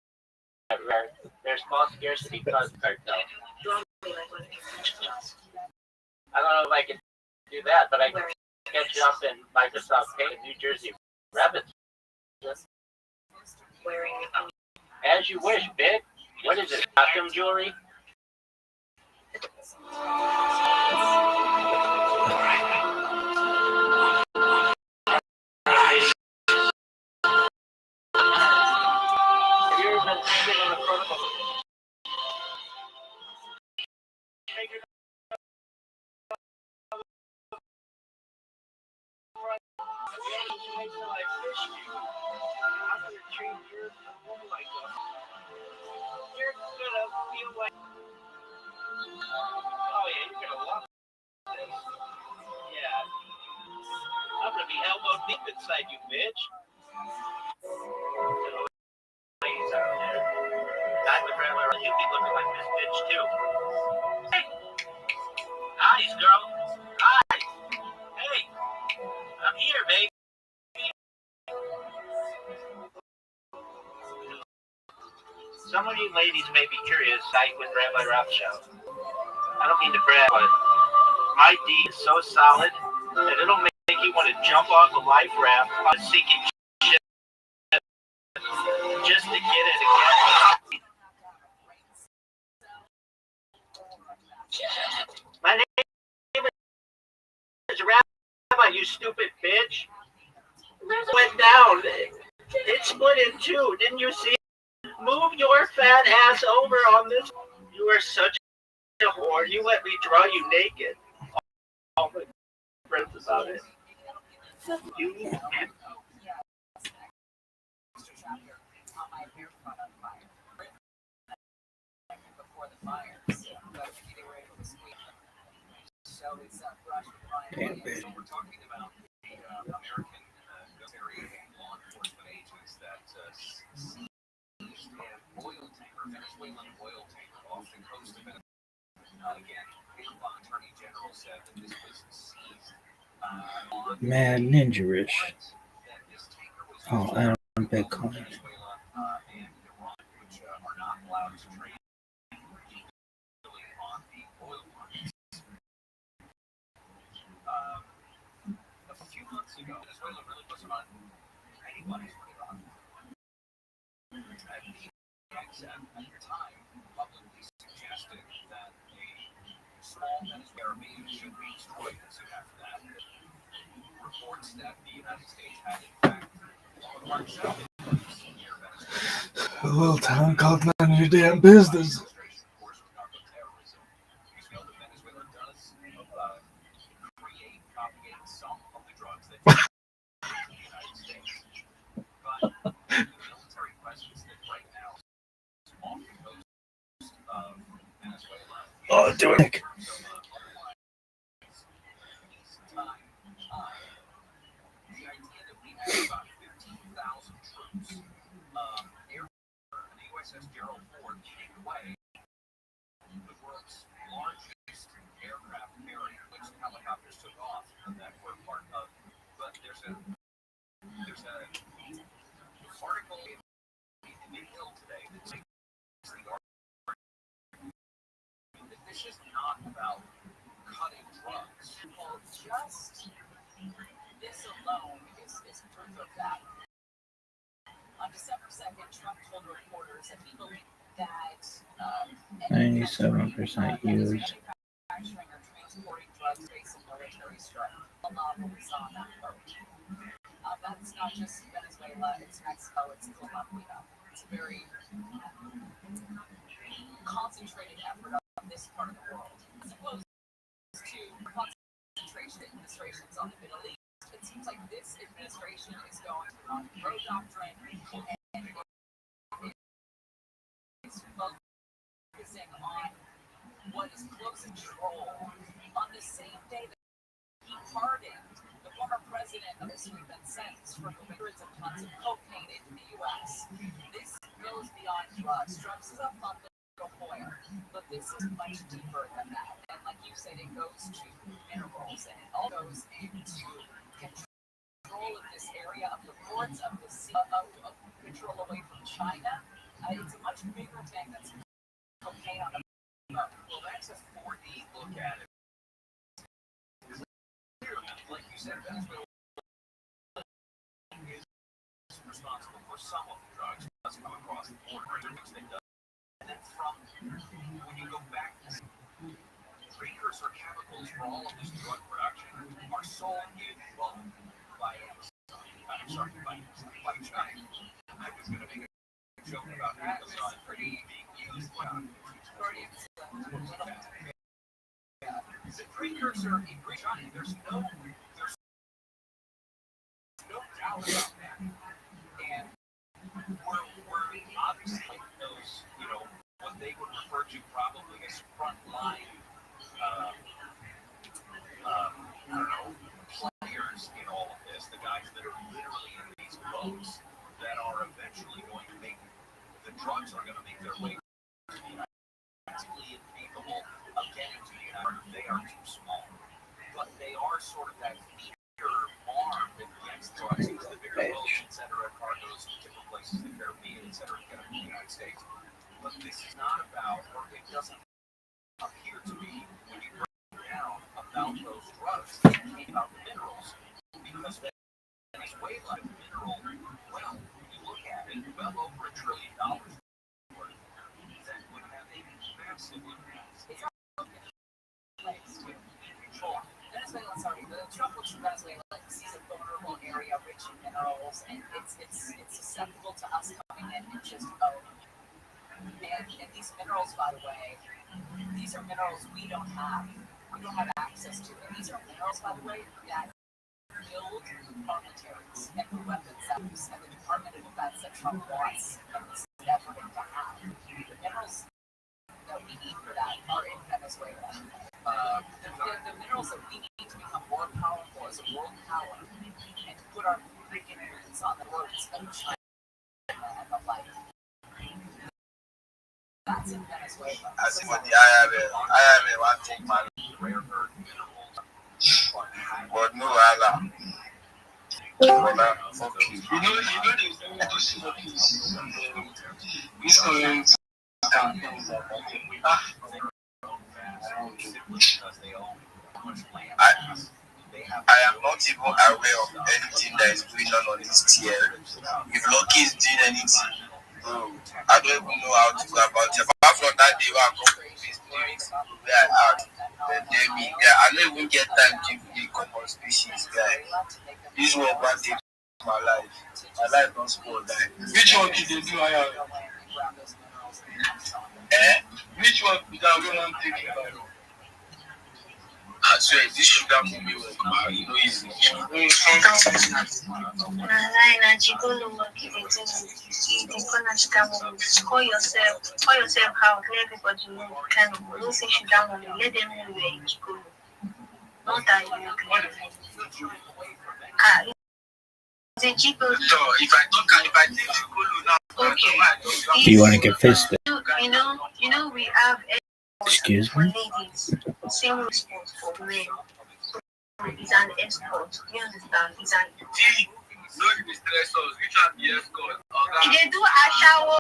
rare. They're small scarcity cause cartel. I don't know if I can do that, but I can catch you up in Microsoft Paint, New Jersey Rabbits. Wearing as you wish, bitch. What is it? Costume jewelry? I'm gonna be elbow deep inside you, bitch. Ladies out there, Diamond Grandma, you be looking like this bitch too. Hey, eyes, girl. Eyes. Hey, I'm here, baby. Some of you ladies may be curious, like with Rabbi Rothschild. I don't mean to brag, but my D is so solid that it'll make you want to jump off a life raft on a sinking ship just to get it again. My name is Rabbi, you stupid bitch. Went down. It split in two. Didn't you see? Move your fat ass over on this. You are such a whore. You let me draw you naked. All my friends about it. You. Damn, bitch. We're talking about the American military Mad Ninja-ish. Oh, I don't Bitcoin. A little town called none of your damn business. Oh, do it. This alone is proof of that. On December 2nd, Trump told reporters that he believed that 97% used. manufacturing or transporting drugs based on military strike. When we saw that vote. That's not just Venezuela, it's Mexico, it's Colombia. It's a very concentrated effort of this part of the world, as opposed to concentration administrations on the Middle East. It seems like this administration is going to run pro doctrine and is focusing on what is close control. On the same day that he pardoned the former president of this we've been sentenced for hundreds of tons of cocaine into the U.S. This goes beyond drugs. Drugs is a fun little foil, but this is much deeper than that. And like you said, it goes to minerals and it all goes into control of this area of the ports of the sea, of control away from China. It's a much bigger thing that's cocaine on the boat. Well, that's a 4D look at it. Like you said, Venezuela is responsible for some of the drugs that's come across the border, which they done. And then from when you go back, precursor chemicals for all of this drug production are sold in bulk by China. I was going to make a joke about Amazon being used by the precursor in China. There's no doubt about that. And we're obviously those, what they would refer to probably as frontline, players in all of this, the guys that are literally in these boats that are eventually going to make, the drugs are going to make their way to the United States, incapable of getting to the United States. They are too small. But they are sort of that feeder arm that gets drugs into the bigger boats, etc., cargoes, different places, the Caribbean, etc., to get them to the United States. But this is not about, or it doesn't appear to be, when you break it down, about those drugs. It's about the minerals. Because Venezuela, mineral wealth, you look at it, well over $1 trillion worth, that would have a massive impact. It's not place to control. Venezuela, sorry, the Trump looks at Venezuela like this is a vulnerable area rich in minerals, and it's susceptible to us coming in and just and these minerals, by the way, these are minerals we don't have access to. And these are minerals, by the way, that build armaments and the weapons that and the Department of Defense that Trump wants and is never going to have. The minerals that we need for that are in Venezuela. The minerals that we need to become more powerful as a world power and to put our freaking hands on the roads of China I see what I have one thing, man. But no, Allah. Fuck you. You know this current campaigns are I am not even aware of anything that is going on this tier. If Loki is doing anything, bro, I don't even know how to go about it. Apart from that day where I come from this place, where I asked, I don't even get time to be common species, guy. This one one take my life. My life don't spoil that. Which one did they do? Which one did I want to take? I swear, this sugar movie will come out. You know, easy. Call yourself how everybody can don't say sugar money. Let them know where you go. Not that you is it cheaper? So if I take the Golo now, okay. Do you want to get fisted? You know, we have Excuse me? ladies, same response for men. So it's an escort. You understand? It's an they do a shower.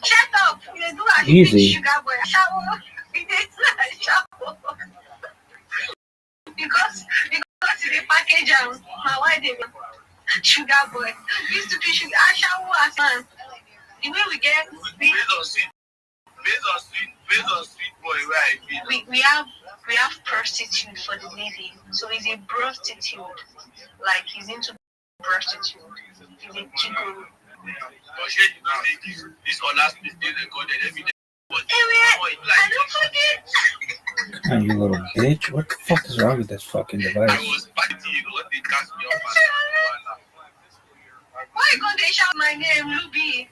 Shut up. They do a Easy. sugar boy. Shower. They do a shower. because the package my wife they sugar boy. We used to do sugar shower as well. The way we get based on sweet boy where I feel. we have prostitute for the lady. So he's a prostitute. Like he's into prostitute. He's a chico. But she this one last place they recorded every day. I don't forget. Oh, you little bitch. What the fuck is wrong with this fucking device? I was fighting what they cast me off. Why you gonna shout my name, Ruby?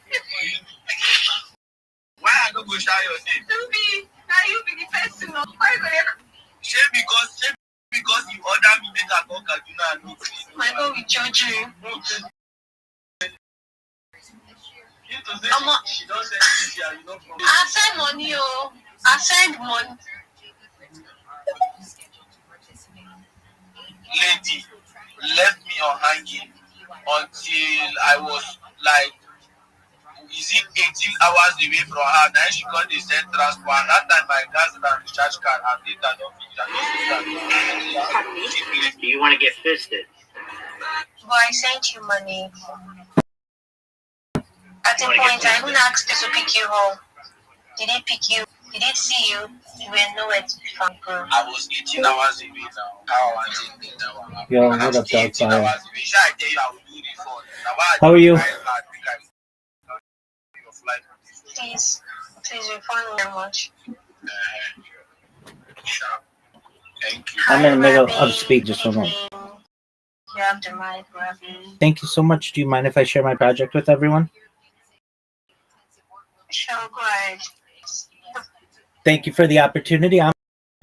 Why I don't go shout your name? Ruby, now you be the person. Why you gonna? Shame because you order me make I go Kaduna and meet me. My God, we judge you. She don't send you don't promise. I send money, I send money. Lady left me on hanging until I was like, is it 18 hours away from her? Then she got the send transport. And that time my gas and recharge card and data don't finish. Do you want to get fisted? But I sent you money. At the point, I even asked to pick you home. Did he pick you? Did he see you? You were nowhere to be found, girl. I was 18 hours away now. How I want to now. Yo, what up, dog? Fire. I tell you I will do this for. How are you? Please, you're fine very much. Thank you. I'm in the middle of speak just for a moment. You have the mic, Rabbi. Thank you so much. Do you mind if I share my project with everyone? Sure, go ahead. Thank you for the opportunity. I'm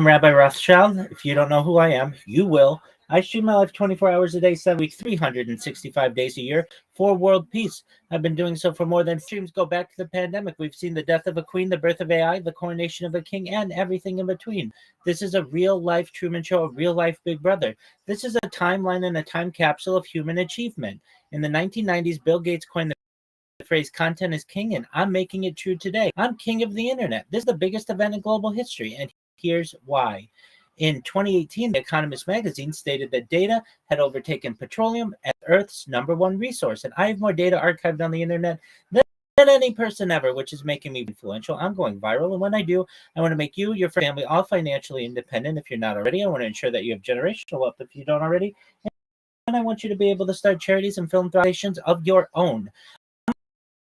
Rabbi Rothschild. If you don't know who I am, you will. I stream my life 24 hours a day, 7 weeks, 365 days a year for world peace. I've been doing so for more than streams go back to the pandemic. We've seen the death of a queen, the birth of AI, the coronation of a king, and everything in between. This is a real-life Truman Show, a real-life Big Brother. This is a timeline and a time capsule of human achievement. In the 1990s, Bill Gates coined the phrase content is king, and I'm making it true today. I'm king of the internet. This is the biggest event in global history, and here's why. In 2018, The Economist magazine stated that data had overtaken petroleum as Earth's #1 resource, and I have more data archived on the internet than any person ever, which is making me influential. I'm going viral, and when I do, I want to make you, your family, all financially independent if you're not already. I want to ensure that you have generational wealth if you don't already, and I want you to be able to start charities and philanthropies of your own.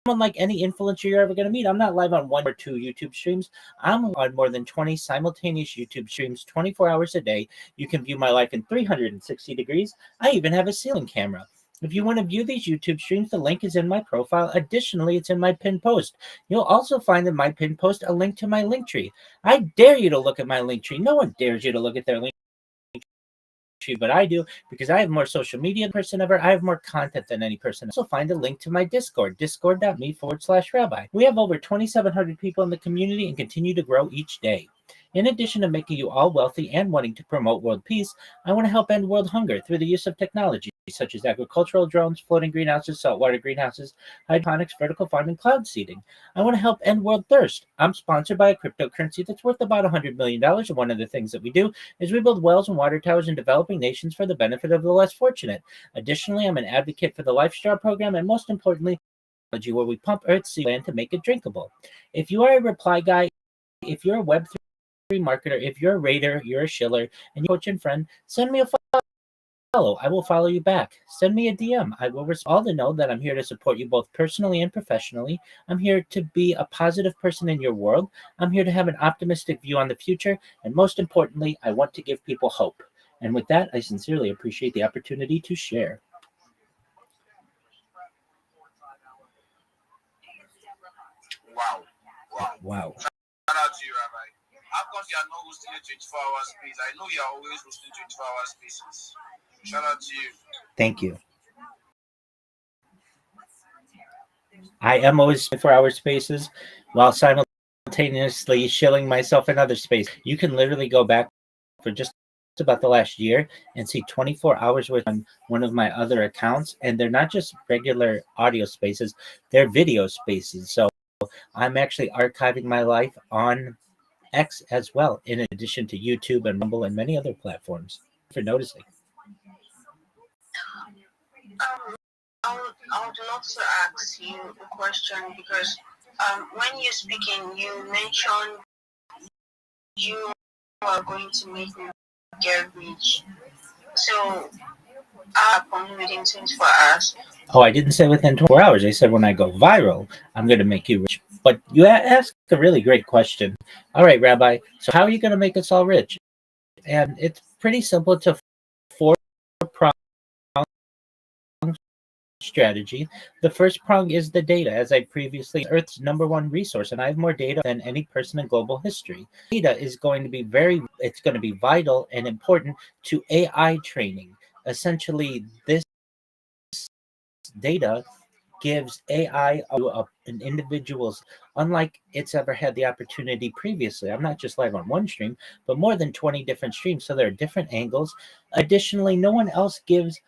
Unlike any influencer you're ever going to meet, I'm not live on 1 or 2 YouTube streams. I'm on more than 20 simultaneous YouTube streams 24 hours a day. You can view my life in 360 degrees. I even have a ceiling camera. If you want to view these YouTube streams, the link is in my profile. Additionally, it's in my pinned post. You'll also find in my pinned post a link to my link tree. I dare you to look at my link tree. No one dares you to look at their link but I do because I have more social media than any person ever. I have more content than any person. Also find a link to my Discord, discord.me/rabbi. We have over 2,700 people in the community and continue to grow each day. In addition to making you all wealthy and wanting to promote world peace, I want to help end world hunger through the use of technology such as agricultural drones, floating greenhouses, saltwater greenhouses, hydroponics, vertical farming, cloud seeding. I want to help end world thirst. I'm sponsored by a cryptocurrency that's worth about $100 million. And one of the things that we do is we build wells and water towers in developing nations for the benefit of the less fortunate. Additionally, I'm an advocate for the Life Straw program, and most importantly, where we pump Earth's sea land to make it drinkable. If you are a reply guy, if you're a Web3 marketer, if you're a raider, you're a shiller, and you're a coach and friend, send me a follow. I will follow you back. Send me a DM. I will all to know that I'm here to support you both personally and professionally. I'm here to be a positive person in your world. I'm here to have an optimistic view on the future. And most importantly, I want to give people hope. And with that, I sincerely appreciate the opportunity to share. Wow. Shout out to you, Rabbi. How come you are not hosting a 24-hour space? I know you are always hosting 24-hour spaces. Shout out to you. Thank you. I am always 24-hour spaces while simultaneously shilling myself in other space. You can literally go back for just about the last year and see 24 hours worth on one of my other accounts, and they're not just regular audio spaces, they're video spaces. So I'm actually archiving my life on X as well, in addition to YouTube and Rumble and many other platforms. For noticing. I would love to ask you a question because when you're speaking, you mentioned you are going to make me get rich. So, upon within 24 hours. Oh, I didn't say within 24 hours. I said when I go viral, I'm going to make you rich. But you asked a really great question. All right, Rabbi, so how are you going to make us all rich? And it's pretty simple. It's a four-pronged strategy. The first prong is the data. As I previously, Earth's number one resource, and I have more data than any person in global history. Data is going to be it's going to be vital and important to AI training. Essentially, this data gives AI an individual's, unlike it's ever had the opportunity previously. I'm not just live on one stream, but more than 20 different streams. So there are different angles. Additionally, no one else gives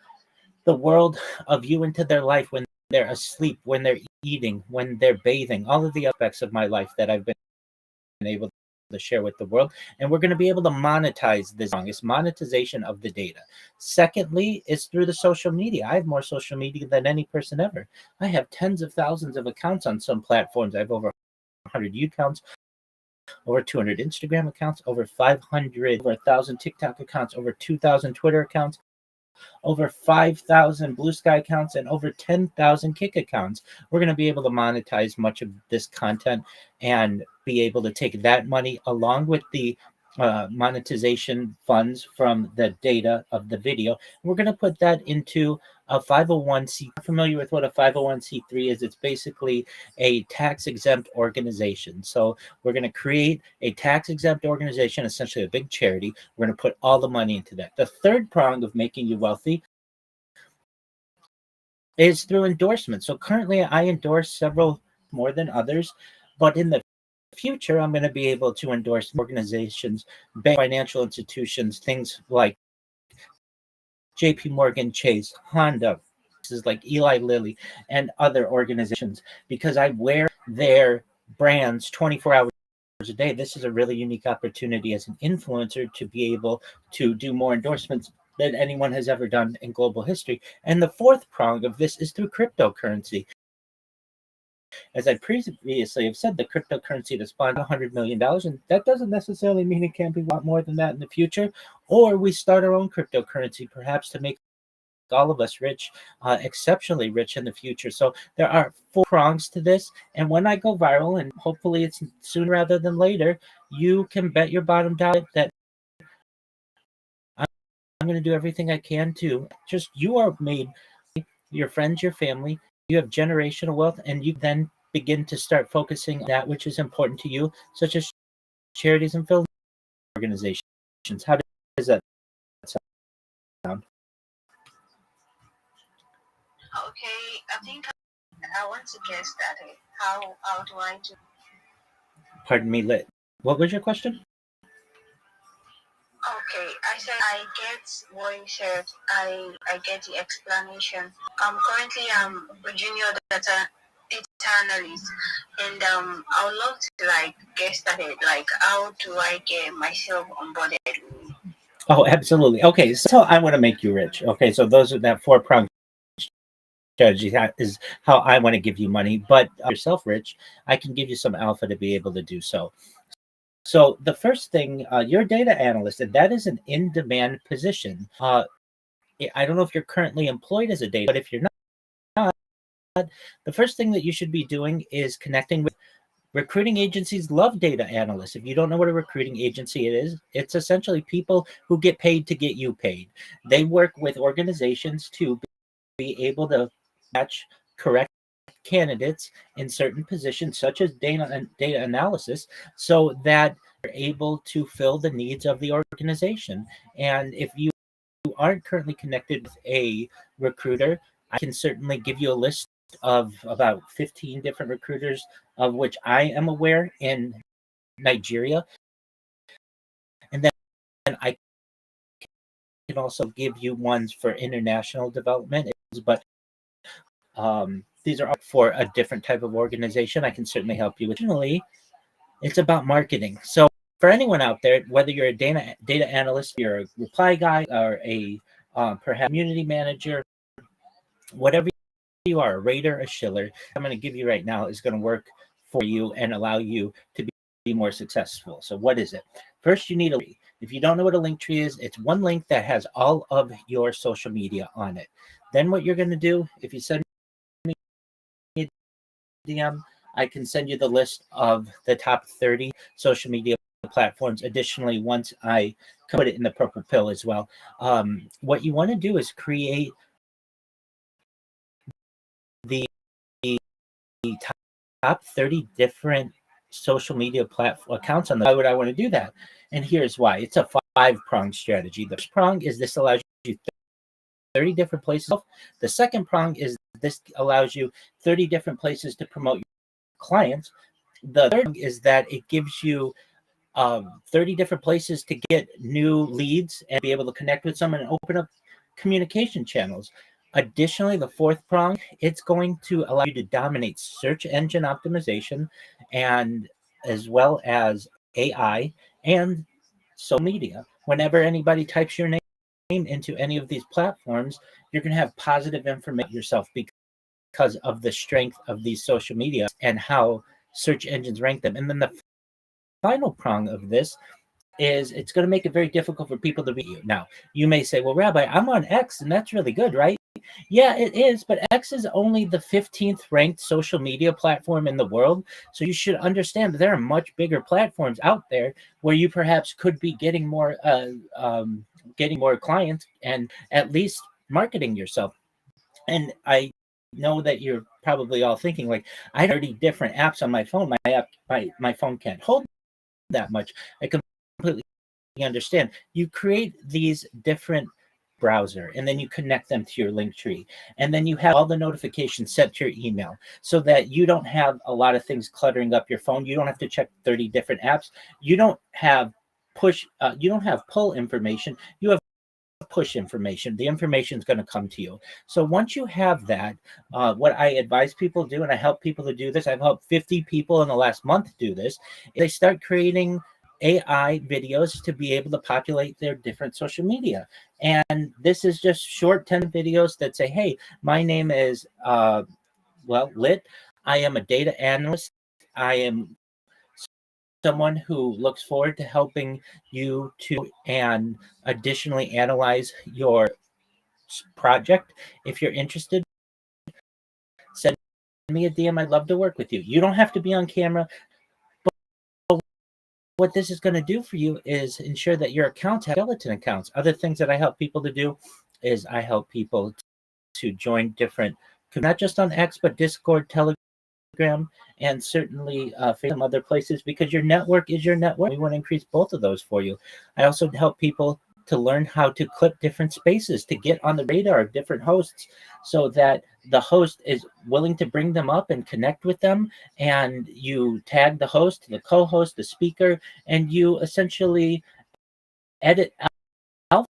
the world a view into their life when they're asleep, when they're eating, when they're bathing, all of the aspects of my life that I've been able to share with the world. And we're going to be able to monetize this. It's monetization of the data. Secondly, is through the social media. I have more social media than any person ever. I have tens of thousands of accounts on some platforms. I have over 100 YouTube accounts, over 200 Instagram accounts, over 1,000 TikTok accounts, over 2,000 Twitter accounts, over 5,000 Blue Sky accounts, and over 10,000 Kick accounts. We're going to be able to monetize much of this content and be able to take that money along with the monetization funds from the data of the video. We're going to put that into a 501c. Familiar with what a 501c3 is? It's basically a tax-exempt organization. So we're going to create a tax-exempt organization, essentially a big charity. We're going to put all the money into that. The third prong of making you wealthy is through endorsements. So currently I endorse several more than others, but in the future, I'm going to be able to endorse organizations, financial institutions, things like JP Morgan Chase, Honda, places like Eli Lilly, and other organizations, because I wear their brands 24 hours a day. This is a really unique opportunity as an influencer to be able to do more endorsements than anyone has ever done in global history. And the fourth prong of this is through cryptocurrency. As I previously have said, the cryptocurrency that spawned $100 million, and that doesn't necessarily mean it can't be a lot more than that in the future. Or we start our own cryptocurrency, perhaps to make all of us rich, exceptionally rich in the future. So there are 4 prongs to this. And when I go viral, and hopefully it's sooner rather than later, you can bet your bottom dollar that I'm going to do everything I can to just, you are made, your friends, your family, you have generational wealth, and you then begin to start focusing on that which is important to you, such as charities and philanthropy organizations. How does that sound? Okay, I think I want to get started. How do I do? Pardon me, Lit. What was your question? Okay, I said I get what you said. I get the explanation. Currently I'm a junior data analyst, and I would love to like get started. Like, how do I get myself onboarded? Oh, absolutely. Okay, so I want to make you rich. Okay, so those are that 4-pronged strategy. That is how I want to give you money. But yourself rich, I can give you some alpha to be able to do so. So the first thing, you're a data analyst, and that is an in-demand position. I don't know if you're currently employed as a data, but if you're not, the first thing that you should be doing is connecting with recruiting agencies. Love data analysts. If you don't know what a recruiting agency is, it's essentially people who get paid to get you paid. They work with organizations to be able to match correct candidates in certain positions, such as data analysis, so that you're able to fill the needs of the organization. And if you aren't currently connected with a recruiter, I can certainly give you a list of about 15 different recruiters, of which I am aware in Nigeria. And then I can also give you ones for international development. But these are for a different type of organization. I can certainly help you. Additionally, it's about marketing. So for anyone out there, whether you're a data analyst, you're a reply guy, or a perhaps community manager, whatever you are, a rater, a shiller, I'm going to give you right now is going to work for you and allow you to be more successful. So what is it? First, you need a link. If you don't know what a link tree is, it's one link that has all of your social media on it. Then what you're going to do, if you send me a DM, I can send you the list of the top 30 social media platforms. Additionally, once I put it in the purple pill as well, what you want to do is create the top 30 different social media platform accounts on the. Why would I want to do that? And here's why. It's a 5-pronged strategy. The first prong is this allows you 30 different places. The second prong is this allows you 30 different places to promote your clients. The third is that it gives you 30 different places to get new leads and be able to connect with someone and open up communication channels. Additionally, the fourth prong, it's going to allow you to dominate search engine optimization, and as well as AI and social media. Whenever anybody types your name into any of these platforms, you're going to have positive information yourself because of the strength of these social media and how search engines rank them. And then the final prong of this is it's going to make it very difficult for people to read you. Now, you may say, well, Rabbi, I'm on X and that's really good, right? Yeah, it is, but X is only the 15th ranked social media platform in the world. So you should understand that there are much bigger platforms out there where you perhaps could be getting more clients and at least marketing yourself. And I know that you're probably all thinking, like, I have 30 different apps on my phone. My phone can't hold that much. I completely understand. You create these different browser and then you connect them to your link tree, and then you have all the notifications set to your email so that you don't have a lot of things cluttering up your phone. You don't have to check 30 different apps. You don't have pull information. You have push information. The information is going to come to you. So once you have that, what I advise people do, and I help people to do this, I've helped 50 people in the last month do this, they start creating AI videos to be able to populate their different social media. And this is just short 10 videos that say, hey, my name is, Lit. I am a data analyst. I am someone who looks forward to helping you to and additionally analyze your project. If you're interested, send me a DM. I'd love to work with you. You don't have to be on camera, but what this is going to do for you is ensure that your accounts have skeleton accounts. Other things that I help people to do is I help people to join different, not just on X, but Discord, Telegram, and certainly some other places, because your network is your network. We want to increase both of those for you. I also help people to learn how to clip different spaces, to get on the radar of different hosts so that the host is willing to bring them up and connect with them. And you tag the host, the co-host, the speaker, and you essentially edit alpha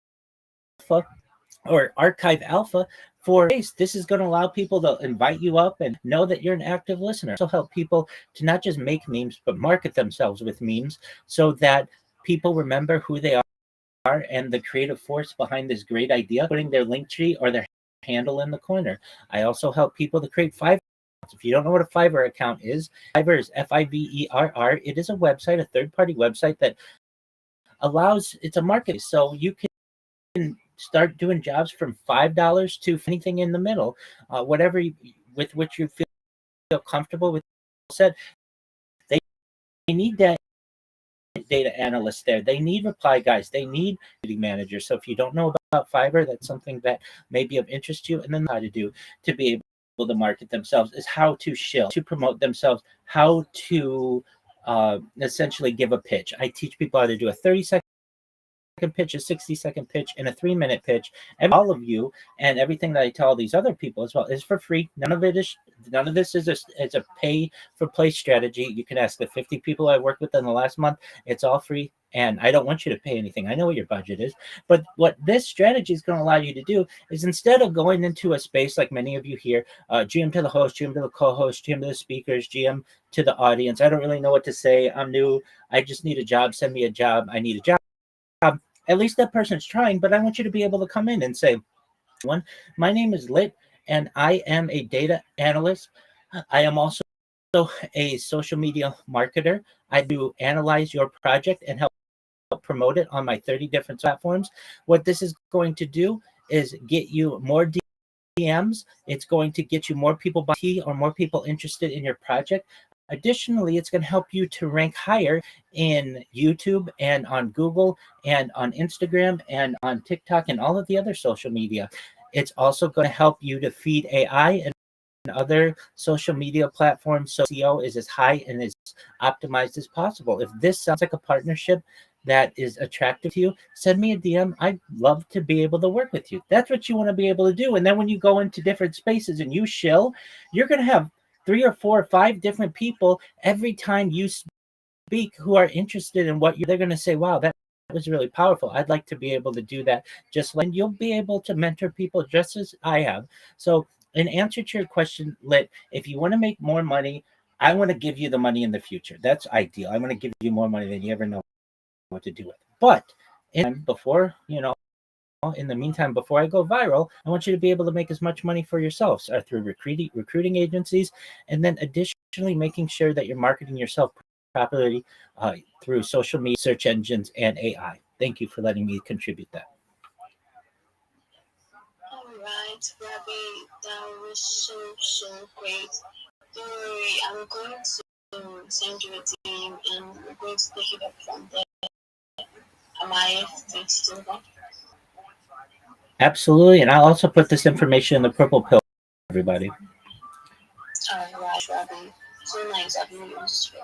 or archive alpha for this is going to allow people to invite you up and know that you're an active listener. Also help people to not just make memes but market themselves with memes so that people remember who they are and the creative force behind this great idea, putting their link tree or their handle in the corner. I also help people to create Fiverr. If you don't know what a Fiverr account is, Fiverr is Fiverr. It is a website, a third-party website that allows, it's a market, so you can start doing jobs from $5 to anything in the middle, whatever with which you feel comfortable with. Said they need that data analysts there. They need reply guys. They need community managers. So if you don't know about Fiverr, that's something that may be of interest to you. And then how to do to be able to market themselves is how to shill, to promote themselves, how to essentially give a pitch. I teach people how to do a 30-second pitch, a 60-second pitch, and a 3-minute pitch. And all of you and everything that I tell all these other people as well is for free. None of this is a pay for play strategy. You can ask the 50 people I worked with in the last month. It's all free. And I don't want you to pay anything. I know what your budget is. But what this strategy is going to allow you to do is instead of going into a space like many of you here, GM to the host, GM to the co-host, GM to the speakers, GM to the audience. I don't really know what to say. I'm new. I just need a job. Send me a job. I need a job. At least that person's trying, but I want you to be able to come in and say, my name is Lit, and I am a data analyst. I am also a social media marketer. I do analyze your project and help promote it on my 30 different platforms. What this is going to do is get you more DMs. It's going to get you more people or more people interested in your project. Additionally, it's going to help you to rank higher in YouTube and on Google and on Instagram and on TikTok and all of the other social media. It's also going to help you to feed AI and other social media platforms so SEO is as high and as optimized as possible. If this sounds like a partnership that is attractive to you, send me a DM. I'd love to be able to work with you. That's what you want to be able to do. And then when you go into different spaces and you shill, you're going to have 3 or 4 or 5 different people every time you speak who are interested in what they're going to say, wow, that was really powerful. I'd like to be able to do that. Just like you'll be able to mentor people just as I have. So in answer to your question, Lit, if you want to make more money, I want to give you the money in the future. That's ideal. I want to give you more money than you ever know what to do with. But before, in the meantime, before I go viral, I want you to be able to make as much money for yourselves through recruiting agencies, and then additionally making sure that you're marketing yourself properly through social media, search engines, and AI. Thank you for letting me contribute that. All right, Rabbi, that was so great. Don't worry, I'm going to send you a DM and we're going to take it up from there. Am I still there? Absolutely, and I'll also put this information in the purple pill for everybody. All right, Rabbi. So nice having you on stream.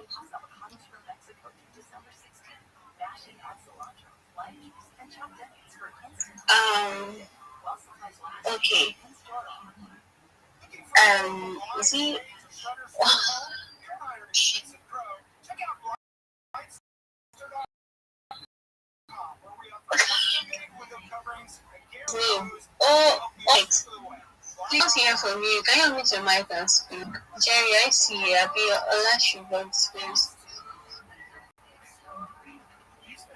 Okay. See, wait. Please hear from you. Can you unmute your mic and speak? Jerry, I see you. I'll be unless you want space.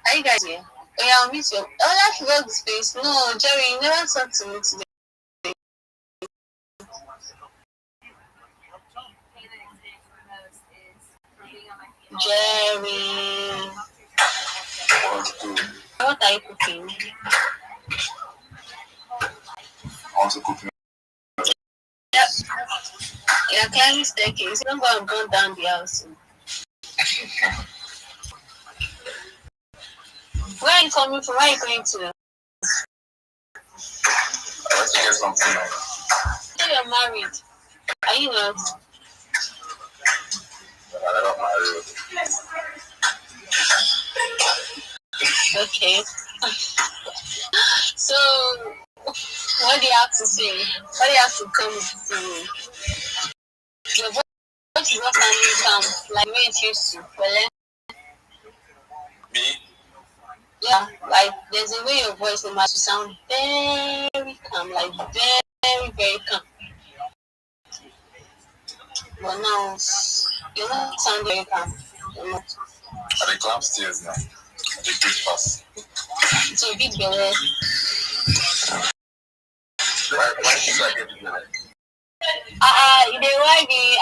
Are you guys here? Oh, yeah, I'll meet you. Unless you want space. No, Jerry, you never talked to me today. Jerry. What are you cooking? Also cooking. Yep. You're climbing staircase. You don't go and burn down the house. Where are you coming from? Where are you going to? I want to get something like Say you're married. Are you not? I'm not married. Okay. have to say? What do you have to come to? Your voice is not sounding calm like me it used to. Well, Me? yeah, like there's a way your voice might sound very calm, like very, very calm. But now you're not sounding very calm. You're not. Are the clamp stairs now? The big pass. It's a bit better. Why should I get it now? They why me.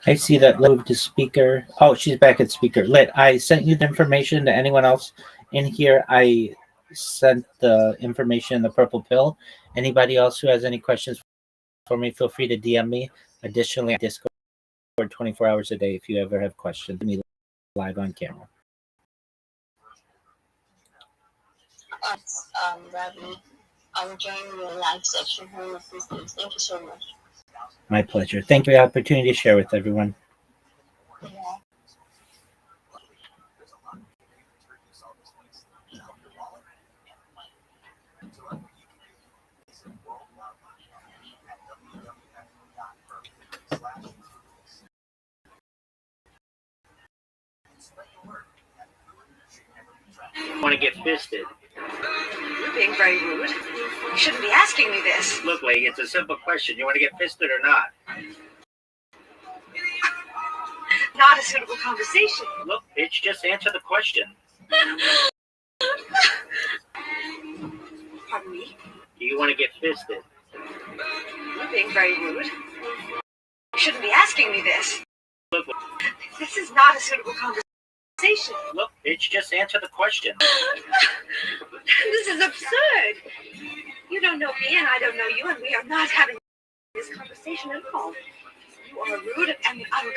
I see that moved to speaker. Oh, she's back at speaker. Lit. I sent you the information to anyone else in here. I sent the information in the purple pill. Anybody else who has any questions for me, feel free to DM me. Additionally, I Discord 24 hours a day if you ever have questions. Me live on camera. Rabbi, I'm joining your live section. Thank you so much. My pleasure. Thank you for the opportunity to share with everyone. Yeah. Want to get fisted? You're being very rude. You shouldn't be asking me this. Look, lady, it's a simple question. You want to get fisted or not? Not a suitable conversation. Look, bitch, just answer the question. Pardon me? Do you want to get fisted? You're being very rude. You shouldn't be asking me this. Look, this is not a suitable conversation. Look, bitch, just answer the question. This is absurd. You don't know me and I don't know you, and we are not having this conversation at all. You are rude and unkind.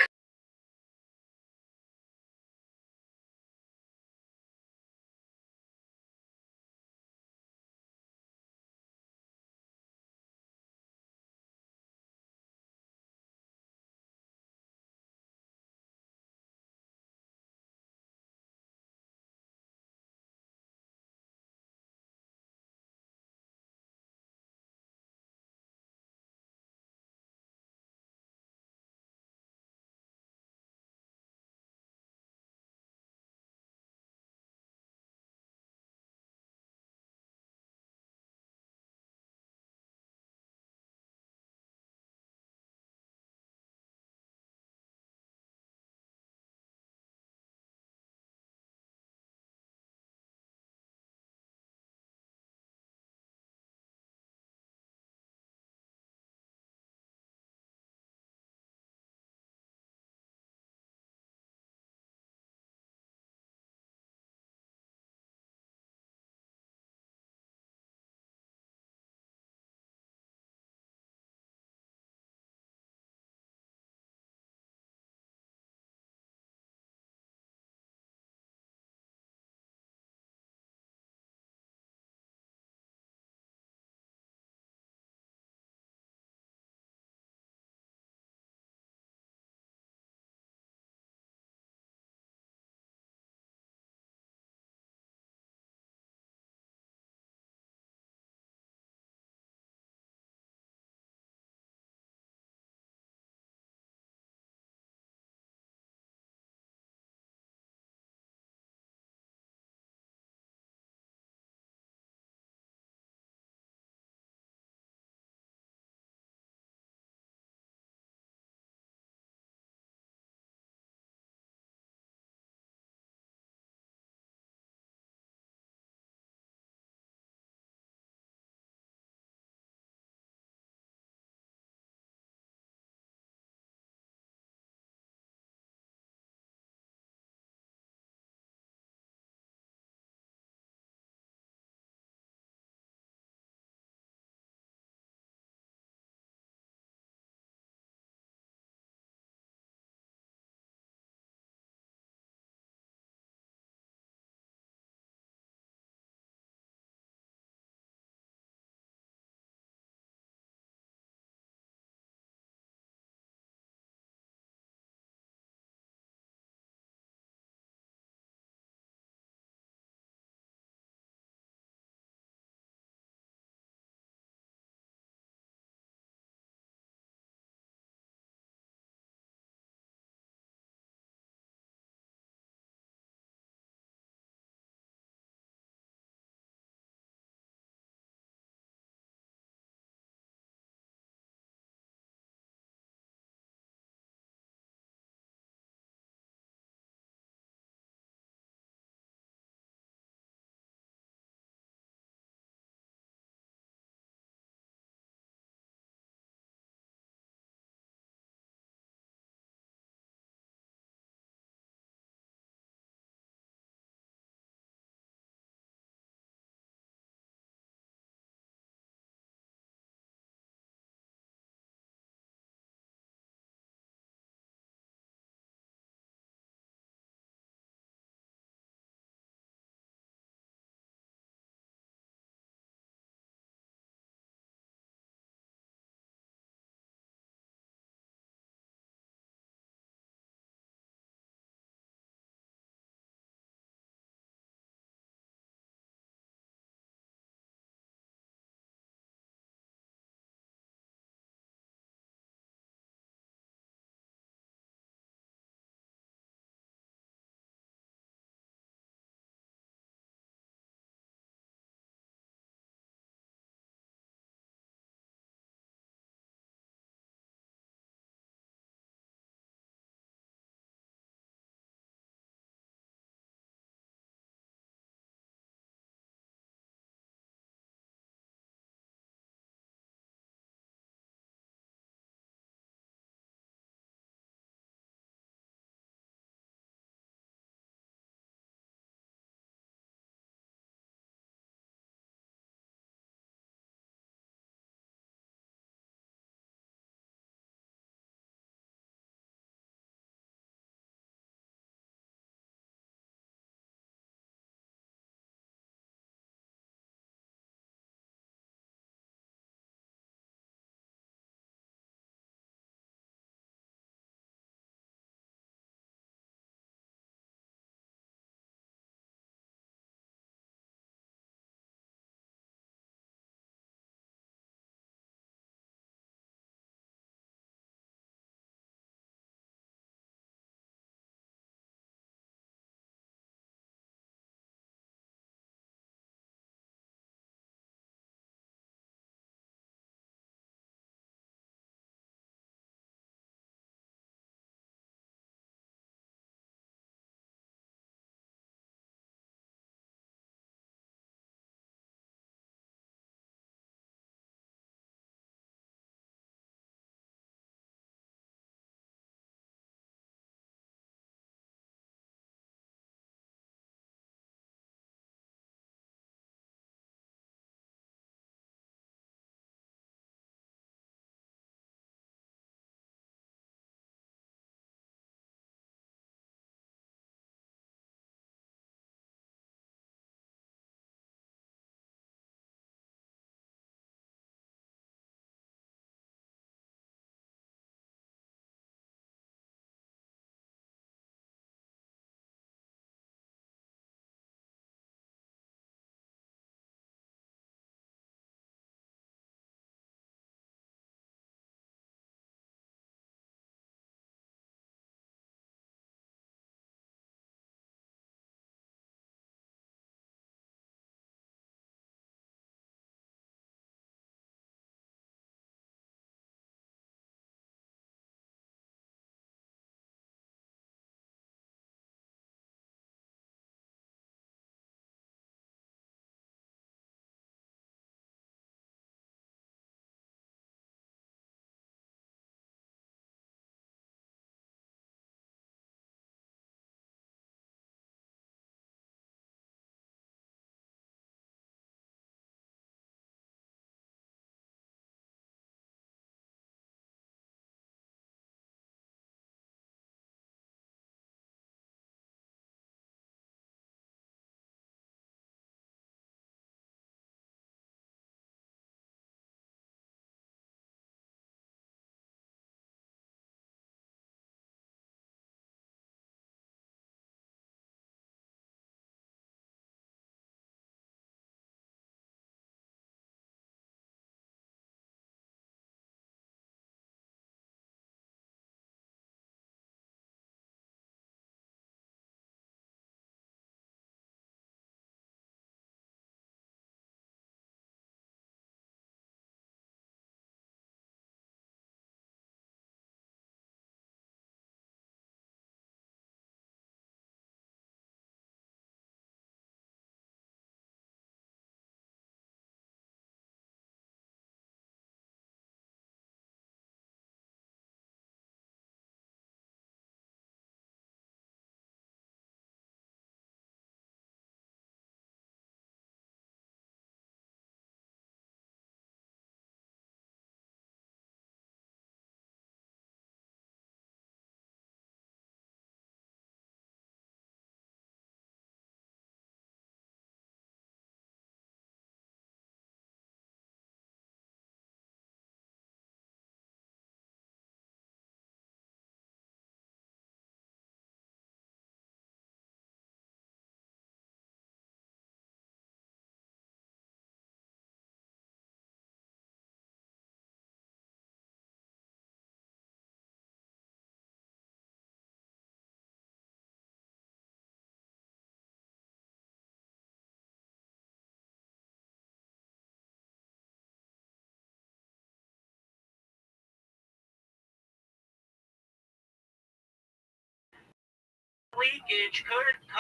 leakage could